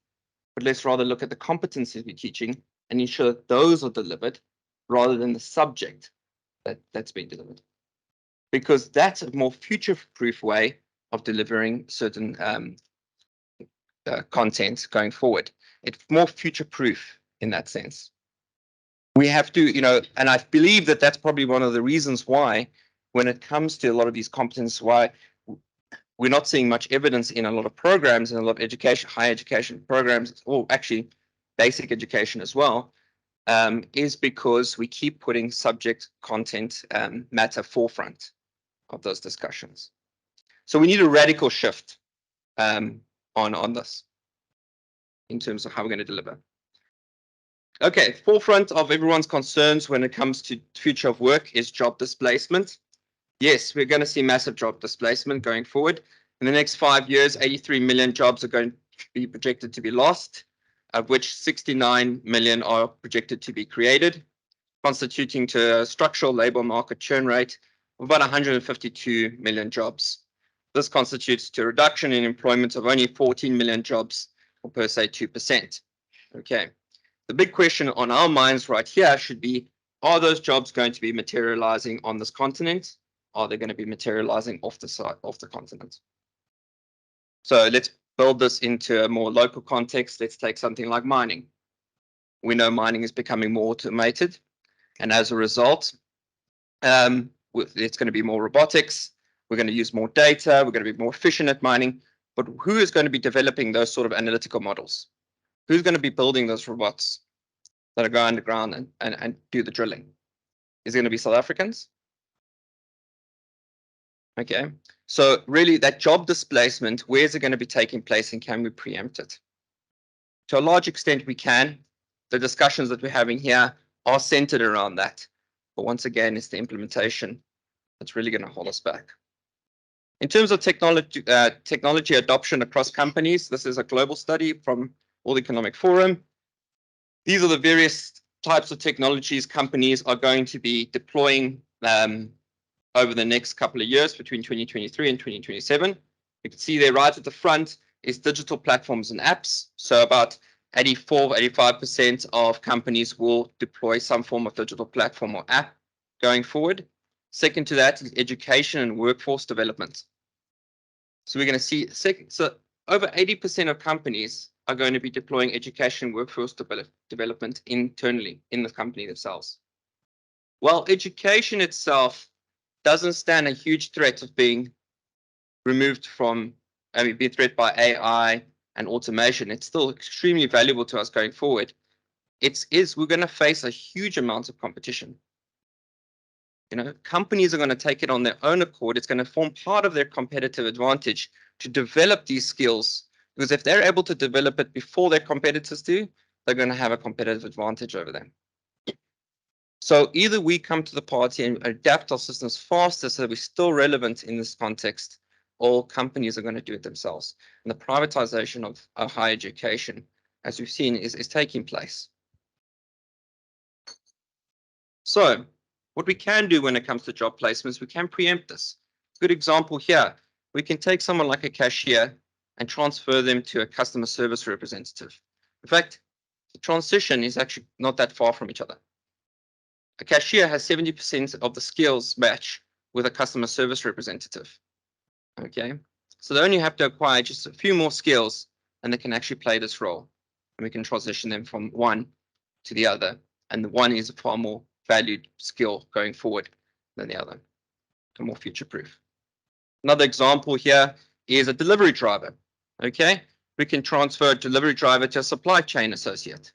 but let's rather look at the competencies we're teaching and ensure that those are delivered rather than the subject that's being delivered. Because that's a more future-proof way of delivering certain content going forward. It's more future-proof in that sense. We have to, and I believe that that's probably one of the reasons why, when it comes to a lot of these competencies, why we're not seeing much evidence in a lot of programs and a lot of education, higher education programs, or actually basic education as well, is because we keep putting subject content matter forefront of those discussions. So we need a radical shift on this in terms of how we're going to deliver. Okay, forefront of everyone's concerns when it comes to future of work is job displacement. Yes, we're going to see massive job displacement going forward. In the next 5 years, 83 million jobs are going to be projected to be lost, of which 69 million are projected to be created, constituting to a structural labor market churn rate of about 152 million jobs. This constitutes to a reduction in employment of only 14 million jobs, or per se 2%. Okay. The big question on our minds right here should be, are those jobs going to be materializing on this continent? Are they going to be materializing off the continent? So let's build this into a more local context. Let's take something like mining. We know mining is becoming more automated, and as a result, it's going to be more robotics. We're going to use more data. We're going to be more efficient at mining. But who is going to be developing those sort of analytical models? Who's going to be building those robots that are going underground and do the drilling? Is it going to be South Africans? Okay, so really that job displacement, where is it going to be taking place and can we preempt it? To a large extent we can. The discussions that we're having here are centered around that. But once again, it's the implementation that's really going to hold us back. In terms of technology adoption across companies, this is a global study from World Economic Forum. These are the various types of technologies companies are going to be deploying over the next couple of years between 2023 and 2027. You can see there right at the front is digital platforms and apps. So about 85% of companies will deploy some form of digital platform or app going forward. Second to that is education and workforce development. So we're going to see over 80% of companies are going to be deploying education and workforce development internally in the company themselves. While education itself doesn't stand a huge threat of being removed from be threatened by AI and automation, it's still extremely valuable to us going forward. We're going to face a huge amount of competition. Companies are going to take it on their own accord. It's going to form part of their competitive advantage to develop these skills, because if they're able to develop it before their competitors do, they're going to have a competitive advantage over them. So either we come to the party and adapt our systems faster so that we're still relevant in this context, or companies are going to do it themselves. And the privatization of higher education, as we've seen, is taking place. So what we can do when it comes to job placements, we can preempt this. Good example here, we can take someone like a cashier and transfer them to a customer service representative. In fact, the transition is actually not that far from each other. A cashier has 70% of the skills match with a customer service representative. Okay, so they only have to acquire just a few more skills and they can actually play this role. And we can transition them from one to the other. And the one is a far more valued skill going forward than the other, and more future-proof. Another example here is a delivery driver. Okay, we can transfer a delivery driver to a supply chain associate.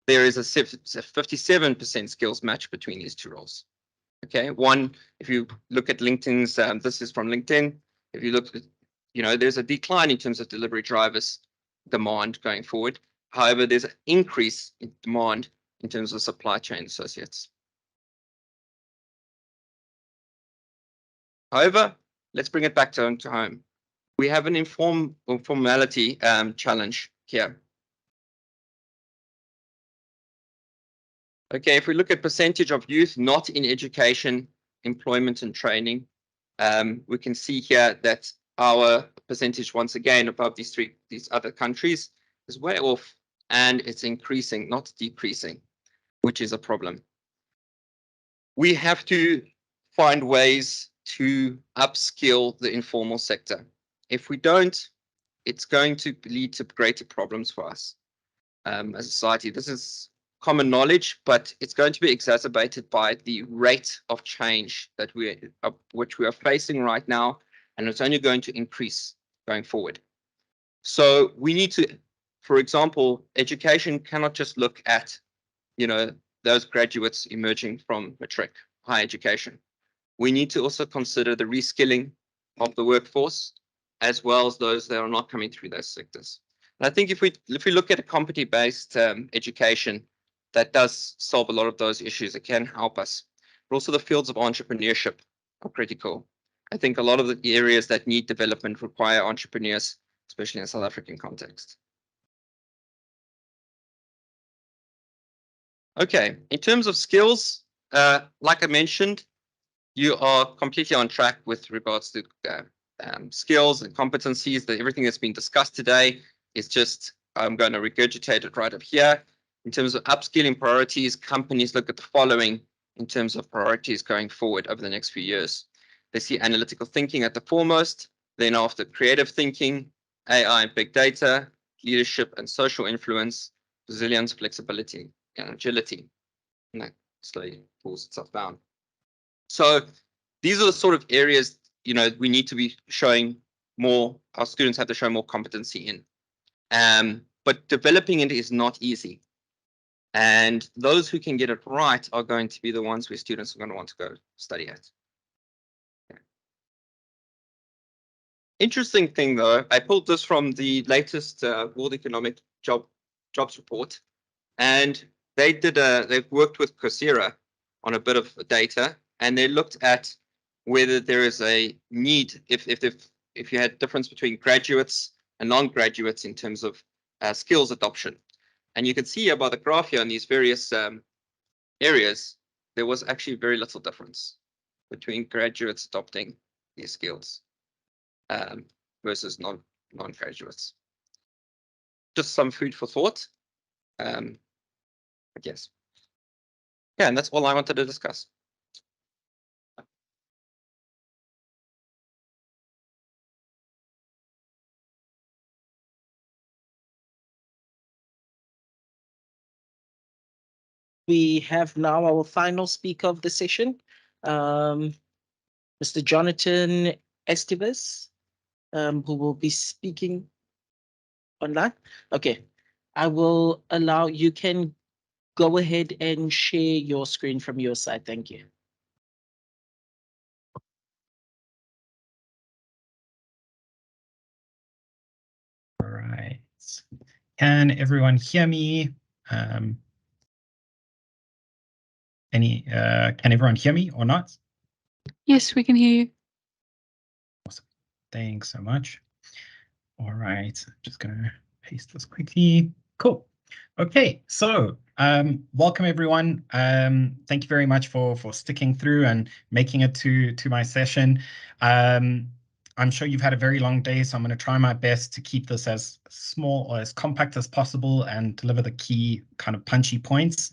There is a 57% skills match between these two roles. Okay, one, if you look at LinkedIn's, this is from LinkedIn. If you look at, there's a decline in terms of delivery drivers demand going forward. However, there's an increase in demand in terms of supply chain associates. However, let's bring it back to home. We have an informality challenge here. Okay, if we look at percentage of youth not in education, employment and training, we can see here that our percentage, once again, above these other countries is way off, and it's increasing, not decreasing, which is a problem. We have to find ways to upskill the informal sector. If we don't, it's going to lead to greater problems for us as a society. This is common knowledge, but it's going to be exacerbated by the rate of change that which we are facing right now, and it's only going to increase going forward. So we need to, for example, education cannot just look at, those graduates emerging from matric, higher education. We need to also consider the reskilling of the workforce, as well as those that are not coming through those sectors. And I think if we look at a competency-based education, that does solve a lot of those issues. It can help us. But also the fields of entrepreneurship are critical. I think a lot of the areas that need development require entrepreneurs, especially in a South African context. Okay, in terms of skills, like I mentioned, you are completely on track with regards to skills and competencies. That everything that's been discussed today is just, I'm going to regurgitate it right up here. In terms of upskilling priorities, companies look at the following in terms of priorities going forward over the next few years. They see analytical thinking at the foremost, then after creative thinking, AI and big data, leadership and social influence, resilience, flexibility, and agility. And that slowly pulls itself down. So these are the sort of areas, we need to be showing more, our students have to show more competency in. But developing it is not easy. And those who can get it right are going to be the ones where students are going to want to go study at. Interesting thing though, I pulled this from the latest World Economic Jobs report, and they've worked with Coursera on a bit of data, and they looked at whether there is a need, if you had difference between graduates and non-graduates in terms of skills adoption. And you can see here by the graph here in these various areas, there was actually very little difference between graduates adopting these skills versus non-graduates. Just some food for thought, I guess. Yeah, and that's all I wanted to discuss. We have now our final speaker of the session, Mr. Jonathan Estevez. who will be speaking online? Okay, I will allow, you can go ahead and share your screen from your side. Thank you. All right. Can everyone hear me? Can everyone hear me or not? Yes, we can hear you. Awesome. Thanks so much. All right, just gonna paste this quickly. Cool. Okay, so welcome everyone. Thank you very much for sticking through and making it to my session. I'm sure you've had a very long day, so I'm going to try my best to keep this as small or as compact as possible and deliver the key kind of punchy points.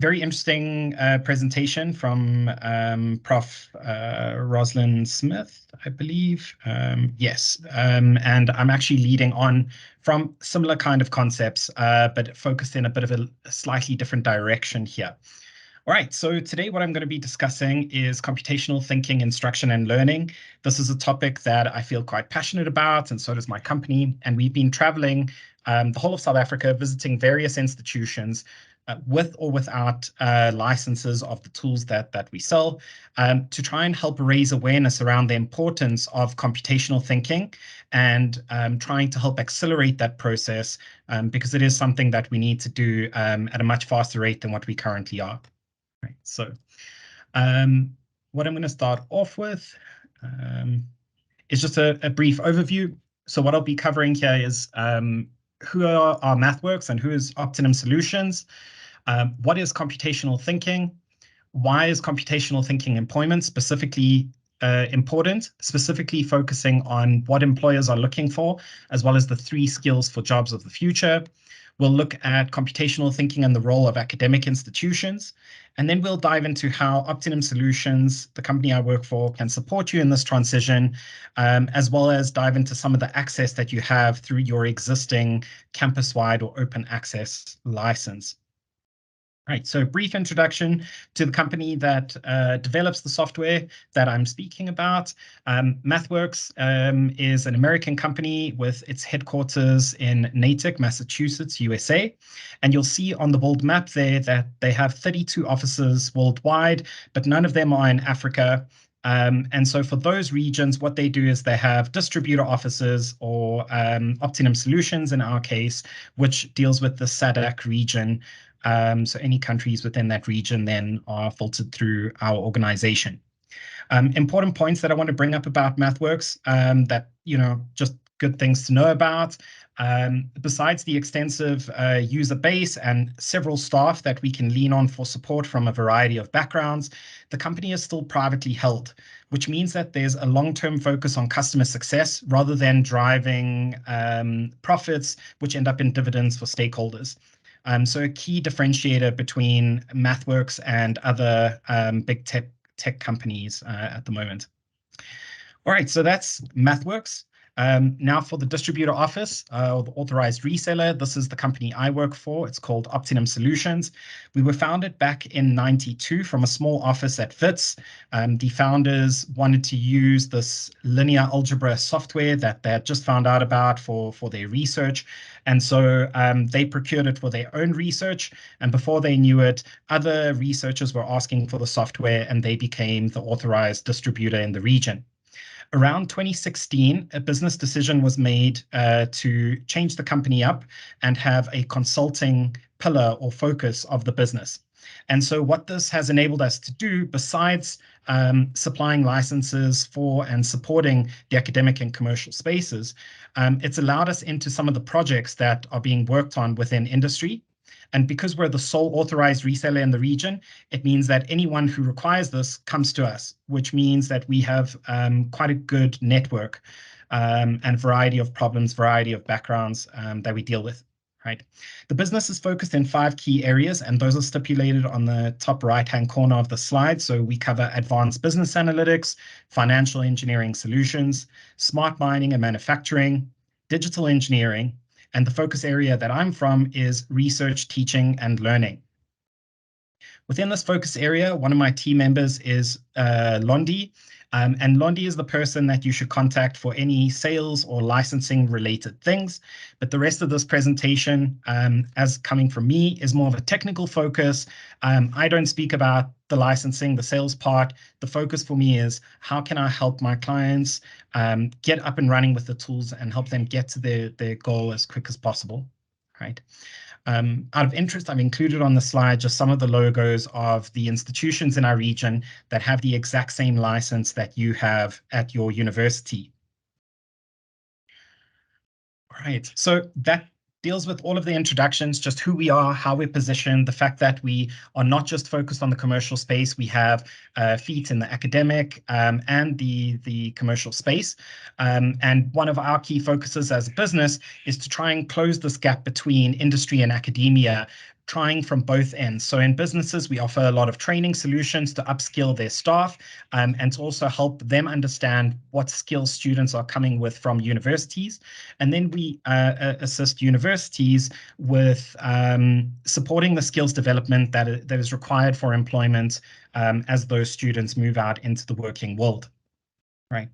Very interesting presentation from Prof. Rosalind Smith, I believe. Yes, and I'm actually leading on from similar kind of concepts, but focused in a bit of a slightly different direction here. All right, so today what I'm going to be discussing is computational thinking, instruction and learning. This is a topic that I feel quite passionate about, and so does my company. And we've been traveling the whole of South Africa, visiting various institutions with or without licenses of the tools that we sell, to try and help raise awareness around the importance of computational thinking and trying to help accelerate that process, because it is something that we need to do at a much faster rate than what we currently are. Right, so what I'm going to start off with is just a brief overview. So what I'll be covering here is who are MathWorks and who is Optimum Solutions. What is computational thinking? Why is computational thinking employment specifically important, specifically focusing on what employers are looking for, as well as the 3 skills for jobs of the future. We'll look at computational thinking and the role of academic institutions, and then we'll dive into how Optimum Solutions, the company I work for, can support you in this transition, as well as dive into some of the access that you have through your existing campus-wide or open access license. Right, so a brief introduction to the company that develops the software that I'm speaking about. MathWorks is an American company with its headquarters in Natick, Massachusetts, USA. And you'll see on the world map there that they have 32 offices worldwide, but none of them are in Africa. And so for those regions, what they do is they have distributor offices, or Optimum Solutions in our case, which deals with the SADC region. So any countries within that region then are filtered through our organization. Important points that I want to bring up about MathWorks, that, just good things to know about. Besides the extensive user base and several staff that we can lean on for support from a variety of backgrounds, the company is still privately held, which means that there's a long-term focus on customer success rather than driving profits, which end up in dividends for stakeholders. So a key differentiator between MathWorks and other big tech companies at the moment. All right, so that's MathWorks. Now for the distributor office, or the authorized reseller, this is the company I work for. It's called Optimum Solutions. We were founded back in '92 from a small office at Wits. The founders wanted to use this linear algebra software that they had just found out about for their research. And so they procured it for their own research. And before they knew it, other researchers were asking for the software, and they became the authorized distributor in the region. Around 2016, a business decision was made to change the company up and have a consulting pillar or focus of the business. And so what this has enabled us to do, besides supplying licenses for and supporting the academic and commercial spaces, it's allowed us into some of the projects that are being worked on within industry. And because we're the sole authorized reseller in the region, it means that anyone who requires this comes to us, which means that we have quite a good network and variety of problems, variety of backgrounds that we deal with. Right. The business is focused in 5 key areas, and those are stipulated on the top right-hand corner of the slide. So we cover advanced business analytics, financial engineering solutions, smart mining and manufacturing, digital engineering, and the focus area that I'm from is research, teaching, and learning. Within this focus area, one of my team members is Londi, and Londi is the person that you should contact for any sales or licensing related things. But the rest of this presentation, as coming from me, is more of a technical focus. I don't speak about the licensing, the sales part. The focus for me is how can I help my clients get up and running with the tools and help them get to their goal as quick as possible, right? Out of interest, I've included on the slide just some of the logos of the institutions in our region that have the exact same license that you have at your university. All right, so that deals with all of the introductions, just who we are, how we're positioned, the fact that we are not just focused on the commercial space, we have feet in the academic and the commercial space. And one of our key focuses as a business is to try and close this gap between industry and academia, trying from both ends. So in businesses, we offer a lot of training solutions to upskill their staff and to also help them understand what skills students are coming with from universities. And then we assist universities with supporting the skills development that is required for employment as those students move out into the working world, right?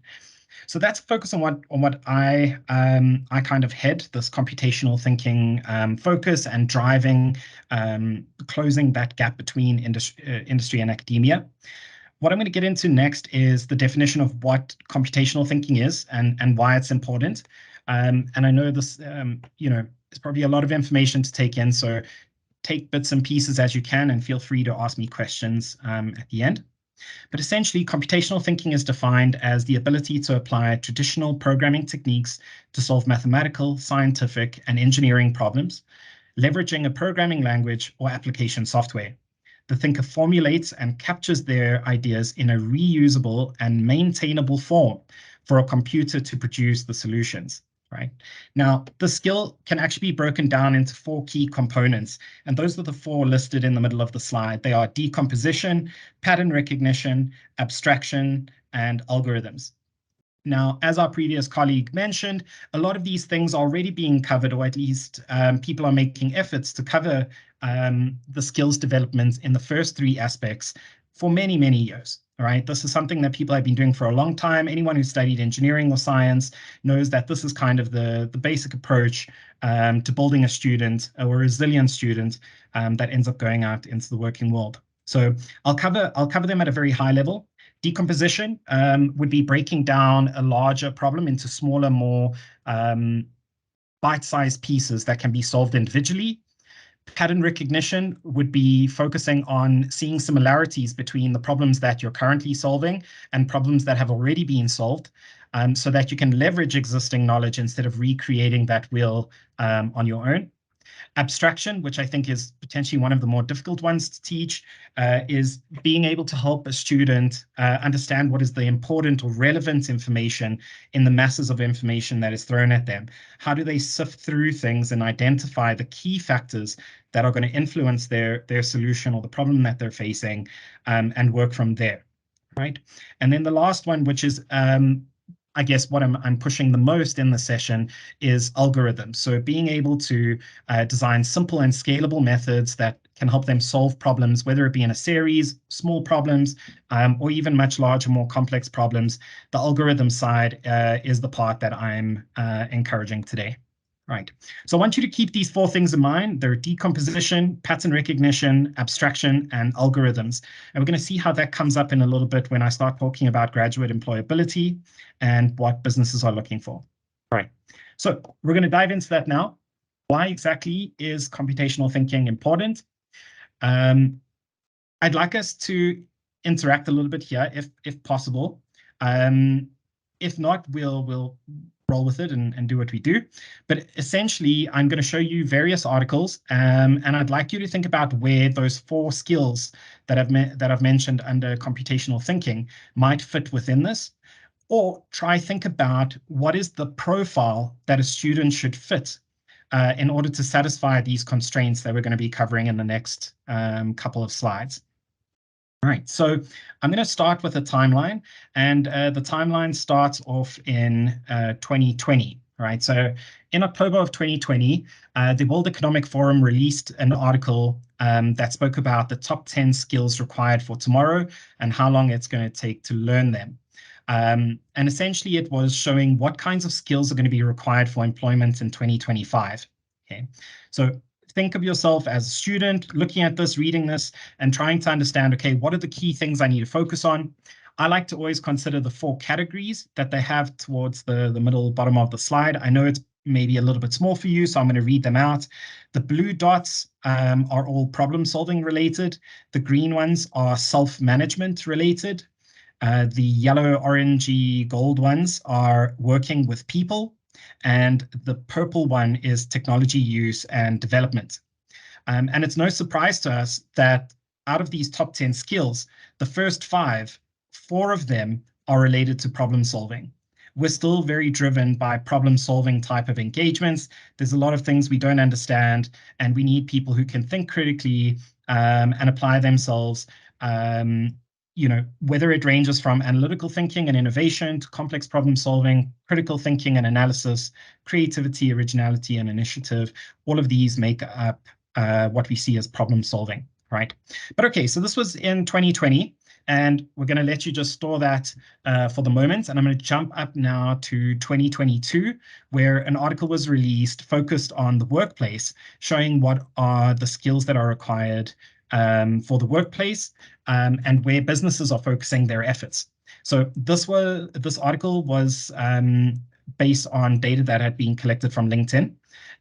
So that's a focus on what I kind of head, this computational thinking focus and driving, closing that gap between industry and academia. What I'm going to get into next is the definition of what computational thinking is and why it's important. And I know this, there's probably a lot of information to take in, so take bits and pieces as you can and feel free to ask me questions at the end. But essentially, computational thinking is defined as the ability to apply traditional programming techniques to solve mathematical, scientific, and engineering problems, leveraging a programming language or application software. The thinker formulates and captures their ideas in a reusable and maintainable form for a computer to produce the solutions. Right. Now, the skill can actually be broken down into 4 key components, and those are the 4 listed in the middle of the slide. They are decomposition, pattern recognition, abstraction, and algorithms. Now, as our previous colleague mentioned, a lot of these things are already being covered, or at least people are making efforts to cover the skills development in the first 3 aspects for many, many years. All right, this is something that people have been doing for a long time. Anyone who studied engineering or science knows that this is kind of the basic approach to building a student or a resilient student that ends up going out into the working world. So I'll cover them at a very high level. Decomposition would be breaking down a larger problem into smaller, more bite-sized pieces that can be solved individually. Pattern recognition would be focusing on seeing similarities between the problems that you're currently solving and problems that have already been solved, so that you can leverage existing knowledge instead of recreating that wheel on your own. Abstraction, which I think is potentially one of the more difficult ones to teach, is being able to help a student understand what is the important or relevant information in the masses of information that is thrown at them. How do they sift through things and identify the key factors that are going to influence their solution or the problem that they're facing, and work from there, right? And then the last one, which is I guess what I'm pushing the most in the session is algorithms. So being able to design simple and scalable methods that can help them solve problems, whether it be in a series, small problems, or even much larger, more complex problems. The algorithm side is the part that I'm encouraging today. Right. So I want you to keep these 4 things in mind. They're decomposition, pattern recognition, abstraction, and algorithms. And we're going to see how that comes up in a little bit when I start talking about graduate employability and what businesses are looking for. All right. So we're going to dive into that now. Why exactly is computational thinking important? I'd like us to interact a little bit here, if possible. If not, we'll roll with it and do what we do. But essentially, I'm going to show you various articles, and I'd like you to think about where those 4 skills that I've mentioned under computational thinking might fit within this, or think about what is the profile that a student should fit in order to satisfy these constraints that we're going to be covering in the next couple of slides. All right, so I'm going to start with a timeline, and the timeline starts off in 2020, right? So in October of 2020, the World Economic Forum released an article that spoke about the top 10 skills required for tomorrow and how long it's going to take to learn them. And essentially, it was showing what kinds of skills are going to be required for employment in 2025. Okay, so think of yourself as a student looking at this, reading this, and trying to understand, okay, what are the key things I need to focus on? I like to always consider the 4 categories that they have towards the middle bottom of the slide. I know it's maybe a little bit small for you, so I'm going to read them out. The blue dots are all problem solving related. The green ones are self-management related. The yellow, orangey, gold ones are working with people. And the purple one is technology use and development. And it's no surprise to us that out of these top 10 skills, the first 4 of them are related to problem solving. We're still very driven by problem solving type of engagements. There's a lot of things we don't understand, and we need people who can think critically and apply themselves, you know, whether it ranges from analytical thinking and innovation to complex problem solving, critical thinking and analysis, creativity, originality, and initiative. All of these make up what we see as problem solving, right? But okay, so this was in 2020. And we're going to let you just store that for the moment. And I'm going to jump up now to 2022, where an article was released focused on the workplace, showing what are the skills that are required for the workplace and where businesses are focusing their efforts. So this article was based on data that had been collected from LinkedIn.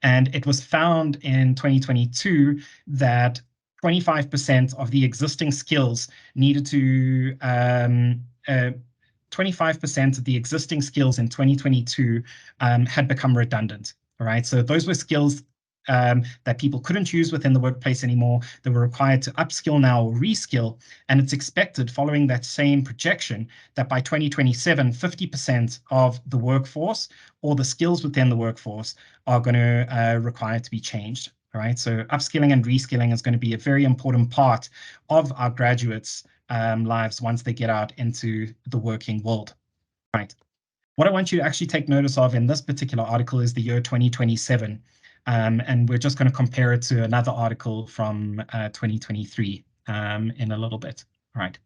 And it was found in 2022 that 25% of the existing skills needed to 25% of the existing skills in 2022 had become redundant. All right, so those were skills that people couldn't use within the workplace anymore. They were required to upskill now or reskill. And it's expected, following that same projection, that by 2027, 50% of the workforce or the skills within the workforce are going to require to be changed. All right, so upskilling and reskilling is going to be a very important part of our graduates' lives once they get out into the working world. All right, what I want you to actually take notice of in this particular article is the year 2027. And we're just going to compare it to another article from 2023 in a little bit. All right.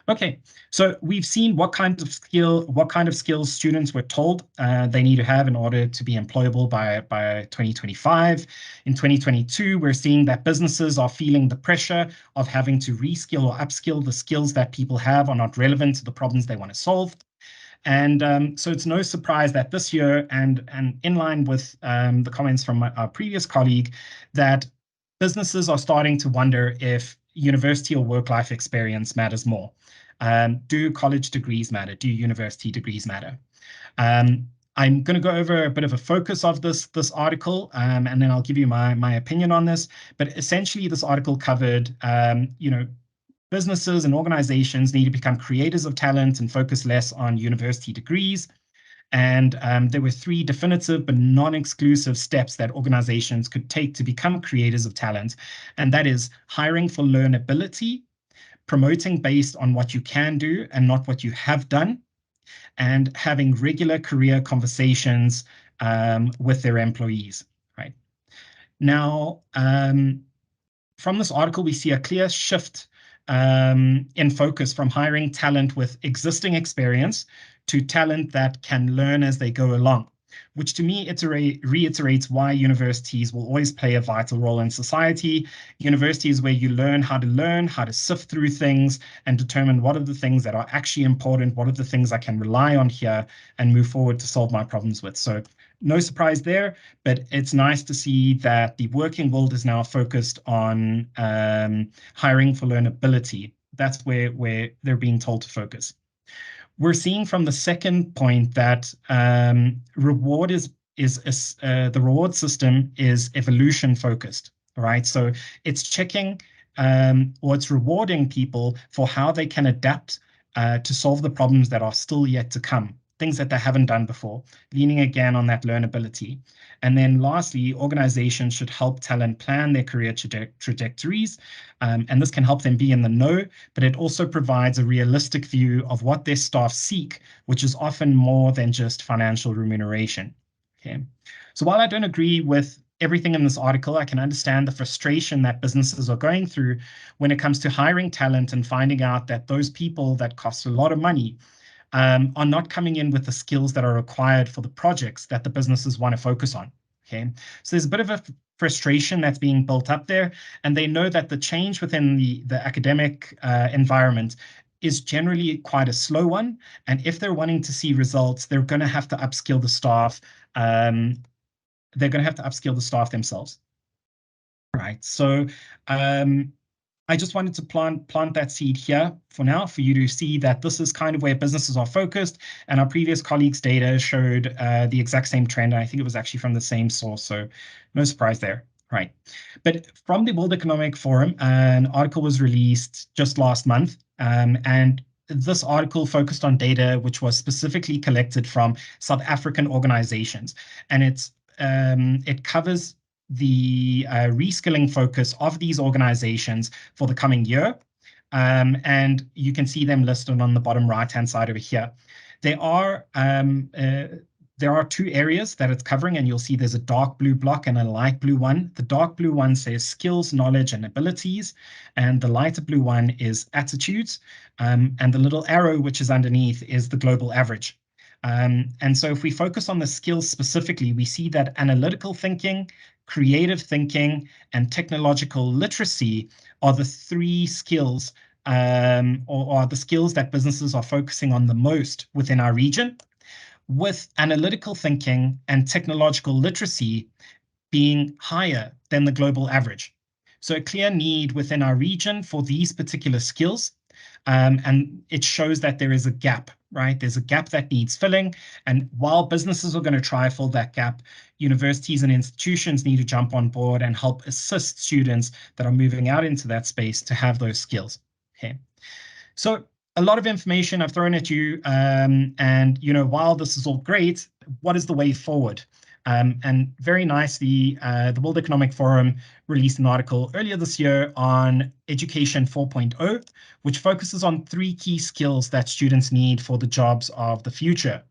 Okay, so we've seen what kind of skills students were told they need to have in order to be employable by 2025. In 2022, we're seeing that businesses are feeling the pressure of having to reskill or upskill the skills that people have are not relevant to the problems they want to solve. And so it's no surprise that this year, and in line with the comments from our previous colleague, that businesses are starting to wonder if university or work-life experience matters more. Do college degrees matter? Do university degrees matter? I'm going to go over a bit of a focus of this article, and then I'll give you my opinion on this. But essentially, this article covered, you know, businesses and organizations need to become creators of talent and focus less on university degrees. And there were 3 definitive but non-exclusive steps that organizations could take to become creators of talent. And that is hiring for learnability, promoting based on what you can do and not what you have done, and having regular career conversations with their employees. Right now, from this article, we see a clear shift in focus from hiring talent with existing experience to talent that can learn as they go along, which to me reiterates why universities will always play a vital role in society. Universities where you learn, how to sift through things and determine what are the things that are actually important, what are the things I can rely on here and move forward to solve my problems with. So no surprise there, but it's nice to see that the working world is now focused on hiring for learnability. That's where they're being told to focus. We're seeing from the second point that the reward system is evolution focused. All right, so it's checking or it's rewarding people for how they can adapt to solve the problems that are still yet to come, things that they haven't done before, leaning again on that learnability. And then lastly, organizations should help talent plan their career trajectories. And this can help them be in the know, but it also provides a realistic view of what their staff seek, which is often more than just financial remuneration. Okay, so while I don't agree with everything in this article, I can understand the frustration that businesses are going through when it comes to hiring talent and finding out that those people that cost a lot of money are not coming in with the skills that are required for the projects that the businesses want to focus on. Okay, so there's a bit of a frustration that's being built up there, and they know that the change within the academic environment is generally quite a slow one. And if they're wanting to see results, they're going to have to upskill the staff. They're going to have to upskill the staff themselves. Right. So I just wanted to plant that seed here for now for you to see that this is kind of where businesses are focused. And our previous colleagues' data showed the exact same trend. And I think it was actually from the same source. So no surprise there. Right. But from the World Economic Forum, an article was released just last month. And this article focused on data which was specifically collected from South African organizations. And it covers the reskilling focus of these organizations for the coming year. And you can see them listed on the bottom right-hand side over here. There are two areas that it's covering, and you'll see there's a dark blue block and a light blue one. The dark blue one says skills, knowledge, and abilities, and the lighter blue one is attitudes. And the little arrow which is underneath is the global average. And so if we focus on the skills specifically, we see that analytical thinking, creative thinking, and technological literacy are the three skills or are the skills that businesses are focusing on the most within our region, with analytical thinking and technological literacy being higher than the global average. So a clear need within our region for these particular skills. And it shows that there is a gap, right? There's a gap that needs filling. And while businesses are going to try fill that gap, universities and institutions need to jump on board and help assist students that are moving out into that space to have those skills. Okay. So a lot of information I've thrown at you. And, you know, while this is all great, what is the way forward? And very nicely, the World Economic Forum released an article earlier this year on Education 4.0, which focuses on 3 key skills that students need for the jobs of the future.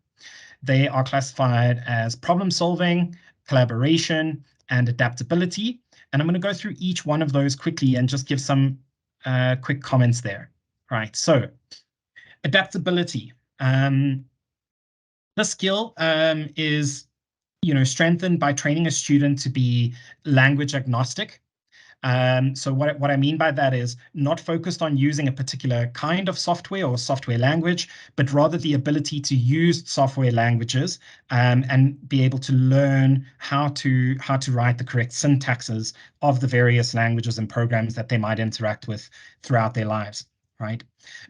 They are classified as problem solving, collaboration, and adaptability. And I'm going to go through each one of those quickly and just give some quick comments there. Right, so adaptability. The skill is strengthened by training a student to be language agnostic. So what I mean by that is not focused on using a particular kind of software or software language, but rather the ability to use software languages and be able to learn how to write the correct syntaxes of the various languages and programs that they might interact with throughout their lives. Right.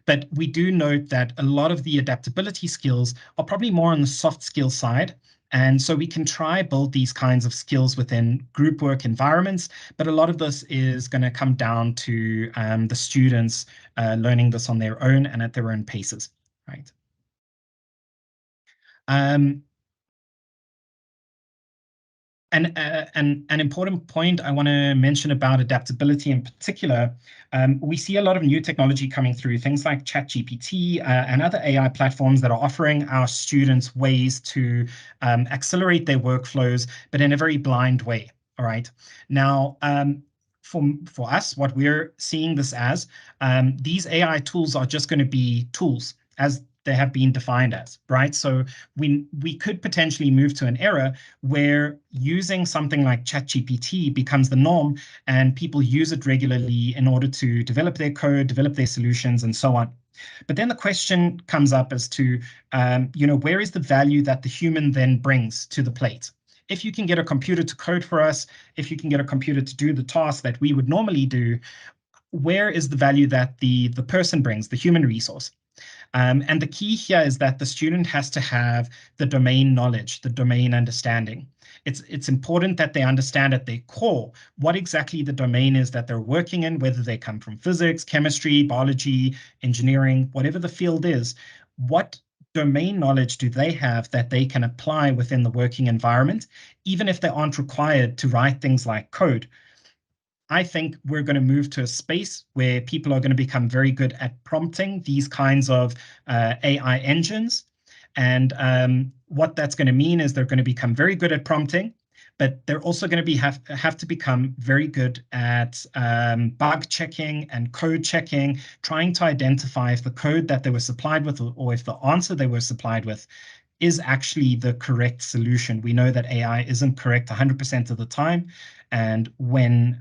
But we do note that a lot of the adaptability skills are probably more on the soft skill side. And so we can try build these kinds of skills within group work environments, but a lot of this is going to come down to the students learning this on their own and at their own paces, right? And an important point I want to mention about adaptability in particular, we see a lot of new technology coming through, things like ChatGPT and other AI platforms that are offering our students ways to accelerate their workflows, but in a very blind way. All right. Now, for us, what we're seeing this as, these AI tools are just going to be tools as they have been defined as, right? So we could potentially move to an era where using something like ChatGPT becomes the norm and people use it regularly in order to develop their code, develop their solutions, and so on. But then the question comes up as to, where is the value that the human then brings to the plate? If you can get a computer to code for us, if you can get a computer to do the task that we would normally do, where is the value that the person brings, the human resource? And the key here is that the student has to have the domain knowledge, the domain understanding. It's important that they understand at their core what exactly the domain is that they're working in, whether they come from physics, chemistry, biology, engineering, whatever the field is. What domain knowledge do they have that they can apply within the working environment, even if they aren't required to write things like code? I think we're going to move to a space where people are going to become very good at prompting these kinds of AI engines. And what that's going to mean is they're going to become very good at prompting, but they're also going to be have to become very good at bug checking and code checking, trying to identify if the code that they were supplied with or if the answer they were supplied with is actually the correct solution. We know that AI isn't correct 100% of the time. And when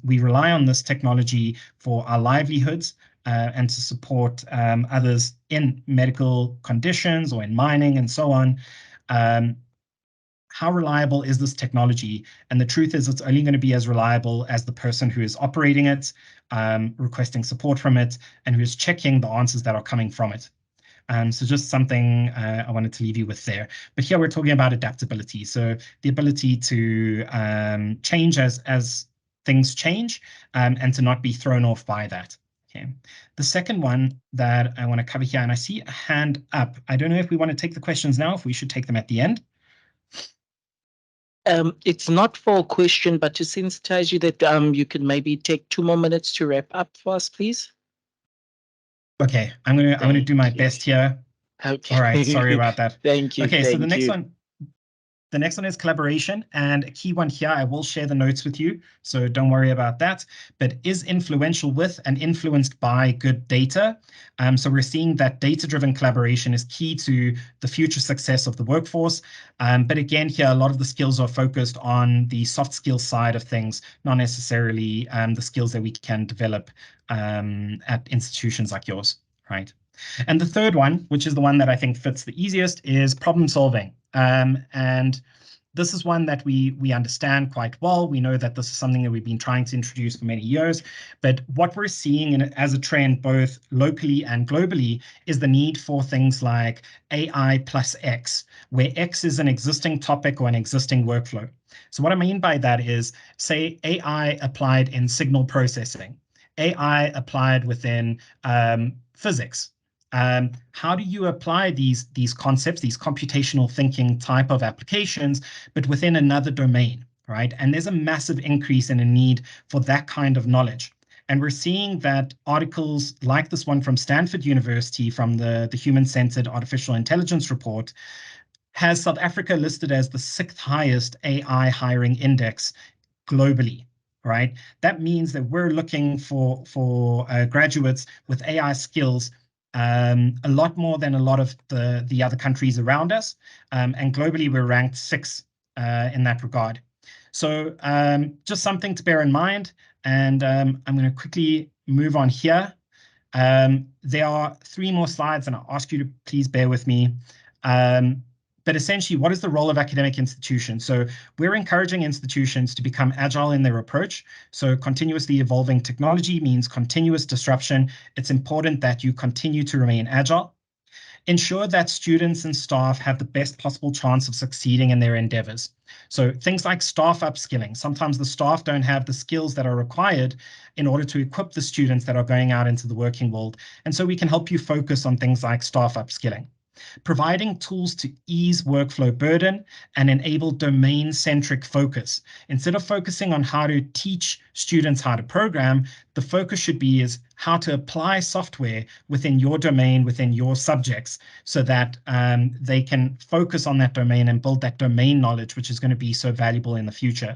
we rely on this technology for our livelihoods and to support others in medical conditions or in mining and so on, how reliable is this technology? And the truth is it's only going to be as reliable as the person who is operating it, requesting support from it, and who is checking the answers that are coming from it. So just something I wanted to leave you with there. But here we're talking about adaptability. So the ability to change as things change and to not be thrown off by that. Okay. The second one that I want to cover here, and I see a hand up. I don't know if we want to take the questions now, if we should take them at the end. It's not for a question, but to sensitize you that you can maybe take 2 more minutes to wrap up for us, please. Okay, I'm gonna do my best here. Okay. All right, sorry about that. Thank you. Okay, so the next you. one. The next one is collaboration, and a key one here, I will share the notes with you, so don't worry about that, but is influential with and influenced by good data. So we're seeing that data-driven collaboration is key to the future success of the workforce. But again, here, a lot of the skills are focused on the soft skills side of things, not necessarily the skills that we can develop at institutions like yours, right? And the third one, which is the one that I think fits the easiest, is problem solving. And this is one that we understand quite well. We know that this is something that we've been trying to introduce for many years. But what we're seeing as a trend, both locally and globally, is the need for things like AI plus X, where X is an existing topic or an existing workflow. So what I mean by that is, say, AI applied in signal processing, AI applied within physics. How do you apply these concepts, these computational thinking type of applications, but within another domain, right? And there's a massive increase in a need for that kind of knowledge. And we're seeing that articles like this one from Stanford University, from the Human-Centered Artificial Intelligence Report, has South Africa listed as the 6th highest AI hiring index globally. Right? That means that we're looking for graduates with AI skills a lot more than a lot of the other countries around us. And globally, we're ranked 6th in that regard. So just something to bear in mind. And I'm going to quickly move on here. There are 3 more slides, and I'll ask you to please bear with me. But essentially, what is the role of academic institutions? So we're encouraging institutions to become agile in their approach. So continuously evolving technology means continuous disruption. It's important that you continue to remain agile. Ensure that students and staff have the best possible chance of succeeding in their endeavors. So things like staff upskilling. Sometimes the staff don't have the skills that are required in order to equip the students that are going out into the working world. And so we can help you focus on things like staff upskilling. Providing tools to ease workflow burden and enable domain-centric focus. Instead of focusing on how to teach students how to program, the focus should be is how to apply software within your domain, within your subjects, so that they can focus on that domain and build that domain knowledge, which is going to be so valuable in the future.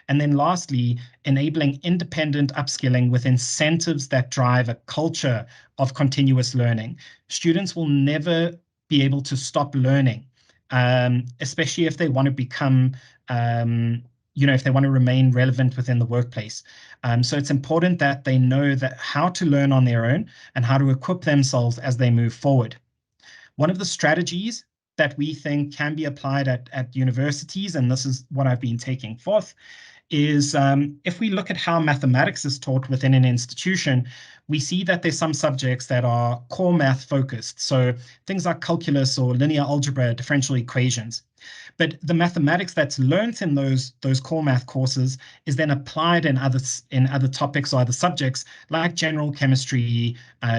And then lastly, enabling independent upskilling with incentives that drive a culture of continuous learning. Students will never be able to stop learning, especially if they want to become, if they want to remain relevant within the workplace. So it's important that they know that how to learn on their own and how to equip themselves as they move forward. One of the strategies that we think can be applied at universities, and this is what I've been taking forth, is if we look at how mathematics is taught within an institution, we see that there's some subjects that are core math focused. So things like calculus or linear algebra, differential equations. But the mathematics that's learned in those core math courses is then applied in other topics or other subjects like general chemistry,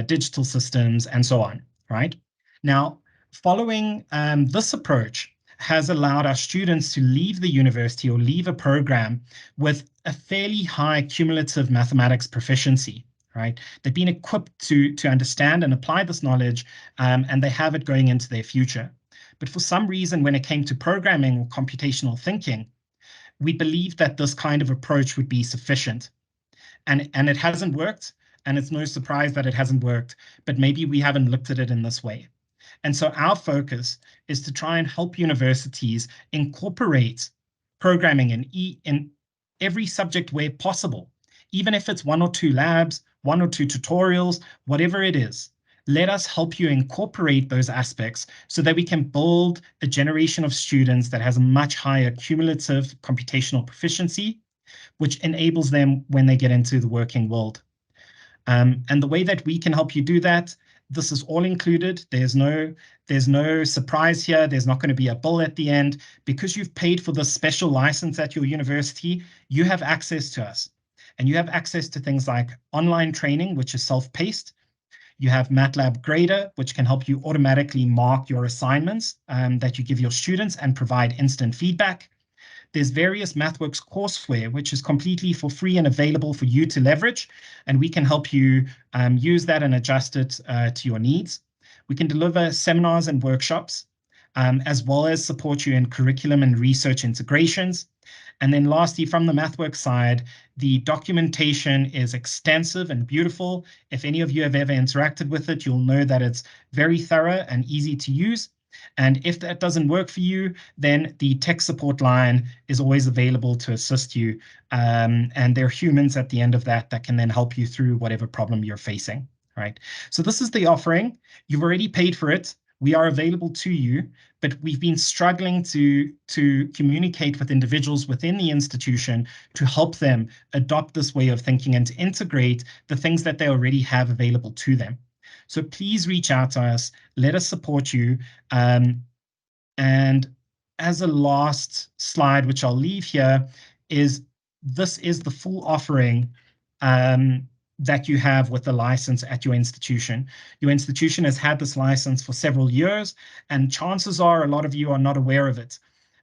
digital systems, and so on, right? Now, following this approach has allowed our students to leave the university or leave a program with a fairly high cumulative mathematics proficiency, right? They've been equipped to understand and apply this knowledge, and they have it going into their future. But for some reason, when it came to programming or computational thinking, we believed that this kind of approach would be sufficient. And it hasn't worked, and it's no surprise that it hasn't worked, but maybe we haven't looked at it in this way. And so our focus is to try and help universities incorporate programming in every subject where possible, even if it's 1 or 2 labs, 1 or 2 tutorials, whatever it is. Let us help you incorporate those aspects so that we can build a generation of students that has a much higher cumulative computational proficiency, which enables them when they get into the working world. And the way that we can help you do that, this is all included. There's no surprise here. There's not going to be a bill at the end. Because you've paid for this special license at your university, you have access to us. And you have access to things like online training, which is self-paced. You have MATLAB Grader, which can help you automatically mark your assignments that you give your students and provide instant feedback. There's various MathWorks courseware, which is completely for free and available for you to leverage, and we can help you use that and adjust it to your needs. We can deliver seminars and workshops, as well as support you in curriculum and research integrations. And then lastly, from the MathWorks side, the documentation is extensive and beautiful. If any of you have ever interacted with it, you'll know that it's very thorough and easy to use. And if that doesn't work for you, then the tech support line is always available to assist you. And there are humans at the end of that that can then help you through whatever problem you're facing, right? So this is the offering. You've already paid for it. We are available to you, but we've been struggling to communicate with individuals within the institution to help them adopt this way of thinking and to integrate the things that they already have available to them. So please reach out to us. Let us support you. And as a last slide, which I'll leave here, this is the full offering that you have with the license at your institution. Your institution has had this license for several years, and chances are a lot of you are not aware of it.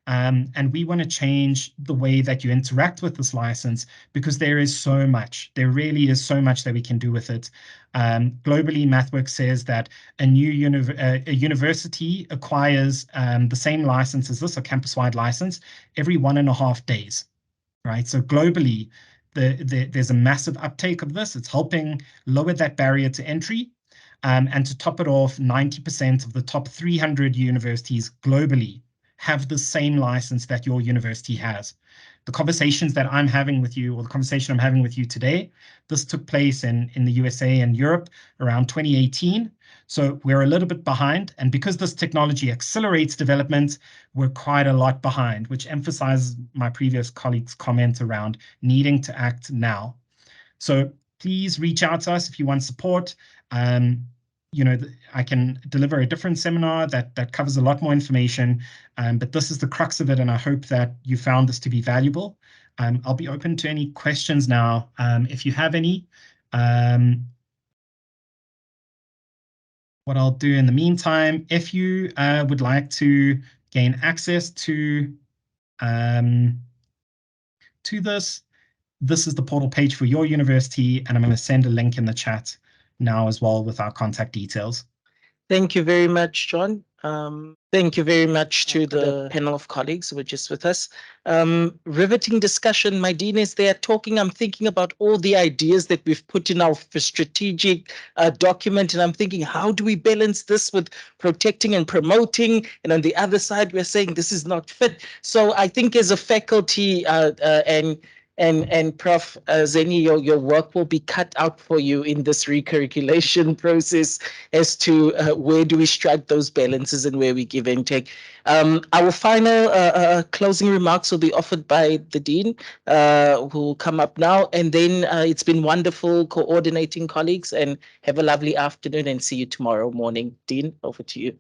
And we want to change the way that you interact with this license because there is so much. There really is so much that we can do with it. Globally, MathWorks says that a university acquires the same license as this, a campus-wide license, every 1.5 days, right? So globally, there's a massive uptake of this. It's helping lower that barrier to entry. And to top it off, 90% of the top 300 universities globally have the same license that your university has. The conversations that I'm having with you, or the conversation I'm having with you today, this took place in the USA and Europe around 2018. So we're a little bit behind. And because this technology accelerates development, we're quite a lot behind, which emphasizes my previous colleague's comment around needing to act now. So please reach out to us if you want support. I can deliver a different seminar that covers a lot more information, but this is the crux of it, and I hope that you found this to be valuable. I'll be open to any questions now, if you have any. What I'll do in the meantime, if you would like to gain access to this is the portal page for your university, and I'm going to send a link in the chat now as well with our contact details. Thank you very much, John. Thank you very much to the panel of colleagues who were just with us. Riveting discussion. My dean is there talking. I'm thinking about all the ideas that we've put in our strategic document, and I'm thinking, how do we balance this with protecting and promoting? And on the other side, we're saying this is not fit. So I think as a faculty and Prof. Zeni, your work will be cut out for you in this recurriculation process as to where do we strike those balances and where we give and take. Our final closing remarks will be offered by the Dean, who will come up now. And then it's been wonderful coordinating, colleagues, and have a lovely afternoon and see you tomorrow morning. Dean, over to you.